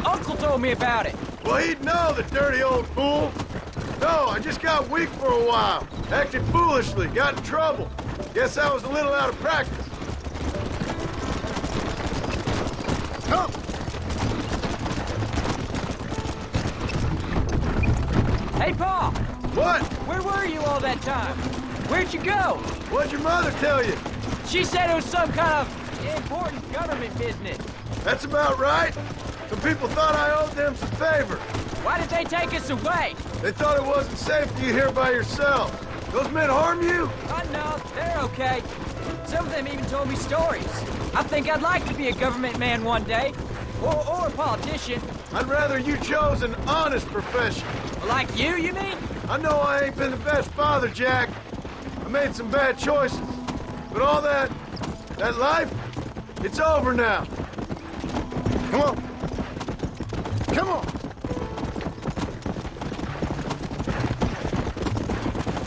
B: Uncle told me about it.
V: Well, he'd know, the dirty old fool. No, I just got weak for a while. Acted foolishly, got in trouble. Guess I was a little out of practice. Come!
B: Hey, Pa!
V: What?
B: Where were you all that time? Where'd you go?
V: What'd your mother tell you?
B: She said it was some kind of important government business.
V: That's about right. Some people thought I owed them some favor.
B: Why did they take us away?
V: They thought it wasn't safe for you here by yourself. Those men harm you?
B: Oh, no, they're okay. Some of them even told me stories. I think I'd like to be a government man one day. Or a politician.
V: I'd rather you chose an honest profession.
B: Like you mean?
V: I know I ain't been the best father, Jack. I made some bad choices. But all that life, it's over now. Come on. Come on.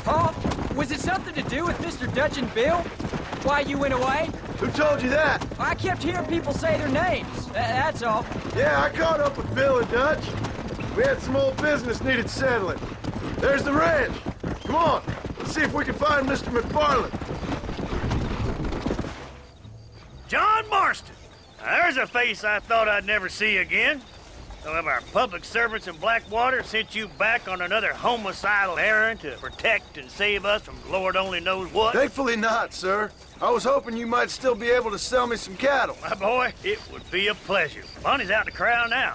B: Pa, was it something to do with Mr. Dutch and Bill? Why you went away?
V: Who told you that?
B: I kept hearing people say their names. That's all.
V: Yeah, I caught up with Bill and Dutch. We had some old business needed settling. There's the ranch. Come on, let's see if we can find Mr. McFarland.
E: John Marston. Now, there's a face I thought I'd never see again. Some of our public servants in Blackwater sent you back on another homicidal errand to protect and save us from Lord only knows what.
V: Thankfully not, sir. I was hoping you might still be able to sell me some cattle.
E: My boy, it would be a pleasure. Bonnie's out in the crowd now.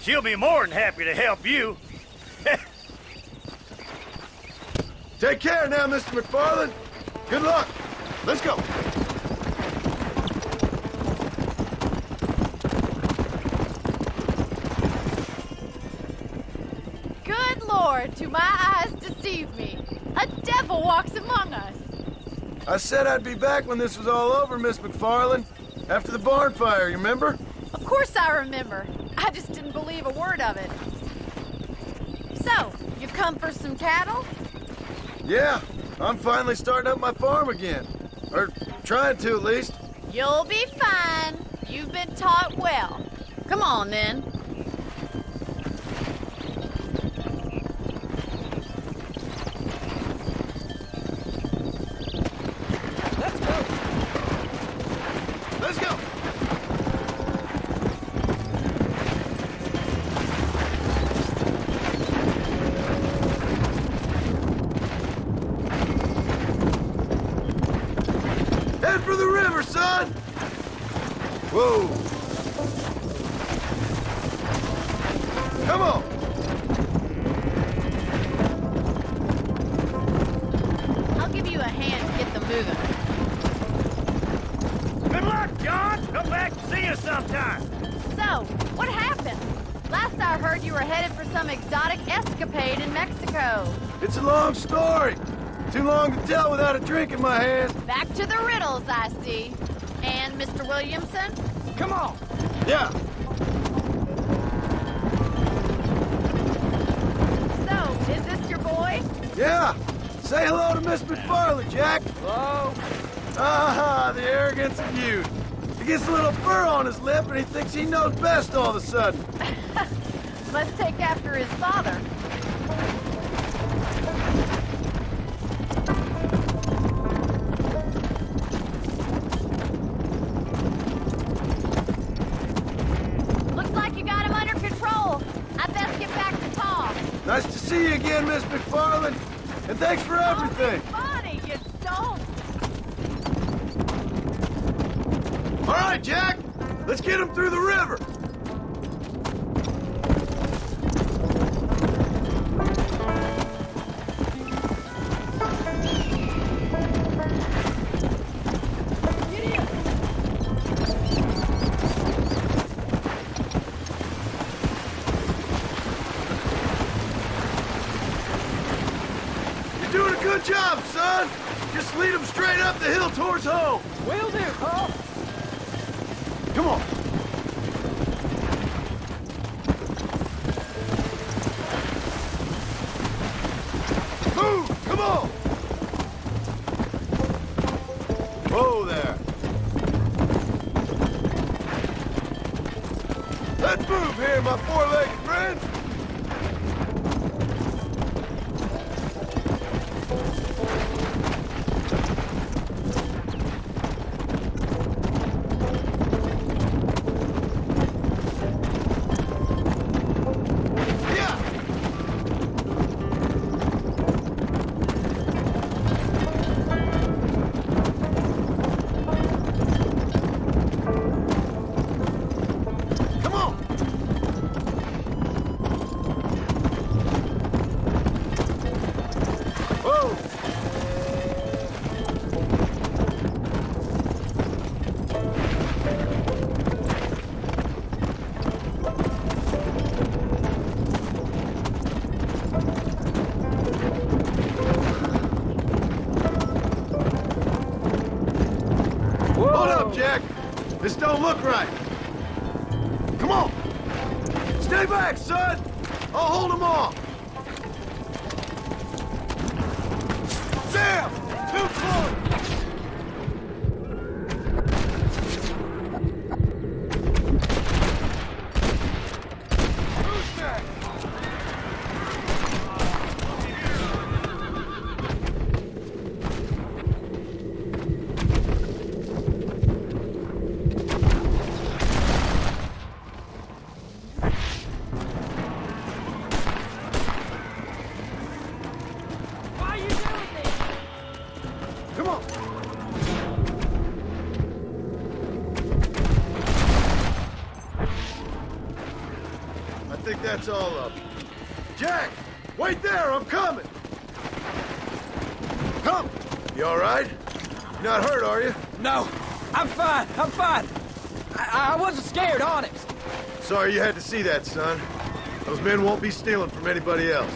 E: She'll be more than happy to help you.
V: Take care now, Mr. McFarland. Good luck. Let's go.
U: Good Lord, do my eyes deceive me? A devil walks among us.
V: I said I'd be back when this was all over, Miss McFarland. After the barn fire, you remember?
U: Of course I remember. I just didn't believe a word of it. So, you've come for some cattle?
V: Yeah, I'm finally starting up my farm again. Or trying to, at least.
U: You'll be fine. You've been taught well. Come on, then.
V: Head for the river, son! Whoa! Come on!
U: I'll give you a hand to get them moving.
E: Good luck, John! Come back and see us sometime!
U: So, what happened? Last I heard you were headed for some exotic escapade in Mexico.
V: It's a long story. Too long to tell without a drink in my hand.
U: Back to the riddles, I see. And Mr. Williamson?
V: Come on! Yeah.
U: So, is this your boy?
V: Yeah. Say hello to Miss McFarland, Jack.
B: Hello.
V: Ah, the arrogance of youth. He gets a little fur on his lip and he thinks he knows best all of a sudden.
U: Must take after his father. Looks like you got him under control. I best get back to Tom.
V: Nice to see you again, Miss McFarland. And thanks for everything.
U: Funny, you don't.
V: All right, Jack. Let's get him through the river. You're doing a good job, son. Just lead him straight up the hill towards home.
B: Will do, Paul.
V: Come on. Move! Come on! Whoa there. Let's move here, my four-legged friend. Hold up, Jack. This don't look right. Come on. Stay back, son. I'll hold him off. Damn! Too close! Who's next? Come on. I think that's all up. Jack, wait there, I'm coming. Come. You all right? You're not hurt, are you?
B: No, I'm fine. I'm fine. I wasn't scared, honest.
V: Sorry you had to see that, son. Those men won't be stealing from anybody else.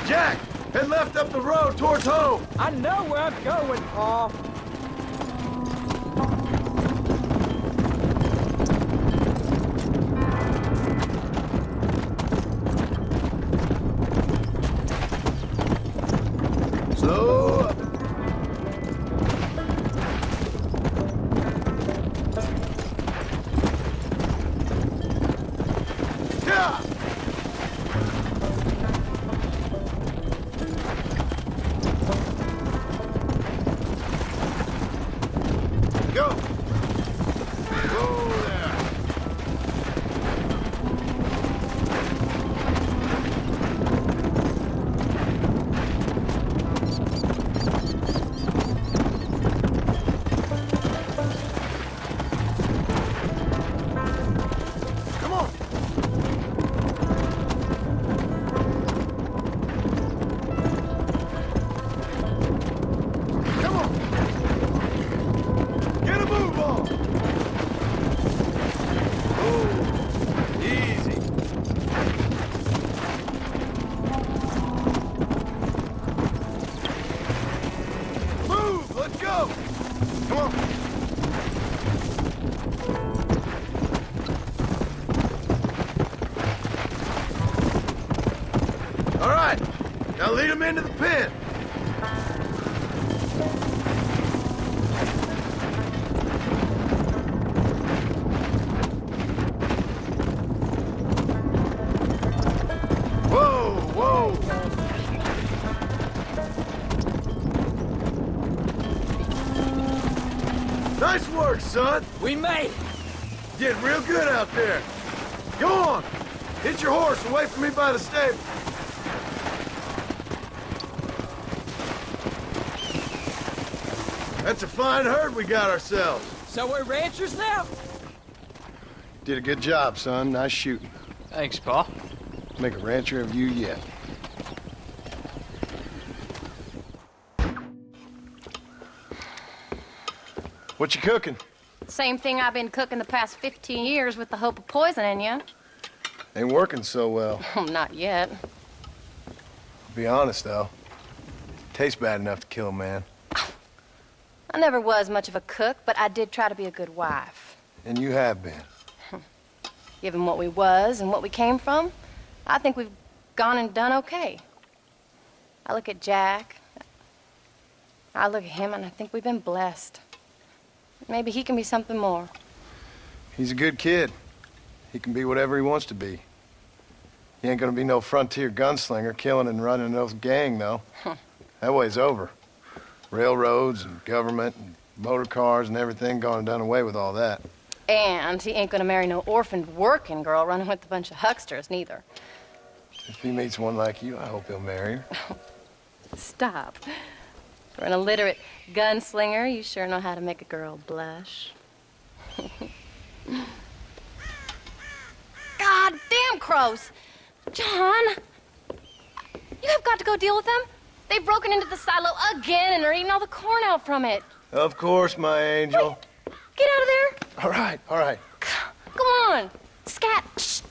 V: Jack, head left up the road towards home.
B: I know where I'm going, Paul.
V: Slow up. Yeah. Go. Go there. on. Ooh, easy. Move, let's go. Come on. All right, now lead him into the pen. Whoa, whoa. Nice work, son.
B: We made it.
V: Getting real good out there. Go on. Hit your horse and wait for me by the stable. That's a fine herd we got ourselves.
B: So we're ranchers now?
F: Did a good job, son. Nice shooting.
W: Thanks, Pa.
F: Make a rancher of you yet. What you cooking?
T: Same thing I've been cooking the past 15 years with the hope of poisoning you.
F: Ain't working so well.
T: Not yet.
F: Be honest, though. Tastes bad enough to kill a man.
T: I never was much of a cook, but I did try to be a good wife.
F: And you have been.
T: Given what we was and what we came from, I think we've gone and done okay. I look at Jack, I look at him, and I think we've been blessed. Maybe he can be something more.
F: He's a good kid. He can be whatever he wants to be. He ain't gonna be no frontier gunslinger killing and running no gang, though. That way's over. Railroads and government and motor cars and everything gone and done away with all that.
T: And he ain't gonna marry no orphaned working girl running with a bunch of hucksters, neither.
F: If he meets one like you, I hope he'll marry her.
T: Stop. For an illiterate gunslinger, you sure know how to make a girl blush. God damn crows! John! You have got to go deal with them. They've broken into the silo again and are eating all the corn out from it.
F: Of course, my angel.
T: Wait, get out of there.
F: All right, all right.
T: Come on. Scat. Shh.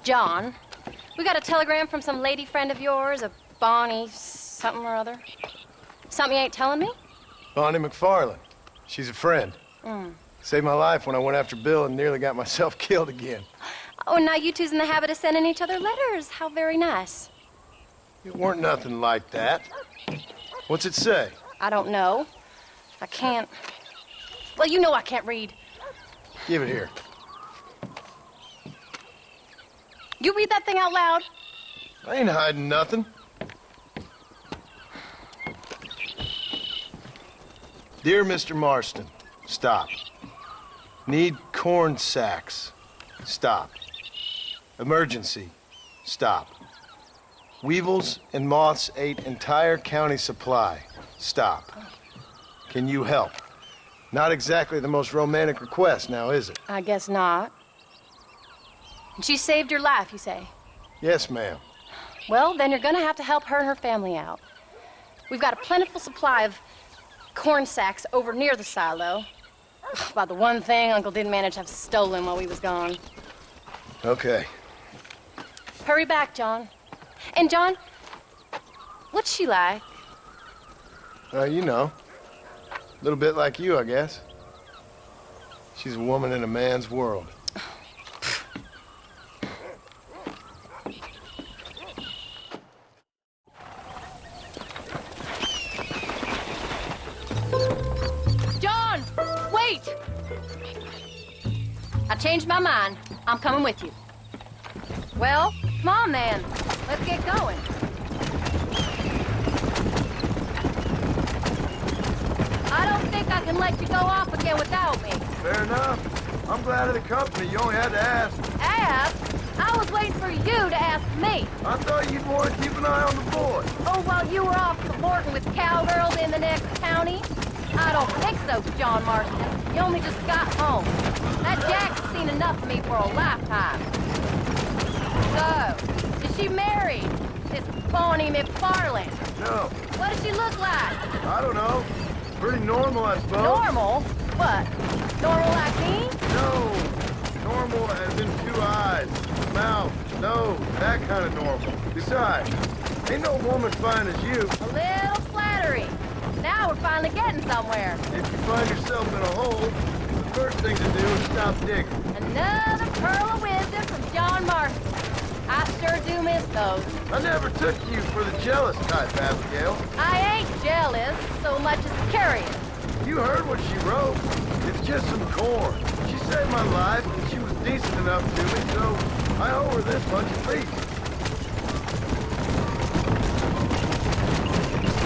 T: John, we got a telegram from some lady friend of yours, a Bonnie something or other. Something you ain't telling me?
F: Bonnie McFarland. She's a friend. Saved my life when I went after Bill and nearly got myself killed again.
T: Oh, and now you two's in the habit of sending each other letters. How very nice.
F: It weren't nothing like that. What's it say?
T: I don't know. I can't. Well, you know I can't read.
F: Give it here.
T: You read that thing out loud?
F: I ain't hiding nothing. Dear Mr. Marston, stop. Need corn sacks. Stop. Emergency. Stop. Weevils and moths ate entire county supply. Stop. Can you help? Not exactly the most romantic request now, is it?
T: I guess not. She saved your life, you say?
F: Yes, ma'am.
T: Well, then you're gonna have to help her and her family out. We've got a plentiful supply of corn sacks over near the silo. About the one thing Uncle didn't manage to have stolen while we was gone.
F: Okay.
T: Hurry back, John. And John, what's she like?
F: You know. A little bit like you, I guess. She's a woman in a man's world.
T: John, wait! I changed my mind. I'm coming with you. Well, come on then. Let's get going. I don't think I can let you go off again without me.
V: Fair enough. I'm glad of the company. You only had to ask.
T: Ask? I was waiting for you to ask me.
V: I thought you'd want to keep an eye on the boy.
T: Oh, while you were off cavorting with cowgirls in the next county? I don't think so, John Marston. You only just got home. That Jack's seen enough of me for a lifetime. So, is she married? This Bonnie McFarland?
V: No.
T: What does she look like?
V: I don't know. Pretty normal, I suppose.
T: Normal? What? Normal like me?
V: No. Normal as in 2 eyes, mouth, nose, that kind of normal. Besides, ain't no woman fine as you.
T: A little flattery. Now we're finally getting somewhere.
V: If you find yourself in a hole, the first thing to do is stop digging.
T: Another pearl of wisdom from John Marston. I sure do miss those.
V: I never took you for the jealous type, Abigail.
T: I ain't jealous so much as curious.
V: You heard what she wrote. It's just some corn. She saved my life, and she was decent enough to me, so I owe her this much at least.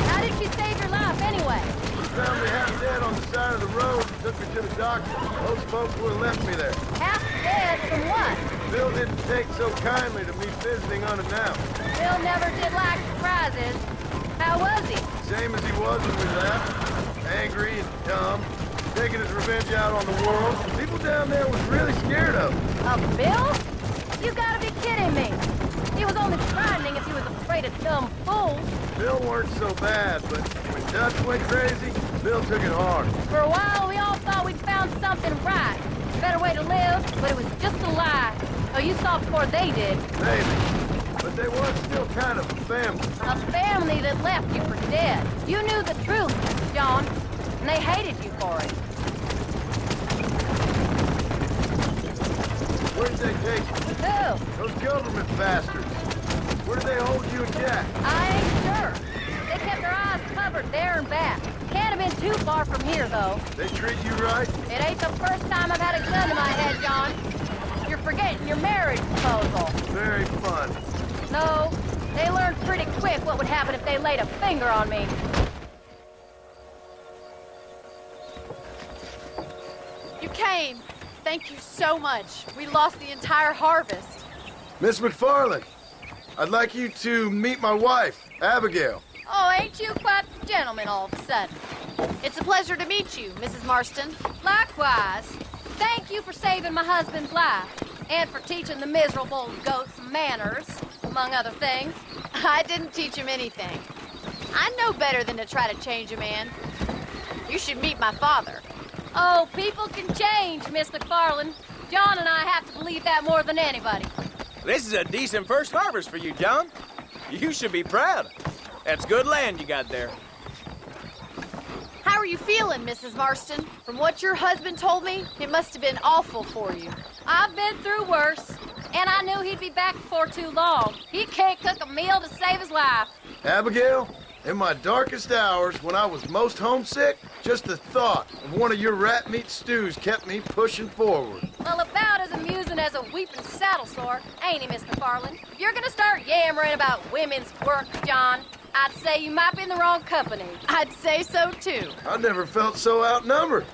T: How did she save your life anyway?
V: She found me half dead on the side of the road and took me to the doctor. Those folks would have left me there.
T: Half dead from what?
V: Bill didn't take so kindly to me visiting unannounced.
T: Bill never did like surprises. How was he?
V: Same as he was when we left. Angry and dumb. Taking his revenge out on the world. People down there was really scared of him.
T: Of Bill? You gotta be kidding me. He was only frightening if he was afraid of dumb fools.
V: Bill weren't so bad, but when Dutch went crazy, Bill took it hard.
T: For a while, we all thought we'd found something right. A better way to live, but it was just a lie. Oh, you saw before they did.
V: Maybe. But they was still kind of a family.
T: A family that left you for dead. You knew the truth, John, and they hated you for it.
V: Where did they take you?
T: Who?
V: Those government bastards. Where did they hold you and Jack?
T: I ain't sure. They kept their eyes covered there and back. Can't have been too far from here, though.
V: They treat you right?
T: It ain't the first time I've had a gun to my head, John. You're forgetting your marriage proposal.
V: Very fun.
T: No, they learned pretty quick what would happen if they laid a finger on me.
U: You came. Thank you so much. We lost the entire harvest.
V: Miss McFarland, I'd like you to meet my wife, Abigail.
U: Oh, ain't you quite the gentleman all of a sudden? It's a pleasure to meet you, Mrs. Marston.
T: Likewise. Thank you for saving my husband's life, and for teaching the miserable goat some manners, among other things.
U: I didn't teach him anything. I know better than to try to change a man. You should meet my father.
T: Oh, people can change, Miss McFarland. John and I have to believe that more than anybody.
M: This is a decent first harvest for you, John. You should be proud. That's good land you got there.
U: How are you feeling, Mrs. Marston? From what your husband told me, it must have been awful for you.
T: I've been through worse, and I knew he'd be back before too long. He can't cook a meal to save his life.
V: Abigail, in my darkest hours, when I was most homesick, just the thought of one of your rat meat stews kept me pushing forward.
T: Well, about as amusing as a weeping saddle sore, ain't he, Miss McFarland? If you're gonna start yammering about women's work, John, I'd say you might be in the wrong company.
U: I'd say so, too.
V: I never felt so outnumbered.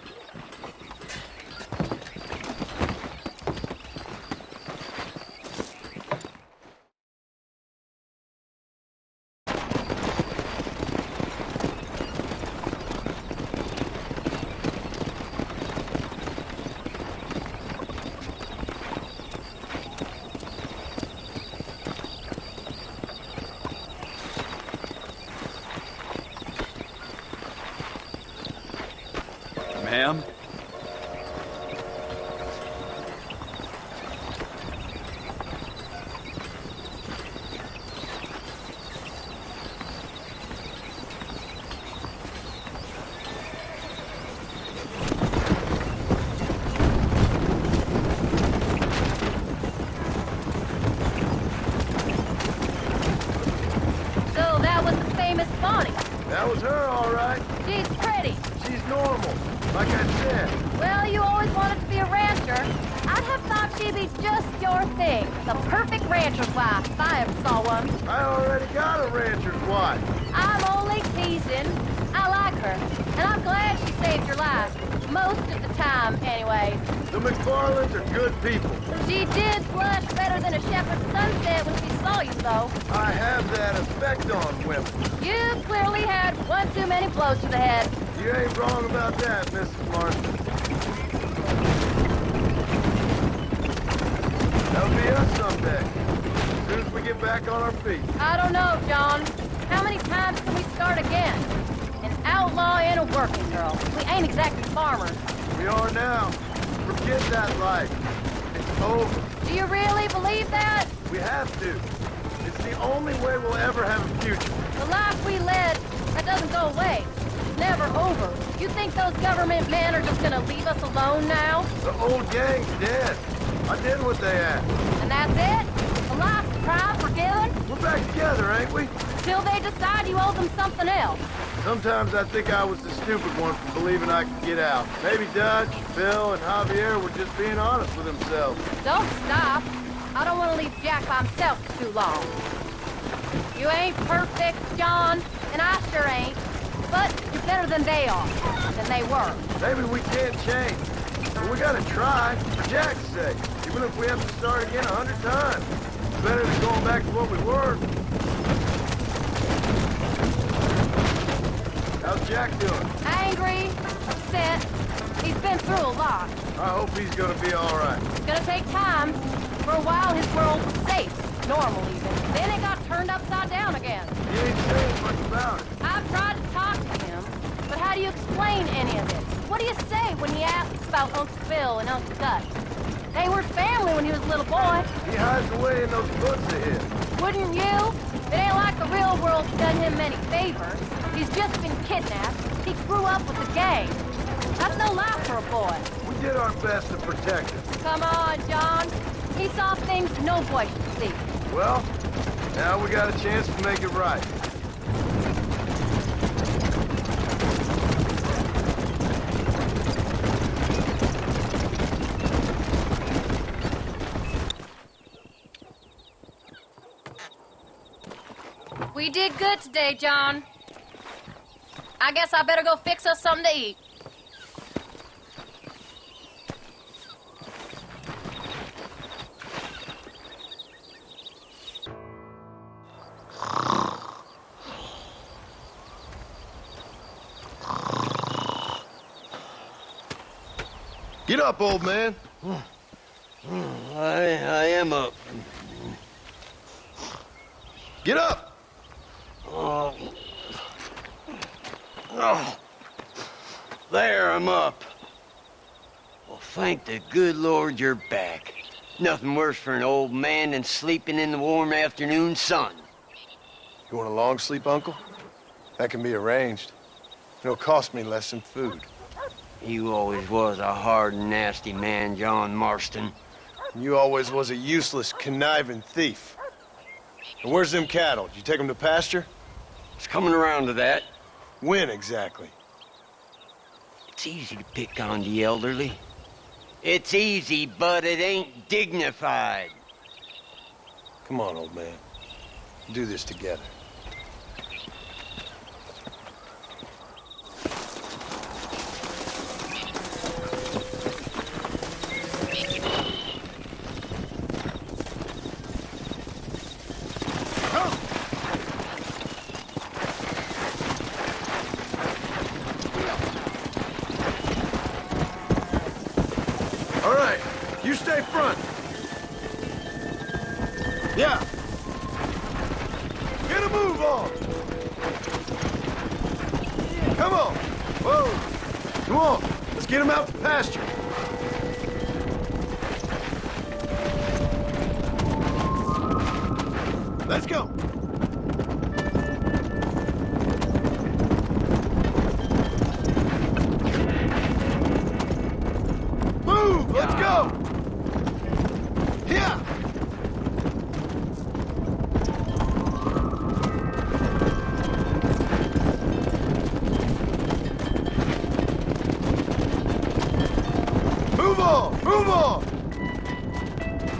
L: ham?
V: That was her, all right.
T: She's pretty.
V: She's normal, like I said.
T: Well, you always wanted to be a rancher. I'd have thought she'd be just your thing. The perfect rancher's wife, if I ever saw one.
V: I already got a rancher's wife.
T: I'm only teasing. I like her, and I'm glad she saved your life. Most of the time, anyway.
V: The McFarlands are good people.
T: She did blush better than a shepherd's sunset when she saw you, though.
V: I have that effect on women.
T: You clearly had one too many blows to the head.
V: You ain't wrong about that, Mrs. Marston. That'll be us someday, as soon as we get back on our feet.
T: I don't know, John. How many times can we start again? An outlaw and a working girl. We ain't exactly farmers.
V: We are now. Forget that life. It's over.
T: Do you really believe that?
V: We have to. It's the only way we'll ever have a future.
T: The life we led, that doesn't go away. It's never over. You think those government men are just gonna leave us alone now?
V: The old gang's dead. I did what they asked.
T: And that's it? A life of crime forgiven?
V: We're back together, ain't we?
T: Till they decide you owe them something else.
V: Sometimes I think I was the stupid one for believing I could get out. Maybe Dutch, Bill, and Javier were just being honest with themselves.
T: Don't stop. I don't want to leave Jack by himself for too long. You ain't perfect, John, and I sure ain't. But you're better than they are, than they were.
V: Maybe we can't change, but we gotta try, for Jack's sake. Even if we have to start again 100 times. It's better than going back to what we were. How's Jack doing?
T: Angry, upset. He's been through a lot.
V: I hope he's gonna be all right.
T: It's gonna take time. For a while, his world was safe. Normal, even. Then it got turned upside down again.
V: He ain't saying much about it.
T: I've tried to talk to him, but how do you explain any of this? What do you say when he asks about Uncle Phil and Uncle Dutch? They were family when he was a little boy.
V: He hides away in those books of his.
T: Wouldn't you? It ain't like the real world's done him many favors. He's just been kidnapped. He grew up with the gang. That's no life for a boy.
V: We did our best to protect him.
T: Come on, John. He saw things no boy should see.
V: Well, now we got a chance to make it right.
T: We did good today, John. I guess I better go fix us something to eat.
F: Get up, old man.
O: I am up.
F: Get up!
O: Oh. There, I'm up. Well, thank the good Lord you're back. Nothing worse for an old man than sleeping in the warm afternoon sun.
F: You want a long sleep, Uncle? That can be arranged. It'll cost me less than food.
O: You always was a hard and nasty man, John Marston.
F: You always was a useless, conniving thief. And where's them cattle? Did you take them to pasture?
O: It's coming around to that.
F: When exactly?
O: It's easy to pick on the elderly. It's easy, but it ain't dignified.
F: Come on, old man. We'll do this together.
V: All right, you stay front. Yeah. Get a move on. Come on. Whoa. Come on. Let's get them out to pasture. Let's go. Move, let's go. Yeah. Move on! Move on!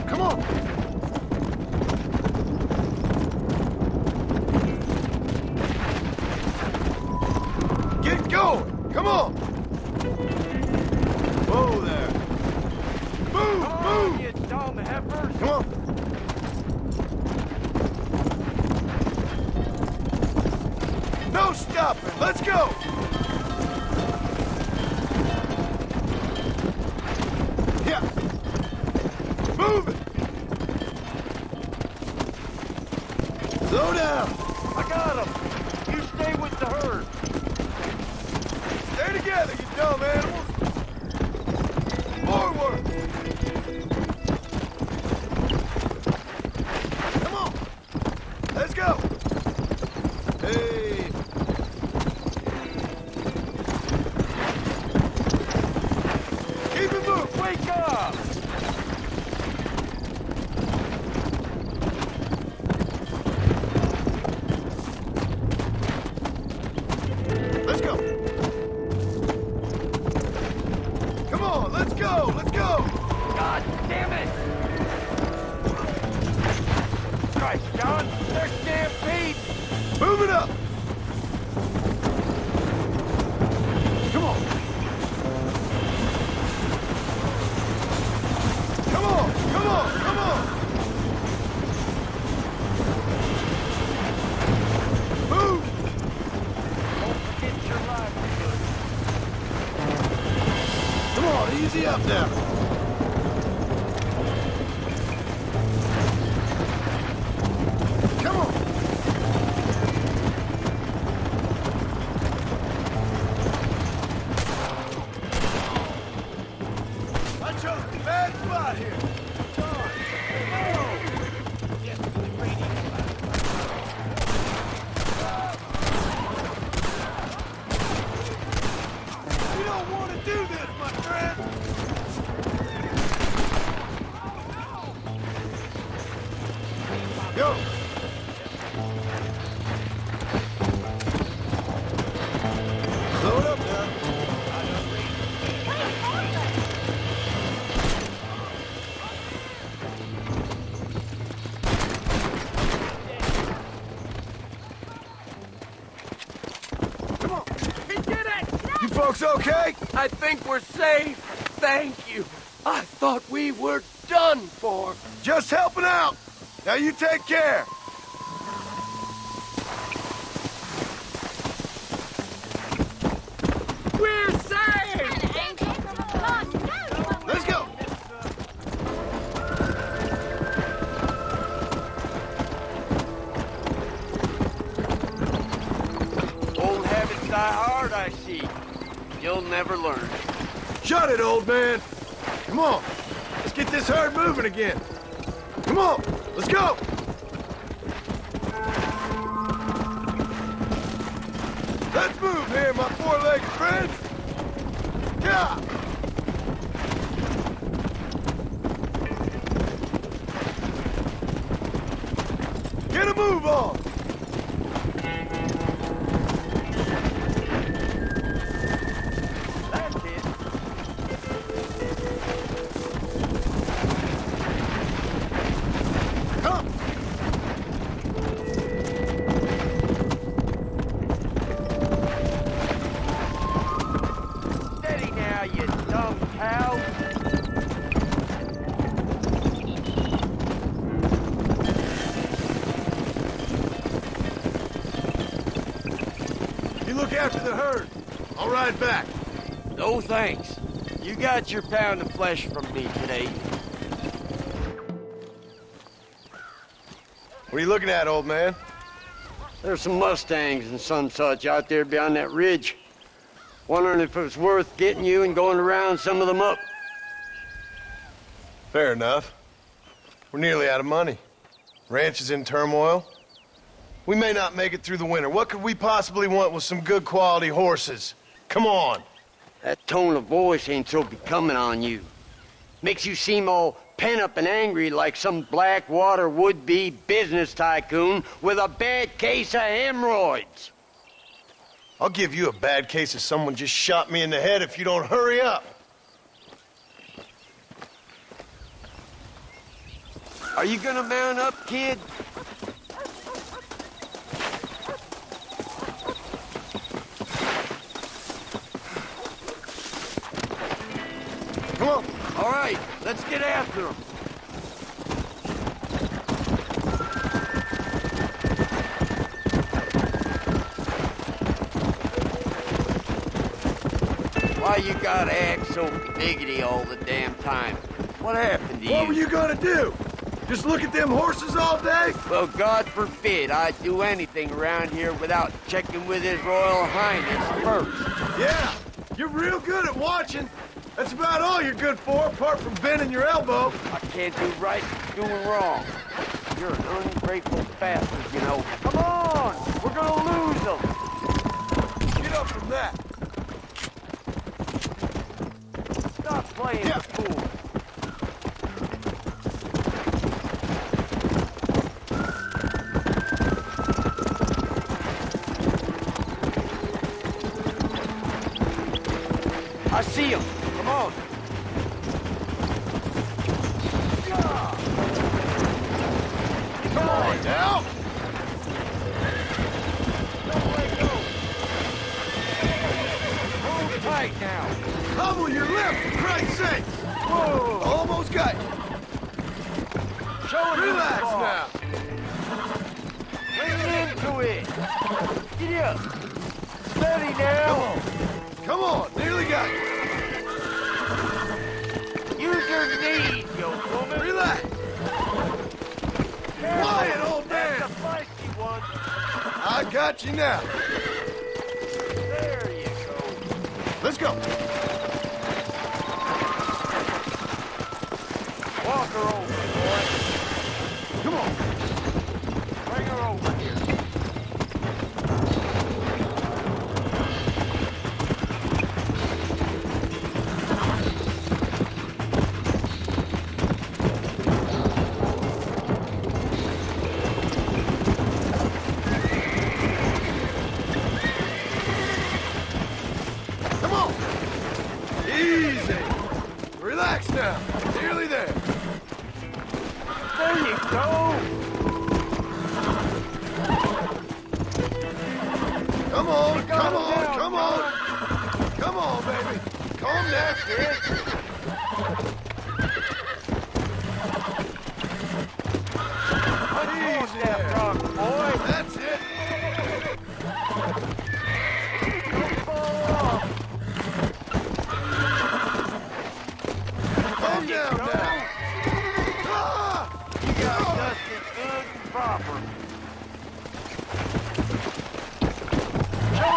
V: Come on! Get going! Come on! Whoa there! Move! Move! You dumb heifers! Come on! No stopping! Let's go! Move it! Slow down! I got him! You stay with the herd! Stay together, you dumb animals! Forward! Come on! Let's go! Hey! Keep it moving! Wake up! Easy up now. Come on. I chose a bad spot here. You don't want to do this, my friend. Go! Slow it up now. Come on!
M: He did it!
V: You folks okay?
M: I think we're safe. Thank you. I thought we were done for.
V: Just helping out. Now you take care.
M: We're safe!
V: Let's go.
O: Old habits die hard, I see. You'll never learn.
V: Shut it, old man. Come on. Let's get this herd moving again. Come on. Let's go. Let's move here, my four-legged friends. Yeah. Get a move on. You look after the herd. I'll ride back.
O: No thanks. You got your pound of flesh from me today.
V: What are you looking at, old man?
O: There's some Mustangs and some such out there beyond that ridge. Wondering if it was worth getting you and going around some of them up.
F: Fair enough. We're nearly out of money. Ranch is in turmoil. We may not make it through the winter. What could we possibly want with some good quality horses? Come on.
O: That tone of voice ain't so becoming on you. Makes you seem all pent up and angry like some Blackwater would-be business tycoon with a bad case of hemorrhoids.
F: I'll give you a bad case of someone just shot me in the head if you don't hurry up.
O: Are you gonna mount up, kid?
F: Come on.
O: All right, let's get after him. Why you gotta act so biggity all the damn time? What happened to you?
V: What were you gonna do? Just look at them horses all day?
O: Well, God forbid I'd do anything around here without checking with His Royal Highness first.
V: Yeah, you're real good at watching. That's about all you're good for, apart from bending your elbow.
O: I can't do right, doing wrong. You're an ungrateful bastard, you know. Come on! We're gonna lose them!
V: Get up from that.
O: Stop playing the fool. I see him. Come on.
V: Come on, now.
O: Don't let go. Hold tight now.
V: Humble your lip, for Christ's sake.
O: Whoa.
V: Almost got you.
O: Show him.
V: Relax now.
O: Lean into it. Get up. Steady now.
V: Come on, nearly got you.
O: Use your knees, you woman.
V: Relax. Quiet, old man.
O: That's a feisty one.
V: I got you now.
O: There you go.
V: Let's go.
O: Walk her over, boy.
V: Come on.
O: Bring her over here.
V: Come on. Easy. Relax now. Nearly there.
O: There you go.
V: Come on, come on, come on. Come on, baby. Calm down, kid. Easy there.
O: Boy.
V: That's it.
O: Don't fall off.
V: Calm down now. Ah!
O: You got dusted good and proper.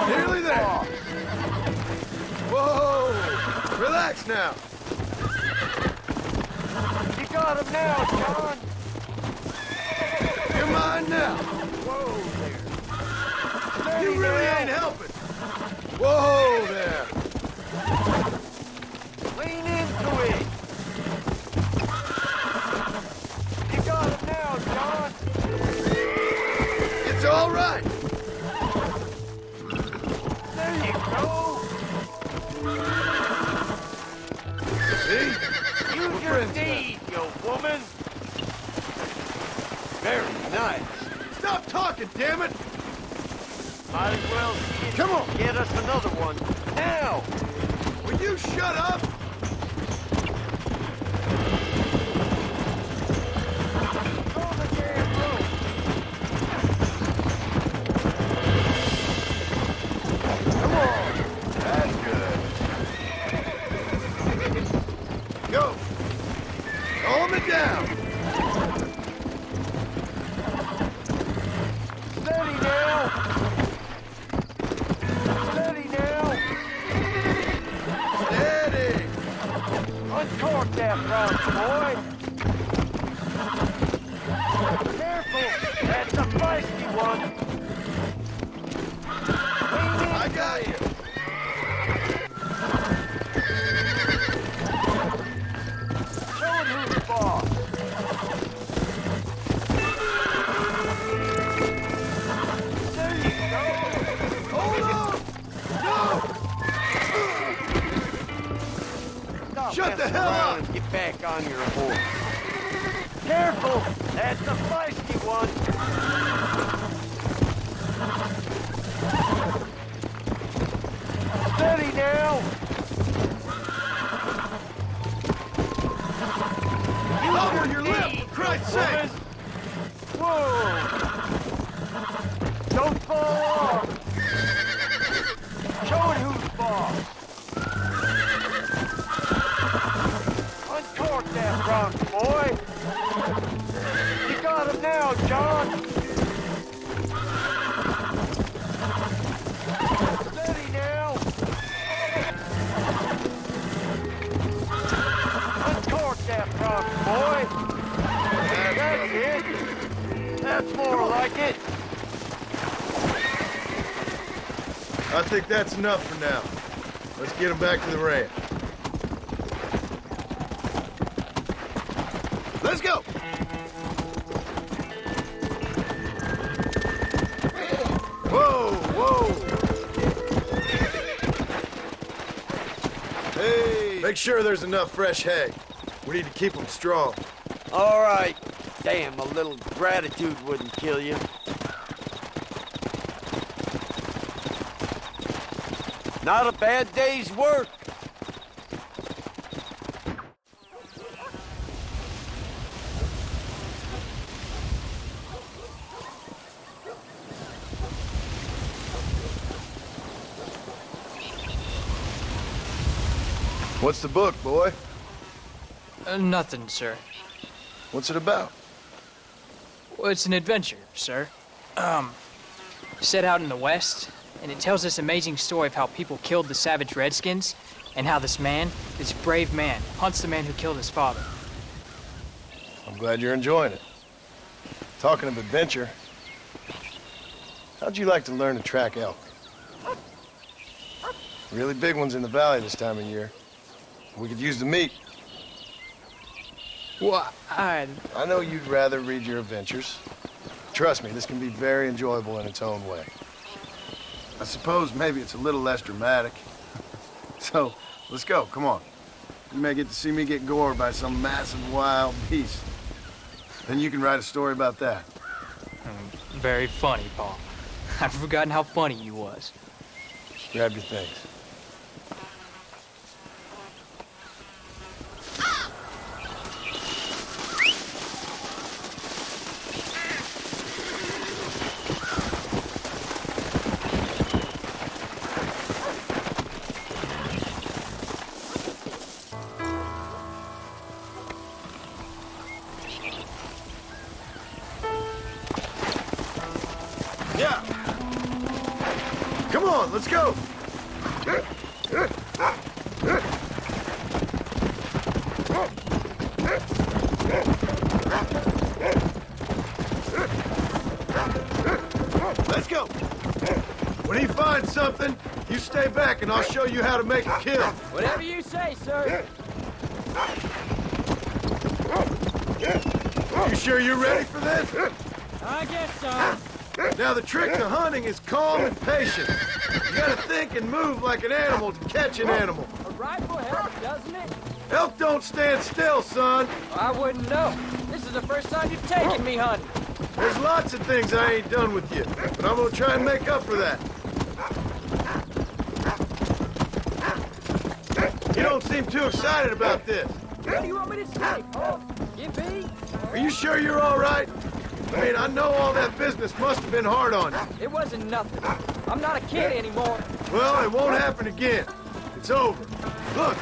V: Nearly there. Whoa! Relax now.
O: You got him now, John.
V: You're mine now.
O: Whoa there.
V: You really ain't helping. Whoa there.
O: Lean into it. You got him now, John.
V: It's all right.
O: There you go.
V: See?
O: Use your knees, you woman. Very nice.
V: Stop talking, damn it.
O: Might as well see
V: Come on.
O: get us another one. Now.
V: Will you shut up?
O: Throw the damn rope.
V: Come on. That's good. Go. Calm it down.
O: Steady now. Steady now.
K: drunk, boy. Careful, that's a feisty one. I got you. Show him who's the boss. There you go. Hold on! No!
S: Shut the hell up!
O: And get back on your horse.
K: Careful! That's a feisty one! Steady now!
S: Lower your lip, for Christ's sake!
K: Whoa! Don't fall off! Show it who's boss! Uncork that drunk, boy! You got him now, John! Steady now! Uncork that drunk, boy! That's it! That's more like it!
V: I think that's enough for now. Let's get him back to the ranch.
S: Let's go! Whoa, whoa! Hey! Make sure there's enough fresh hay. We need to keep them strong.
O: All right. Damn, a little gratitude wouldn't kill you. Not a bad day's work.
V: What's the book, boy?
W: Nothing, sir.
V: What's it about?
W: Well, it's an adventure, sir. Set out in the West, and it tells this amazing story of how people killed the savage Redskins, and how this man, this brave man, hunts the man who killed his father.
V: I'm glad you're enjoying it. Talking of adventure, how'd you like to learn to track elk? Really big ones in the valley this time of year. We could use the meat.
W: Well, I
V: know you'd rather read your adventures. Trust me, this can be very enjoyable in its own way. I suppose maybe it's a little less dramatic. So, let's go, come on. You may get to see me get gored by some massive wild beast. Then you can write a story about that.
W: Very funny, Paul. I've forgotten how funny you was.
V: Grab your things. Yeah. Come on, let's go. Let's go. When he finds something, you stay back and I'll show you how to make a kill.
B: Whatever you say, sir.
V: You sure you're ready for this?
B: I guess so.
V: Now, the trick to hunting is calm and patient. You gotta think and move like an animal to catch an animal.
B: A rifle helps, doesn't it?
V: Elk don't stand still, son.
B: I wouldn't know. This is the first time you've taken me hunting.
V: There's lots of things I ain't done with you, but I'm gonna try and make up for that. You don't seem too excited about this.
B: What do you want me to say, Paul? Give me?
V: Are you sure you're all right? I mean, I know all that business must have been hard on you.
B: It wasn't nothing. I'm not a kid anymore.
V: Well, it won't happen again. It's over. Look,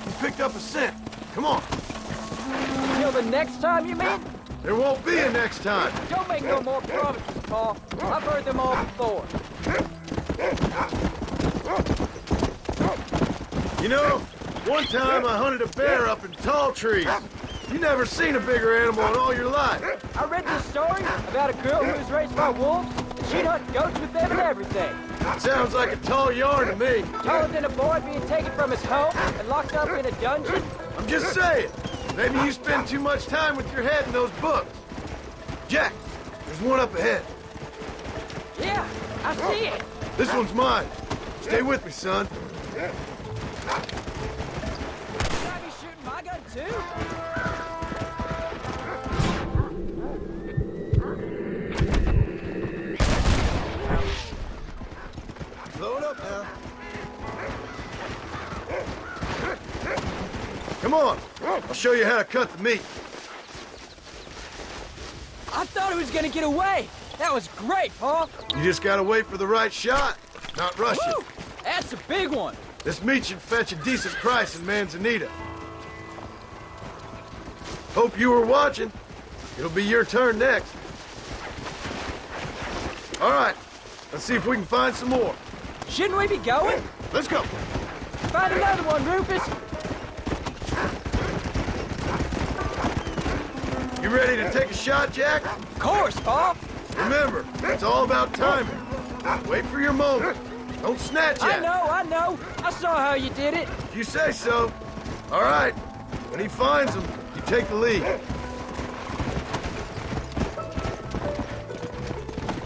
V: you picked up a scent. Come on.
B: Till the next time, you mean?
V: There won't be a next time.
B: Don't make no more promises, Paul. I've heard them all before.
V: You know, One time I hunted a bear up in tall trees. You never seen a bigger animal in all your life.
B: I read this story about a girl who was raised by wolves, and she'd hunt goats with them and everything.
V: Sounds like a tall yarn to me.
B: Taller than a boy being taken from his home and locked up in a dungeon.
V: I'm just saying. Maybe you spend too much time with your head in those books. Jack, there's one up ahead.
B: Yeah, I see it.
V: This one's mine. Stay with me, son.
B: Should I be shooting my gun too?
V: Load up now. Come on. I'll show you how to cut the meat.
B: I thought he was gonna get away. That was great, Paul.
V: You just gotta wait for the right shot, not rush it.
B: Woo! That's a big one.
V: This meat should fetch a decent price in Manzanita. Hope you were watching. It'll be your turn next. All right, let's see if we can find some more.
B: Shouldn't we be going?
V: Let's go.
B: Find another one, Rufus.
V: You ready to take a shot, Jack?
B: Of course, Paul.
V: Remember, it's all about timing. Wait for your moment. Don't snatch at it.
B: I know. I saw how you did it.
V: If you say so. All right. When he finds them, you take the lead.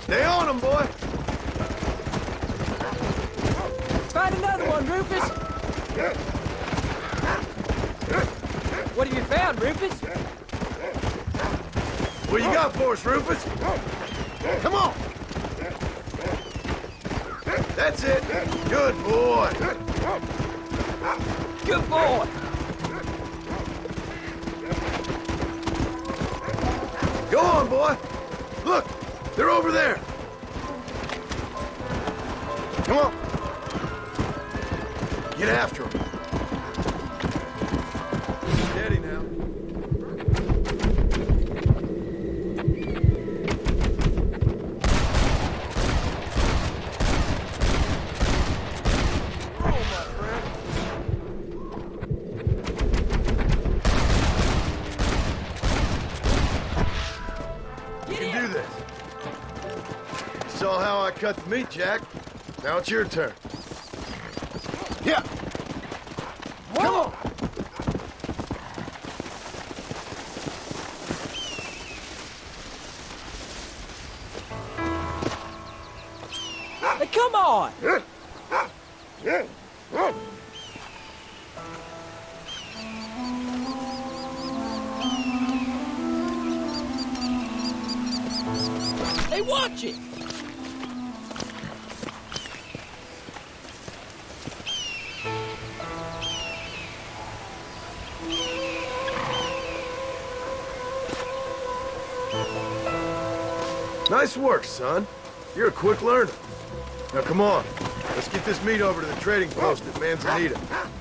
V: Stay on him, boy.
B: Find another one, Rufus. What have you found, Rufus?
V: What you got for us, Rufus? Come on. That's it. Good boy.
B: Good boy.
V: Go on, boy. Look, they're over there. Come on. Get after them. Steady now. Saw how I cut the meat, Jack. Now it's your turn. Yeah. Come on.
B: Hey, come on. Hey, watch it.
V: Nice work, son. You're a quick learner. Now, come on. Let's get this meat over to the trading post at Manzanita.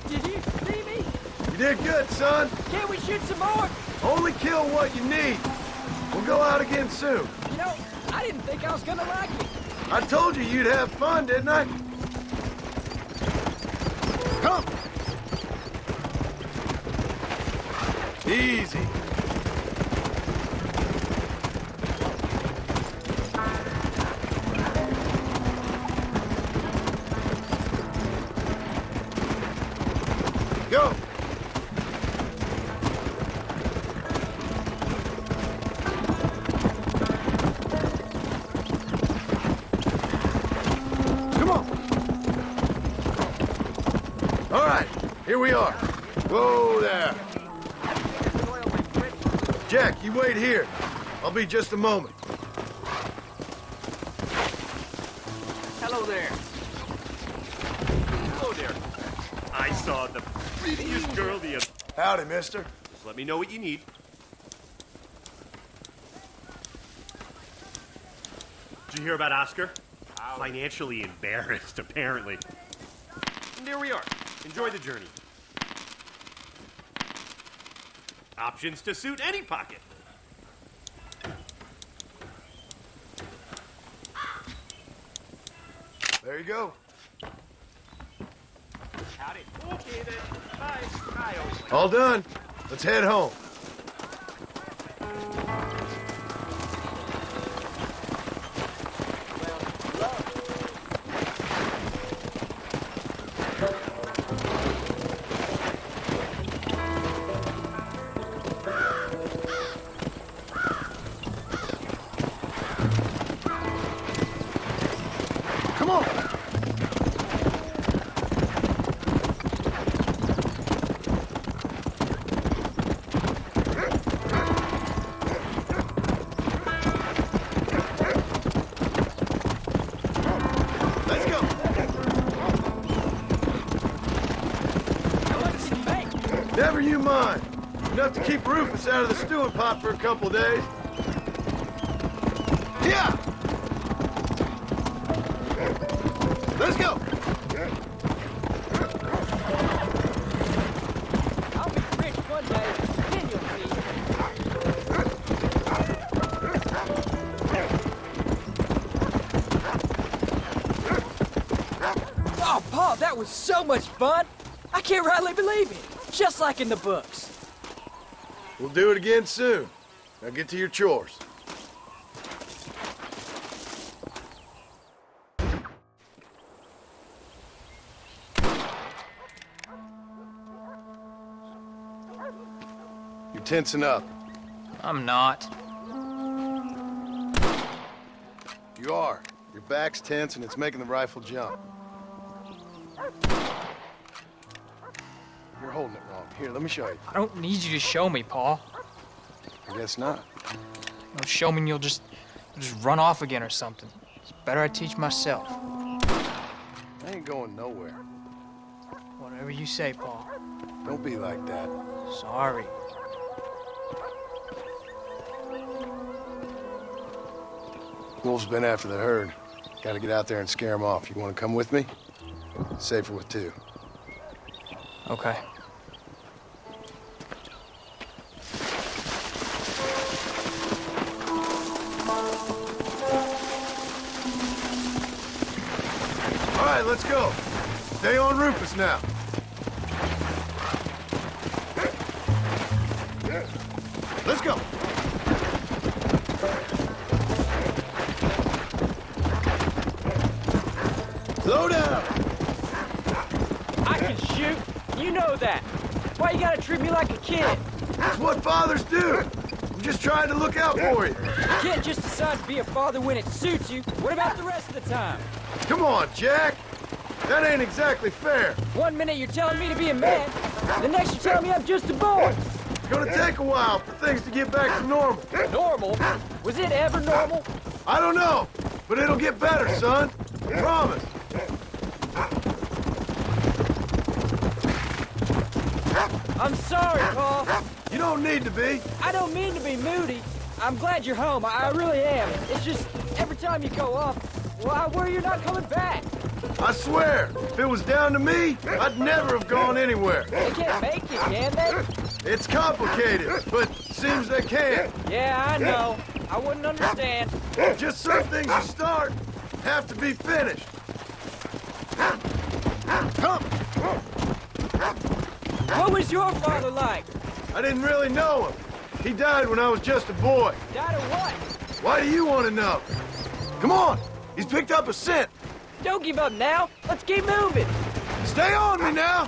B: Did you see me?
V: You did good, son.
B: Can't we shoot some more?
V: Only kill what you need. We'll go out again soon.
B: You know, I didn't think I was gonna like it.
V: I told you you'd have fun, didn't I? Come. Easy. Go. Come on. All right, here we are. Whoa there. Jack, you wait here. I'll be just a moment.
A: Hello there. Hello there. I saw the prettiest girl the other...
V: Howdy, mister.
A: Just let me know what you need. Did you hear about Oscar? Financially embarrassed, apparently. And there we are. Enjoy the journey. Options to suit any pocket.
V: There you go.
M: Okay then. Bye. I always like
V: All done. Let's head home. Come on. Let's go.
B: How much does it make?
V: Never you mind. Enough to keep Rufus out of the stewing pot for a couple of days. Yeah. Let's go.
B: I'll be rich one day, then you'll see. Oh, Paul, that was so much fun! I can't rightly believe it. Just like in the books.
V: We'll do it again soon. Now get to your chores.
F: You're tensing up.
W: I'm not.
F: You are. Your back's tense and it's making the rifle jump. You're holding it wrong. Here, let me show you.
W: I don't need you to show me, Paul.
F: I guess not.
W: Don't show me and you'll just run off again or something. It's better I teach myself.
F: I ain't going nowhere.
W: Whatever you say, Paul.
F: Don't be like that.
W: Sorry.
F: Wolf's been after the herd. Gotta get out there and scare him off. You wanna come with me? Safer with two.
W: Okay.
V: All right, let's go. Stay on Rufus now. Let's go. Slow down.
B: I can shoot. You know that. Why you gotta treat me like a kid?
V: That's what fathers do. I'm just trying to look out for you.
B: You can't just decide to be a father when it suits you. What about the rest of the time?
V: Come on, Jack. That ain't exactly fair.
B: One minute you're telling me to be a man, the next you're telling me I'm just a boy.
V: It's gonna take a while for things to get back to normal.
B: Normal? Was it ever normal?
V: I don't know, but it'll get better, son. Promise.
B: I'm sorry, Paul.
V: You don't need to be.
B: I don't mean to be moody. I'm glad you're home. I really am. It's just every time you go off, well, I worry you're not coming back.
V: I swear, if it was down to me, I'd never have gone anywhere.
B: They can't make it, can they?
V: It's complicated, but seems they can.
B: Yeah, I know. I wouldn't understand.
V: Just some things you start have to be finished. Come.
B: What was your father like?
V: I didn't really know him. He died when I was just a boy.
B: Died of what?
V: Why do you want to know? Come on. He's picked up a scent.
B: Don't give up now. Let's keep moving.
V: Stay on me now.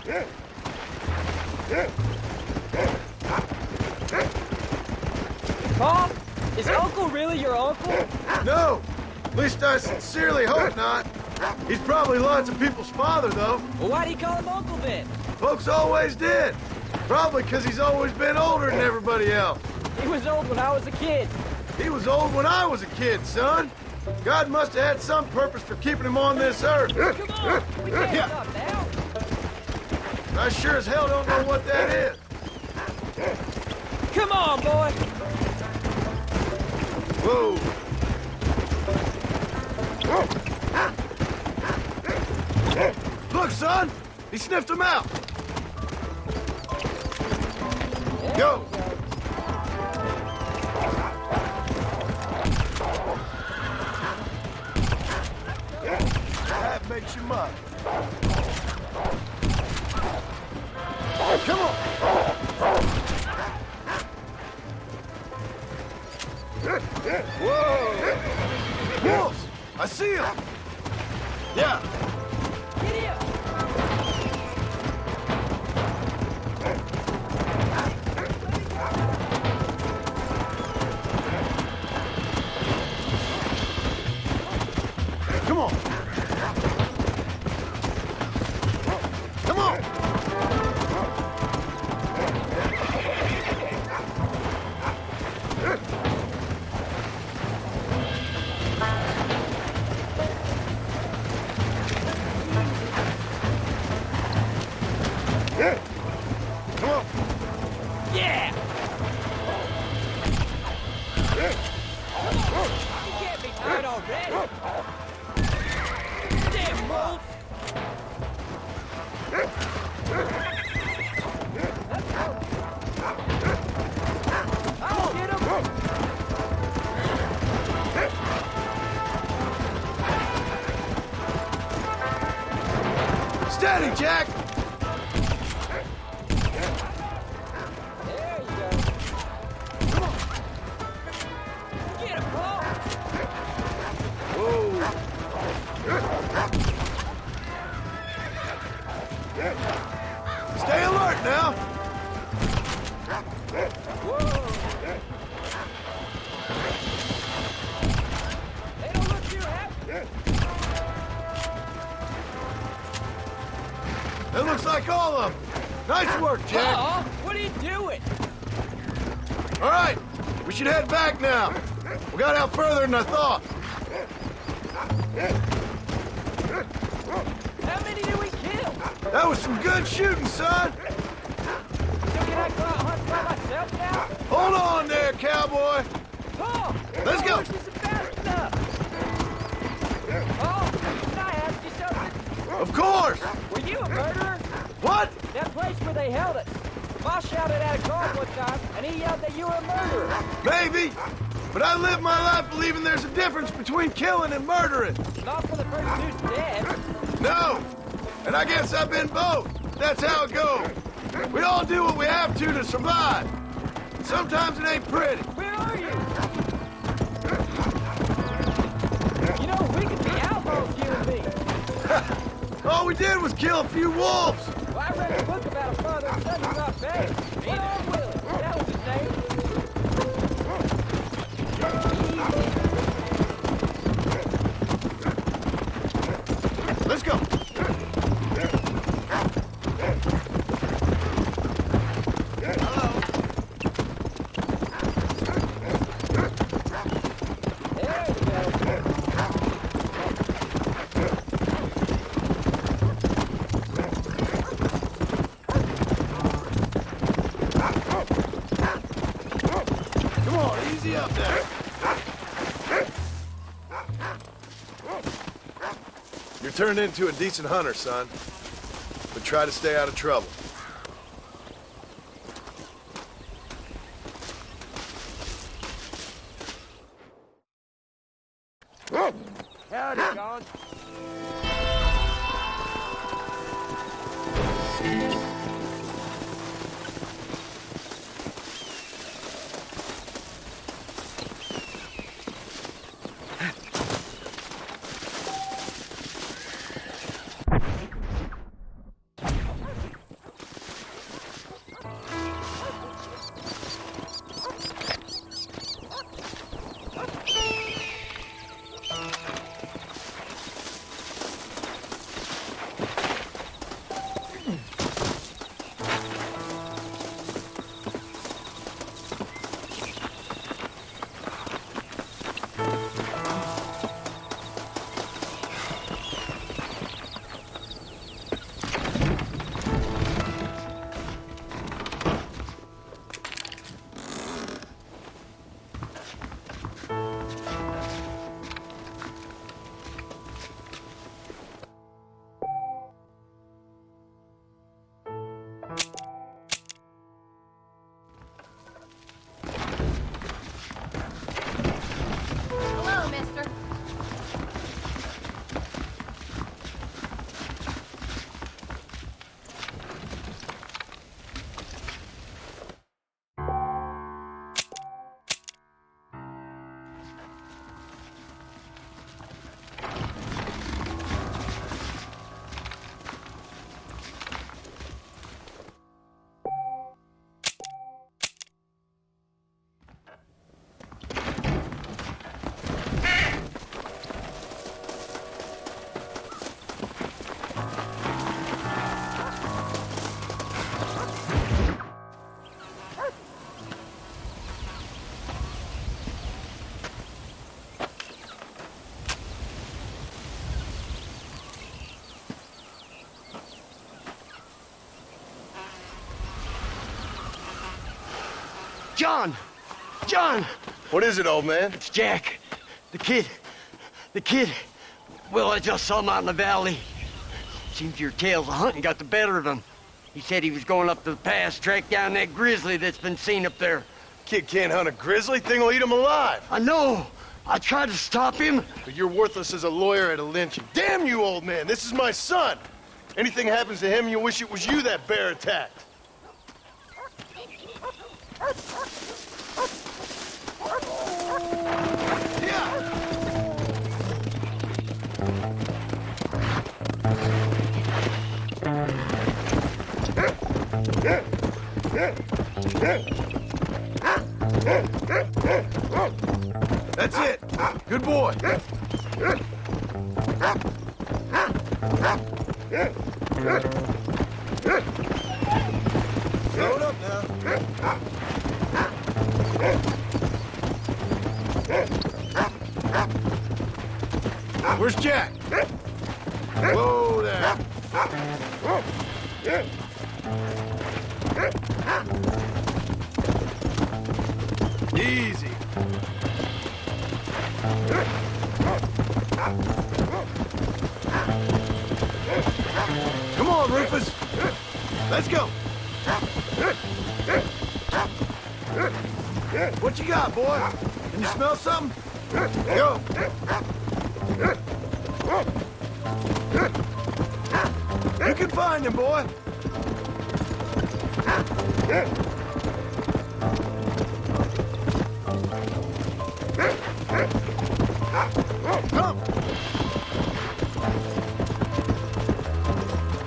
B: Paul, is Uncle really your uncle?
V: No. At least I sincerely hope not. He's probably lots of people's father, though.
B: Well, why do you call him Uncle then?
V: Folks always did. Probably because he's always been older than everybody else.
B: He was old when I was a kid.
V: He was old when I was a kid, son. God must have had some purpose for keeping him on this earth.
B: Come on, we can't stop now.
V: I sure as hell don't know what that is.
B: Come on, boy.
V: Whoa. Look, son. He sniffed him out. Go. That makes you mine. Wolves! I see them! Yeah. Come on! Come on! Come on!
B: Yeah! You can't be tired already! Damn wolf! I'll get him!
V: Steady, Jack!
B: There you go. Come on! Get him, Paul!
V: Stay alert now!
B: They don't look too happy.
V: That looks like all of them. Nice work, Jack.
B: Uh-oh, what are you doing?
V: All right, we should head back now. We got out further than I thought.
B: How many did we kill?
V: That was some good shooting, son.
B: So can I go out hunting by myself now?
V: Hold on there, cowboy.
B: Paul!
V: Let's go.
B: This is fast enough. Paul, can I ask you something?
V: Of course.
B: Were you a murderer?
V: What?
B: That place where they held us. Ma shouted at a guard one time, and he yelled that you were a murderer.
V: Maybe. But I live my life believing there's a difference between killing and murdering.
B: Not for the person who's dead.
V: No. And I guess I've been both. That's how it goes. We all do what we have to survive. Sometimes it ain't pretty.
B: Where are you? You know, we could be outlaws, you and me.
V: All we did was kill a few wolves.
B: Well, I read a book about a father and son who got paid. What on Willie? That was his name.
V: Let's go. Come on, easy up there. You're turned into a decent hunter, son. But try to stay out of trouble.
B: Howdy, John.
O: John! John!
F: What is it, old man?
O: It's Jack. The kid. The kid. Well, I just saw him out in the valley. Seems your tales of hunting got the better of him. He said he was going up to the pass, track down that grizzly that's been seen up there.
F: Kid can't hunt a grizzly. Thing will eat him alive.
O: I know. I tried to stop him.
F: But you're worthless as a lawyer at a lynching. Damn you, old man. This is my son. Anything happens to him, you'll wish it was you that bear attacked.
V: That's it. Good boy.
F: Throw it up now.
V: Where's Jack? Whoa there. Easy. Come on, Rufus. Let's go. What you got, boy? Can you smell something? Go. You can find him, boy. Come.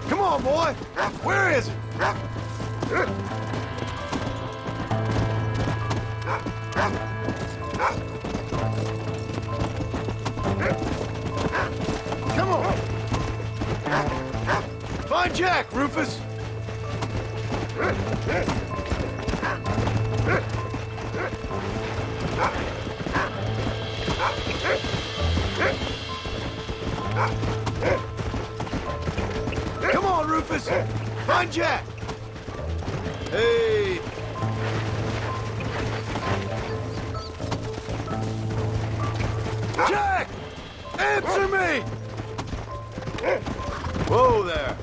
V: Come on, boy. Where is it? Come on. Find Jack, Rufus. Come on, Rufus. Find Jack. Hey. Jack! Answer me! Whoa there.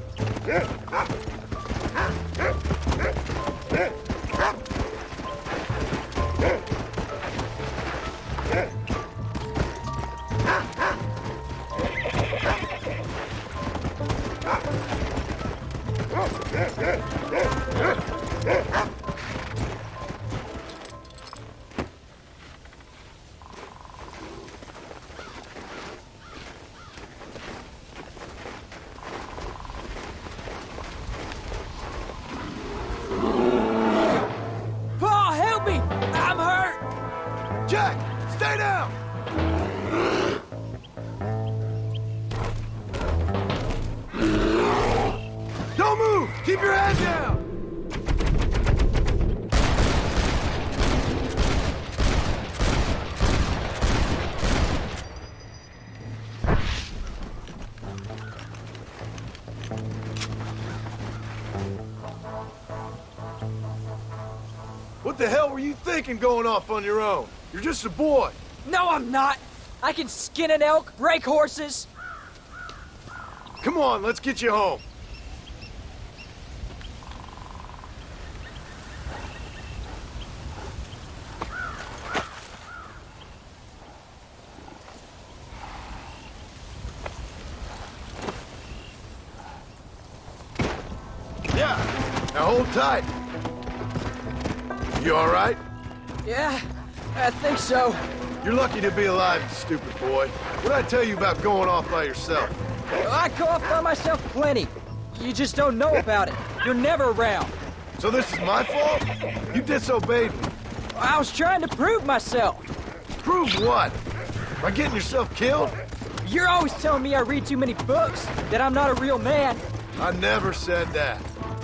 B: Paul, help me! I'm hurt!
V: Jack, stay down! Don't move! Keep your head down! What the hell were you thinking going off on your own? You're just a boy.
B: No, I'm not. I can skin an elk, break horses.
V: Come on, let's get you home. Yeah, now hold tight. You all right?
B: Yeah, I think so.
V: You're lucky to be alive, you stupid boy. What'd I tell you about going off by yourself?
B: I go off by myself plenty. You just don't know about it. You're never around.
V: So this is my fault? You disobeyed me.
B: I was trying to prove myself.
V: Prove what? By getting yourself killed?
B: You're always telling me I read too many books, that I'm not a real man.
V: I never said that.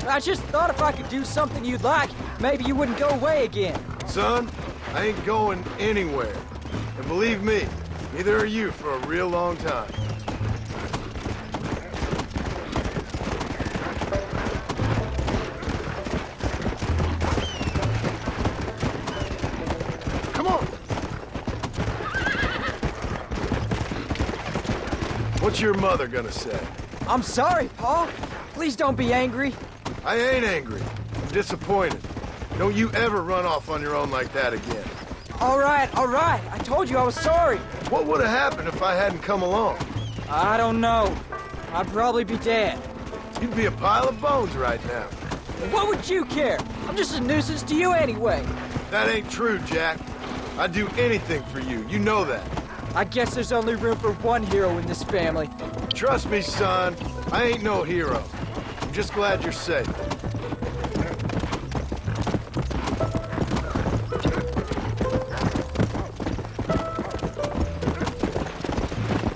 B: I just thought if I could do something you'd like, maybe you wouldn't go away again.
V: Son, I ain't going anywhere. And believe me, neither are you for a real long time. What's your mother gonna say?
B: I'm sorry, Paul. Please don't be angry.
V: I ain't angry. I'm disappointed. Don't you ever run off on your own like that again.
B: All right. I told you I was sorry.
V: What would have happened if I hadn't come along?
B: I don't know. I'd probably be dead.
V: You'd be a pile of bones right now.
B: What would you care? I'm just a nuisance to you anyway.
V: That ain't true, Jack. I'd do anything for you. You know that.
B: I guess there's only room for one hero in this family.
V: Trust me, son. I ain't no hero. I'm just glad you're safe.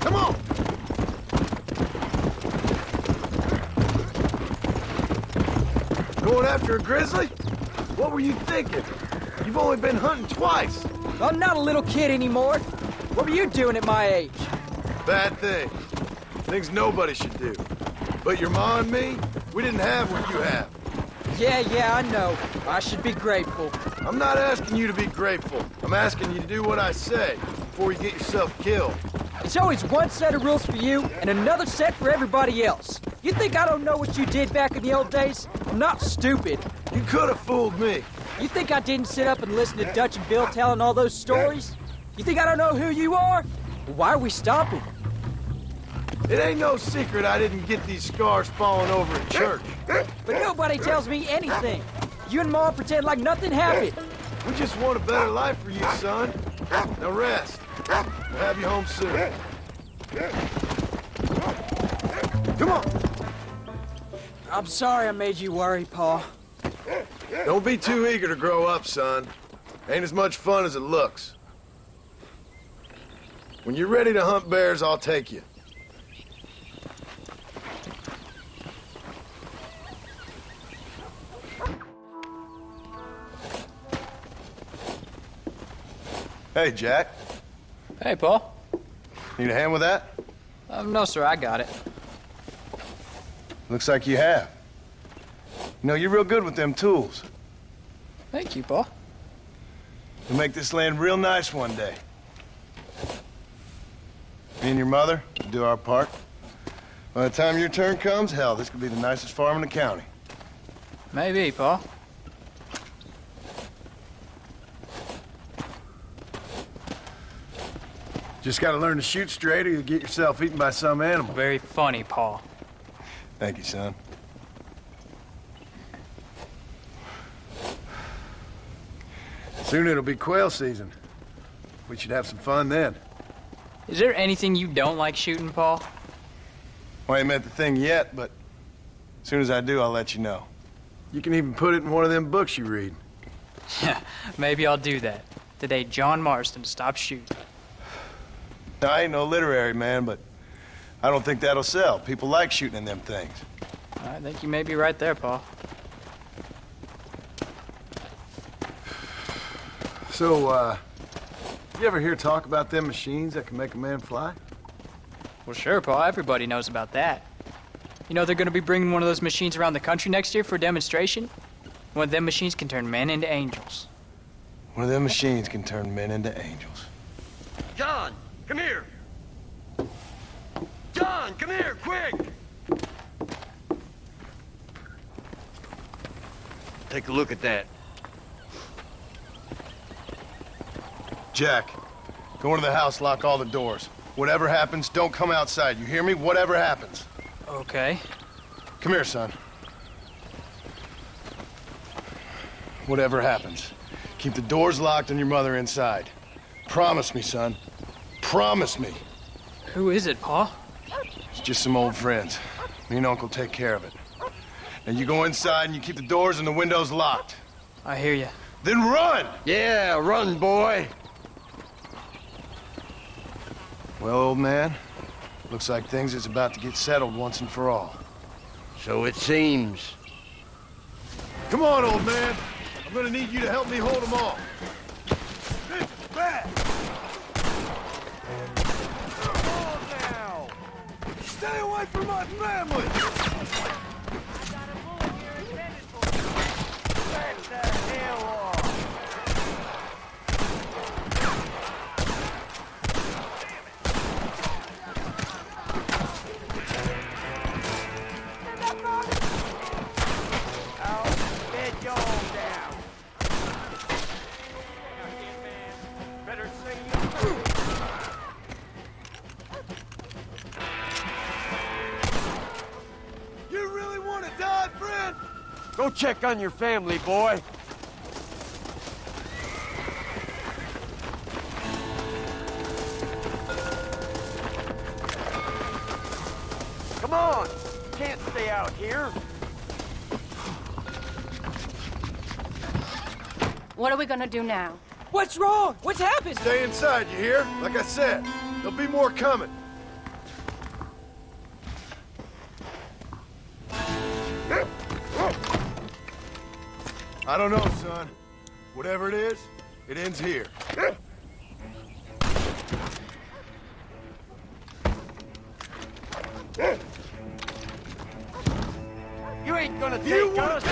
V: Come on! Going after a grizzly? What were you thinking? You've only been hunting twice.
B: I'm not a little kid anymore. What were you doing at my age?
V: Bad thing. Things nobody should do. But your ma and me, we didn't have what you have.
B: Yeah, I know. I should be grateful.
V: I'm not asking you to be grateful. I'm asking you to do what I say before you get yourself killed.
B: It's always one set of rules for you and another set for everybody else. You think I don't know what you did back in the old days? I'm not stupid.
V: You could have fooled me.
B: You think I didn't sit up and listen to Dutch and Bill telling all those stories? You think I don't know who you are? Well, why are we stopping?
V: It ain't no secret I didn't get these scars falling over in church.
B: But nobody tells me anything. You and Ma pretend like nothing happened.
V: We just want a better life for you, son. Now rest. We'll have you home soon. Come on.
B: I'm sorry I made you worry, Pa.
V: Don't be too eager to grow up, son. Ain't as much fun as it looks. When you're ready to hunt bears, I'll take you. Hey, Jack.
W: Hey, Paul.
V: Need a hand with that?
W: No, sir, I got it.
V: Looks like you have. You know, you're real good with them tools.
W: Thank you, Paul.
V: You'll make this land real nice one day. Me and your mother will do our part. By the time your turn comes, hell, this could be the nicest farm in the county.
W: Maybe, Paul.
V: Just gotta learn to shoot straight or you'll get yourself eaten by some animal.
W: Very funny, Paul.
V: Thank you, son. Soon it'll be quail season. We should have some fun then.
W: Is there anything you don't like shooting, Paul?
V: Well, I ain't met the thing yet, but as soon as I do, I'll let you know. You can even put it in one of them books you read.
W: Yeah, maybe I'll do that. Today, John Marston stopped shooting.
V: I ain't no literary man, but I don't think that'll sell. People like shooting in them things.
W: I think you may be right there, Paul.
V: So, you ever hear talk about them machines that can make a man fly?
W: Well, sure, Paul. Everybody knows about that. You know they're going to be bringing one of those machines around the country next year for a demonstration? One of them machines can turn men into angels.
V: One of them machines can turn men into angels.
O: John, come here. John, come here, quick. Take a look at that.
V: Jack, go into the house, lock all the doors. Whatever happens, don't come outside. You hear me? Whatever happens.
W: Okay.
V: Come here, son. Whatever happens, keep the doors locked and your mother inside. Promise me, son. Promise me.
W: Who is it, Paul?
V: It's just some old friends. Me and Uncle take care of it. Now you go inside and you keep the doors and the windows locked.
W: I hear you.
V: Then run!
O: Yeah, run, boy.
V: Well, old man, looks like things is about to get settled once and for all.
O: So it seems.
V: Come on, old man. I'm gonna need you to help me hold them off. Back! Now! Stay away from my family! Back the hell off!
O: Go check on your family, boy. Come on! Can't stay out here.
T: What are we gonna do now?
B: What's wrong? What's happened?
V: Stay inside, you hear? Like I said, there'll be more coming. I don't know, son. Whatever it is, it ends here.
O: You ain't gonna take us!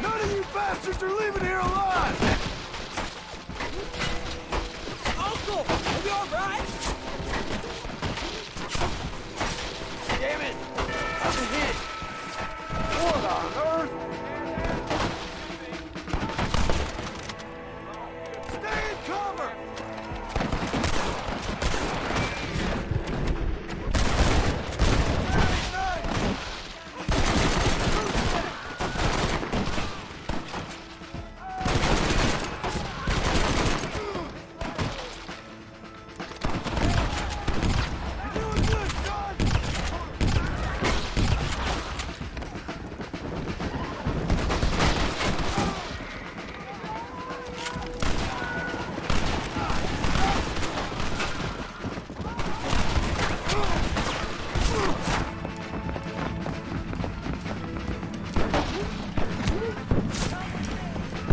V: None of you bastards are leaving here alive!
B: Uncle, are you all right?
O: Damn it! I'm hit! What on earth?
V: Stay in cover!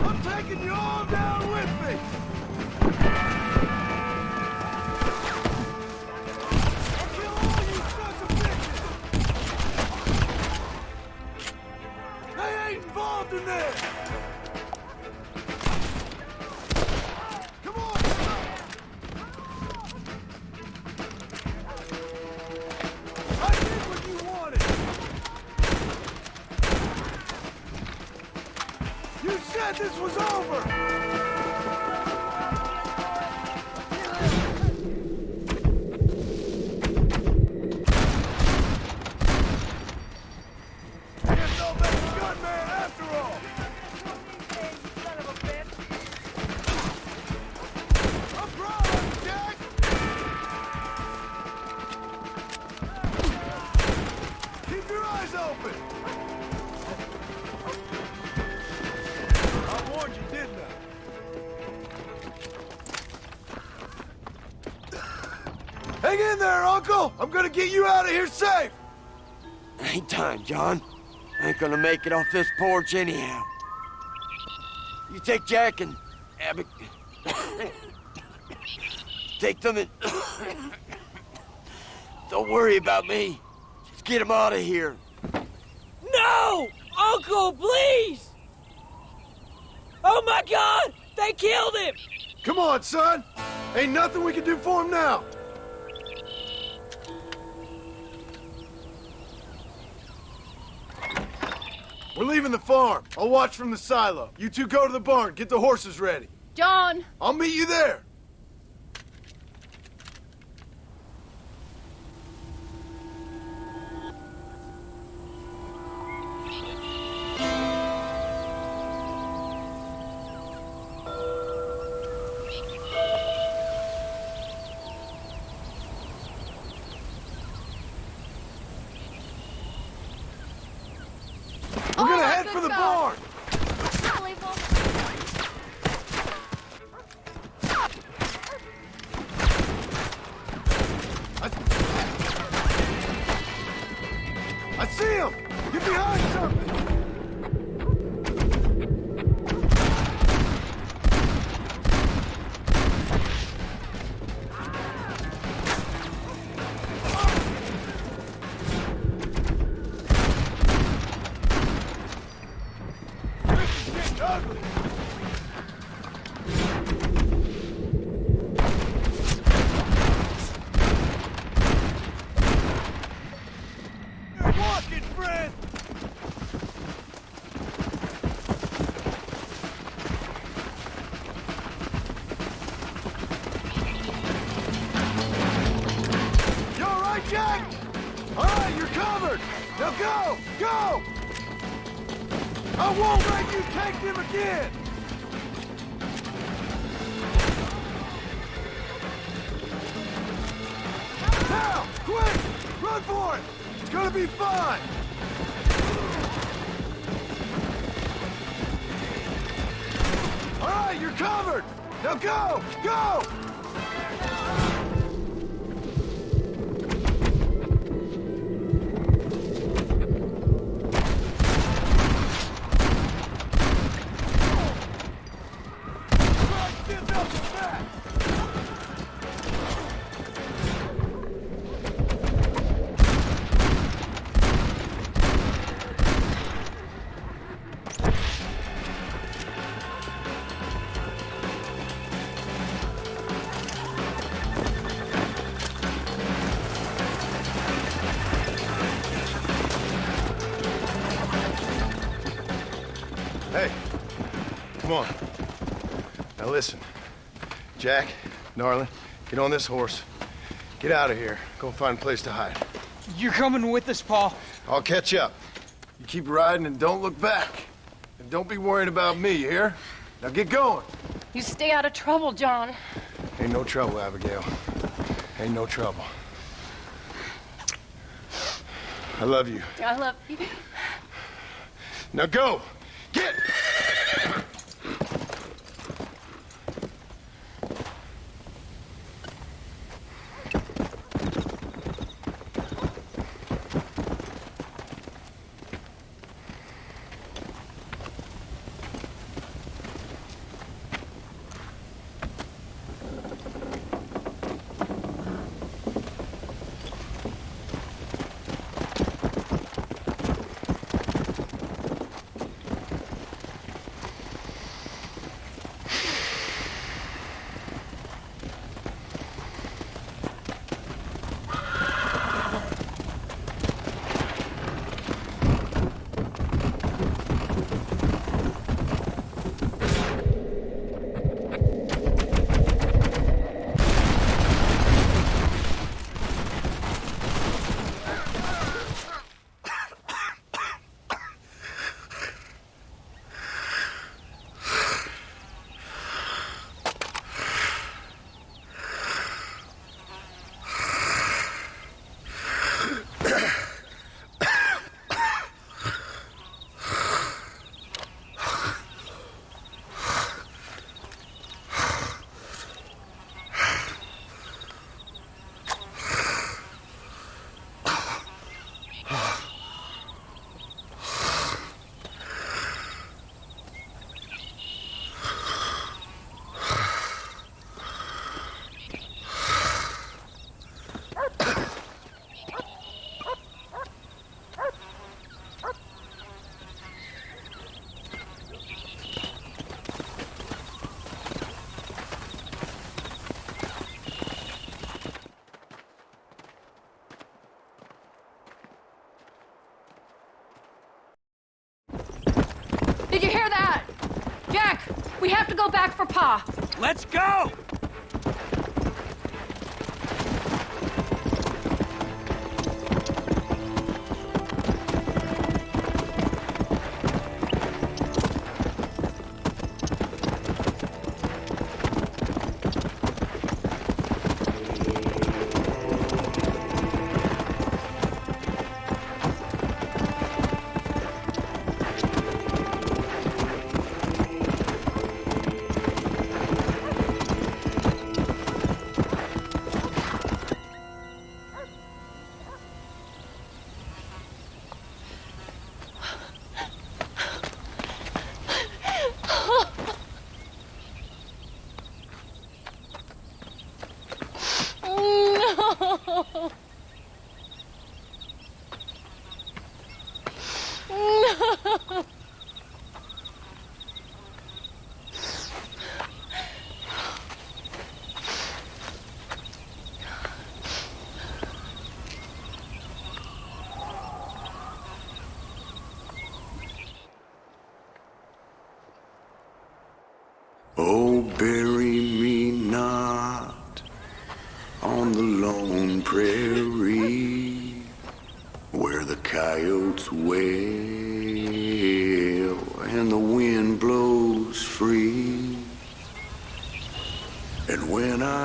V: I'm taking you all down with me! I'll kill all you sons of bitches! They ain't involved in this! Come on! I did what you wanted! You said this was over! Guess I'll make a gunman after all! I'm proud of you, Jack! Keep your eyes open! I warned you, didn't I? Hang in there, Uncle! I'm gonna get you out of here safe!
O: Ain't time, John. I ain't gonna make it off this porch anyhow. You take Jack and Abby. Take them and... Don't worry about me. Just get him out of here.
B: No! Uncle, please! Oh my God! They killed him!
V: Come on, son! Ain't nothing we can do for him now! We're leaving the farm. I'll watch from the silo. You two go to the barn, get the horses ready.
U: John!
V: I'll meet you there! We're gonna head for the barn! I see him! Get behind something! Ugly! You're walking, friend! Now go! Go! I won't let you take him again! Now! Quick! Run for it! It's gonna be fine! All right, you're covered! Now go! Go!
F: Hey, come on. Now listen. Jack, Darling, get on this horse. Get out of here. Go find a place to hide.
B: You're coming with us, Paul.
F: I'll catch up. You keep riding and don't look back. And don't be worrying about me, you hear? Now get going.
T: You stay out of trouble, John.
F: Ain't no trouble, Abigail. Ain't no trouble. I love you.
T: I love you.
F: Now go! Get!
T: Did you hear that? Jack, we have to go back for Pa.
B: Let's go!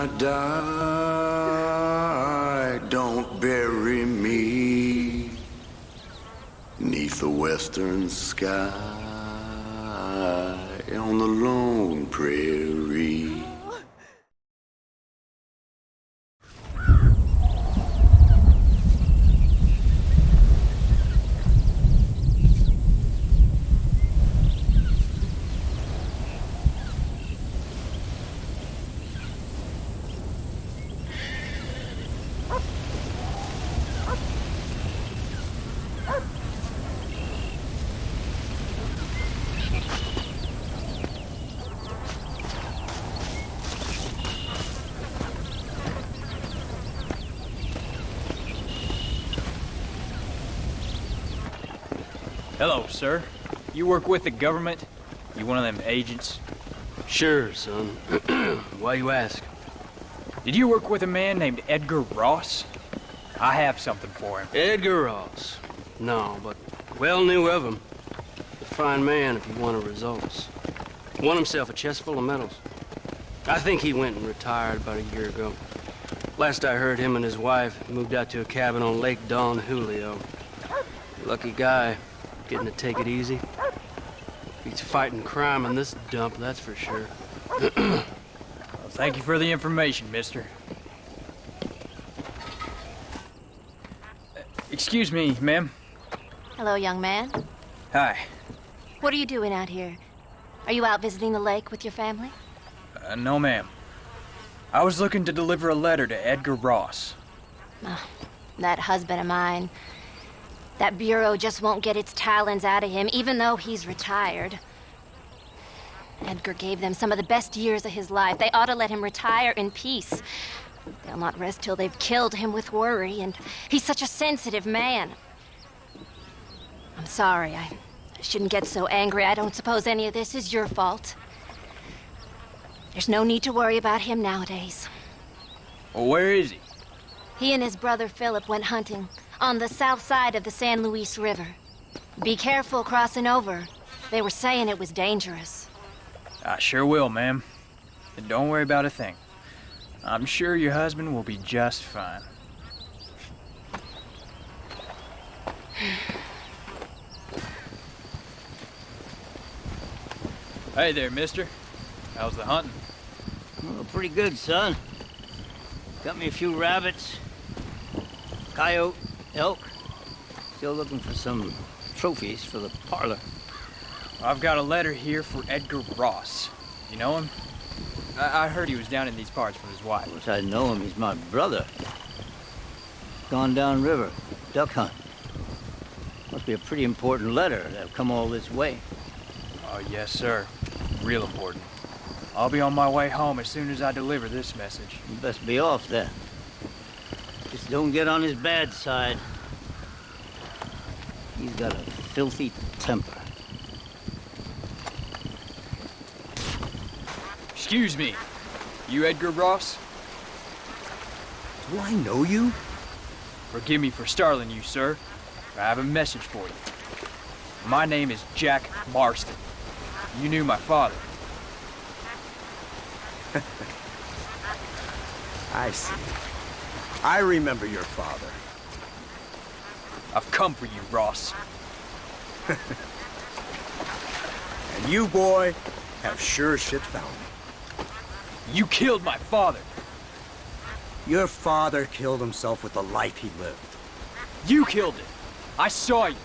I: I die, don't bury me 'neath the western sky on the lone prairie.
B: Hello, sir. You work with the government? You one of them agents?
L: Sure, son. Why you ask?
B: Did you work with a man named Edgar Ross? I have something for him.
L: Edgar Ross? No, but well knew of him. A fine man if he wanted results. Won himself a chest full of medals. I think he went and retired about a year ago. Last I heard, him and his wife moved out to a cabin on Lake Don Julio. Lucky guy. Getting to take it easy. He's fighting crime in this dump, that's for sure.
B: Well, thank you for the information, mister. Excuse me, ma'am.
U: Hello, young man.
B: Hi.
U: What are you doing out here? Are you out visiting the lake with your family?
B: No, ma'am. I was looking to deliver a letter to Edgar Ross.
U: Oh, that husband of mine. That bureau just won't get its talons out of him, even though he's retired. Edgar gave them some of the best years of his life. They ought to let him retire in peace. They'll not rest till they've killed him with worry, and he's such a sensitive man. I'm sorry, I shouldn't get so angry. I don't suppose any of this is your fault. There's no need to worry about him nowadays.
B: Well, where is he?
U: He and his brother Philip went hunting on the south side of the San Luis River. Be careful crossing over. They were saying it was dangerous.
B: I sure will, ma'am. And don't worry about a thing. I'm sure your husband will be just fine. Hey there, mister. How's the hunting?
N: Oh, pretty good, son. Got me a few rabbits, coyote, elk. Still looking for some trophies for the parlor.
B: I've got a letter here for Edgar Ross. You know him? I heard he was down in these parts with his wife.
N: Of course I know him. He's my brother. Gone down river, duck hunt. Must be a pretty important letter to have come all this way.
B: Oh, yes, sir. Real important. I'll be on my way home as soon as I deliver this message.
N: You best be off then. Just don't get on his bad side. He's got a filthy temper.
B: Excuse me. You Edgar Ross?
D: Do I know you?
B: Forgive me for startling you, sir. I have a message for you. My name is Jack Marston. You knew my father.
D: I see. I remember your father.
B: I've come for you, Ross.
D: And you, boy, have sure shit found me.
B: You killed my father.
D: Your father killed himself with the life he lived.
B: You killed him. I saw you.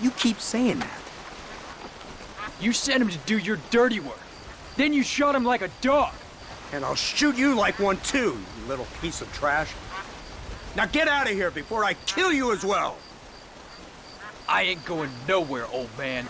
D: You keep saying that.
B: You sent him to do your dirty work. Then you shot him like a dog.
D: And I'll shoot you like one too, you little piece of trash. Now get out of here before I kill you as well.
B: I ain't going nowhere, old man.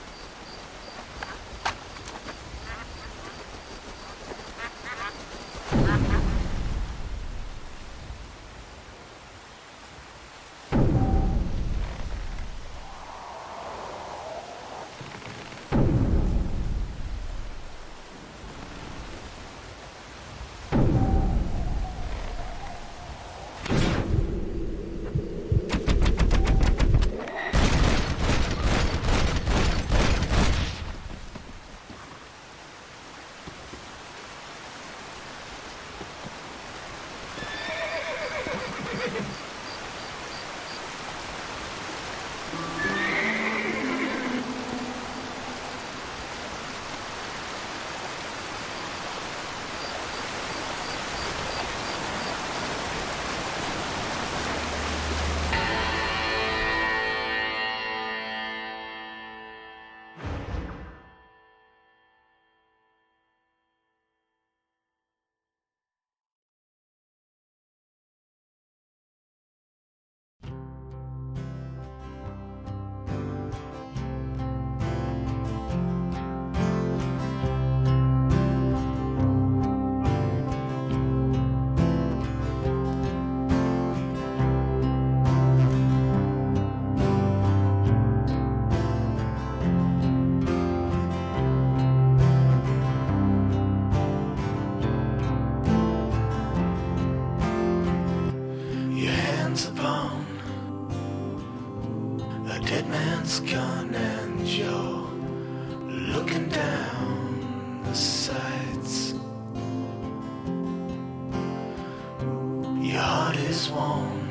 I: worn,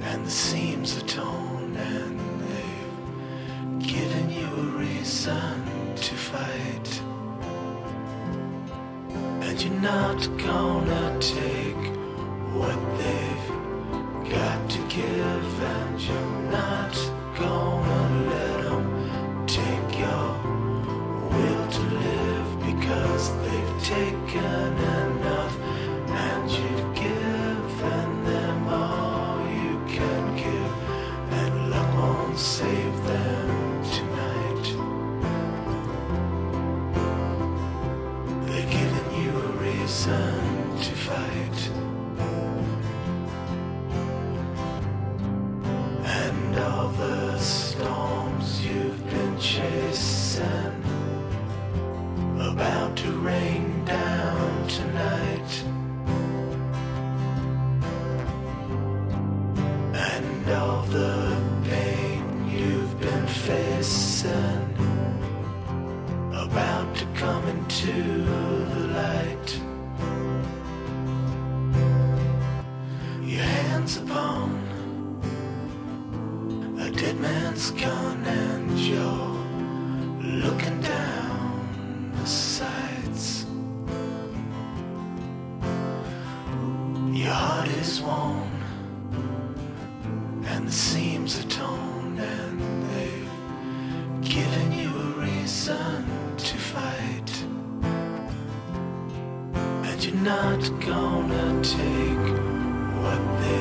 I: and the seams are torn, and they've given you a reason to fight. And you're not gonna take what they've got to give, and you're not gonna let them take your will to live, because they've taken enough, and you've given them all you can give, and luck won't save them tonight. They've given you a reason to fight. And all the storms you've been chasing about to rain down tonight. And all the pain you've been facing about to come into the light. Your hands upon a dead man's gun, and you're looking down the sights. Your heart is worn, and the seams are torn, and they've given you a reason to fight. And you're not gonna take what they